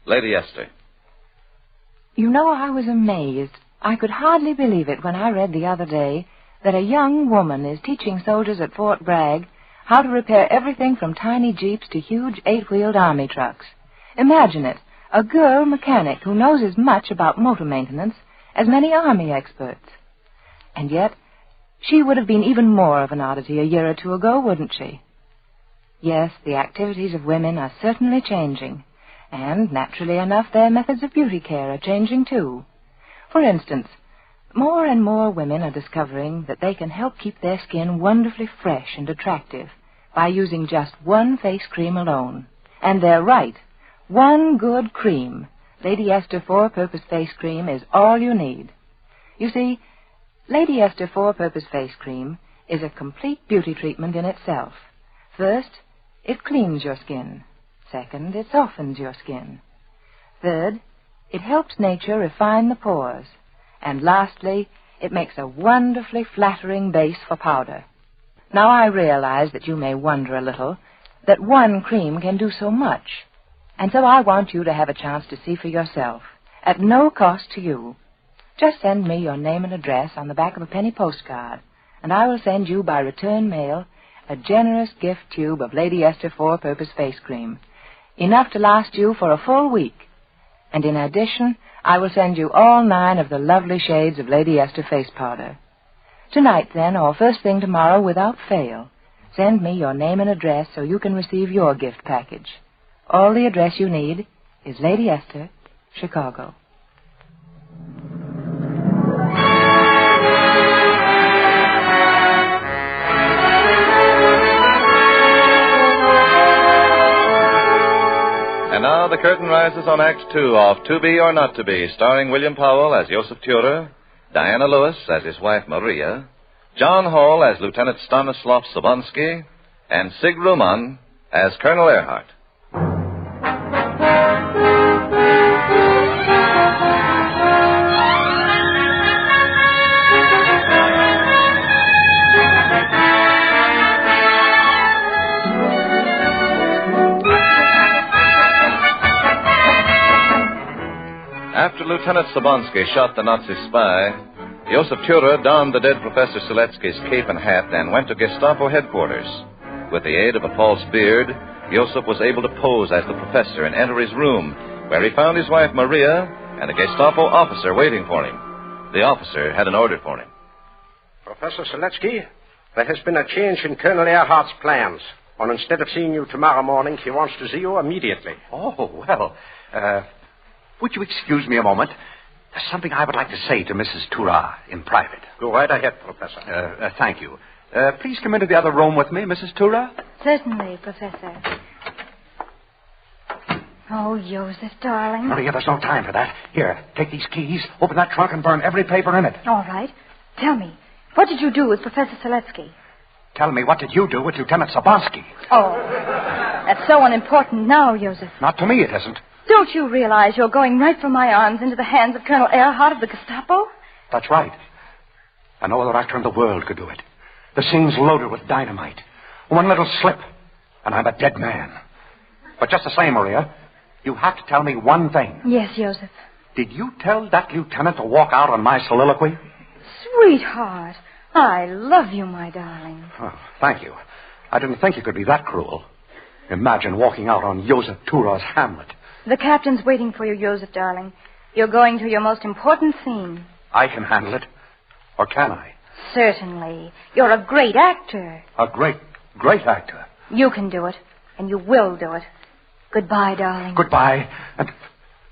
Lady Esther. You know, I was amazed. I could hardly believe it when I read the other day that a young woman is teaching soldiers at Fort Bragg how to repair everything from tiny jeeps to huge 8-wheeled army trucks. Imagine it, a girl mechanic who knows as much about motor maintenance as many army experts. And yet, she would have been even more of an oddity a year or two ago, wouldn't she? Yes, the activities of women are certainly changing, and, naturally enough, their methods of beauty care are changing too. For instance, more and more women are discovering that they can help keep their skin wonderfully fresh and attractive by using just one face cream alone. And they're right. One good cream, Lady Esther 4-Purpose Face Cream, is all you need. You see, Lady Esther 4-Purpose Face Cream is a complete beauty treatment in itself. First, it cleans your skin. Second, it softens your skin. Third, it helps nature refine the pores. And lastly, it makes a wonderfully flattering base for powder. Now, I realize that you may wonder a little that one cream can do so much. And so I want you to have a chance to see for yourself, at no cost to you. Just send me your name and address on the back of a penny postcard, and I will send you by return mail a generous gift tube of Lady Esther 4-Purpose Face Cream, enough to last you for a full week. And in addition, I will send you all 9 of the lovely shades of Lady Esther face powder. Tonight, then, or first thing tomorrow, without fail, send me your name and address so you can receive your gift package. All the address you need is Lady Esther, Chicago. And now the curtain rises on Act 2 of To Be or Not to Be, starring William Powell as Joseph Turer, Diana Lewis as his wife Maria, John Hall as Lieutenant Stanislav Sobonsky, and Sig Ruman as Colonel Earhart. After Lieutenant Sobonsky shot the Nazi spy, Joseph Turer donned the dead Professor Seletsky's cape and hat and went to Gestapo headquarters. With the aid of a false beard, Joseph was able to pose as the professor and enter his room, where he found his wife Maria and a Gestapo officer waiting for him. The officer had an order for him. Professor Seletsky, there has been a change in Colonel Earhart's plans. And instead of seeing you tomorrow morning, he wants to see you immediately. Oh, well, would you excuse me a moment? There's something I would like to say to Mrs. Turer in private. Go right ahead, Professor. Thank you. Please come into the other room with me, Mrs. Turer. Certainly, Professor. Oh, Joseph, darling. Maria, there's no time for that. Here, take these keys, open that trunk, and burn every paper in it. All right. Tell me, what did you do with Professor Seletsky? Tell me, what did you do with Lieutenant Sobonsky? Oh, that's so unimportant now, Joseph. Not to me, it isn't. Don't you realize you're going right from my arms into the hands of Colonel Earhart of the Gestapo? That's right. And no other actor in the world could do it. The scene's loaded with dynamite. One little slip, and I'm a dead man. But just the same, Maria, you have to tell me one thing. Yes, Joseph. Did you tell that lieutenant to walk out on my soliloquy? Sweetheart, I love you, my darling. Oh, thank you. I didn't think you could be that cruel. Imagine walking out on Joseph Turer's Hamlet. The captain's waiting for you, Joseph, darling. You're going to your most important scene. I can handle it. Or can I? Certainly. You're a great actor. A great actor. You can do it, and you will do it. Goodbye, darling. Goodbye. And,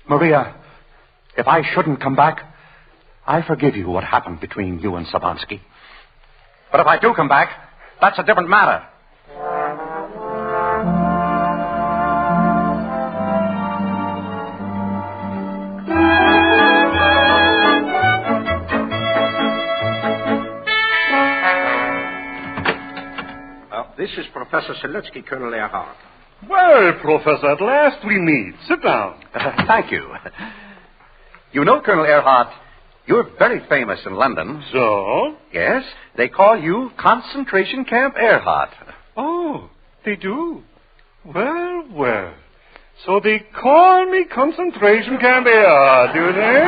Maria, if I shouldn't come back, I forgive you what happened between you and Sobonsky. But if I do come back, that's a different matter. This is Professor Seletsky, Colonel Earhart. Well, Professor, at last we meet. Sit down. Thank you. You know, Colonel Earhart, you're very famous in London. So? Yes. They call you Concentration Camp Earhart. Oh, they do? Well, well. So they call me Concentration Camp Earhart, do they?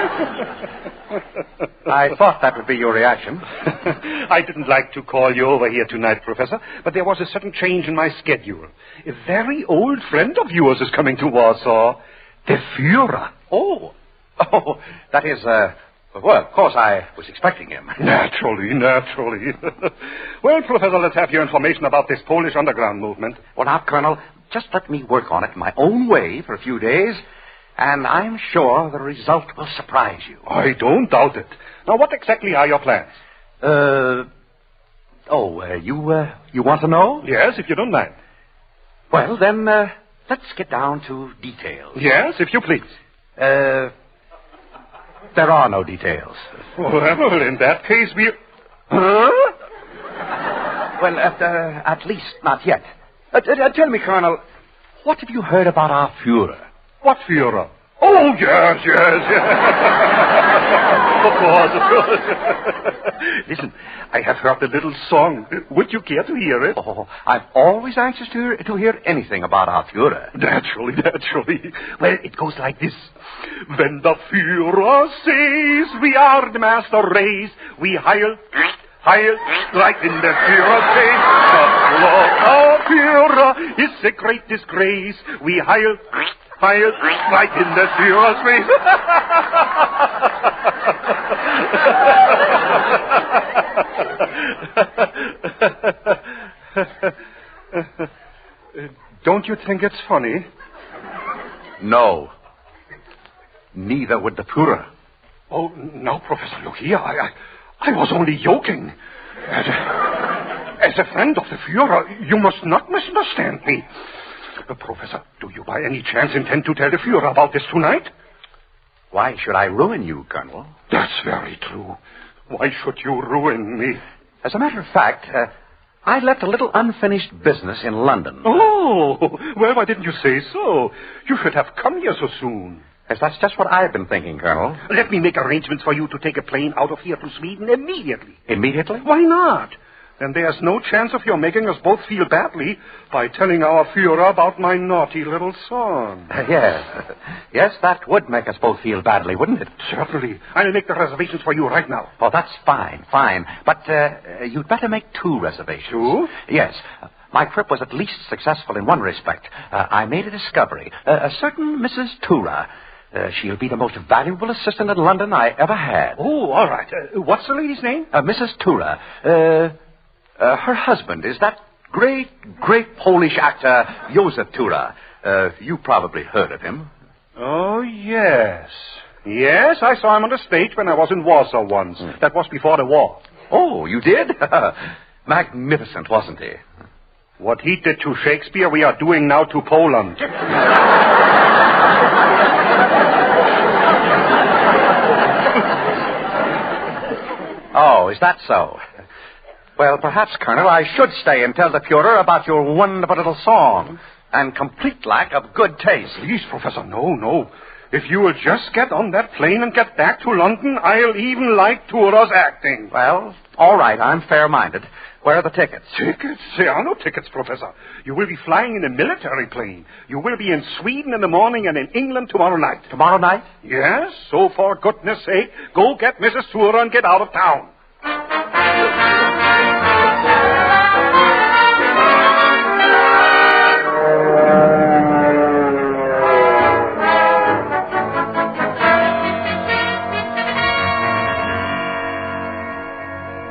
I thought that would be your reaction. I didn't like to call you over here tonight, Professor, but there was a sudden change in my schedule. A very old friend of yours is coming to Warsaw. The Führer. Oh, that is, well, of course I was expecting him. Naturally. Well, Professor, let's have your information about this Polish underground movement. Well, now, Colonel, just let me work on it my own way for a few days, and I'm sure the result will surprise you. I don't doubt it. Now, what exactly are your plans? You want to know? Yes, if you don't mind. Well, then, let's get down to details. Yes, if you please. There are no details. Well, in that case, we... Huh? Well, at least not yet. Tell me, Colonel, what have you heard about our Führer? What Führer? Oh, yes. Of course. Listen, I have heard a little song. Would you care to hear it? Oh, I'm always anxious to hear anything about our Führer. Naturally. Well, it goes like this. When the Führer says we are the master race, we heil, like in the Führer says. The law of Führer is a great disgrace. We heil, Heil my Kinder, Führers, Don't you think it's funny? No. Neither would the Führer. Oh, now, Professor, look here. I was only joking. As a friend of the Führer, you must not misunderstand me. Professor, do you by any chance intend to tell the Führer about this tonight? Why should I ruin you, Colonel? That's very true. Why should you ruin me? As a matter of fact, I left a little unfinished business in London. Oh, well, why didn't you say so? You should have come here so soon. Yes, that's just what I've been thinking, Colonel. Let me make arrangements for you to take a plane out of here to Sweden immediately. Immediately? Why not? Then there's no chance of your making us both feel badly by telling our Führer about my naughty little song. Yes. Yes, that would make us both feel badly, wouldn't it? Certainly. I'll make the reservations for you right now. Oh, that's fine. But you'd better make 2 reservations. 2? Yes. My trip was at least successful in one respect. I made a discovery. A certain Mrs. Tura. She'll be the most valuable assistant in London I ever had. Oh, all right. What's the lady's name? Mrs. Tura. Her husband is that great Polish actor, Józef Tura. You probably heard of him. Oh, yes. Yes, I saw him on the stage when I was in Warsaw once. That was before the war. Oh, you did? Magnificent, wasn't he? What he did to Shakespeare, we are doing now to Poland. Oh, is that so? Well, perhaps, Colonel, I should stay and tell the Führer about your wonderful little song and complete lack of good taste. Please, Professor, no. If you will just get on that plane and get back to London, I'll even like Tura's acting. Well, all right, I'm fair-minded. Where are the tickets? Tickets? There are no tickets, Professor. You will be flying in a military plane. You will be in Sweden in the morning and in England tomorrow night. Tomorrow night? Yes, so for goodness sake, go get Mrs. Tura and get out of town.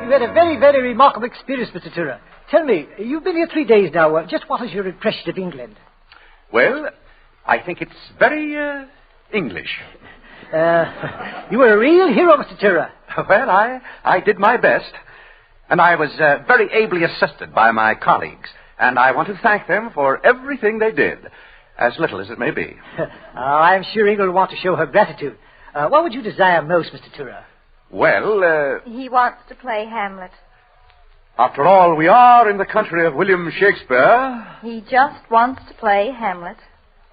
You had a very, very remarkable experience, Mr. Tura. Tell me, you've been here 3 days now. Just what is your impression of England? Well, I think it's very, English. You were a real hero, Mr. Tura. Well, I did my best. And I was very ably assisted by my colleagues. And I want to thank them for everything they did, as little as it may be. I'm sure England will want to show her gratitude. What would you desire most, Mr. Tura? Well, He wants to play Hamlet. After all, we are in the country of William Shakespeare. He just wants to play Hamlet.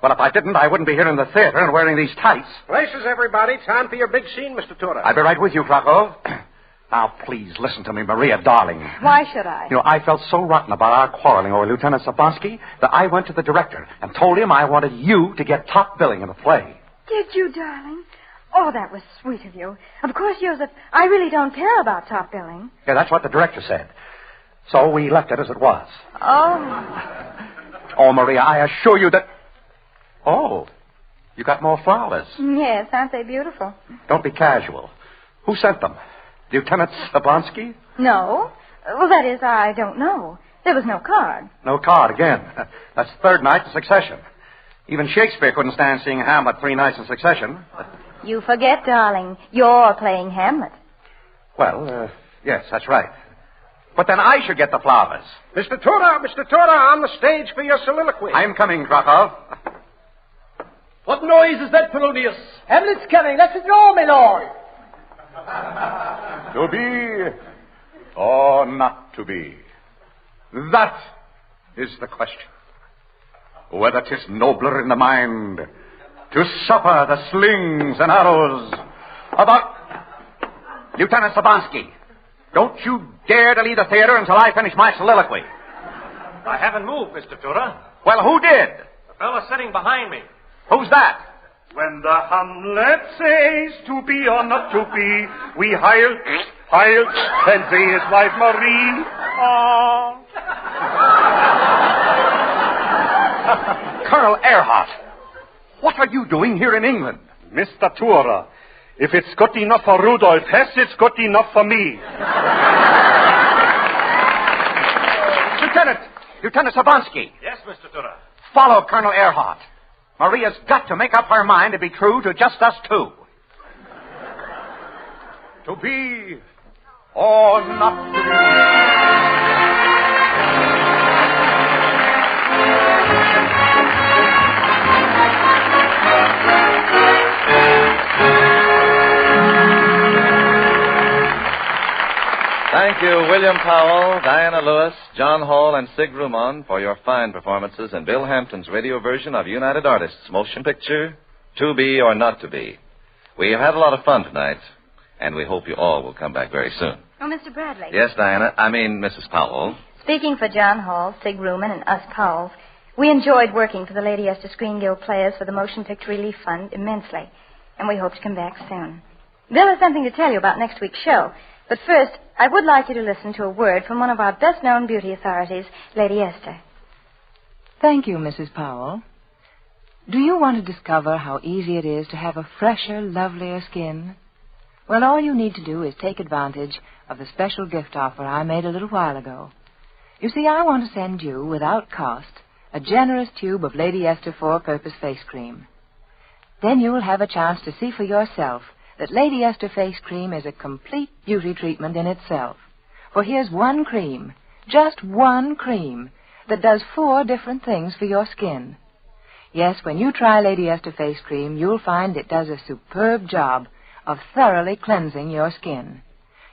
Well, if I didn't, I wouldn't be here in the theater and wearing these tights. Places, everybody. Time for your big scene, Mr. Tura. I'll be right with you, Krakow. Now, please, listen to me, Maria, darling. Why should I? You know, I felt so rotten about our quarreling over Lieutenant Sabansky that I went to the director and told him I wanted you to get top billing in the play. Did you, darling? Oh, that was sweet of you. Of course, Joseph, I really don't care about top billing. Yeah, that's what the director said. So we left it as it was. Oh. Oh, Maria, I assure you that... Oh, you got more flowers. Yes, aren't they beautiful? Don't be casual. Who sent them? Lieutenant Sabansky? No. Well, that is, I don't know. There was no card. No card again. That's the 3rd night in succession. Even Shakespeare couldn't stand seeing Hamlet 3 nights in succession. You forget, darling. You're playing Hamlet. Well, yes, that's right. But then I should get the flowers. Mr. Tura, on the stage for your soliloquy. I'm coming, Krakow. What noise is that, Polonius? Hamlet's coming. Let's draw, my lord. To be or not to be? That is the question. Whether 'tis nobler in the mind to suffer the slings and arrows about... Lieutenant Sabansky, don't you dare to leave the theater until I finish my soliloquy. I haven't moved, Mr. Tura. Well, who did? The fellow sitting behind me. Who's that? When the Hamlet says to be or not to be, we heil, and say his wife Marie. Colonel Earhart, what what are you doing here in England? Mr. Tura, if it's good enough for Rudolph Hess, it's good enough for me. Lieutenant Sabansky. Yes, Mr. Tura. Follow Colonel Earhart. Maria's got to make up her mind to be true to just us two. To be or not to be. Thank you, William Powell, Diana Lewis, John Hall, and Sig Rumon for your fine performances in Bill Hampton's radio version of United Artists' motion picture, To Be or Not to Be. We have had a lot of fun tonight, and we hope you all will come back very soon. Oh, Mr. Bradley. Yes, Diana. I mean, Mrs. Powell. Speaking for John Hall, Sig Ruman, and us Powells, we enjoyed working for the Lady Esther Screen Guild Players for the Motion Picture Relief Fund immensely, and we hope to come back soon. Bill has something to tell you about next week's show, but first, I would like you to listen to a word from one of our best-known beauty authorities, Lady Esther. Thank you, Mrs. Powell. Do you want to discover how easy it is to have a fresher, lovelier skin? Well, all you need to do is take advantage of the special gift offer I made a little while ago. You see, I want to send you, without cost, a generous tube of Lady Esther Four-Purpose Face Cream. Then you will have a chance to see for yourself that Lady Esther Face Cream is a complete beauty treatment in itself. For here's one cream, just one cream, that does 4 different things for your skin. Yes, when you try Lady Esther Face Cream, you'll find it does a superb job of thoroughly cleansing your skin.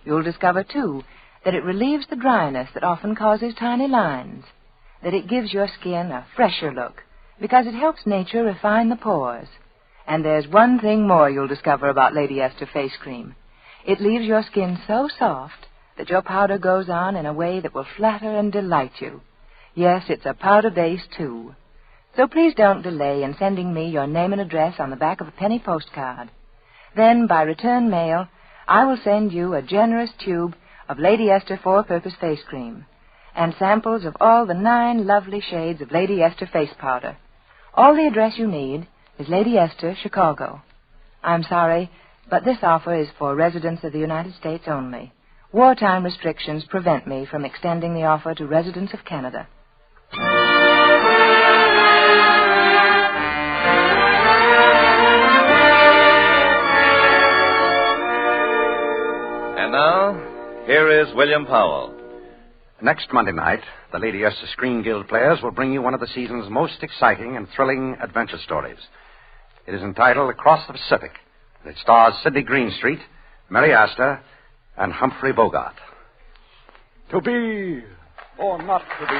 You'll discover, too, that it relieves the dryness that often causes tiny lines, that it gives your skin a fresher look, because it helps nature refine the pores. And there's one thing more you'll discover about Lady Esther Face Cream. It leaves your skin so soft that your powder goes on in a way that will flatter and delight you. Yes, it's a powder base, too. So please don't delay in sending me your name and address on the back of a penny postcard. Then, by return mail, I will send you a generous tube of Lady Esther Four-Purpose Face Cream and samples of all the 9 lovely shades of Lady Esther Face Powder. All the address you need is Lady Esther, Chicago. I'm sorry, but this offer is for residents of the United States only. Wartime restrictions prevent me from extending the offer to residents of Canada. And now, here is William Powell. Next Monday night, the Lady Esther Screen Guild Players will bring you one of the season's most exciting and thrilling adventure stories. It is entitled Across the Pacific, and it stars Sidney Greenstreet, Mary Astor, and Humphrey Bogart. To be or not to be.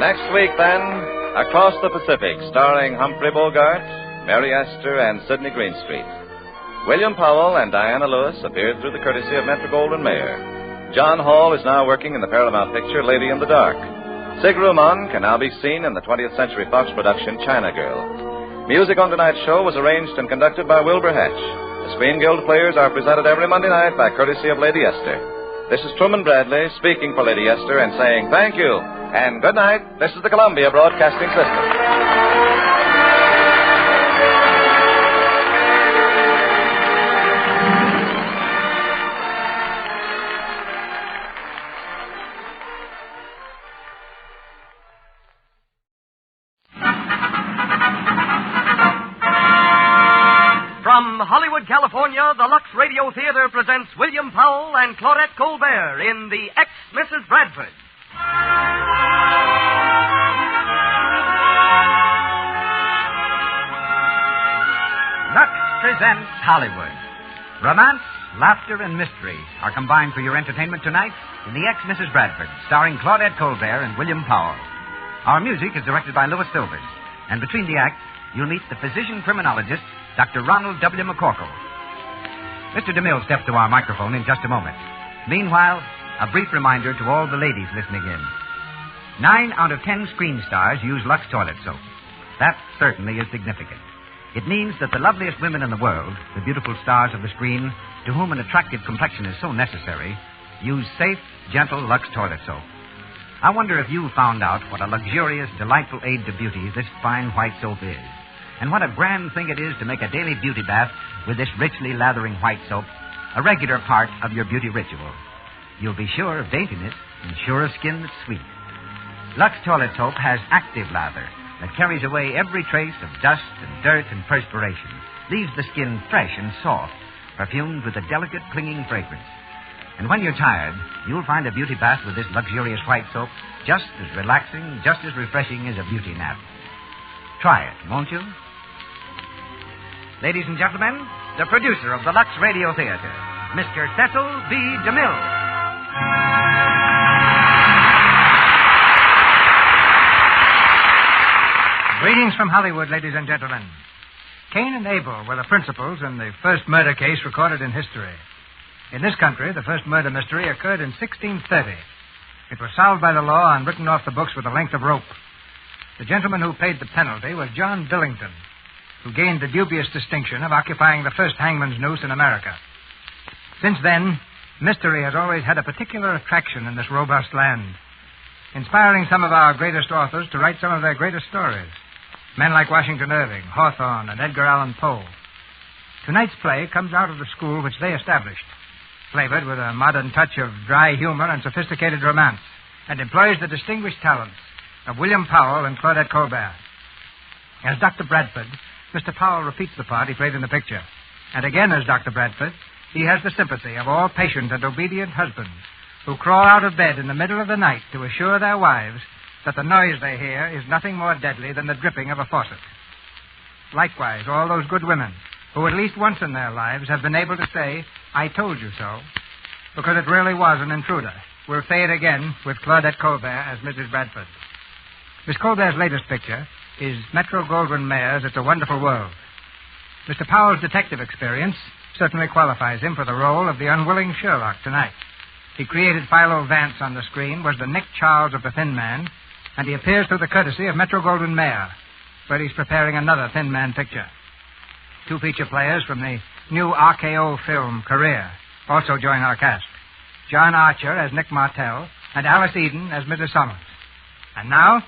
Next week, then, Across the Pacific, starring Humphrey Bogart, Mary Astor, and Sidney Greenstreet. William Powell and Diana Lewis appeared through the courtesy of Metro-Goldwyn-Mayer. John Hall is now working in the Paramount picture Lady in the Dark. Sig Rumon can now be seen in the 20th Century Fox production China Girl. Music on tonight's show was arranged and conducted by Wilbur Hatch. The Screen Guild Players are presented every Monday night by courtesy of Lady Esther. This is Truman Bradley speaking for Lady Esther and saying thank you and good night. This is the Columbia Broadcasting System. From Hollywood, California, the Lux Radio Theater presents William Powell and Claudette Colbert in The Ex-Mrs. Bradford. Lux presents Hollywood. Romance, laughter, and mystery are combined for your entertainment tonight in The Ex-Mrs. Bradford, starring Claudette Colbert and William Powell. Our music is directed by Louis Silvers, and between the acts, you'll meet the physician criminologist, Dr. Ronald W. McCorkle. Mr. DeMille steps to our microphone in just a moment. Meanwhile, a brief reminder to all the ladies listening in. 9 out of 10 screen stars use Lux toilet soap. That certainly is significant. It means that the loveliest women in the world, the beautiful stars of the screen, to whom an attractive complexion is so necessary, use safe, gentle Lux toilet soap. I wonder if you found out what a luxurious, delightful aid to beauty this fine white soap is. And what a grand thing it is to make a daily beauty bath with this richly lathering white soap a regular part of your beauty ritual. You'll be sure of daintiness and sure of skin that's sweet. Lux toilet soap has active lather that carries away every trace of dust and dirt and perspiration, leaves the skin fresh and soft, perfumed with a delicate, clinging fragrance. And when you're tired, you'll find a beauty bath with this luxurious white soap just as relaxing, just as refreshing as a beauty nap. Try it, won't you? Ladies and gentlemen, the producer of the Lux Radio Theater, Mr. Cecil B. DeMille. Greetings from Hollywood, ladies and gentlemen. Cain and Abel were the principals in the first murder case recorded in history. In this country, the first murder mystery occurred in 1630. It was solved by the law and written off the books with a length of rope. The gentleman who paid the penalty was John Billington, who gained the dubious distinction of occupying the first hangman's noose in America. Since then, mystery has always had a particular attraction in this robust land, inspiring some of our greatest authors to write some of their greatest stories. Men like Washington Irving, Hawthorne, and Edgar Allan Poe. Tonight's play comes out of the school which they established, flavored with a modern touch of dry humor and sophisticated romance, and employs the distinguished talents of William Powell and Claudette Colbert. As Dr. Bradford, Mr. Powell repeats the part he played in the picture. And again, as Dr. Bradford, he has the sympathy of all patient and obedient husbands who crawl out of bed in the middle of the night to assure their wives that the noise they hear is nothing more deadly than the dripping of a faucet. Likewise, all those good women who at least once in their lives have been able to say, "I told you so," because it really was an intruder, will say it again with Claudette Colbert as Mrs. Bradford. Miss Colbert's latest picture is Metro-Goldwyn-Mayer's It's a Wonderful World. Mr. Powell's detective experience certainly qualifies him for the role of the unwilling Sherlock tonight. He created Philo Vance on the screen, was the Nick Charles of the Thin Man, and he appears through the courtesy of Metro-Goldwyn-Mayer, where he's preparing another Thin Man picture. 2 feature players from the new RKO film Career also join our cast. John Archer as Nick Martell and Alice Eden as Mrs. Summers. And now,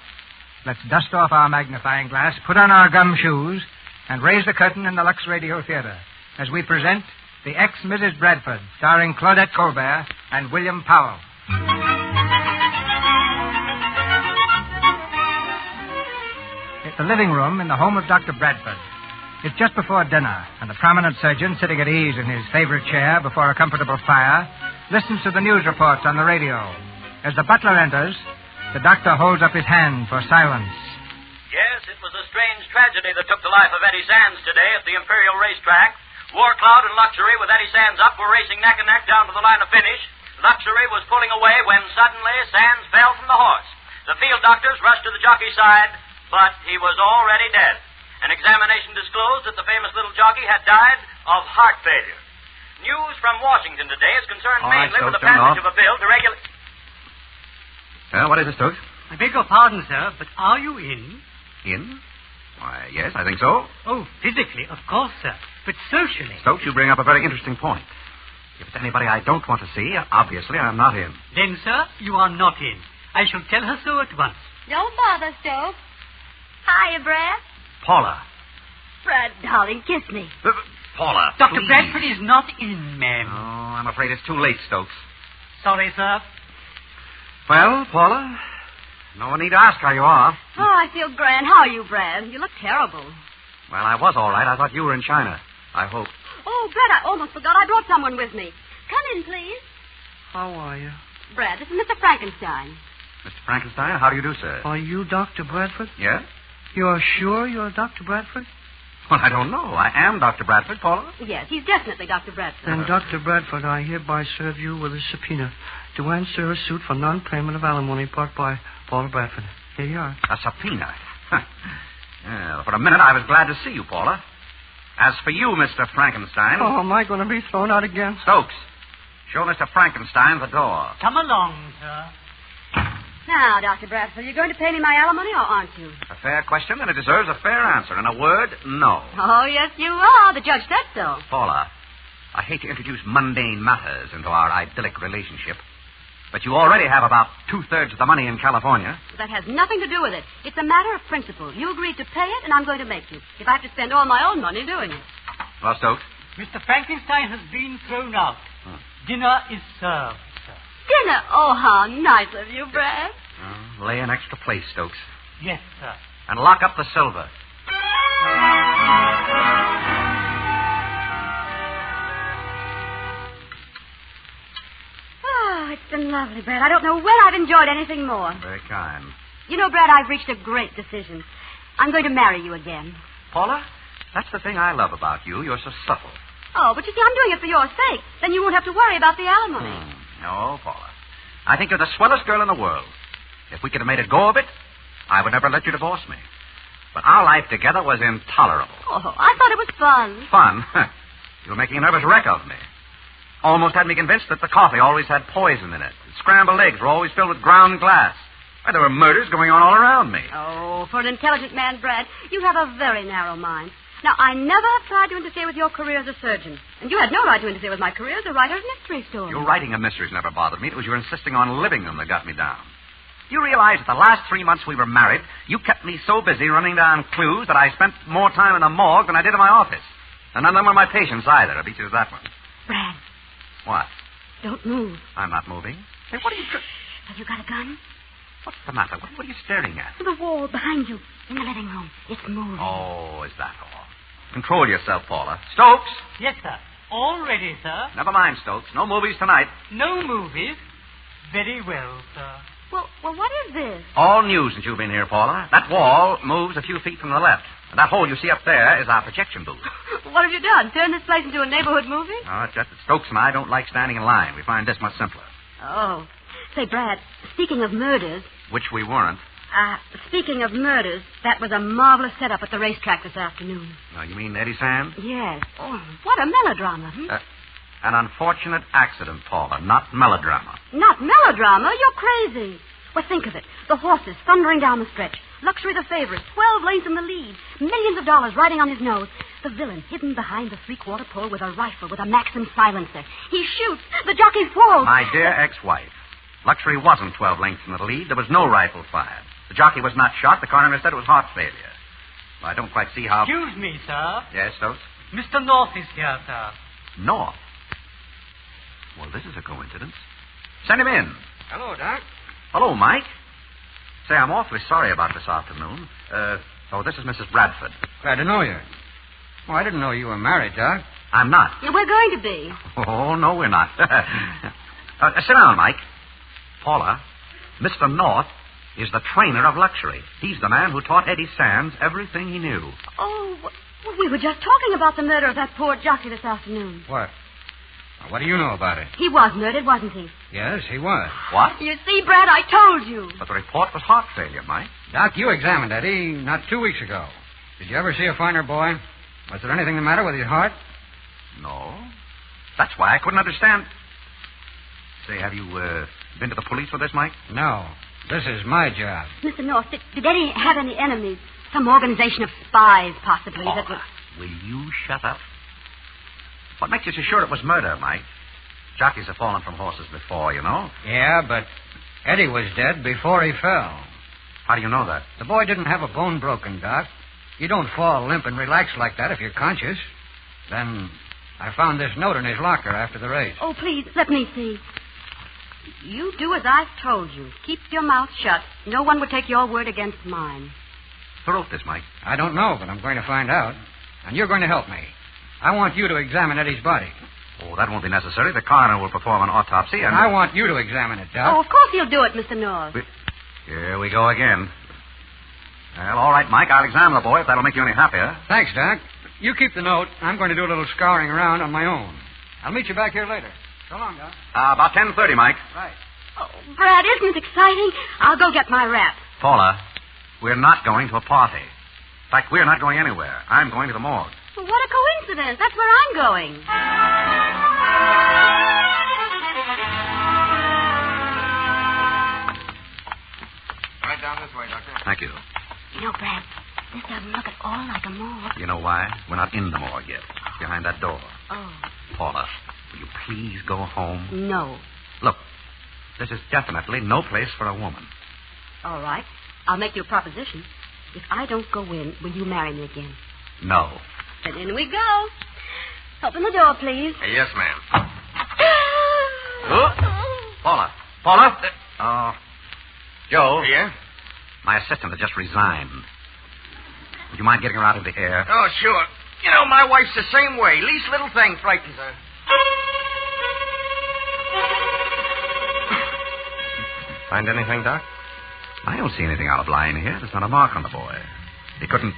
let's dust off our magnifying glass, put on our gum shoes, and raise the curtain in the Lux Radio Theater as we present The Ex-Mrs. Bradford, starring Claudette Colbert and William Powell. It's the living room in the home of Dr. Bradford. It's just before dinner, and the prominent surgeon, sitting at ease in his favorite chair before a comfortable fire, listens to the news reports on the radio. As the butler enters, the doctor holds up his hand for silence. Yes, it was a strange tragedy that took the life of Eddie Sands today at the Imperial Racetrack. War Cloud and Luxury, with Eddie Sands up, were racing neck and neck down to the line of finish. Luxury was pulling away when suddenly Sands fell from the horse. The field doctors rushed to the jockey's side, but he was already dead. An examination disclosed that the famous little jockey had died of heart failure. News from Washington today is concerned mainly with the passage of a bill to regulate... What is it, Stokes? I beg your pardon, sir, but are you in? In? Why, yes, I think so. Oh, physically, of course, sir. But socially... Stokes, you bring up a very interesting point. If it's anybody I don't want to see, obviously I'm not in. Then, sir, you are not in. I shall tell her so at once. Don't bother, Stokes. Hiya, Brad. Paula. Brad, darling, kiss me. Paula, Dr. please. Bradford is not in, ma'am. Oh, I'm afraid it's too late, Stokes. Sorry, sir. Well, Paula, no one need to ask how you are. Oh, I feel grand. How are you, Brad? You look terrible. Well, I was all right. I thought you were in China. I hope. Oh, Brad, I almost forgot. I brought someone with me. Come in, please. How are you? Brad, this is Mr. Frankenstein. Mr. Frankenstein, how do you do, sir? Are you Dr. Bradford? Yes? You're sure you're Dr. Bradford? Well, I don't know. I am Dr. Bradford, Paula. Yes, he's definitely Dr. Bradford. Then, Dr. Bradford, I hereby serve you with a subpoena to answer a suit for non-payment of alimony brought by Paula Bradford. Here you are. A subpoena? Well, for a minute, I was glad to see you, Paula. As for you, Mr. Frankenstein... Oh, am I going to be thrown out again? Stokes, Show Mr. Frankenstein the door. Come along, sir. Now, Dr. Bradford, you're going to pay me my alimony or aren't you? A fair question, and it deserves a fair answer. In a word, no. Oh, yes, you are. The judge said so. Paula, I hate to introduce mundane matters into our idyllic relationship, but you already have about 2/3 of the money in California. That has nothing to do with it. It's a matter of principle. You agreed to pay it, and I'm going to make you. If I have to spend all my own money doing it. Well, Stokes? Mr. Frankenstein has been thrown out. Dinner is served, sir. Dinner? Oh, how nice of you, Brad. Lay an extra place, Stokes. Yes, sir. And lock up the silver. Oh, it's been lovely, Brad. I don't know when I've enjoyed anything more. Very kind. You know, Brad, I've reached a great decision. I'm going to marry you again. Paula, that's the thing I love about you. You're so supple. Oh, but you see, I'm doing it for your sake. Then you won't have to worry about the alimony. No, Paula. I think you're the swellest girl in the world. If we could have made a go of it, I would never let you divorce me. But our life together was intolerable. Oh, I thought it was fun. Fun? You were making a nervous wreck of me. Almost had me convinced that the coffee always had poison in it. Scrambled eggs were always filled with ground glass. There were murders going on all around me. Oh, for an intelligent man, Brad, you have a very narrow mind. Now, I never have tried to interfere with your career as a surgeon. And you had no right to interfere with my career as a writer of mystery stories. Your writing of mysteries never bothered me. It was your insisting on living them that got me down. You realize that the last 3 months we were married, you kept me so busy running down clues that I spent more time in the morgue than I did in my office. And none of them were my patients either. I beat you to that one. Brad. What? Don't move. I'm not moving. Hey, what are you... Have you got a gun? What's the matter? What are you staring at? The wall behind you, in the living room. It's moving. Oh, is that all? Control yourself, Paula. Stokes! Yes, sir. All ready, sir. Never mind, Stokes. No movies tonight. No movies? Very well, sir. Well, what is this? All new since you've been here, Paula. That wall moves a few feet from the left. And that hole you see up there is our projection booth. What have you done? Turned this place into a neighborhood movie? No, it's just that Stokes and I don't like standing in line. We find this much simpler. Oh. Say, Brad, speaking of murders... Which we weren't. Speaking of murders, that was a marvelous setup at the racetrack this afternoon. You mean Eddie Sands? Yes. Oh, what a melodrama. An unfortunate accident, Paula, not melodrama. Not melodrama? You're crazy. Well, think of it. The horses thundering down the stretch. Luxury the favorite, 12 lengths in the lead. Millions of dollars riding on his nose. The villain hidden behind the three-quarter pole with a rifle with a Maxim silencer. He shoots. The jockey falls. My dear ex-wife, Luxury wasn't 12 lengths in the lead. There was no rifle fired. The jockey was not shot. The coroner said it was heart failure. Well, I don't quite see how... Excuse me, sir. Yes, Stokes? Mr. North is here, sir. North? Well, this is a coincidence. Send him in. Hello, Doc. Hello, Mike. Say, I'm awfully sorry about this afternoon. This is Mrs. Bradford. Glad to know you. Oh, I didn't know you were married, Doc. I'm not. Yeah, we're going to be. Oh, no, we're not. Sit down, Mike. Paula, Mr. North is the trainer of Luxury. He's the man who taught Eddie Sands everything he knew. Oh, well, we were just talking about the murder of that poor jockey this afternoon. What? What do you know about it? He was murdered, wasn't he? Yes, he was. What? You see, Brad, I told you. But the report was heart failure, Mike. Doc, you examined Eddie not 2 weeks ago. Did you ever see a finer boy? Was there anything the matter with his heart? No. That's why I couldn't understand. Say, have you been to the police with this, Mike? No. This is my job. Mr. North, did Eddie have any enemies? Some organization of spies, possibly, that was... Will you shut up? What makes you so sure it was murder, Mike? Jockeys have fallen from horses before, you know. Yeah, but Eddie was dead before he fell. How do you know that? The boy didn't have a bone broken, Doc. You don't fall limp and relax like that if you're conscious. Then I found this note in his locker after the race. Oh, please, let me see. You do as I've told you. Keep your mouth shut. No one would take your word against mine. Who wrote this, Mike? I don't know, but I'm going to find out. And you're going to help me. I want you to examine Eddie's body. Oh, that won't be necessary. The coroner will perform an autopsy and... I want you to examine it, Doc. Oh, of course he'll do it, Mr. North. Here we go again. Well, all right, Mike. I'll examine the boy if that'll make you any happier. Thanks, Doc. You keep the note. I'm going to do a little scouring around on my own. I'll meet you back here later. So long, Doc. About 10:30, Mike. Right. Oh, Brad, isn't it exciting? I'll go get my wrap. Paula, we're not going to a party. In fact, we're not going anywhere. I'm going to the morgue. Well, what a coincidence. That's where I'm going. please go home? No. Look, this is definitely no place for a woman. All right. I'll make you a proposition. If I don't go in, will you marry me again? No. Then in we go. Open the door, please. Yes, ma'am. Paula. Paula? Joe. Yeah? My assistant has just resigned. Would you mind getting her out of the air? Oh, sure. You know, my wife's the same way. Least little thing frightens her. Find anything, Doc? I don't see anything out of line here. There's not a mark on the boy. He couldn't...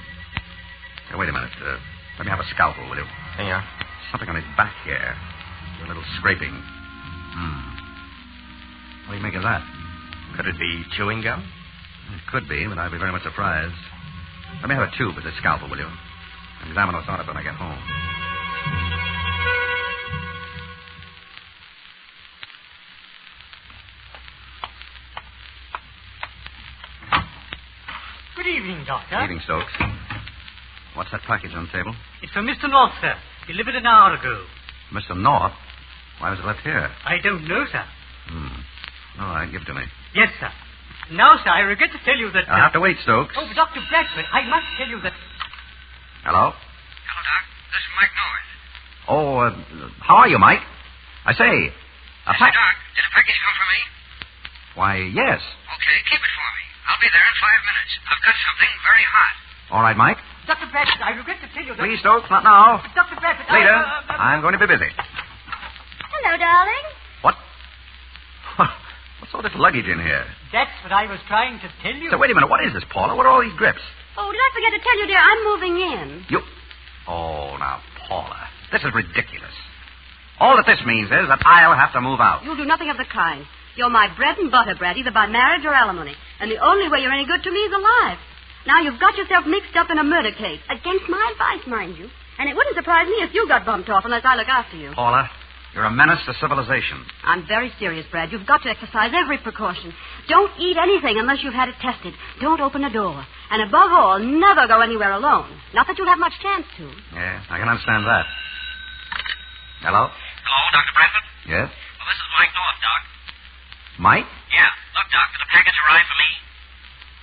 Hey, wait a minute. Let me have a scalpel, will you? Here you are. Something on his back here. A little scraping. What do you make of that? Could it be chewing gum? It could be, but I'd be very much surprised. Let me have a tube with this scalpel, will you? Examine what's on it when I get home. Good evening, Doctor. Evening, Stokes. What's that package on the table? It's for Mr. North, sir. Delivered an hour ago. Mr. North? Why was it left here? I don't know, sir. All right, give it to me. Yes, sir. Now, sir, I regret to tell you that... I'll have to wait, Stokes. Oh, Dr. Bradford, I must tell you that... Hello? Hello, Doc. This is Mike North. Oh, how are you, Mike? I say, Doc, did a package come for me? Why, yes. Okay, keep it for me. I'll be there in 5 minutes. I've got something very hot. All right, Mike. Dr. Bradford, I regret to tell you that... Please, Stokes, not now. Dr. Bradford, Later. I'm going to be busy. Hello, darling. What? What's all this luggage in here? That's what I was trying to tell you. So, wait a minute. What is this, Paula? What are all these grips? Oh, did I forget to tell you, dear, I'm moving in. You... Oh, now, Paula. This is ridiculous. All that this means is that I'll have to move out. You'll do nothing of the kind. You're my bread and butter, Brad, either by marriage or alimony. And the only way you're any good to me is alive. Now, you've got yourself mixed up in a murder case. Against my advice, mind you. And it wouldn't surprise me if you got bumped off unless I look after you. Paula, you're a menace to civilization. I'm very serious, Brad. You've got to exercise every precaution. Don't eat anything unless you've had it tested. Don't open a door. And above all, never go anywhere alone. Not that you'll have much chance to. Yeah, I can understand that. Hello? Hello, Dr. Brandford? Yes? Well, this is Mike North, Doc. Mike? Yeah. Look, Doc, did the package arrive for me?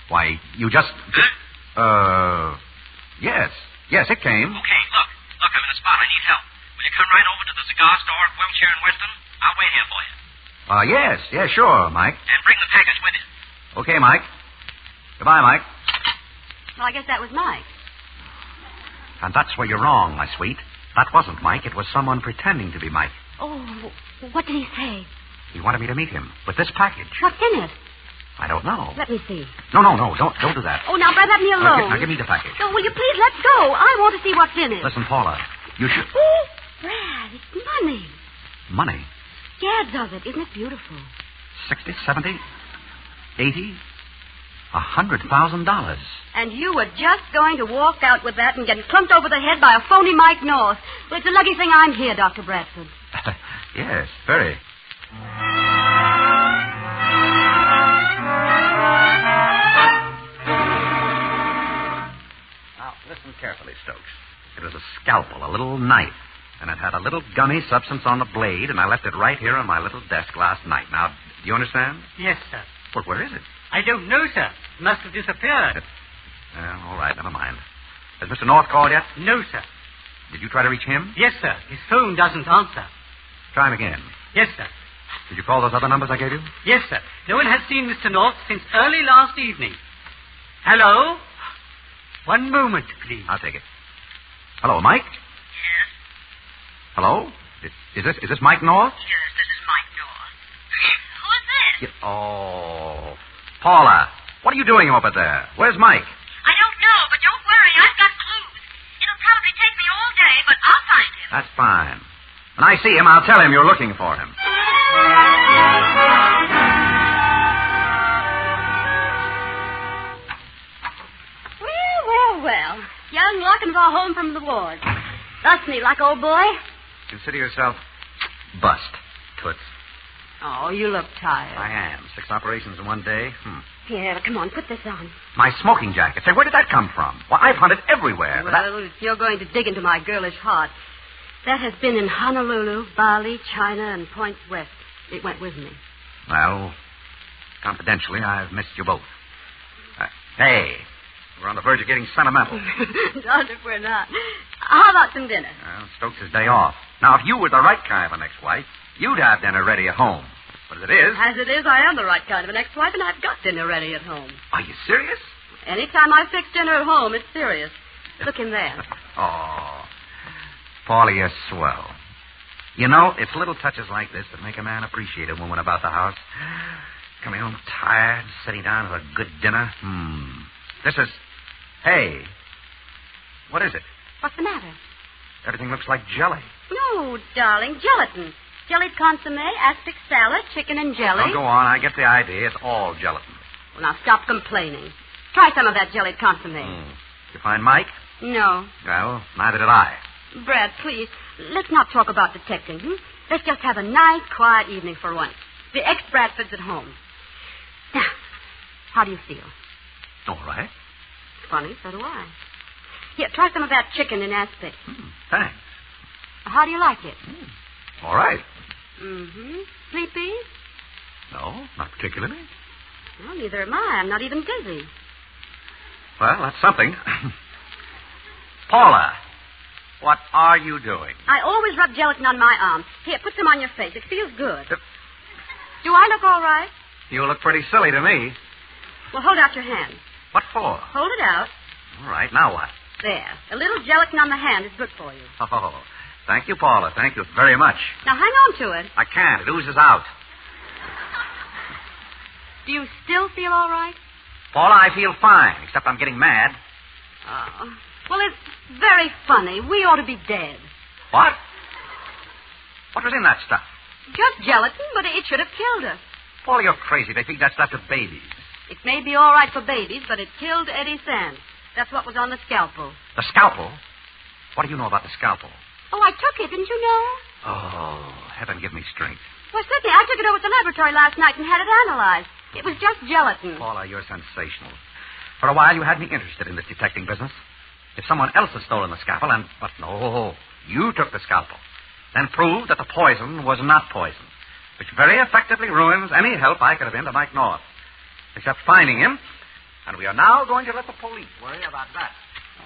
Why, you just... Yes. Yes, it came. Okay, look. Look, I'm in a spot. I need help. Will you come right over to the cigar store at Wilshire and Weston? I'll wait here for you. Yes. Yeah, sure, Mike. And bring the package with you. Okay, Mike. Goodbye, Mike. Well, I guess that was Mike. And that's where you're wrong, my sweet. That wasn't Mike. It was someone pretending to be Mike. Oh, what did he say? He wanted me to meet him with this package. What's in it? I don't know. Let me see. No. Don't do that. Oh, now, Brad, let me alone. Now, give me the package. No, will you please let go? I want to see what's in it. Listen, Paula, you should... Oh, Brad, it's money. Money? Scads of it. Isn't it beautiful? 60, 70, 80, $100,000. And you were just going to walk out with that and get clumped over the head by a phony Mike North. Well, it's a lucky thing I'm here, Dr. Bradford. Yes, very. Now, listen carefully, Stokes. It was a scalpel, a little knife, and it had a little gummy substance on the blade, and I left it right here on my little desk last night. Now, do you understand? Yes, sir. Well, where is it? I don't know, sir. It must have disappeared. All right, never mind. Has Mr. North called yet? No, sir. Did you try to reach him? Yes, sir. His phone doesn't answer. Try him again. Yes, sir. Did you call those other numbers I gave you? Yes, sir. No one has seen Mr. North since early last evening. Hello? One moment, please. I'll take it. Hello, Mike? Yes? Hello? Is this Mike North? Yes, this is Mike North. Who is this? Oh, Paula, what are you doing over there? Where's Mike? I don't know, but don't worry. I've got clues. It'll probably take me all day, but I'll find him. That's fine. When I see him, I'll tell him you're looking for him. Well. Young Lochinvar home from the ward. That's me, luck, old boy. Consider yourself bust, Toots. Oh, you look tired. I am. 6 operations in one day. Here, come on, put this on. My smoking jacket. Say, where did that come from? Well, I've hunted everywhere. Well, if you're going to dig into my girlish heart. That has been in Honolulu, Bali, China, and points west. It went with me. Well, confidentially, I've missed you both. Hey, we're on the verge of getting sentimental. Darned if we're not. How about some dinner? Well, Stokes' day off. Now, if you were the right kind of an ex-wife, you'd have dinner ready at home. But as it is... As it is, I am the right kind of an ex-wife, and I've got dinner ready at home. Are you serious? Anytime I fix dinner at home, it's serious. Look in there. Oh, Paulie, you're swell. You know, it's little touches like this that make a man appreciate a woman about the house. Coming home tired, sitting down to a good dinner. This is... Hey, what is it? What's the matter? Everything looks like jelly. No, darling, gelatin. Jellied consomme, aspic salad, chicken and jelly. Oh, go on. I get the idea. It's all gelatin. Well, now stop complaining. Try some of that jellied consomme. You find Mike? No. Well, neither did I. Brad, please, let's not talk about detecting. Let's just have a nice, quiet evening for once. The ex-Bradford's at home. Now, how do you feel? All right. Funny, so do I. Here, try some of that chicken in aspic. Thanks. How do you like it? All right. Sleepy? No, not particularly. Well, neither am I. I'm not even dizzy. Well, that's something. Paula, what are you doing? I always rub gelatin on my arm. Here, put some on your face. It feels good. Do I look all right? You look pretty silly to me. Well, hold out your hand. What for? Hold it out. All right, now what? There. A little gelatin on the hand is good for you. Oh, thank you, Paula. Thank you very much. Now, hang on to it. I can't. It oozes out. Do you still feel all right? Paula, I feel fine, except I'm getting mad. Oh. Well, it's very funny. We ought to be dead. What? What was in that stuff? Just gelatin, but it should have killed us. Paula, you're crazy. They feed that stuff to babies. It may be all right for babies, but it killed Eddie Sands. That's what was on the scalpel. The scalpel? What do you know about the scalpel? Oh, I took it. Didn't you know? Oh, heaven give me strength. Well, certainly. I took it over to the laboratory last night and had it analyzed. It was just gelatin. Paula, you're sensational. For a while, you had me interested in this detecting business. If someone else has stolen the scalpel But no, you took the scalpel. Then proved that the poison was not poison, which very effectively ruins any help I could have been to Mike North. Except finding him, and we are now going to let the police worry about that.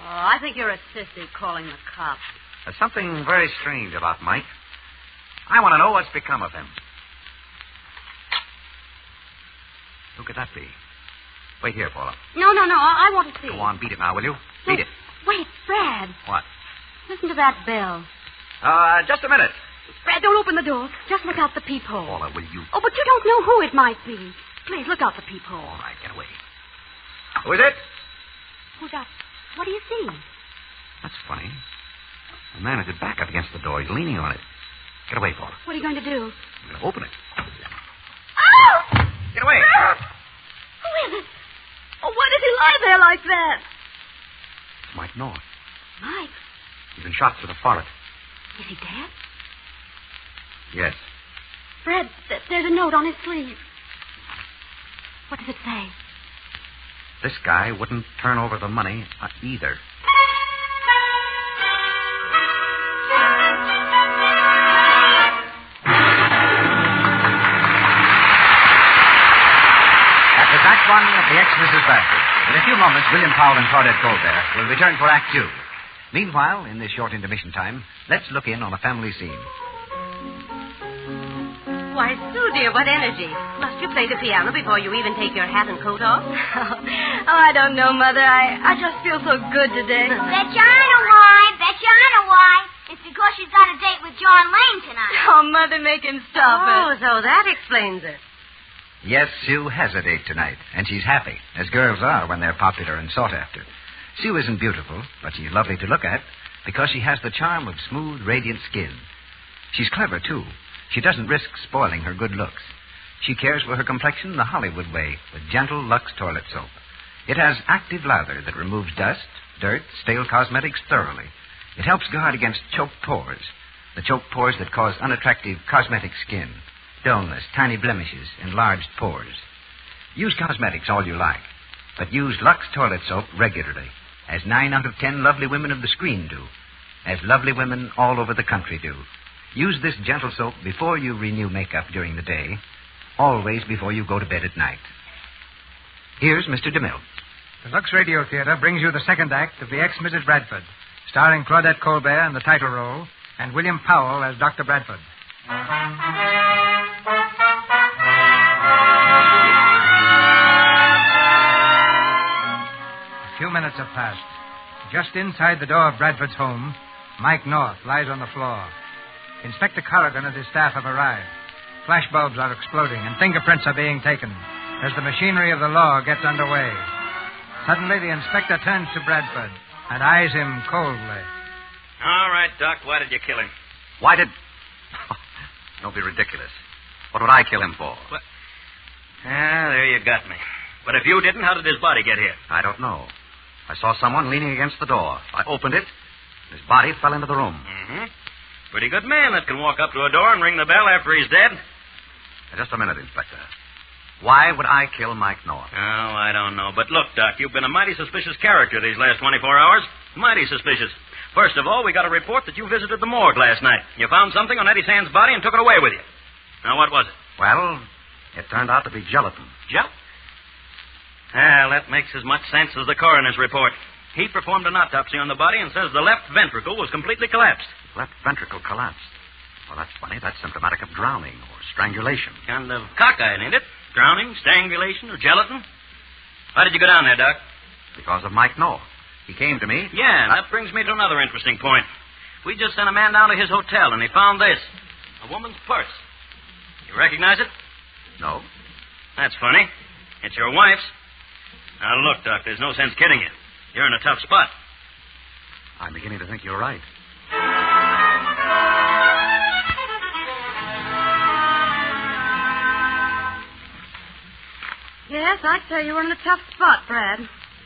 Oh, I think you're a sissy calling the cops. There's something very strange about Mike. I want to know what's become of him. Who could that be? Wait here, Paula. No. I want to see. Go on, beat it now, will you? Beat it. Wait, Brad. What? Listen to that bell. Just a minute. Brad, don't open the door. Just look out the peephole. Paula, will you? Oh, but you don't know who it might be. Please, look out the peephole. All right, get away. Who is it? Who's that? What do you see? That's funny. The man has his back up against the door. He's leaning on it. Get away, Paula. What are you going to do? I'm going to open it. Oh! Get away. Who is it? Oh, why does he lie there like that? It's Mike North. Mike? He's been shot through the forehead. Is he dead? Yes. Fred, there's a note on his sleeve. What does it say? This guy wouldn't turn over the money either. That was Act One of The Ex-Mrs. Bradford. In a few moments, William Powell and Claudette Colbert will return for Act Two. Meanwhile, in this short intermission time, let's look in on a family scene. Why, Sue, dear, what energy. Must you play the piano before you even take your hat and coat off? I don't know, Mother. I just feel so good today. Bet you I know why. It's because she's got a date with John Lane tonight. Oh, Mother, make him stop it. Oh, so that explains it. Yes, Sue has a date tonight, and she's happy, as girls are when they're popular and sought after. Sue isn't beautiful, but she's lovely to look at because she has the charm of smooth, radiant skin. She's clever, too. She doesn't risk spoiling her good looks. She cares for her complexion the Hollywood way with gentle Lux toilet soap. It has active lather that removes dust, dirt, stale cosmetics thoroughly. It helps guard against choked pores, the choked pores that cause unattractive cosmetic skin, dullness, tiny blemishes, enlarged pores. Use cosmetics all you like, but use Lux toilet soap regularly, as 9 out of 10 lovely women of the screen do. as lovely women all over the country do. Use this gentle soap before you renew makeup during the day, always before you go to bed at night. Here's Mr. DeMille. The Lux Radio Theater brings you the second act of The Ex-Mrs. Bradford, starring Claudette Colbert in the title role and William Powell as Dr. Bradford. A few minutes have passed. Just inside the door of Bradford's home, Mike North lies on the floor. Inspector Corrigan and his staff have arrived. Flashbulbs are exploding and fingerprints are being taken as the machinery of the law gets underway. Suddenly, the inspector turns to Bradford and eyes him coldly. All right, Doc, why did you kill him? Why did... Don't be ridiculous. What would I kill him for? What? There you got me. But if you didn't, how did his body get here? I don't know. I saw someone leaning against the door. I opened it, and his body fell into the room. Mm-hmm. Pretty good man that can walk up to a door and ring the bell after he's dead. Now, just a minute, Inspector. Why would I kill Mike North? Oh, I don't know. But look, Doc, you've been a mighty suspicious character these last 24 hours. Mighty suspicious. First of all, we got a report that you visited the morgue last night. You found something on Eddie Sands' body and took it away with you. Now, what was it? Well, it turned out to be gelatin. Well, that makes as much sense as the coroner's report. He performed an autopsy on the body and says the left ventricle was completely collapsed. Left ventricle collapsed. Well, that's funny. That's symptomatic of drowning or strangulation. Kind of cockeyed, ain't it? Drowning, strangulation, or gelatin? Why did you go down there, Doc? Because of Mike North. He came to me. Yeah, that brings me to another interesting point. We just sent a man down to his hotel, and he found this. A woman's purse. You recognize it? No. That's funny. It's your wife's. Now, look, Doc, there's no sense kidding you. You're in a tough spot. I'm beginning to think you're right. Yes, I'd say you were in a tough spot, Brad.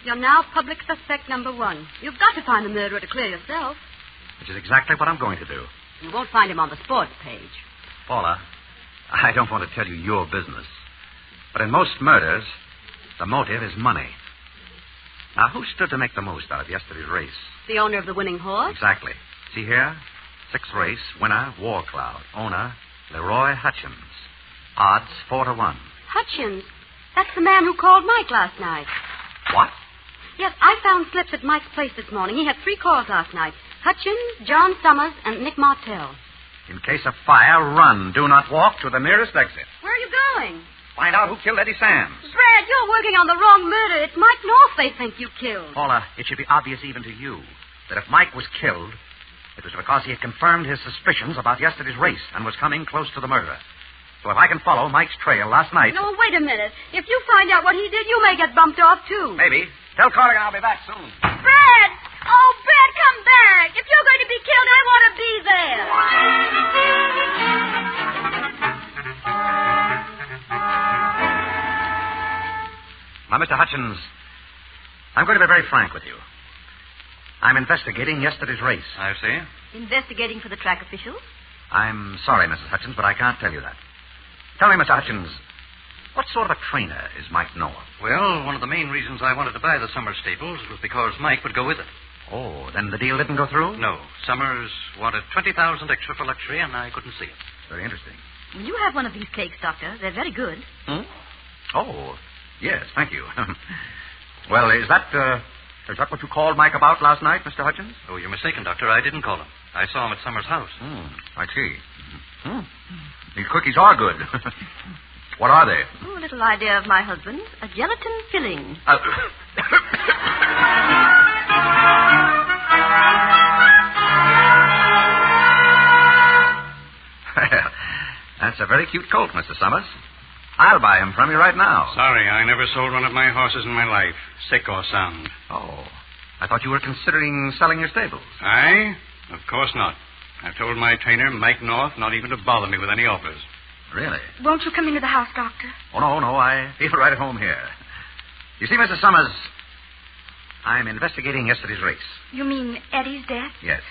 You're now public suspect number 1. You've got to find the murderer to clear yourself. Which is exactly what I'm going to do. You won't find him on the sports page. Paula, I don't want to tell you your business, but in most murders, the motive is money. Now, who stood to make the most out of yesterday's race? The owner of the winning horse? Exactly. See here? 6th race, winner, War Cloud. Owner, Leroy Hutchins. Odds, 4-1. Hutchins? That's the man who called Mike last night. What? Yes, I found slips at Mike's place this morning. He had 3 calls last night. Hutchins, John Summers, and Nick Martell. In case of fire, run. Do not walk to the nearest exit. Where are you going? Find out who killed Eddie Sands. Brad, you're working on the wrong murder. It's Mike North they think you killed. Paula, it should be obvious even to you that if Mike was killed, it was because he had confirmed his suspicions about yesterday's race and was coming close to the murder. So if I can follow Mike's trail last night... No, wait a minute. If you find out what he did, you may get bumped off, too. Maybe. Tell Corrigan I'll be back soon. Brad! Oh, Brad, come back. If you're going to be killed, I want to be there. Now, Mr. Hutchins, I'm going to be very frank with you. I'm investigating yesterday's race. I see. Investigating for the track officials? I'm sorry, Mrs. Hutchins, but I can't tell you that. Tell me, Mr. Hutchins, what sort of a trainer is Mike North? Well, one of the main reasons I wanted to buy the Summers stables was because Mike would go with it. Oh, then the deal didn't go through? No. Summers wanted $20,000 extra for luxury, and I couldn't see it. Very interesting. Will you have one of these cakes, Doctor? They're very good. Oh, yes, thank you. Well, is that what you called Mike about last night, Mr. Hutchins? Oh, you're mistaken, Doctor. I didn't call him. I saw him at Summers' house. I see. These cookies are good. What are they? Oh, a little idea of my husband's. A gelatin filling. That's a very cute colt, Mr. Summers. I'll buy him from you right now. Sorry, I never sold one of my horses in my life, sick or sound. Oh, I thought you were considering selling your stables. I? Of course not. I've told my trainer, Mike North, not even to bother me with any offers. Really? Won't you come into the house, Doctor? Oh, no, I feel right at home here. You see, Mr. Summers, I'm investigating yesterday's race. You mean Eddie's death? Yes.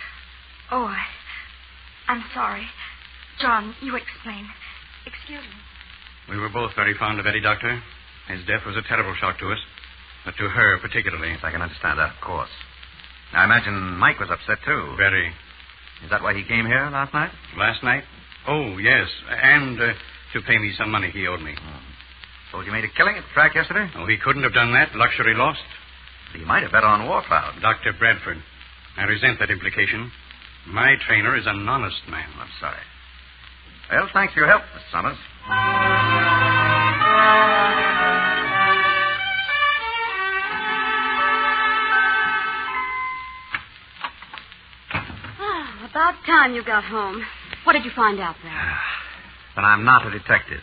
Oh, I'm sorry. John, you explain. Excuse me. We were both very fond of Eddie, Doctor. His death was a terrible shock to us. But to her particularly. Yes, I can understand that, of course. I imagine Mike was upset, too. Very. Is that why he came here last night? Last night? Oh, yes. And to pay me some money he owed me. Suppose you made a killing at the track yesterday? Oh, he couldn't have done that. Luxury lost. He might have bet on Warcloud. Dr. Brandford, I resent that implication. My trainer is an honest man. I'm sorry. Well, thanks for your help, Mr. Summers. About time you got home. What did you find out there? Then I'm not a detective.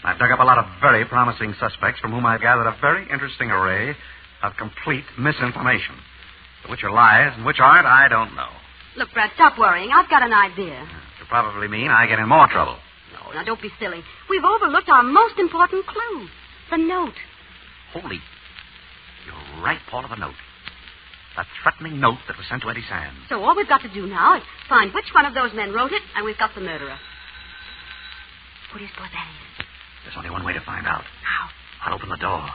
I've dug up a lot of very promising suspects from whom I've gathered a very interesting array of complete misinformation. Which are lies and which aren't, I don't know. Look, Brad, stop worrying. I've got an idea. It'll probably mean I get in more trouble. No, now don't be silly. We've overlooked our most important clue. The note. Holy. You're right, Paula, the note. That threatening note that was sent to Eddie Sands. So all we've got to do now is find which one of those men wrote it, and we've got the murderer. What do you suppose that is? There's only one way to find out. How? I'll open the door.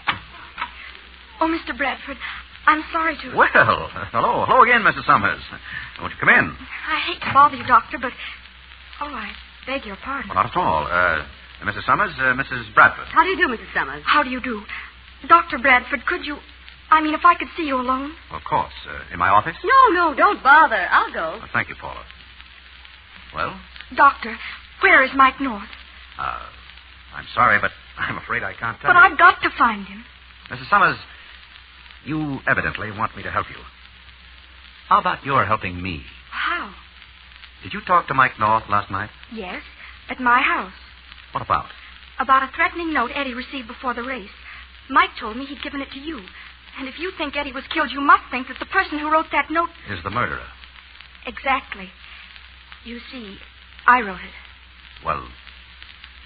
Oh, Mr. Bradford, I'm sorry to... Well, hello again, Mrs. Summers. Won't you come in? I hate to bother you, Doctor, but... Oh, I beg your pardon. Well, not at all. Mrs. Summers, Mrs. Bradford. How do you do, Mrs. Summers? How do you do? Dr. Bradford, could you... I mean, if I could see you alone. Well, of course. In my office? No, don't bother. I'll go. Well, thank you, Paula. Well? Doctor, where is Mike North? I'm sorry, but I'm afraid I can't tell you. But you. I've got to find him. Mrs. Summers, you evidently want me to help you. How about your helping me? How? Did you talk to Mike North last night? Yes, at my house. What about? About a threatening note Eddie received before the race. Mike told me he'd given it to you. And if you think Eddie was killed, you must think that the person who wrote that note... is the murderer. Exactly. You see, I wrote it. Well,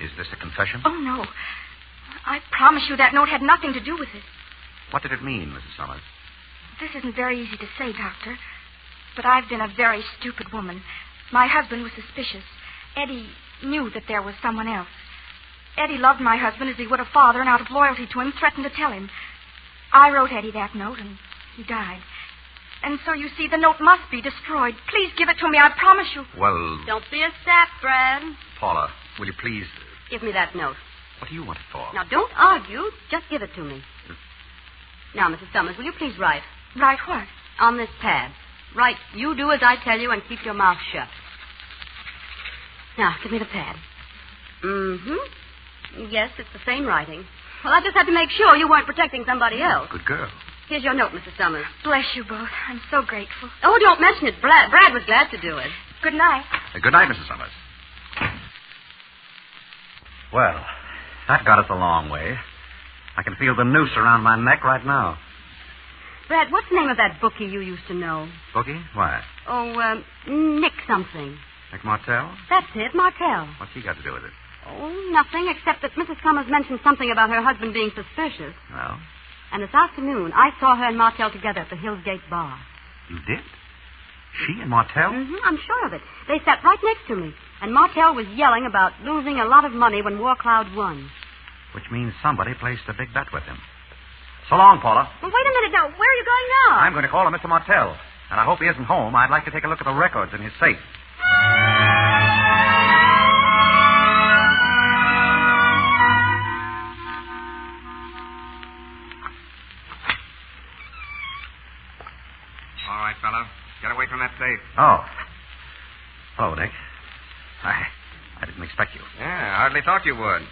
is this a confession? Oh, no. I promise you that note had nothing to do with it. What did it mean, Mrs. Summers? This isn't very easy to say, Doctor. But I've been a very stupid woman. My husband was suspicious. Eddie knew that there was someone else. Eddie loved my husband as he would a father, and out of loyalty to him, threatened to tell him. I wrote Eddie that note, and he died. And so, you see, the note must be destroyed. Please give it to me, I promise you. Well... Don't be a sap, Brad. Paula, will you please... Give me that note. What do you want it for? Now, don't argue. Just give it to me. Now, Mrs. Summers, will you please write? Write what? On this pad. Write, you do as I tell you and keep your mouth shut. Now, give me the pad. Mm-hmm. Yes, it's the same writing. Well, I just had to make sure you weren't protecting somebody else. Good girl. Here's your note, Mrs. Summers. Bless you both. I'm so grateful. Oh, don't mention it. Brad was glad to do it. Good night. Good night, Mrs. Summers. Well, that got us a long way. I can feel the noose around my neck right now. Brad, what's the name of that bookie you used to know? Bookie? Why? Oh, Nick something. Nick Martell? That's it, Martell. What's he got to do with it? Oh, nothing, except that Mrs. Summers mentioned something about her husband being suspicious. Well? And this afternoon, I saw her and Martell together at the Hillsgate Bar. You did? She and Martell? Mm-hmm, I'm sure of it. They sat right next to me, and Martell was yelling about losing a lot of money when Warcloud won. Which means somebody placed a big bet with him. So long, Paula. Well, wait a minute now. Where are you going now? I'm going to call on Mr. Martell, and I hope he isn't home. I'd like to take a look at the records in his safe. All right, fella. Get away from that safe. Oh. Hello, Nick. I didn't expect you. Yeah, I hardly thought you would.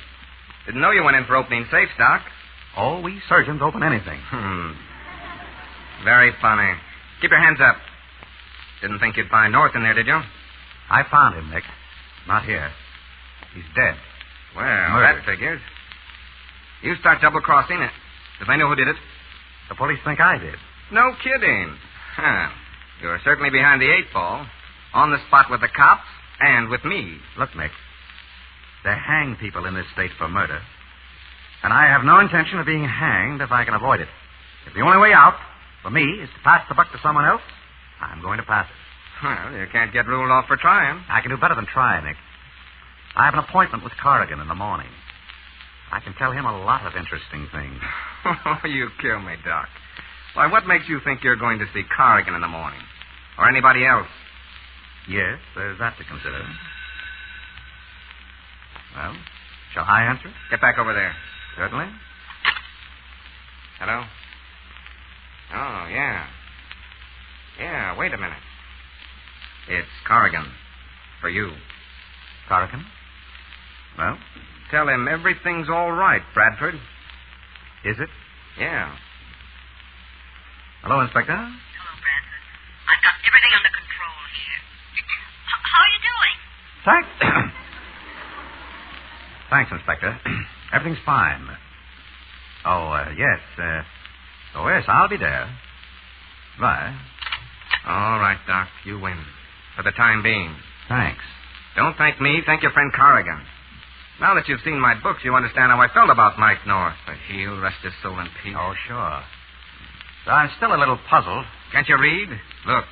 Didn't know you went in for opening safes, Doc. Oh, we surgeons open anything. Very funny. Keep your hands up. Didn't think you'd find North in there, did you? I found him, Nick. Not here. He's dead. Well, Murdered. that figures. You start double-crossing it. If I know who did it. The police think I did. No kidding. Huh. You're certainly behind the eight ball. On the spot with the cops and with me. Look, Nick. They hang people in this state for murder. And I have no intention of being hanged if I can avoid it. If the only way out, for me, is to pass the buck to someone else, I'm going to pass it. Well, you can't get ruled off for trying. I can do better than try, Nick. I have an appointment with Corrigan in the morning. I can tell him a lot of interesting things. You kill me, Doc. Why, what makes you think you're going to see Corrigan in the morning? Or anybody else? Yes, there's that to consider. Well, shall I answer? Get back over there. Certainly. Hello? Oh, yeah. Yeah, wait a minute. It's Corrigan. For you. Corrigan? Well? Tell him everything's all right, Bradford. Is it? Yeah. Hello, Inspector. Hello, Brandford. I've got everything under control here. How are you doing? Thanks. Thanks, Inspector. Everything's fine. Yes. Yes, I'll be there. Bye. All right, Doc. You win. For the time being. Thanks. Don't thank me. Thank your friend Corrigan. Now that you've seen my books, you understand how I felt about Mike North. But he'll rest his soul in peace. Oh, sure. But I'm still a little puzzled. Can't you read? Look,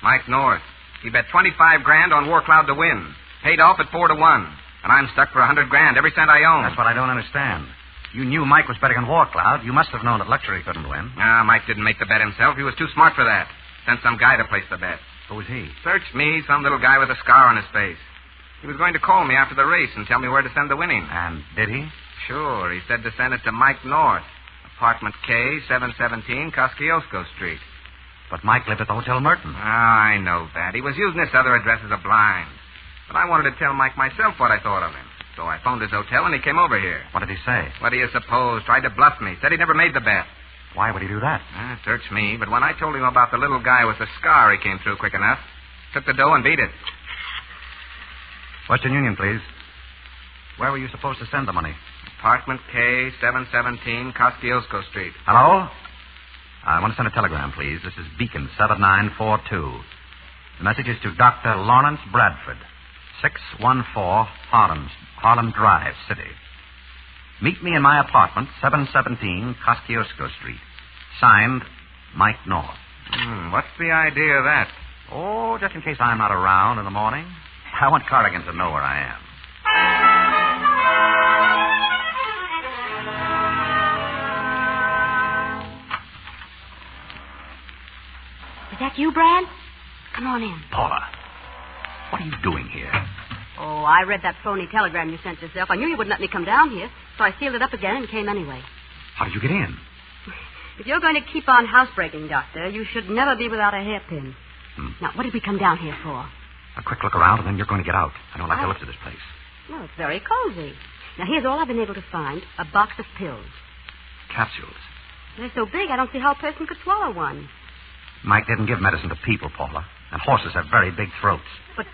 Mike North. He bet $25,000 on War Cloud to win. Paid off at 4-1. And I'm stuck for $100,000, every cent I own. That's what I don't understand. You knew Mike was betting on War Cloud. You must have known that Luxury couldn't win. Mike didn't make the bet himself. He was too smart for that. Sent some guy to place the bet. Who was he? Search me, some little guy with a scar on his face. He was going to call me after the race and tell me where to send the winnings. And did he? Sure. He said to send it to Mike North, apartment K, 717, Kosciuszko Street. But Mike lived at the Hotel Merton. I know that. He was using this other address as a blind. But I wanted to tell Mike myself what I thought of him. So I phoned his hotel and he came over here. What did he say? What do you suppose? Tried to bluff me. Said he never made the bet. Why would he do that? Search me. But when I told him about the little guy with the scar, he came through quick enough. Took the dough and beat it. Western Union, please. Where were you supposed to send the money? Apartment K, 717, Kosciuszko Street. Hello? I want to send a telegram, please. This is Beacon 7942. The message is to Dr. Lawrence Bradford, 614 Harlem Drive, City. Meet me in my apartment, 717 Kosciuszko Street. Signed, Mike North. What's the idea of that? Oh, just in case I'm not around in the morning. I want Corrigan to know where I am. Is that you, Brad? Come on in. Paula, what are you doing here? Oh, I read that phony telegram you sent yourself. I knew you wouldn't let me come down here, so I sealed it up again and came anyway. How did you get in? If you're going to keep on housebreaking, Doctor, you should never be without a hairpin. Now, what did we come down here for? A quick look around, and then you're going to get out. I don't like the looks of this place. Well, it's very cozy. Now, here's all I've been able to find. A box of pills. Capsules. They're so big, I don't see how a person could swallow one. Mike didn't give medicine to people, Paula. And horses have very big throats. But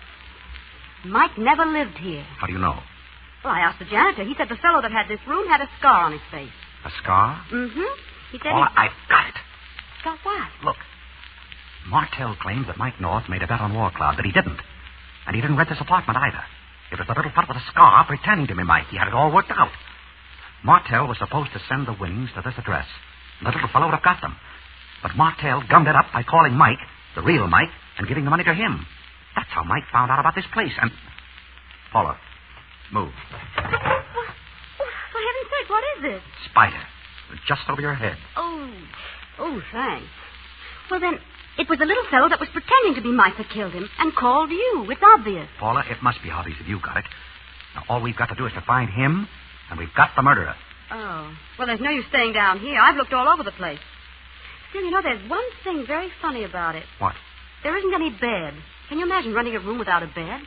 Mike never lived here. How do you know? Well, I asked the janitor. He said the fellow that had this room had a scar on his face. A scar? Mm-hmm. He said Paula, I've got it. Got what? Look. Martell claims that Mike North made a bet on War Cloud, but he didn't. And he didn't rent this apartment either. It was the little fellow with a scar pretending to be Mike. He had it all worked out. Martell was supposed to send the winnings to this address. The little fellow would have got them. But Martell gummed it up by calling Mike, the real Mike, and giving the money to him. That's how Mike found out about this place. And... Paula, move. For heaven's sake, what is this? Spider. Just over your head. Oh, thanks. Well, then, it was the little fellow that was pretending to be Mike that killed him and called you. It's obvious. Paula, it must be obvious if you got it. Now, all we've got to do is to find him, and we've got the murderer. Oh. Well, there's no use staying down here. I've looked all over the place. Still, you know, there's one thing very funny about it. What? There isn't any bed. Can you imagine running a room without a bed?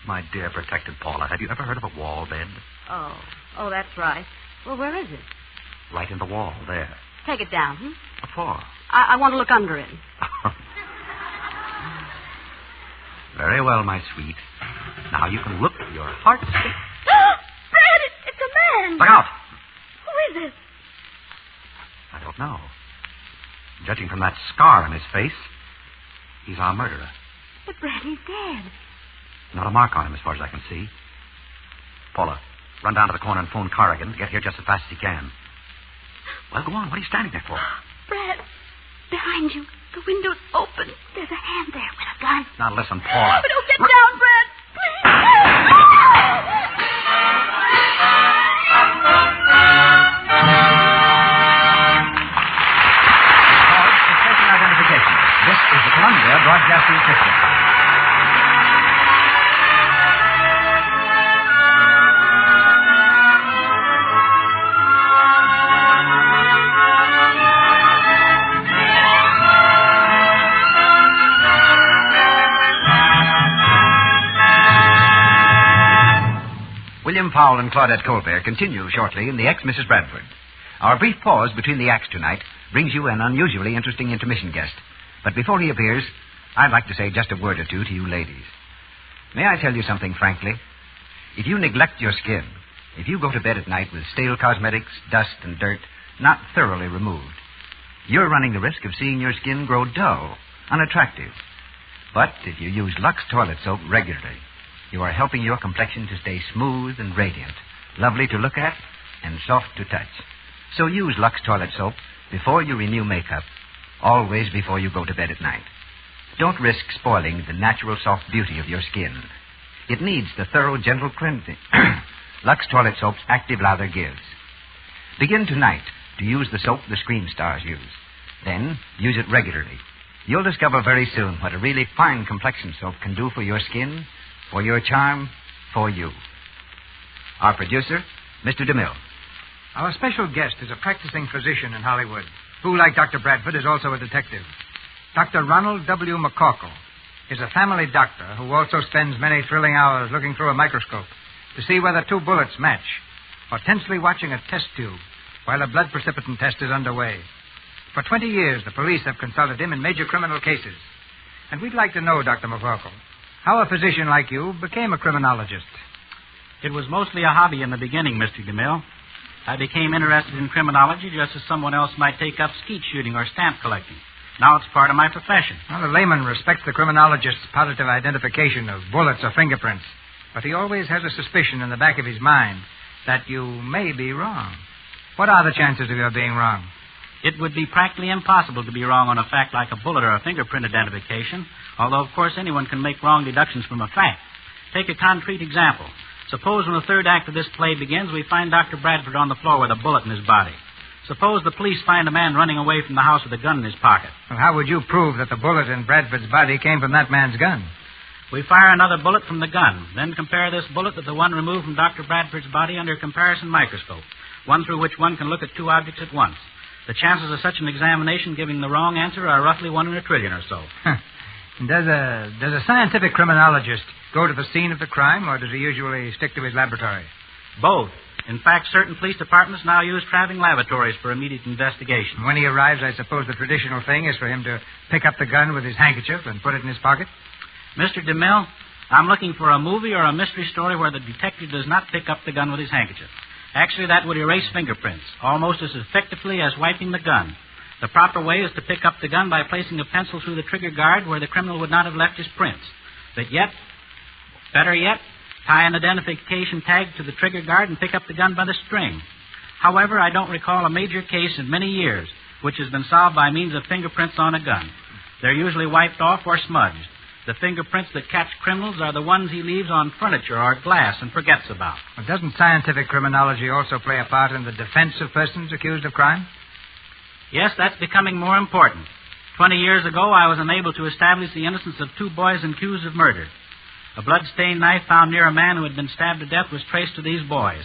My dear protected Paula, have you ever heard of a wall bed? Oh, that's right. Well, where is it? Right in the wall, there. Take it down, What for? I want to look under it. Very well, my sweet. Now you can look your heart's... Brad, it's a man! Look out! Who is it? I don't know. Judging from that scar on his face, he's our murderer. But Brad, he's dead. Not a mark on him as far as I can see. Paula, run down to the corner and phone Corrigan to get here just as fast as he can. Well, go on. What are you standing there for? Brad, behind you. The window's open. There's a hand there with a gun. Now listen, Paula. But don't get down, Brad. Please. This is the Columbia Broadcasting System. William Powell and Claudette Colbert continue shortly in the ex-Mrs. Brandford. Our brief pause between the acts tonight brings you an unusually interesting intermission guest. But before he appears, I'd like to say just a word or two to you ladies. May I tell you something frankly? If you neglect your skin, if you go to bed at night with stale cosmetics, dust, and dirt not thoroughly removed, you're running the risk of seeing your skin grow dull, unattractive. But if you use Lux toilet soap regularly, you are helping your complexion to stay smooth and radiant, lovely to look at, and soft to touch. So use Lux toilet soap before you renew makeup, always before you go to bed at night. Don't risk spoiling the natural soft beauty of your skin. It needs the thorough, gentle cleansing Lux toilet soap's active lather gives. Begin tonight to use the soap the screen stars use. Then use it regularly. You'll discover very soon what a really fine complexion soap can do for your skin, for your charm, for you. Our producer, Mr. DeMille. Our special guest is a practicing physician in Hollywood, who, like Dr. Bradford, is also a detective. Dr. Ronald W. McCorkle is a family doctor who also spends many thrilling hours looking through a microscope to see whether two bullets match, or tensely watching a test tube while a blood precipitant test is underway. For 20 years, the police have consulted him in major criminal cases. And we'd like to know, Dr. McCorkle, how a physician like you became a criminologist. It was mostly a hobby in the beginning, Mr. DeMille. I became interested in criminology just as someone else might take up skeet shooting or stamp collecting. Now it's part of my profession. Well, the layman respects the criminologist's positive identification of bullets or fingerprints, but he always has a suspicion in the back of his mind that you may be wrong. What are the chances of your being wrong? It would be practically impossible to be wrong on a fact like a bullet or a fingerprint identification, although, of course, anyone can make wrong deductions from a fact. Take a concrete example. Suppose when the third act of this play begins, we find Dr. Bradford on the floor with a bullet in his body. Suppose the police find a man running away from the house with a gun in his pocket. Well, how would you prove that the bullet in Bradford's body came from that man's gun? We fire another bullet from the gun, then compare this bullet with the one removed from Dr. Bradford's body under a comparison microscope, one through which one can look at two objects at once. The chances of such an examination giving the wrong answer are roughly 1 in a trillion or so. Does a scientific criminologist go to the scene of the crime, or does he usually stick to his laboratory? Both. In fact, certain police departments now use traveling laboratories for immediate investigation. When he arrives, I suppose the traditional thing is for him to pick up the gun with his handkerchief and put it in his pocket? Mr. DeMille, I'm looking for a movie or a mystery story where the detective does not pick up the gun with his handkerchief. Actually, that would erase fingerprints, almost as effectively as wiping the gun. The proper way is to pick up the gun by placing a pencil through the trigger guard where the criminal would not have left his prints. Better yet, tie an identification tag to the trigger guard and pick up the gun by the string. However, I don't recall a major case in many years which has been solved by means of fingerprints on a gun. They're usually wiped off or smudged. The fingerprints that catch criminals are the ones he leaves on furniture or glass and forgets about. Well, doesn't scientific criminology also play a part in the defense of persons accused of crime? Yes, that's becoming more important. 20 years ago, I was unable to establish the innocence of 2 boys accused of murder. A blood-stained knife found near a man who had been stabbed to death was traced to these boys.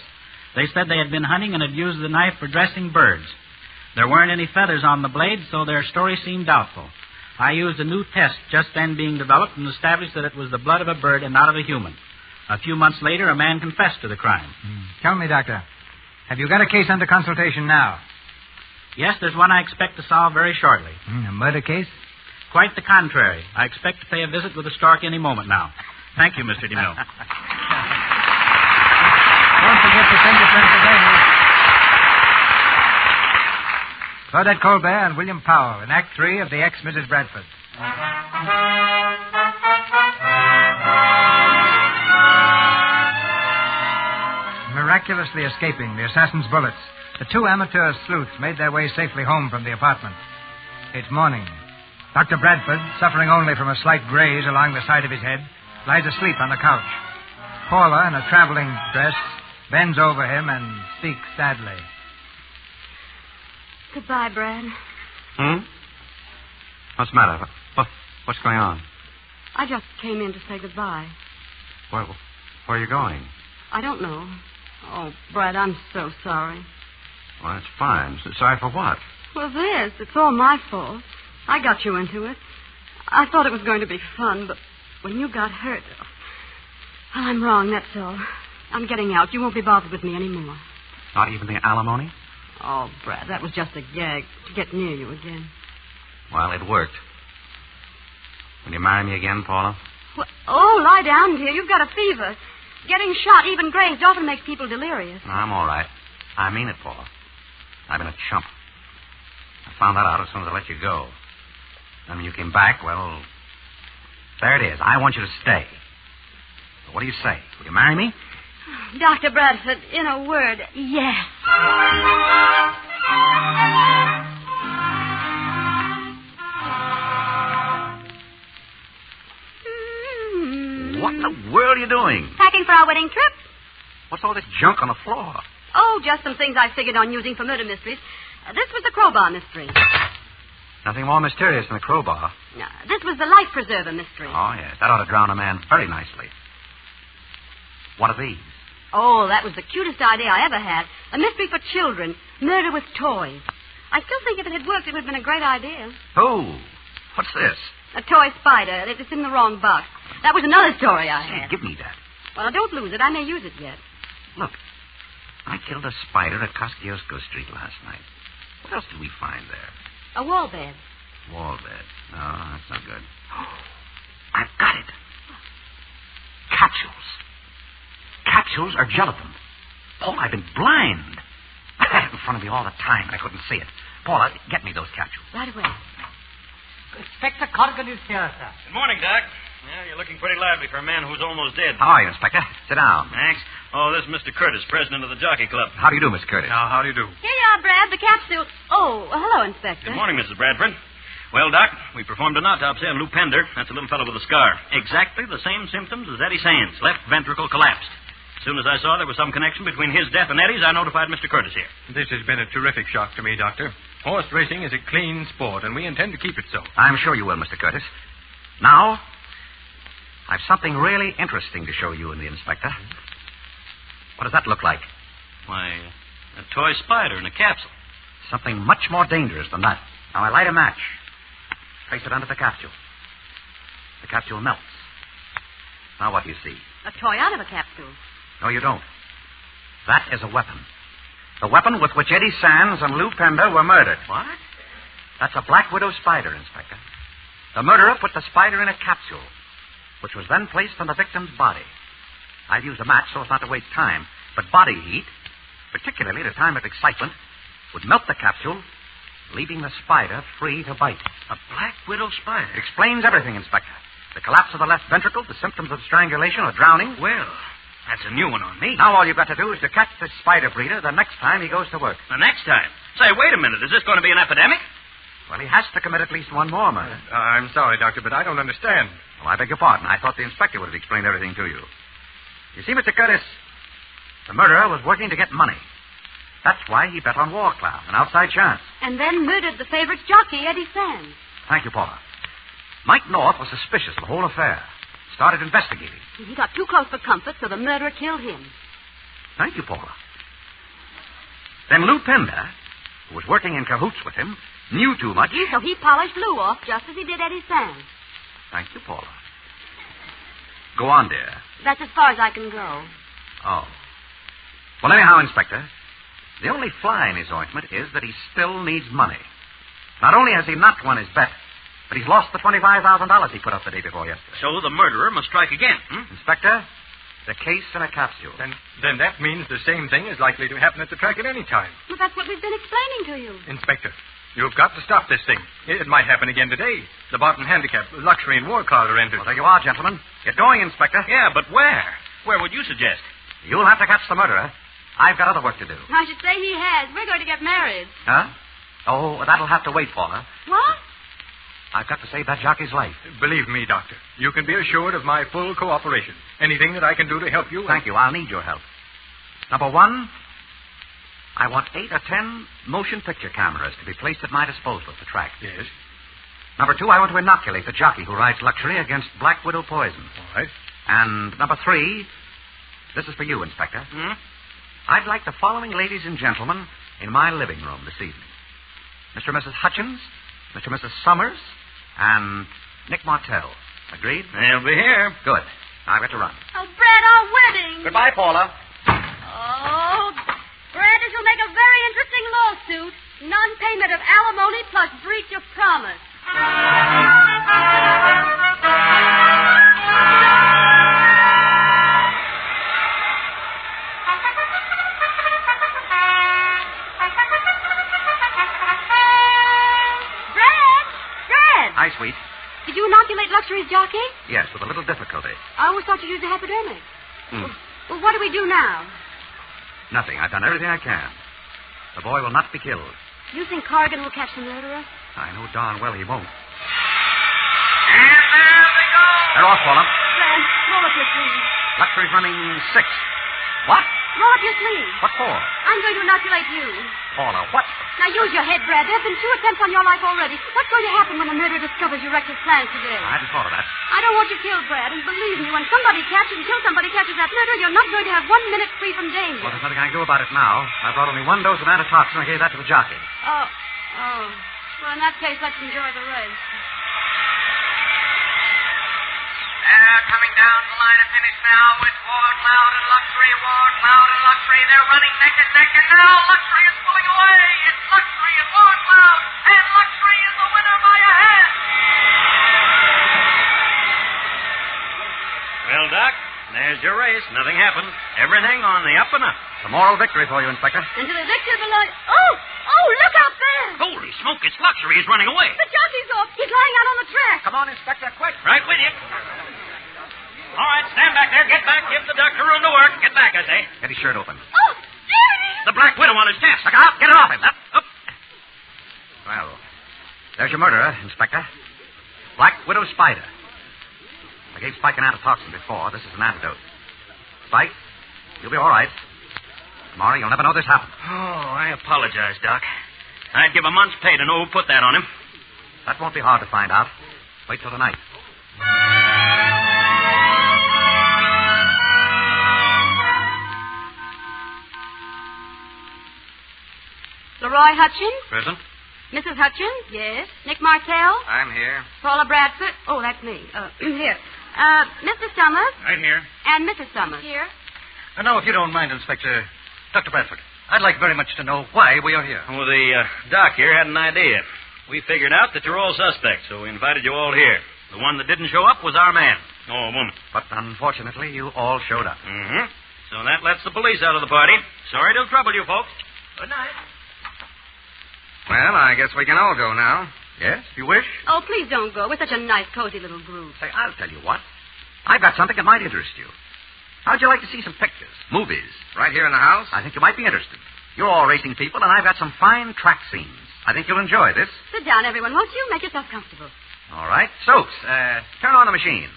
They said they had been hunting and had used the knife for dressing birds. There weren't any feathers on the blade, so their story seemed doubtful. I used a new test just then being developed and established that it was the blood of a bird and not of a human. A few months later, a man confessed to the crime. Tell me, Doctor, have you got a case under consultation now? Yes, there's one I expect to solve very shortly. A murder case? Quite the contrary. I expect to pay a visit with a stork any moment now. Thank you, Mr. DeMille. Don't forget to send your friends today. Claudette Colbert and William Powell in Act 3 of The Ex-Mrs. Bradford. Miraculously escaping the assassin's bullets, the 2 amateur sleuths made their way safely home from the apartment. It's morning. Dr. Bradford, suffering only from a slight graze along the side of his head, lies asleep on the couch. Paula, in a traveling dress, bends over him and speaks sadly. Goodbye, Brad. What's the matter? What's going on? I just came in to say goodbye. Where are you going? I don't know. Oh, Brad, I'm so sorry. Well, that's fine. Sorry for what? Well, it's all my fault. I got you into it. I thought it was going to be fun, but when you got hurt... Well, I'm wrong, that's all. I'm getting out. You won't be bothered with me anymore. Not even the alimony? Oh, Brad, that was just a gag to get near you again. Well, it worked. Will you marry me again, Paula? Well, oh, lie down, dear. You've got a fever. Getting shot, even grazed, often makes people delirious. I'm all right. I mean it, Paula. I've been a chump. I found that out as soon as I let you go. And when you came back, well, there it is. I want you to stay. So what do you say? Will you marry me? Dr. Bradford, in a word, yes. What in the world are you doing? Packing for our wedding trip? What's all this junk on the floor? Oh, just some things I figured on using for murder mysteries. This was the crowbar mystery. Nothing more mysterious than a crowbar. This was the life preserver mystery. Oh, yes. That ought to drown a man very nicely. What are these? Oh, that was the cutest idea I ever had. A mystery for children. Murder with toys. I still think if it had worked, it would have been a great idea. Oh, what's this? A toy spider. It's in the wrong box. That was another story I had. Give me that. Well, don't lose it. I may use it yet. Look, I killed a spider at Kosciuszko Street last night. What else did we find there? A wall bed. Wall bed. No, that's not good. I've got it. Capsules. Capsules are gelatin. Paul, I've been blind. I had it in front of me all the time, and I couldn't see it. Paula, get me those capsules. Right away. Inspector Corrigan is here, sir. Good morning, Doc. Yeah, you're looking pretty lively for a man who's almost dead. How are you, Inspector? Sit down. Thanks. Oh, this is Mr. Curtis, president of the Jockey Club. How do you do, Miss Curtis? How do you do? Here you are, Brad, the capsule. Oh, hello, Inspector. Good morning, Mrs. Bradford. Well, Doc, we performed an autopsy on Lou Pender. That's a little fellow with a scar. Exactly the same symptoms as Eddie Sands. Left ventricle collapsed. As soon as I saw there was some connection between his death and Eddie's, I notified Mr. Curtis here. This has been a terrific shock to me, Doctor. Horse racing is a clean sport, and we intend to keep it so. I'm sure you will, Mr. Curtis. Now, I've something really interesting to show you and the Inspector. What does that look like? Why, a toy spider in a capsule. Something much more dangerous than that. Now, I light a match. Place it under the capsule. The capsule melts. Now, what do you see? A toy out of a capsule. No, you don't. That is a weapon. The weapon with which Eddie Sands and Lou Pender were murdered. What? That's a black widow spider, Inspector. The murderer put the spider in a capsule, which was then placed on the victim's body. I've used a match so as not to waste time, but body heat, particularly at a time of excitement, would melt the capsule, leaving the spider free to bite. A black widow spider? Explains everything, Inspector. The collapse of the left ventricle, the symptoms of strangulation or drowning. Well, that's a new one on me. Now all you've got to do is to catch this spider breeder the next time he goes to work. The next time? Say, wait a minute. Is this going to be an epidemic? Well, he has to commit at least one more murder. I'm sorry, Doctor, but I don't understand. Well, I beg your pardon. I thought the inspector would have explained everything to you. You see, Mr. Curtis, the murderer was working to get money. That's why he bet on Warcloud, an outside chance. And then murdered the favorite jockey, Eddie Sands. Thank you, Paula. Mike North was suspicious of the whole affair. Started investigating. He got too close for comfort, so the murderer killed him. Thank you, Paula. Then Lou Pender, who was working in cahoots with him, knew too much. So he polished Lou off just as he did Eddie Sands. Thank you, Paula. Go on, dear. That's as far as I can go. Oh. Well, anyhow, Inspector, the only fly in his ointment is that he still needs money. Not only has he not won his bet, but he's lost the $25,000 he put up the day before yesterday. So the murderer must strike again, Inspector, the case in a capsule. Then that means the same thing is likely to happen at the track at any time. Well, that's what we've been explaining to you. Inspector, you've got to stop this thing. It might happen again today. The Barton Handicap, Luxury, and Warcloud are entered. Well, there you are, gentlemen. Get going, Inspector. Yeah, but where? Where would you suggest? You'll have to catch the murderer. I've got other work to do. I should say he has. We're going to get married. Huh? Oh, that'll have to wait, Paula. What? I've got to save that jockey's life. Believe me, Doctor, you can be assured of my full cooperation. Anything that I can do to help you... Thank you. I'll need your help. Number one, I want 8 or 10 motion picture cameras to be placed at my disposal at the track. Yes. Number two, I want to inoculate the jockey who rides Luxury against Black Widow poison. All right. And number three, this is for you, Inspector. I'd like the following ladies and gentlemen in my living room this evening. Mr. and Mrs. Hutchins, Mr. and Mrs. Summers, and Nick Martell. Agreed? They'll be here. Good. I've got to run. Oh, Brad, our wedding. Goodbye, Paula. Oh, Brad, this will make a very interesting lawsuit. Non-payment of alimony plus breach of promise. Brad! Hi, sweet. Did you inoculate Luxury's jockey? Yes, with a little difficulty. I always thought you used a hypodermic. Hmm. Well, what do we do now? Nothing. I've done everything I can. The boy will not be killed. You think Corrigan will catch the murderer? I know darn well he won't. And there they go. They're off, Paula. Brad, roll up your sleeve. Luxury's running 6. What? Roll up your sleeve. What for? I'm going to inoculate you. Paula, what? Now use your head, Brad. There have been 2 attempts on your life already. What's going to happen when the murderer discovers your reckless plans today? I hadn't thought of that. I don't want you killed, Brad. And believe me, when somebody catches that murderer, you're not going to have 1 minute free from danger. Well, there's nothing I can do about it now. I brought only 1 dose of antitoxin. I gave that to the jockey. Oh. Well, in that case, let's enjoy the race. Coming down the line of finish now with Warcloud and Luxury. Warcloud and Luxury, they're running neck and neck, and now Luxury is pulling away. It's Luxury and Warcloud, and Luxury is the winner by a head. Well, Doc, there's your race. Nothing happened. Everything on the up and up. It's a moral victory for you, Inspector. And to the victor belongs... Oh, look out there! Holy smoke, it's Luxury. He's running away. The jockey's off. He's lying out on the track. Come on, Inspector, quick. Right with you. All right, stand back there. Get back. Give the doctor room to work. Get back, I say. Get his shirt open. Oh, there he is! The Black Widow on his chest. Look out. Get it off him. Up. Well, there's your murderer, Inspector. Black Widow Spider. I gave Spike an antitoxin before. This is an antidote. Spike, you'll be all right. Tomorrow you'll never know this happened. Oh, I apologize, Doc. I'd give a month's pay to know who put that on him. That won't be hard to find out. Wait till tonight. Leroy Hutchins? Present. Mrs. Hutchins? Yes. Nick Martell? I'm here. Paula Bradford? Oh, that's me. Here. Mr. Summers? Right here. And Mrs. Summers? Here. Now, if you don't mind, Inspector, Dr. Bradford, I'd like very much to know why we are here. Well, the doc here had an idea. We figured out that you're all suspects, so we invited you all here. The one that didn't show up was our man. Or woman. But unfortunately, you all showed up. Mm-hmm. So that lets the police out of the party. Sorry to trouble you folks. Good night. Well, I guess we can all go now. Yes, if you wish. Oh, please don't go. We're such a nice, cozy little group. Say, I'll tell you what. I've got something that might interest you. How'd you like to see some pictures, movies? Right here in the house? I think you might be interested. You're all racing people, and I've got some fine track scenes. I think you'll enjoy this. Sit down, everyone, won't you? Make yourself comfortable. All right. Soaps, turn on the machine.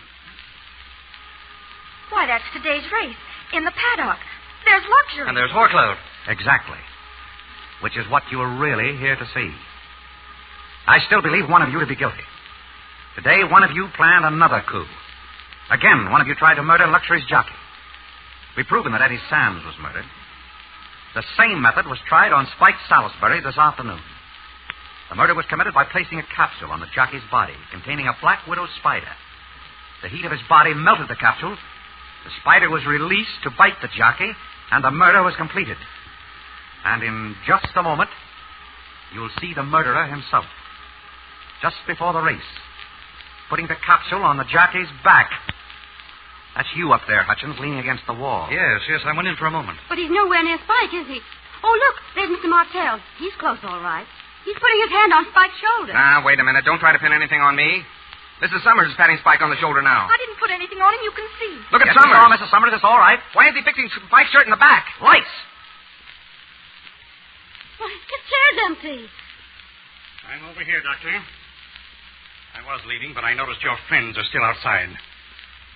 Why, that's today's race. In the paddock. There's Luxury. And there's Warcloud. Exactly. Which is what you were really here to see. I still believe one of you to be guilty. Today, one of you planned another coup. Again, one of you tried to murder Luxury's jockey. We've proven that Eddie Sands was murdered. The same method was tried on Spike Salisbury this afternoon. The murder was committed by placing a capsule on the jockey's body containing a Black Widow spider. The heat of his body melted the capsule. The spider was released to bite the jockey, and the murder was completed. And in just a moment, you'll see the murderer himself. Just before the race, putting the capsule on the jockey's back. That's you up there, Hutchins, leaning against the wall. Yes, I went in for a moment. But he's nowhere near Spike, is he? Oh, look, there's Mr. Martell. He's close, all right. He's putting his hand on Spike's shoulder. Now, wait a minute. Don't try to pin anything on me. Mrs. Summers is patting Spike on the shoulder now. I didn't put anything on him, you can see. Look at Summers. Mrs. Summers, it's all right. Why isn't he fixing Spike's shirt in the back? Lights! Why, his chair's empty. I'm over here, Doctor. I was leaving, but I noticed your friends are still outside.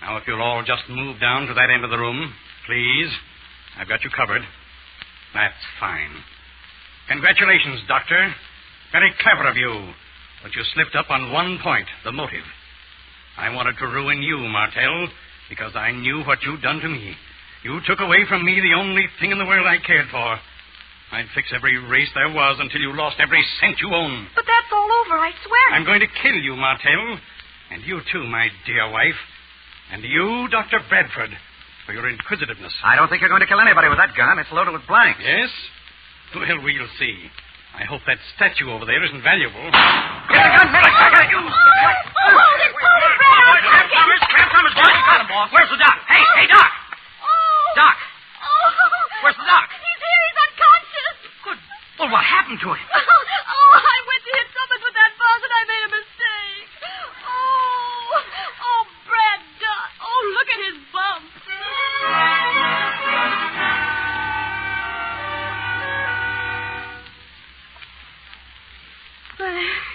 Now, if you'll all just move down to that end of the room, please. I've got you covered. That's fine. Congratulations, Doctor. Very clever of you. But you slipped up on one point, the motive. I wanted to ruin you, Martell, because I knew what you'd done to me. You took away from me the only thing in the world I cared for. I'd fix every race there was until you lost every cent you own. But that's all over, I swear. I'm going to kill you, Martell. And you too, my dear wife. And you, Dr. Brandford, for your inquisitiveness. I don't think you're going to kill anybody with that gun. It's loaded with blanks. Yes? Well, we'll see. I hope that statue over there isn't valuable. Get the gun, Millie! I got you! Grab Thomas, boss. You got him, boss. Where's the doc? Hey, Doc! Doc! Where's the doc? He's here. He's unconscious. Good. Well, what happened to him? I went to hit someone with that buzz and I made a mistake. Brad Doc. Look at his bump.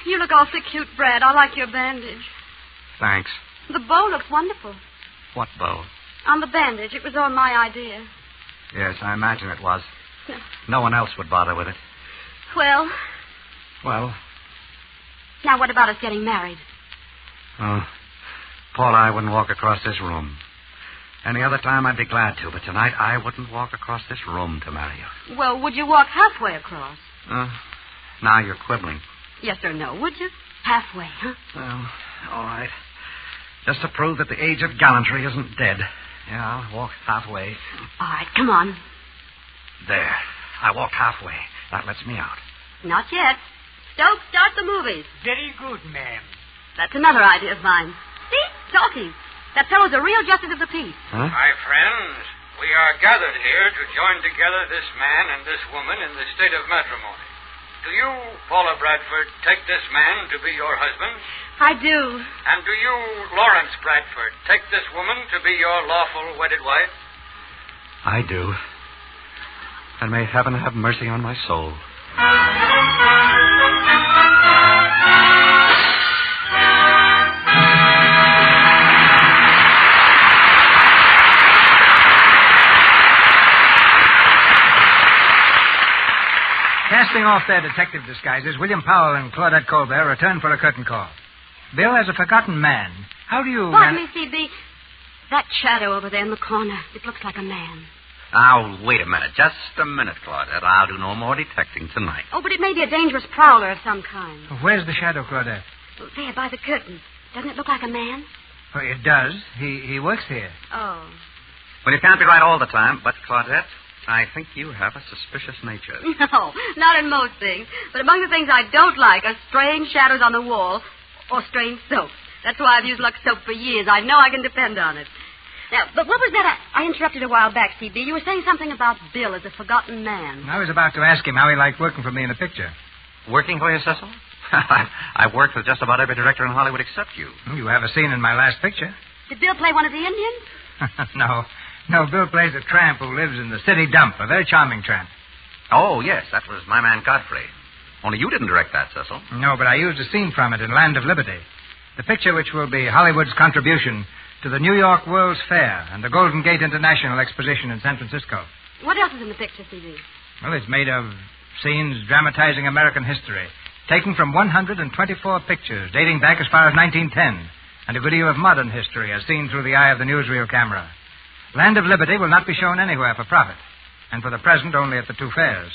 You look awfully cute, Brad. I like your bandage. Thanks. The bow looks wonderful. What bow? On the bandage. It was all my idea. Yes, I imagine it was. No one else would bother with it. Well, Well, now what about us getting married? oh, Paula, I wouldn't walk across this room. Any other time I'd be glad to, but tonight I wouldn't walk across this room to marry you. Well, would you walk halfway across? Now you're quibbling. Yes or no, would you? Halfway, huh? Well, all right. Just to prove that the age of gallantry isn't dead. Yeah, I'll walk halfway. All right, come on. There. I walked halfway. That lets me out. Not yet. Stokes, start the movies. Very good, ma'am. That's another idea of mine. See? Talking. That fellow's a real justice of the peace. Huh? My friends, we are gathered here to join together this man and this woman in the state of matrimony. Do you, Paula Bradford, take this man to be your husband? I do. And do you, Lawrence Bradford, take this woman to be your lawful wedded wife? I do. And may heaven have mercy on my soul. Casting off their detective disguises, William Powell and Claudette Colbert return for a curtain call. Bill, as a forgotten man, how do you... Pardon me, C.B. That shadow over there in the corner, it looks like a man. Now, wait a minute. Just a minute, Claudette. I'll do no more detecting tonight. Oh, but it may be a dangerous prowler of some kind. Where's the shadow, Claudette? Well, there, by the curtain. Doesn't it look like a man? Oh, it does. He works here. Oh. Well, you can't be right all the time, but, Claudette, I think you have a suspicious nature. No, not in most things. But among the things I don't like are strange shadows on the wall or strange soap. That's why I've used Lux soap for years. I know I can depend on it. Now, but what was that I interrupted a while back, C.B.? You were saying something about Bill as a forgotten man. I was about to ask him how he liked working for me in a picture. Working for you, Cecil? I've worked with just about every director in Hollywood except you. You have a scene in my last picture. Did Bill play one of the Indians? No, Bill plays a tramp who lives in the city dump, a very charming tramp. Oh, yes, that was my man Godfrey. Only you didn't direct that, Cecil. No, but I used a scene from it in Land of Liberty. The picture which will be Hollywood's contribution to the New York World's Fair and the Golden Gate International Exposition in San Francisco. What else is in the picture, C.B.? Well, it's made of scenes dramatizing American history, taken from 124 pictures dating back as far as 1910, and a video of modern history as seen through the eye of the newsreel camera. Land of Liberty will not be shown anywhere for profit, and for the present only at the two fairs.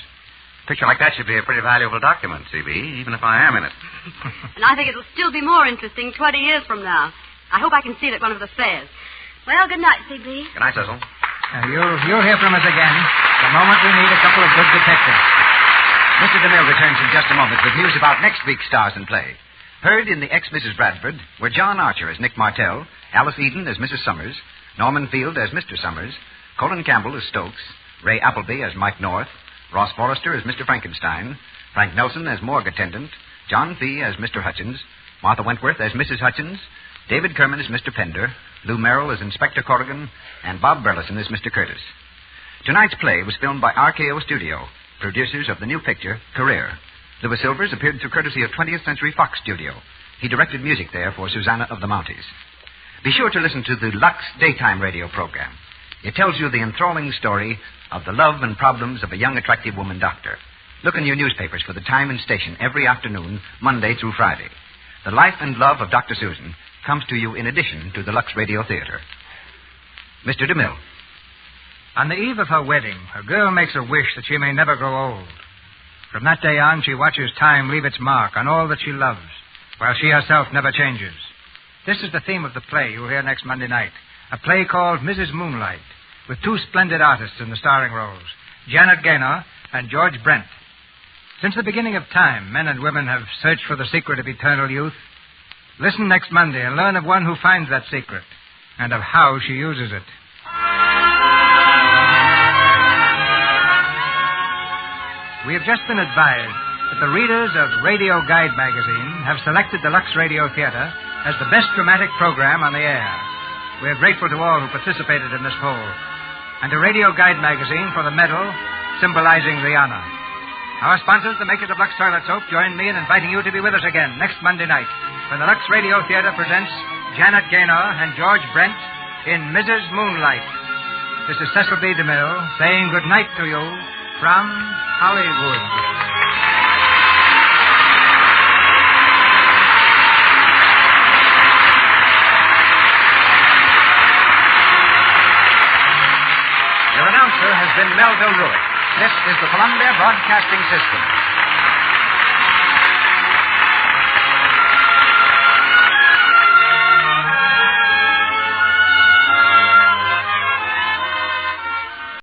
A picture like that should be a pretty valuable document, C.B., even if I am in it. And I think it'll still be more interesting 20 years from now. I hope I can see it at one of the fairs. Well, good night, C.B. Good night, Cecil. You'll hear from us again the moment we need a couple of good detectives. Mr. DeMille returns in just a moment with news about next week's stars in play. Heard in The Ex-Mrs. Bradford were John Archer as Nick Martell, Alice Eden as Mrs. Summers, Norman Field as Mr. Summers, Colin Campbell as Stokes, Ray Appleby as Mike North, Ross Forrester as Mr. Frankenstein, Frank Nelson as morgue attendant, John Fee as Mr. Hutchins, Martha Wentworth as Mrs. Hutchins, David Kerman as Mr. Pender, Lou Merrill as Inspector Corrigan, and Bob Burleson as Mr. Curtis. Tonight's play was filmed by RKO Studio, producers of the new picture, Career. Louis Silvers appeared through courtesy of 20th Century Fox Studio. He directed music there for Susanna of the Mounties. Be sure to listen to the Lux daytime radio program. It tells you the enthralling story of the love and problems of a young, attractive woman doctor. Look in your newspapers for the time and station every afternoon, Monday through Friday. The life and love of Dr. Susan comes to you in addition to the Lux Radio Theater. Mr. DeMille. On the eve of her wedding, a girl makes a wish that she may never grow old. From that day on, she watches time leave its mark on all that she loves, while she herself never changes. This is the theme of the play you'll hear next Monday night. A play called Mrs. Moonlight, with two splendid artists in the starring roles, Janet Gaynor and George Brent. Since the beginning of time, men and women have searched for the secret of eternal youth. Listen next Monday and learn of one who finds that secret and of how she uses it. We have just been advised that the readers of Radio Guide magazine have selected the Lux Radio Theater as the best dramatic program on the air. We are grateful to all who participated in this poll, and to Radio Guide magazine for the medal symbolizing the honor. Our sponsors, the makers of Lux Toilet Soap, join me in inviting you to be with us again next Monday night when the Lux Radio Theater presents Janet Gaynor and George Brent in Mrs. Moonlight. This is Cecil B. DeMille saying good night to you from Hollywood. Your announcer has been Melville Ruick. This is the Columbia Broadcasting System.